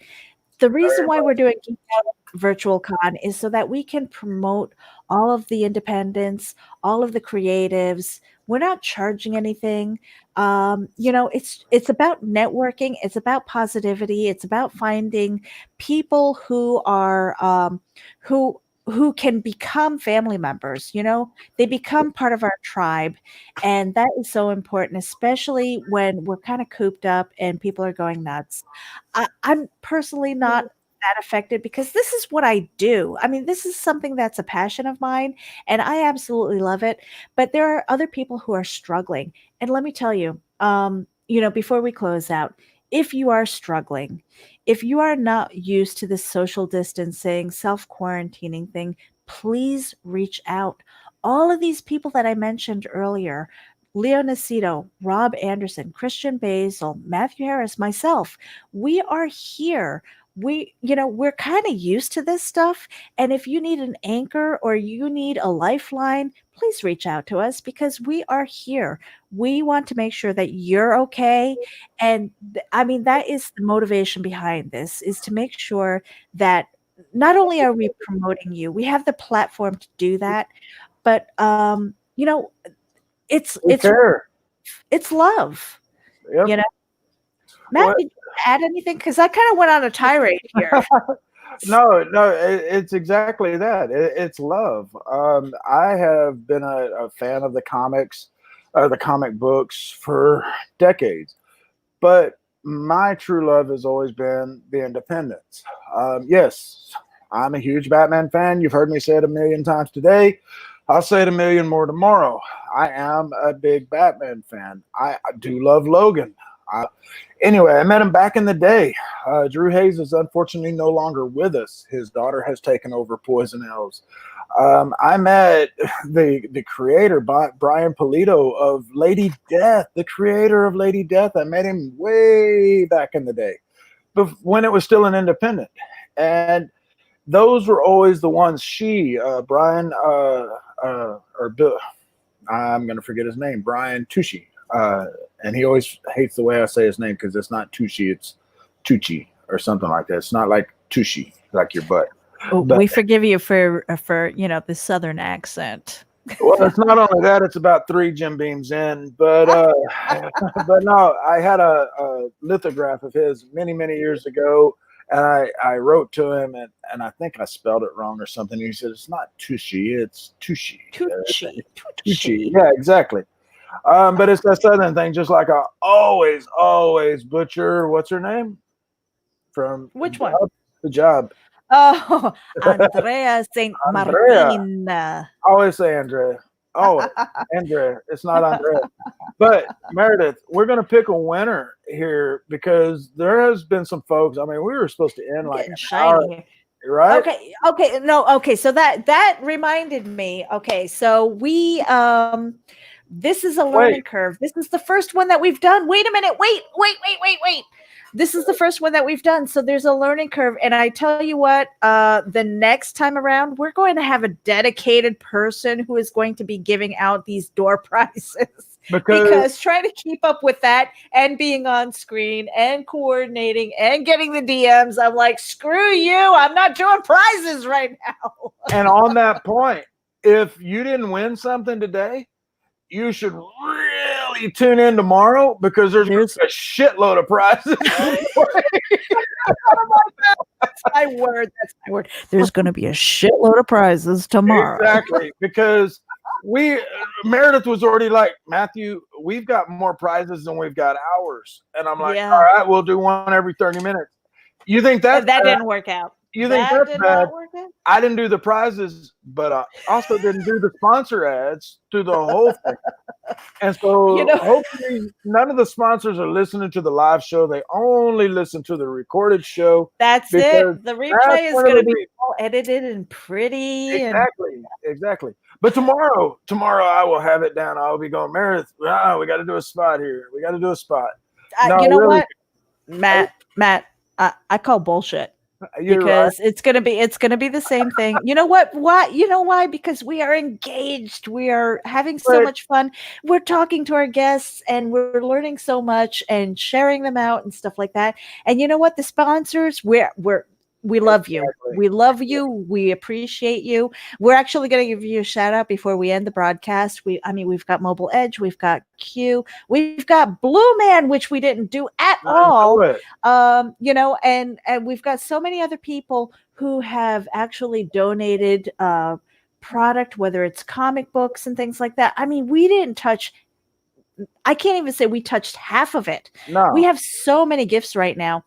The reason why we're doing Geek Out Virtual Con is so that we can promote all of the independents, all of the creatives. We're not charging anything. It's about networking. It's about positivity. It's about finding people who are who can become family members. They become part of our tribe, and that is so important, especially when we're kind of cooped up and people are going nuts. I'm personally not that affected because this is what I do. I mean, this is something that's a passion of mine and I absolutely love it. But there are other people who are struggling. And let me tell you, before we close out, if you are struggling, if you are not used to this social distancing, self-quarantining thing, please reach out. All of these people that I mentioned earlier, Leo Nacito, Rob Anderson, Christian Basil, Matthew Harris, myself, we are here. We're kind of used to this stuff. And if you need an anchor or you need a lifeline, please reach out to us because we are here. We want to make sure that you're okay. And that is the motivation behind this, is to make sure that not only are we promoting you, we have the platform to do that, but it's love. Yep. Matt, did you add anything? Because I kind of went on a tirade here. No, it's exactly that. It's love. I have been a fan of the comics, the comic books for decades, but my true love has always been the independents. Yes, I'm a huge Batman fan. You've heard me say it a million times today. I'll say it a million more tomorrow. I am a big Batman fan. I do love Logan. Anyway, I met him back in the day. Drew Hayes is unfortunately no longer with us. His daughter has taken over Poison Elves. I met the creator, Brian Polito of Lady Death, the creator of Lady Death. I met him way back in the day, when it was still an independent. And those were always the ones Brian, or Bill, I'm going to forget his name, Brian Tucci. And he always hates the way I say his name because it's not Tucci, it's Tucci or something like that. It's not like Tucci, like your butt. We forgive you for the Southern accent. Well, it's not only that; it's about 3 Jim Beams in. But but no, I had a lithograph of his many years ago, and I wrote to him, and I think I spelled it wrong or something. He said it's not Tucci, it's Tucci. Tucci. Yeah, exactly. But it's that Southern thing, just like I always butcher. What's her name? From which one? The Job. Oh, Andrea St. Martin. I always say Andrea. Oh, Andrea. It's not Andrea. But Meredith, we're going to pick a winner here because there has been some folks. I mean, we were supposed to end like an hour, right? Okay. So that reminded me. Okay, so we this is a learning curve. This is the first one that we've done. Wait a minute. Wait. This is the first one that we've done. So there's a learning curve. And I tell you what, the next time around, we're going to have a dedicated person who is going to be giving out these door prizes. Because trying to keep up with that and being on screen and coordinating and getting the DMs, I'm like, screw you. I'm not doing prizes right now. And on that point, if you didn't win something today, you should really tune in tomorrow because there's a shitload of prizes. That's my word. There's going to be a shitload of prizes tomorrow. Exactly. Because Meredith was already like, Matthew, we've got more prizes than we've got hours. And I'm like, all right, we'll do one every 30 minutes. You think that didn't work out? You think that's bad? I didn't do the prizes, but I also didn't do the sponsor ads through the whole thing. And so hopefully none of the sponsors are listening to the live show. They only listen to the recorded show. That's it. The replay is going to be all edited and pretty. Exactly. But tomorrow I will have it down. I'll be going, Meredith, we got to do a spot here. We got to do a spot. You know what, Matt, I call bullshit. Because it's gonna be the same thing. You know what? Why? You know why? Because we are engaged. We are having so much fun. We're talking to our guests and we're learning so much and sharing them out and stuff like that. And you know what? The sponsors, we love you. We love you. We appreciate you. We're actually going to give you a shout out before we end the broadcast. We've got Mobile Edge, we've got Q, we've got Blue Man, which we didn't do at all. And we've got so many other people who have actually donated product, whether it's comic books and things like that. I mean, we didn't touch. I can't even say we touched half of it. No. We have so many gifts right now.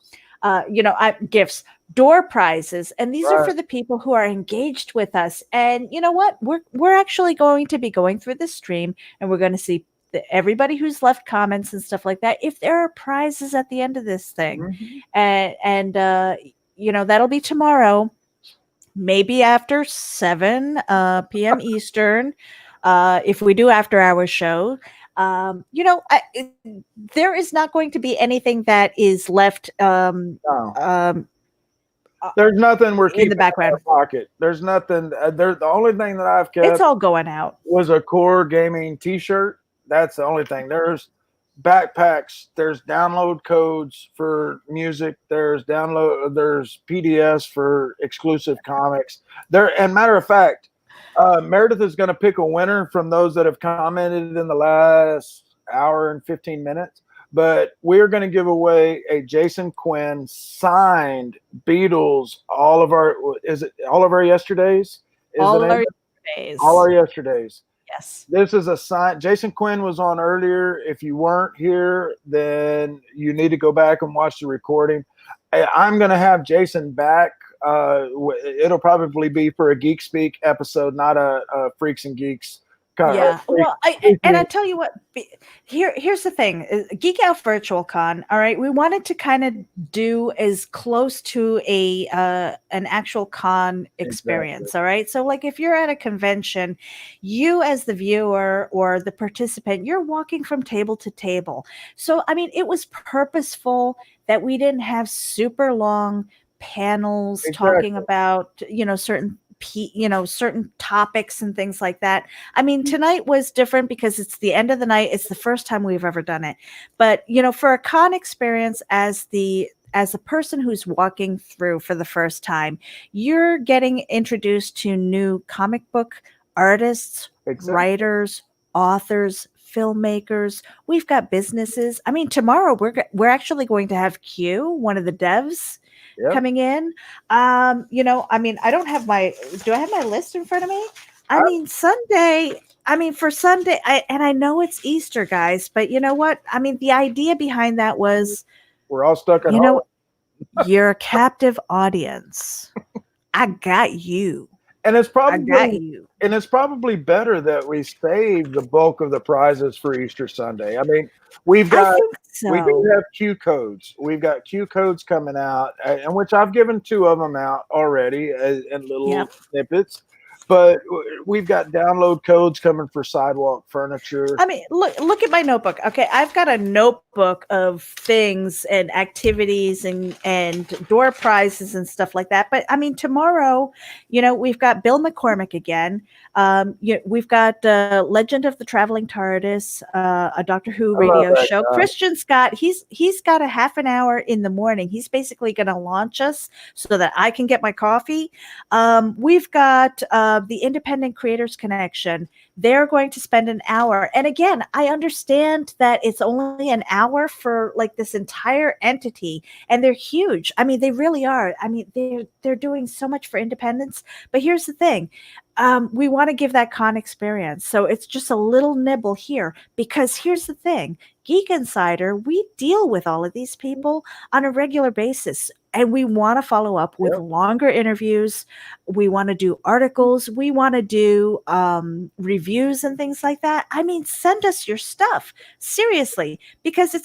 Gifts. Door prizes, and these are for the people who are engaged with us. And you know what, we're actually going to be going through the stream and we're going to see everybody who's left comments and stuff like that, if there are prizes at the end of this thing. And that'll be tomorrow, maybe after 7 p.m. Eastern, if we do after hour show. There is not going to be anything that is left there's nothing we're keeping in the background. In our pocket. There's nothing. The only thing that I've kept. It's all going out. Was a Core Gaming T-shirt. That's the only thing. There's backpacks. There's download codes for music. There's PDFs for exclusive comics. And matter of fact, Meredith is going to pick a winner from those that have commented in the last hour and 15 minutes. But we're going to give away a Jason Quinn signed Beatles. All of our yesterdays. All our yesterdays. All our yesterdays. Yes. This is a sign. Jason Quinn was on earlier. If you weren't here, then you need to go back and watch the recording. I'm going to have Jason back. It'll probably be for a Geek Speak episode, not a Freaks and Geeks. Yeah. Well, I tell you what, here's the thing. Geek Out Virtual Con, all right, we wanted to kind of do as close to an actual con experience, Exactly. all right? So like if you're at a convention, you as the viewer or the participant, you're walking from table to table. So I mean, it was purposeful that we didn't have super long panels talking about, certain topics and things like that. I mean, tonight was different because it's the end of the night. It's the first time we've ever done it. But, for a con experience as a person who's walking through for the first time, you're getting introduced to new comic book artists, writers, authors, filmmakers. We've got businesses. I mean, tomorrow we're actually going to have Q, one of the devs, coming in. I mean, do I have my list in front of me? I mean, for Sunday, I know it's Easter, guys, but you know what? I mean, the idea behind that was we're all stuck at home. You're a captive audience. I got you. And it's I got probably you. and it's probably better that we save the bulk of the prizes for Easter Sunday. I mean, we do have Q codes. We've got Q codes coming out, and which I've given 2 of them out already in little snippets. But we've got download codes coming for sidewalk furniture. I mean, look at my notebook. Okay, I've got a notebook of things and activities and door prizes and stuff like that. But I mean, tomorrow, we've got Bill McCormick again. We've got Legend of the Traveling TARDIS, a Doctor Who radio show. Christian Scott, he's got a half an hour in the morning. He's basically going to launch us so that I can get my coffee. We've got the Independent Creators Connection. They're going to spend an hour. And again, I understand that it's only an hour for like this entire entity, and they're huge. I mean, they really are. I mean, they're doing so much for independence. But here's the thing. We want to give that con experience. So it's just a little nibble here, because here's the thing. Geek Insider, we deal with all of these people on a regular basis, and we want to follow up with longer interviews. We want to do articles. We want to do reviews and things like that. I mean, send us your stuff, seriously, because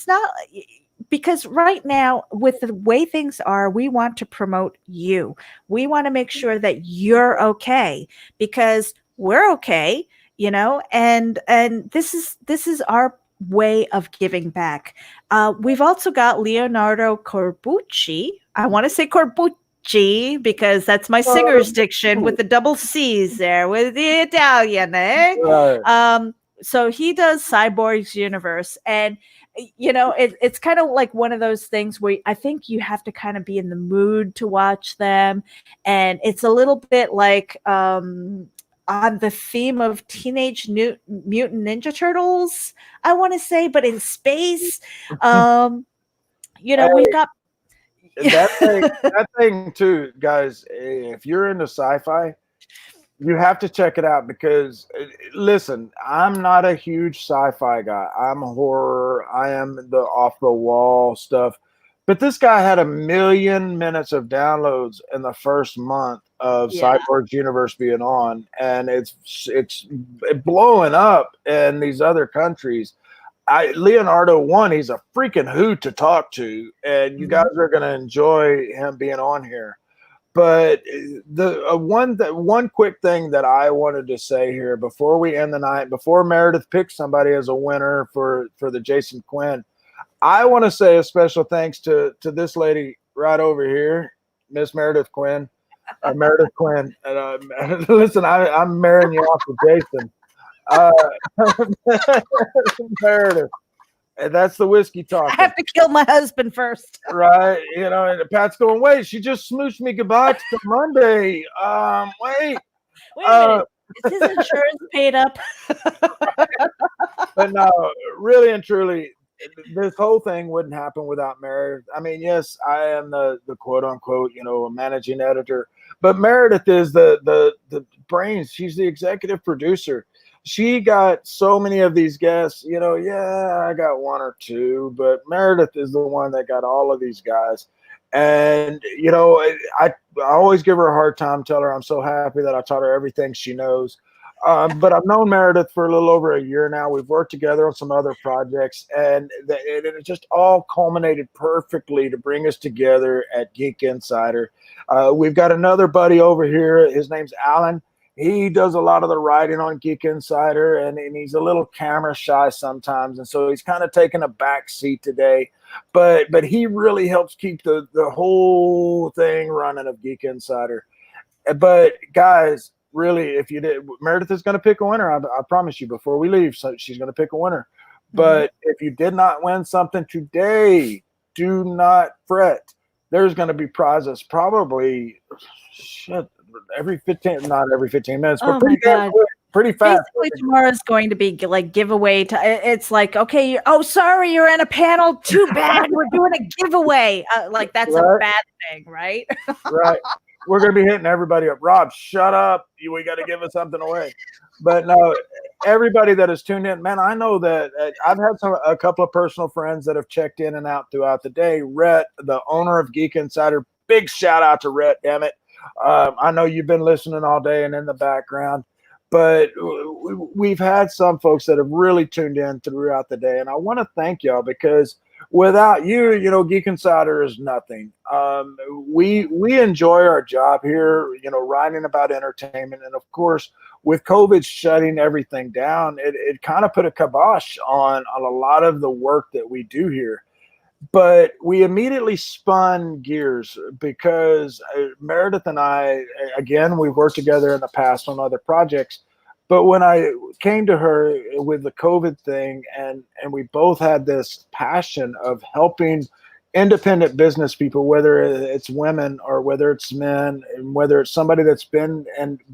right now, with the way things are, we want to promote you. We want to make sure that you're okay, because we're okay, and this is our way of giving back. We've also got Leonardo Corbucci. I want to say Corbucci because that's my singer's diction with the double C's there with the Italian, eh? Right. So he does Cyborg's Universe, and it's kind of like one of those things where I think you have to kind of be in the mood to watch them, and it's a little bit like on the theme of Teenage Mutant Ninja Turtles, I want to say, but in space. We've got that thing too, guys. If you're into sci-fi, you have to check it out, because listen, I'm not a huge sci-fi guy. I'm horror. I am the off the wall stuff. But this guy had 1 million minutes of downloads in the first month of Cyborg's Universe being on, and it's blowing up in these other countries. Leonardo, he's a freaking hoot to talk to, and you guys are going to enjoy him being on here. But the one quick thing that I wanted to say here before we end the night, before Meredith picks somebody as a winner for the Jason Quinn, I want to say a special thanks to this lady right over here, Miss Meredith Quinn. Meredith Quinn. And, listen, I'm marrying you off to Jason. Meredith. And that's the whiskey talk. I have to kill my husband first. Right. And Pat's going, wait, she just smooshed me goodbye to Monday. Wait. Wait a minute. Is his insurance paid up? But no, really and truly, this whole thing wouldn't happen without Meredith. I mean, yes, I am the quote unquote, managing editor, but Meredith is the brains. She's the executive producer. she got so many of these guests. Yeah, I got one or two, but Meredith is the one that got all of these guys. And I always give her a hard time, tell her I'm so happy that I taught her everything she knows. But I've known Meredith for a little over a year now. We've worked together on some other projects, and it just all culminated perfectly to bring us together at Geek Insider. We've got another buddy over here. His name's Alan. He does a lot of the writing on Geek Insider, and he's a little camera shy sometimes, and so he's kind of taking a back seat today. But he really helps keep the whole thing running of Geek Insider. But guys, really, if you did, Meredith is going to pick a winner. I promise you before we leave. So she's going to pick a winner. But if you did not win something today, do not fret. There's going to be prizes probably every 15, not every 15 minutes, but pretty fast. Basically, tomorrow's going to be like giveaway. It's like, okay, sorry, you're in a panel. Too bad. We're doing a giveaway. Like that's a bad thing, right? Right. We're going to be hitting everybody up. Rob, shut up. We got to give us something away. But no, everybody that has tuned in, man, I know that I've had a couple of personal friends that have checked in and out throughout the day. Rhett, the owner of Geek Insider, big shout out to Rhett, damn it. I know you've been listening all day and in the background, but we've had some folks that have really tuned in throughout the day. And I want to thank y'all because without you, Geek Insider is nothing. We enjoy our job here, writing about entertainment. And of course, with COVID shutting everything down, it kind of put a kibosh on a lot of the work that we do here. But we immediately spun gears because Meredith and I, again, we've worked together in the past on other projects. But when I came to her with the COVID thing, and we both had this passion of helping independent business people, whether it's women or whether it's men, and whether it's somebody that's been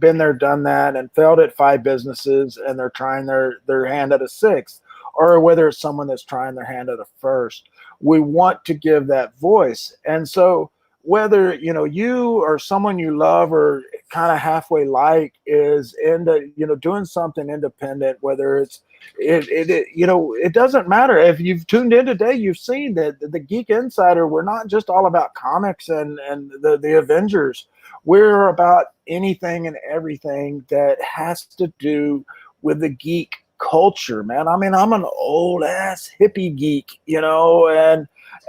there, done that, and failed at 5 businesses and they're trying their hand at a 6th, or whether it's someone that's trying their hand at a 1st. We want to give that voice. And so whether you or someone you love or kind of halfway like is into doing something independent, whether it's it doesn't matter. If you've tuned in today, you've seen that the Geek Insider, we're not just all about comics and the Avengers. We're about anything and everything that has to do with the geek culture, man. I mean, I'm an old ass hippie geek,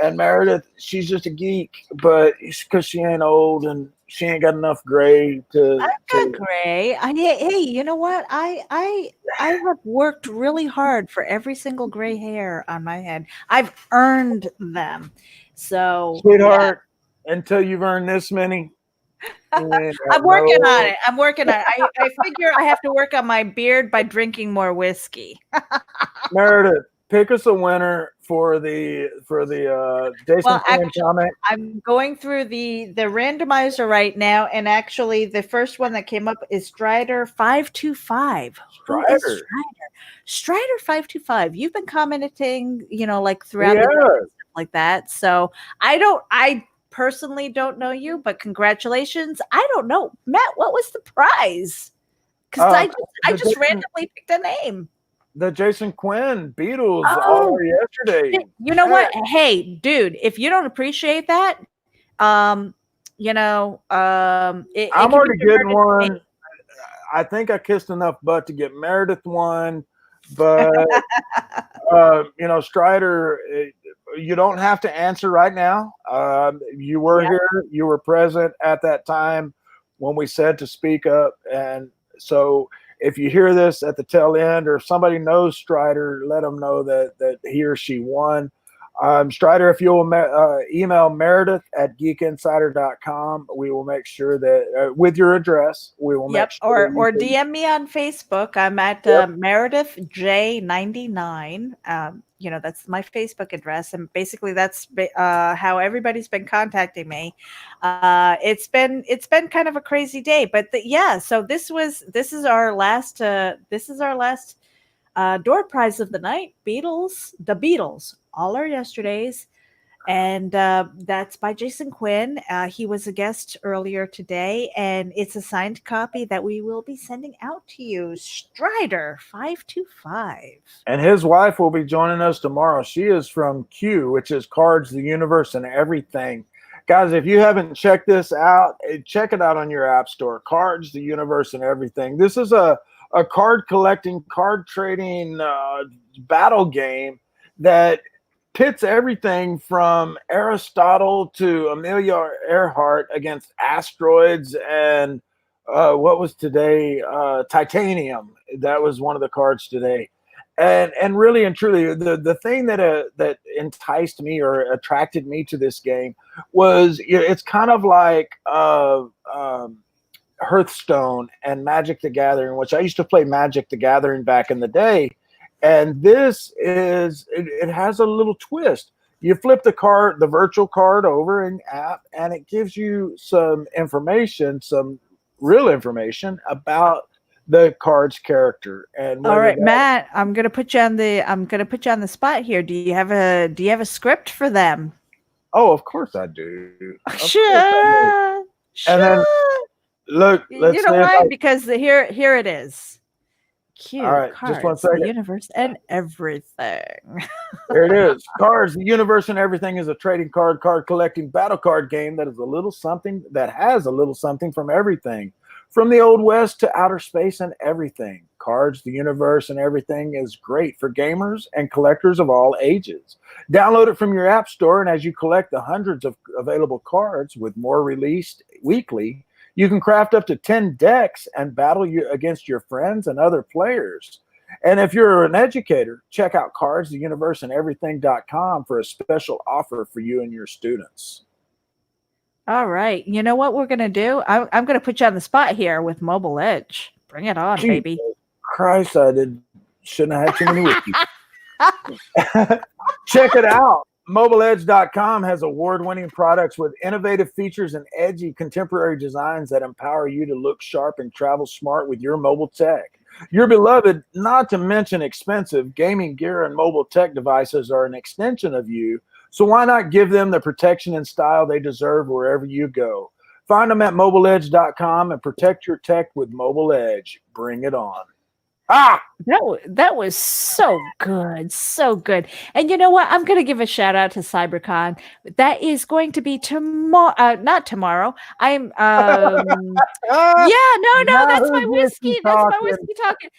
and Meredith, she's just a geek, but it's because she ain't old and she ain't got enough gray to. I'm not gray. Hey, you know what? I have worked really hard for every single gray hair on my head. I've earned them. So, sweetheart, until you've earned this many. I'm working on it. I figure I have to work on my beard by drinking more whiskey. Meredith, pick us a winner for the Jason Quinn comment. I'm going through the randomizer right now, and actually the first one that came up is Strider 525. Strider 525. You've been commenting, like throughout the day and stuff like that. So I personally don't know you, but congratulations. I don't know, Matt, what was the prize? Because I just randomly picked a name. The Jason Quinn Beatles yesterday. You know what? Hey, dude, if you don't appreciate that, I'm already getting one. I think I kissed enough butt to get Meredith one, but Strider, you don't have to answer right now. You were here, you were present at that time when we said to speak up, and so if you hear this at the tail end, or if somebody knows Strider, let them know that he or she won. Strider, if you'll email Meredith at geekinsider.com, we will make sure that with your address, we will make sure. Or DM me on Facebook. I'm at Meredith J99. That's my Facebook address, and basically that's how everybody's been contacting me. It's been kind of a crazy day, but so this is our last door prize of the night. The Beatles, all our yesterdays, And that's by Jason Quinn. He was a guest earlier today, and it's a signed copy that we will be sending out to you. Strider 525. And his wife will be joining us tomorrow. She is from Q, which is Cards, the Universe, and Everything. Guys, if you haven't checked this out, check it out on your app store. Cards, the Universe, and Everything. This is a card collecting, card trading battle game that pits everything from Aristotle to Amelia Earhart against asteroids and what was today? Titanium. That was one of the cards today. And really and truly, the thing that enticed me or attracted me to this game was it's kind of like Hearthstone and Magic the Gathering, which I used to play Magic the Gathering back in the day. And this is it has a little twist. You flip the virtual card over in app, and it gives you some information, some real information about the card's character. And all right, Matt, I'm gonna put you on the spot here. Do you have a script for them? Oh, of course I do. Sure. And then look, let's you know why? Because here it is. Cute. All right, Cards, just one second. The Universe and Everything. There it is. Cards, the Universe, and Everything is a trading card collecting battle card game that has a little something from everything. From the Old West to outer space and everything. Cards, the Universe, and Everything is great for gamers and collectors of all ages. Download it from your app store, and as you collect the hundreds of available cards with more released weekly, you can craft up to 10 decks and battle against your friends and other players. And if you're an educator, check out Cards, the Universe, and Everything.com for a special offer for you and your students. All right. You know what we're going to do? I'm going to put you on the spot here with Mobile Edge. Bring it on, baby. Christ, shouldn't have had too many whiskeys. Check it out. MobileEdge.com has award-winning products with innovative features and edgy contemporary designs that empower you to look sharp and travel smart with your mobile tech. Your beloved, not to mention expensive, gaming gear and mobile tech devices are an extension of you, so why not give them the protection and style they deserve wherever you go? Find them at MobileEdge.com and protect your tech with Mobile Edge. Bring it on. That was so good. So good. And you know what? I'm going to give a shout out to CyberCon. That is going to be tomorrow. Not tomorrow. I'm that's my whiskey. That's my whiskey talking.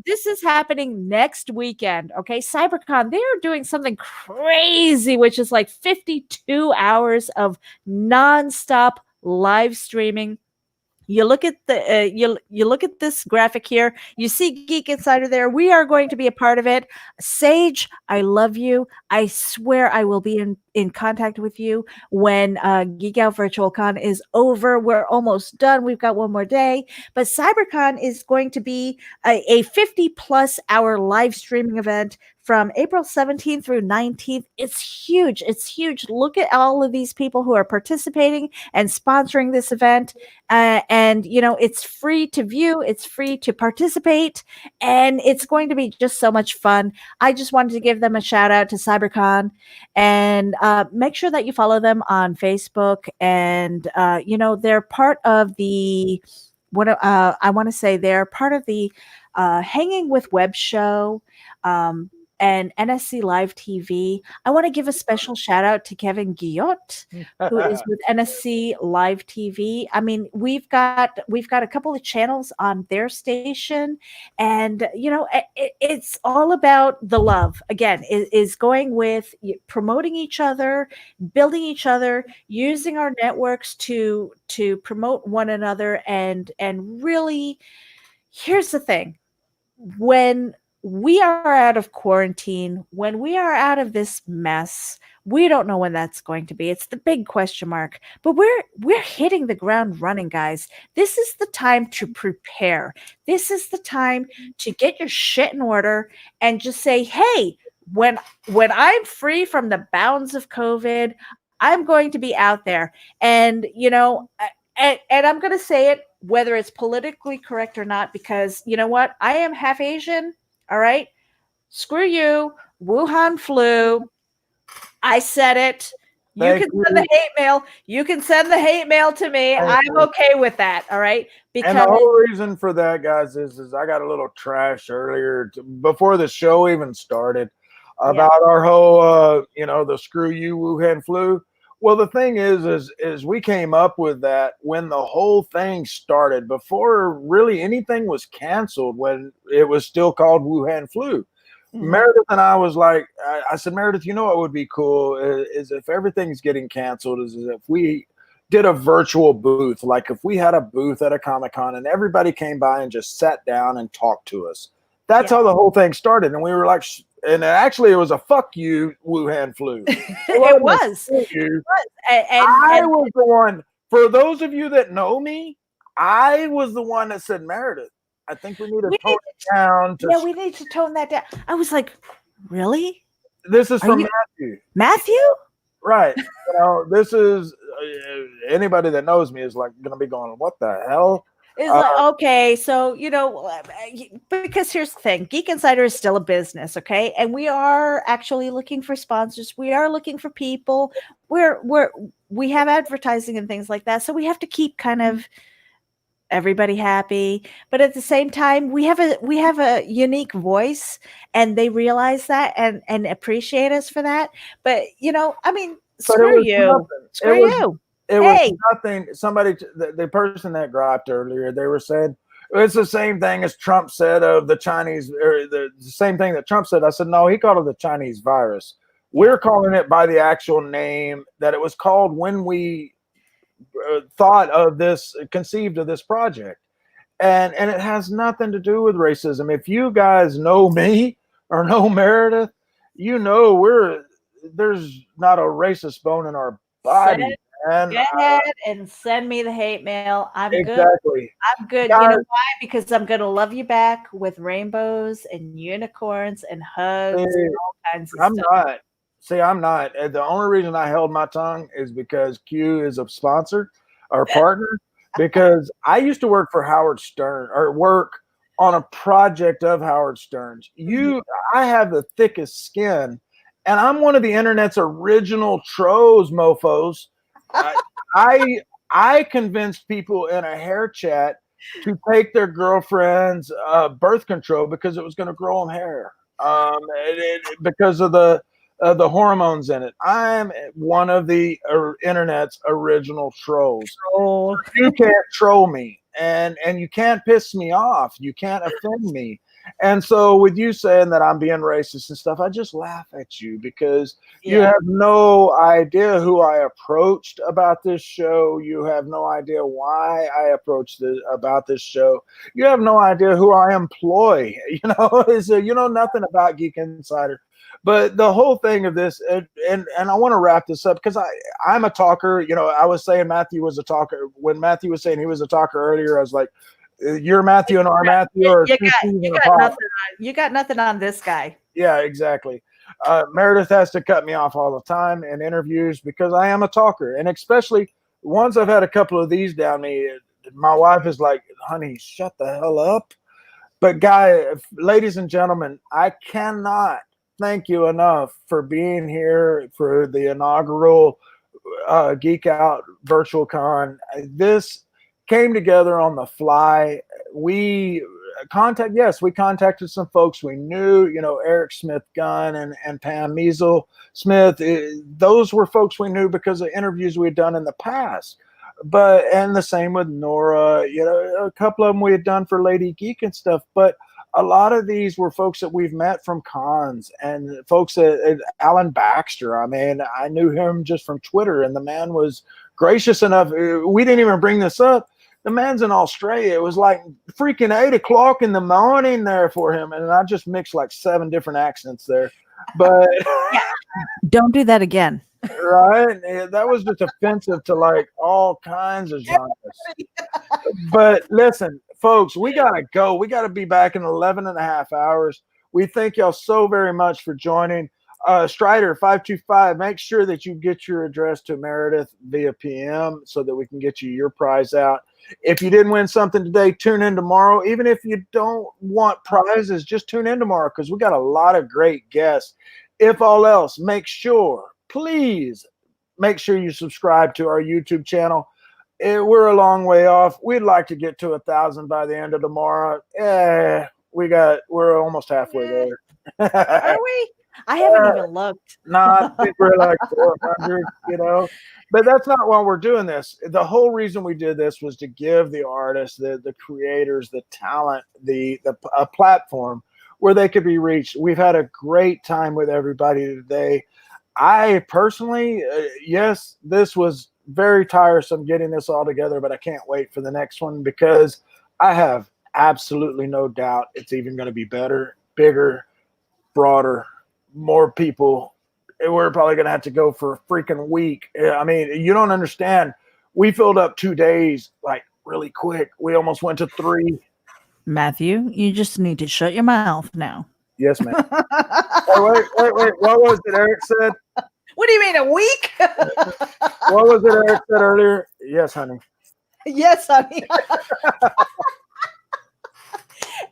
This is happening next weekend. Okay. CyberCon, they're doing something crazy, which is like 52 hours of nonstop live streaming. You look at the you look at this graphic here. You see Geek Insider there. We are going to be a part of it. Sage, I love you. I swear I will be in contact with you when Geek Out Virtual Con is over. We're almost done. We've got one more day. But CyberCon is going to be a 50+ hour live streaming event from April 17th through 19th. It's huge. It's huge. Look at all of these people who are participating and sponsoring this event. And, you know, it's free to view. It's free to participate. And it's going to be just so much fun. I just wanted to give them a shout out to CyberCon. And make sure that you follow them on Facebook. And, you know, they're part of the, I want to say they're part of the Hanging with Web show. And NSC Live TV. I want to give a special shout out to Kevin Guillot, who is with NSC Live TV. I mean, we've got a couple of channels on their station, and you know, it's all about the love. Again, is going with promoting each other, building each other, using our networks to promote one another, and really, here's the thing: when we are out of quarantine, when we are out of this mess, we don't know when that's going to be. It's the big question mark. But we're hitting the ground running, guys. This is the time to prepare. This is the time to get your shit in order and just say, hey, when I'm free from the bounds of COVID, I'm going to be out there. And, you know, and I'm going to say it, whether it's politically correct or not, because you know what? I am half Asian. All right. Screw you. Wuhan flu. I said it. You Thank can send the hate mail. You can send the hate mail to me. Thank I'm you. okay with that. All right. And the whole reason for that, guys, is I got a little trash earlier before the show even started about our whole, the screw you Wuhan flu. Well, the thing is we came up with that when the whole thing started, before really anything was canceled, when it was still called Wuhan flu. Meredith and I was like, I said, Meredith, you know what would be cool is if everything's getting canceled, is if we did a virtual booth, like if we had a booth at a Comic-Con and everybody came by and just sat down and talked to us. That's how the whole thing started. And we were like, and actually it was a fuck you Wuhan flu. It was. I was the one, for those of you that know me, I was the one that said, Meredith, I think we need to tone it down. We need to tone that down. I was like, really? This is from Matthew. Matthew? Right. This is anybody that knows me is like going to be going, what the hell? It's like, okay, so, because here's the thing. Geek Insider is still a business, okay? And we are actually looking for sponsors. We are looking for people. We have advertising and things like that. So we have to keep kind of everybody happy, but at the same time we have a unique voice, and they realize that and appreciate us for that. But screw you. It was nothing. Somebody, the person that griped earlier, they were saying it's the same thing as Trump said of the Chinese, or the same thing that Trump said. I said, no, he called it the Chinese virus. We're calling it by the actual name that it was called when we conceived of this project, and it has nothing to do with racism. If you guys know me or know Meredith, there's not a racist bone in our body. Go ahead and send me the hate mail. I'm good. I'm good. Guys, you know why? Because I'm gonna love you back with rainbows and unicorns and hugs and all kinds of stuff. I'm not. The only reason I held my tongue is because Q is a sponsor or partner, because I used to work for Howard Stern, or work on a project of Howard Stern's. I have the thickest skin, and I'm one of the internet's original trolls, mofos. I convinced people in a hair chat to take their girlfriend's birth control because it was going to grow them hair, because of the hormones in it. I'm one of the internet's original trolls. You can't troll me, and you can't piss me off. You can't offend me. And so with you saying that I'm being racist and stuff, I just laugh at you, because you have no idea who I approached about this show. You have no idea why I approached about this show. You have no idea who I employ. So you know nothing about Geek Insider. But the whole thing of this, and I want to wrap this up, because I'm a talker. I was saying Matthew was a talker. When Matthew was saying he was a talker earlier, I was like, you're Matthew and our Matthew, or you got nothing on this guy. Yeah, exactly. Meredith has to cut me off all the time in interviews because I am a talker. And especially once I've had a couple of these down me, my wife is like, honey, shut the hell up. But ladies and gentlemen, I cannot thank you enough for being here for the inaugural Geek Out Virtual Con. This came together on the fly. We contacted some folks we knew, Eric Smith Gunn and Pam Measle Smith. Those were folks we knew because of interviews we had done in the past. And the same with Nora, a couple of them we had done for Lady Geek and stuff. But a lot of these were folks that we've met from cons, and folks at Alan Baxter. I mean, I knew him just from Twitter, and the man was gracious enough. We didn't even bring this up. The man's in Australia. It was like freaking 8 o'clock in the morning there for him. And I just mixed like 7 different accents there. But don't do that again. Right? That was just offensive to like all kinds of genres. But listen, folks, we got to go. We got to be back in 11 and a half hours. We thank y'all so very much for joining. Strider 525, make sure that you get your address to Meredith via PM so that we can get you your prize out. If you didn't win something today, tune in tomorrow. Even if you don't want prizes, just tune in tomorrow, because we got a lot of great guests. if all else, please make sure you subscribe to our YouTube channel. We're a long way off. We'd like to get to 1,000 by the end of tomorrow. We're almost halfway there. Are we? I haven't even looked. No, I think we're like 400, but that's not why we're doing this. The whole reason we did this was to give the artists, the creators, the talent, a platform where they could be reached. We've had a great time with everybody today. I personally, yes, this was very tiresome getting this all together, but I can't wait for the next one because I have absolutely no doubt it's even going to be better, bigger, broader, more people. We're probably going to have to go for a freaking week. I mean, you don't understand. We filled up 2 days like really quick. We almost went to 3. Matthew, you just need to shut your mouth now. Yes, ma'am. Wait. What was it Eric said? What do you mean, a week? What was it Eric said earlier? Yes, honey. Yes, honey.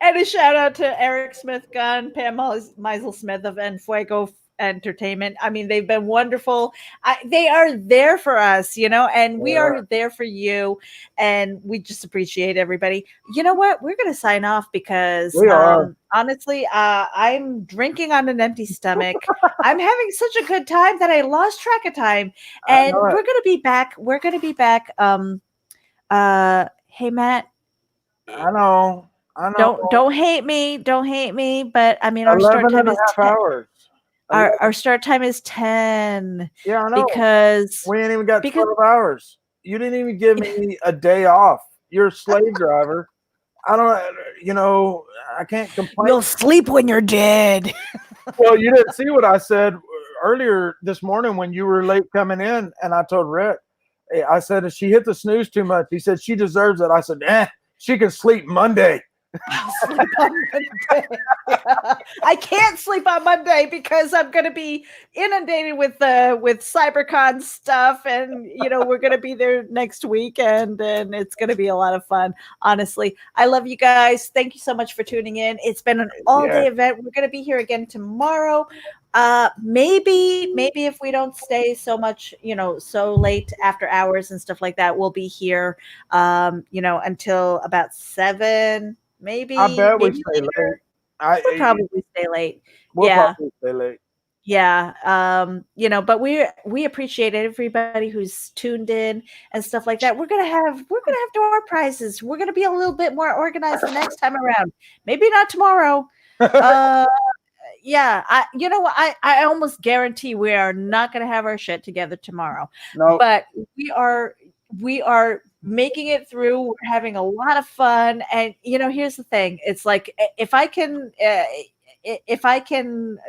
And a shout out to Eric Smith Gunn, Pam Meisel Smith of Enfuego Entertainment. I mean, they've been wonderful. They are there for us, and we are there for you. And we just appreciate everybody. You know what? We're going to sign off because honestly, I'm drinking on an empty stomach. I'm having such a good time that I lost track of time. And we're going to be back. Hey, Matt. I know. Don't hate me. Don't hate me. But I mean, our start time is 10. Hours. Our start time is 10. Yeah, I know. Because we ain't even got 12 hours. You didn't even give me a day off. You're a slave driver. I don't, I can't complain. You'll sleep when you're dead. Well, you didn't see what I said earlier this morning when you were late coming in, and I told Rick, I said, if she hit the snooze too much, he said, she deserves it. I said, she can sleep Monday. I'll sleep on Monday. Yeah. I can't sleep on Monday because I'm going to be inundated with CyberCon stuff, and we're going to be there next week, and it's going to be a lot of fun. Honestly, I love you guys. Thank you so much for tuning in. It's been an all-day event. We're going to be here again tomorrow. Maybe if we don't stay so much, so late after hours and stuff like that, we'll be here, until about 7. Maybe I bet we stay late. We'll probably stay late. We'll probably stay late. Yeah. But we appreciate everybody who's tuned in and stuff like that. We're gonna have door prizes. We're gonna be a little bit more organized the next time around. Maybe not tomorrow. Yeah, I almost guarantee we are not going to have our shit together tomorrow. No, but we are making it through. We're having a lot of fun, and here's the thing: it's like if I can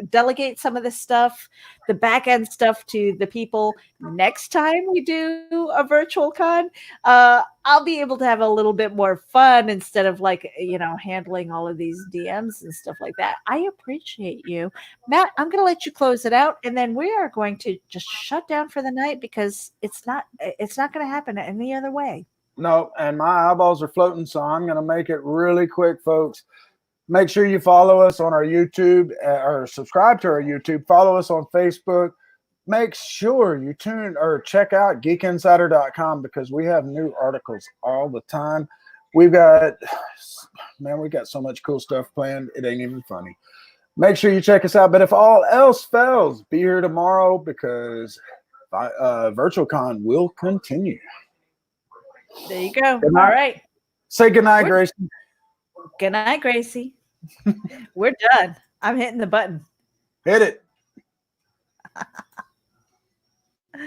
delegate some of this stuff, the back end stuff to the people next time we do a virtual con, I'll be able to have a little bit more fun instead of handling all of these DMs and stuff like that. I appreciate you, Matt. I'm going to let you close it out, and then we are going to just shut down for the night because it's not going to happen any other way. No, and my eyeballs are floating, so I'm going to make it really quick, folks. Make sure you follow us on our YouTube or subscribe to our YouTube. Follow us on Facebook. Make sure you check out geekinsider.com because we have new articles all the time. We got so much cool stuff planned. It ain't even funny. Make sure you check us out. But if all else fails, be here tomorrow because VirtualCon will continue. There you go. All right. Say goodnight, Gracie. Good night, Gracie. We're done. I'm hitting the button. Hit it.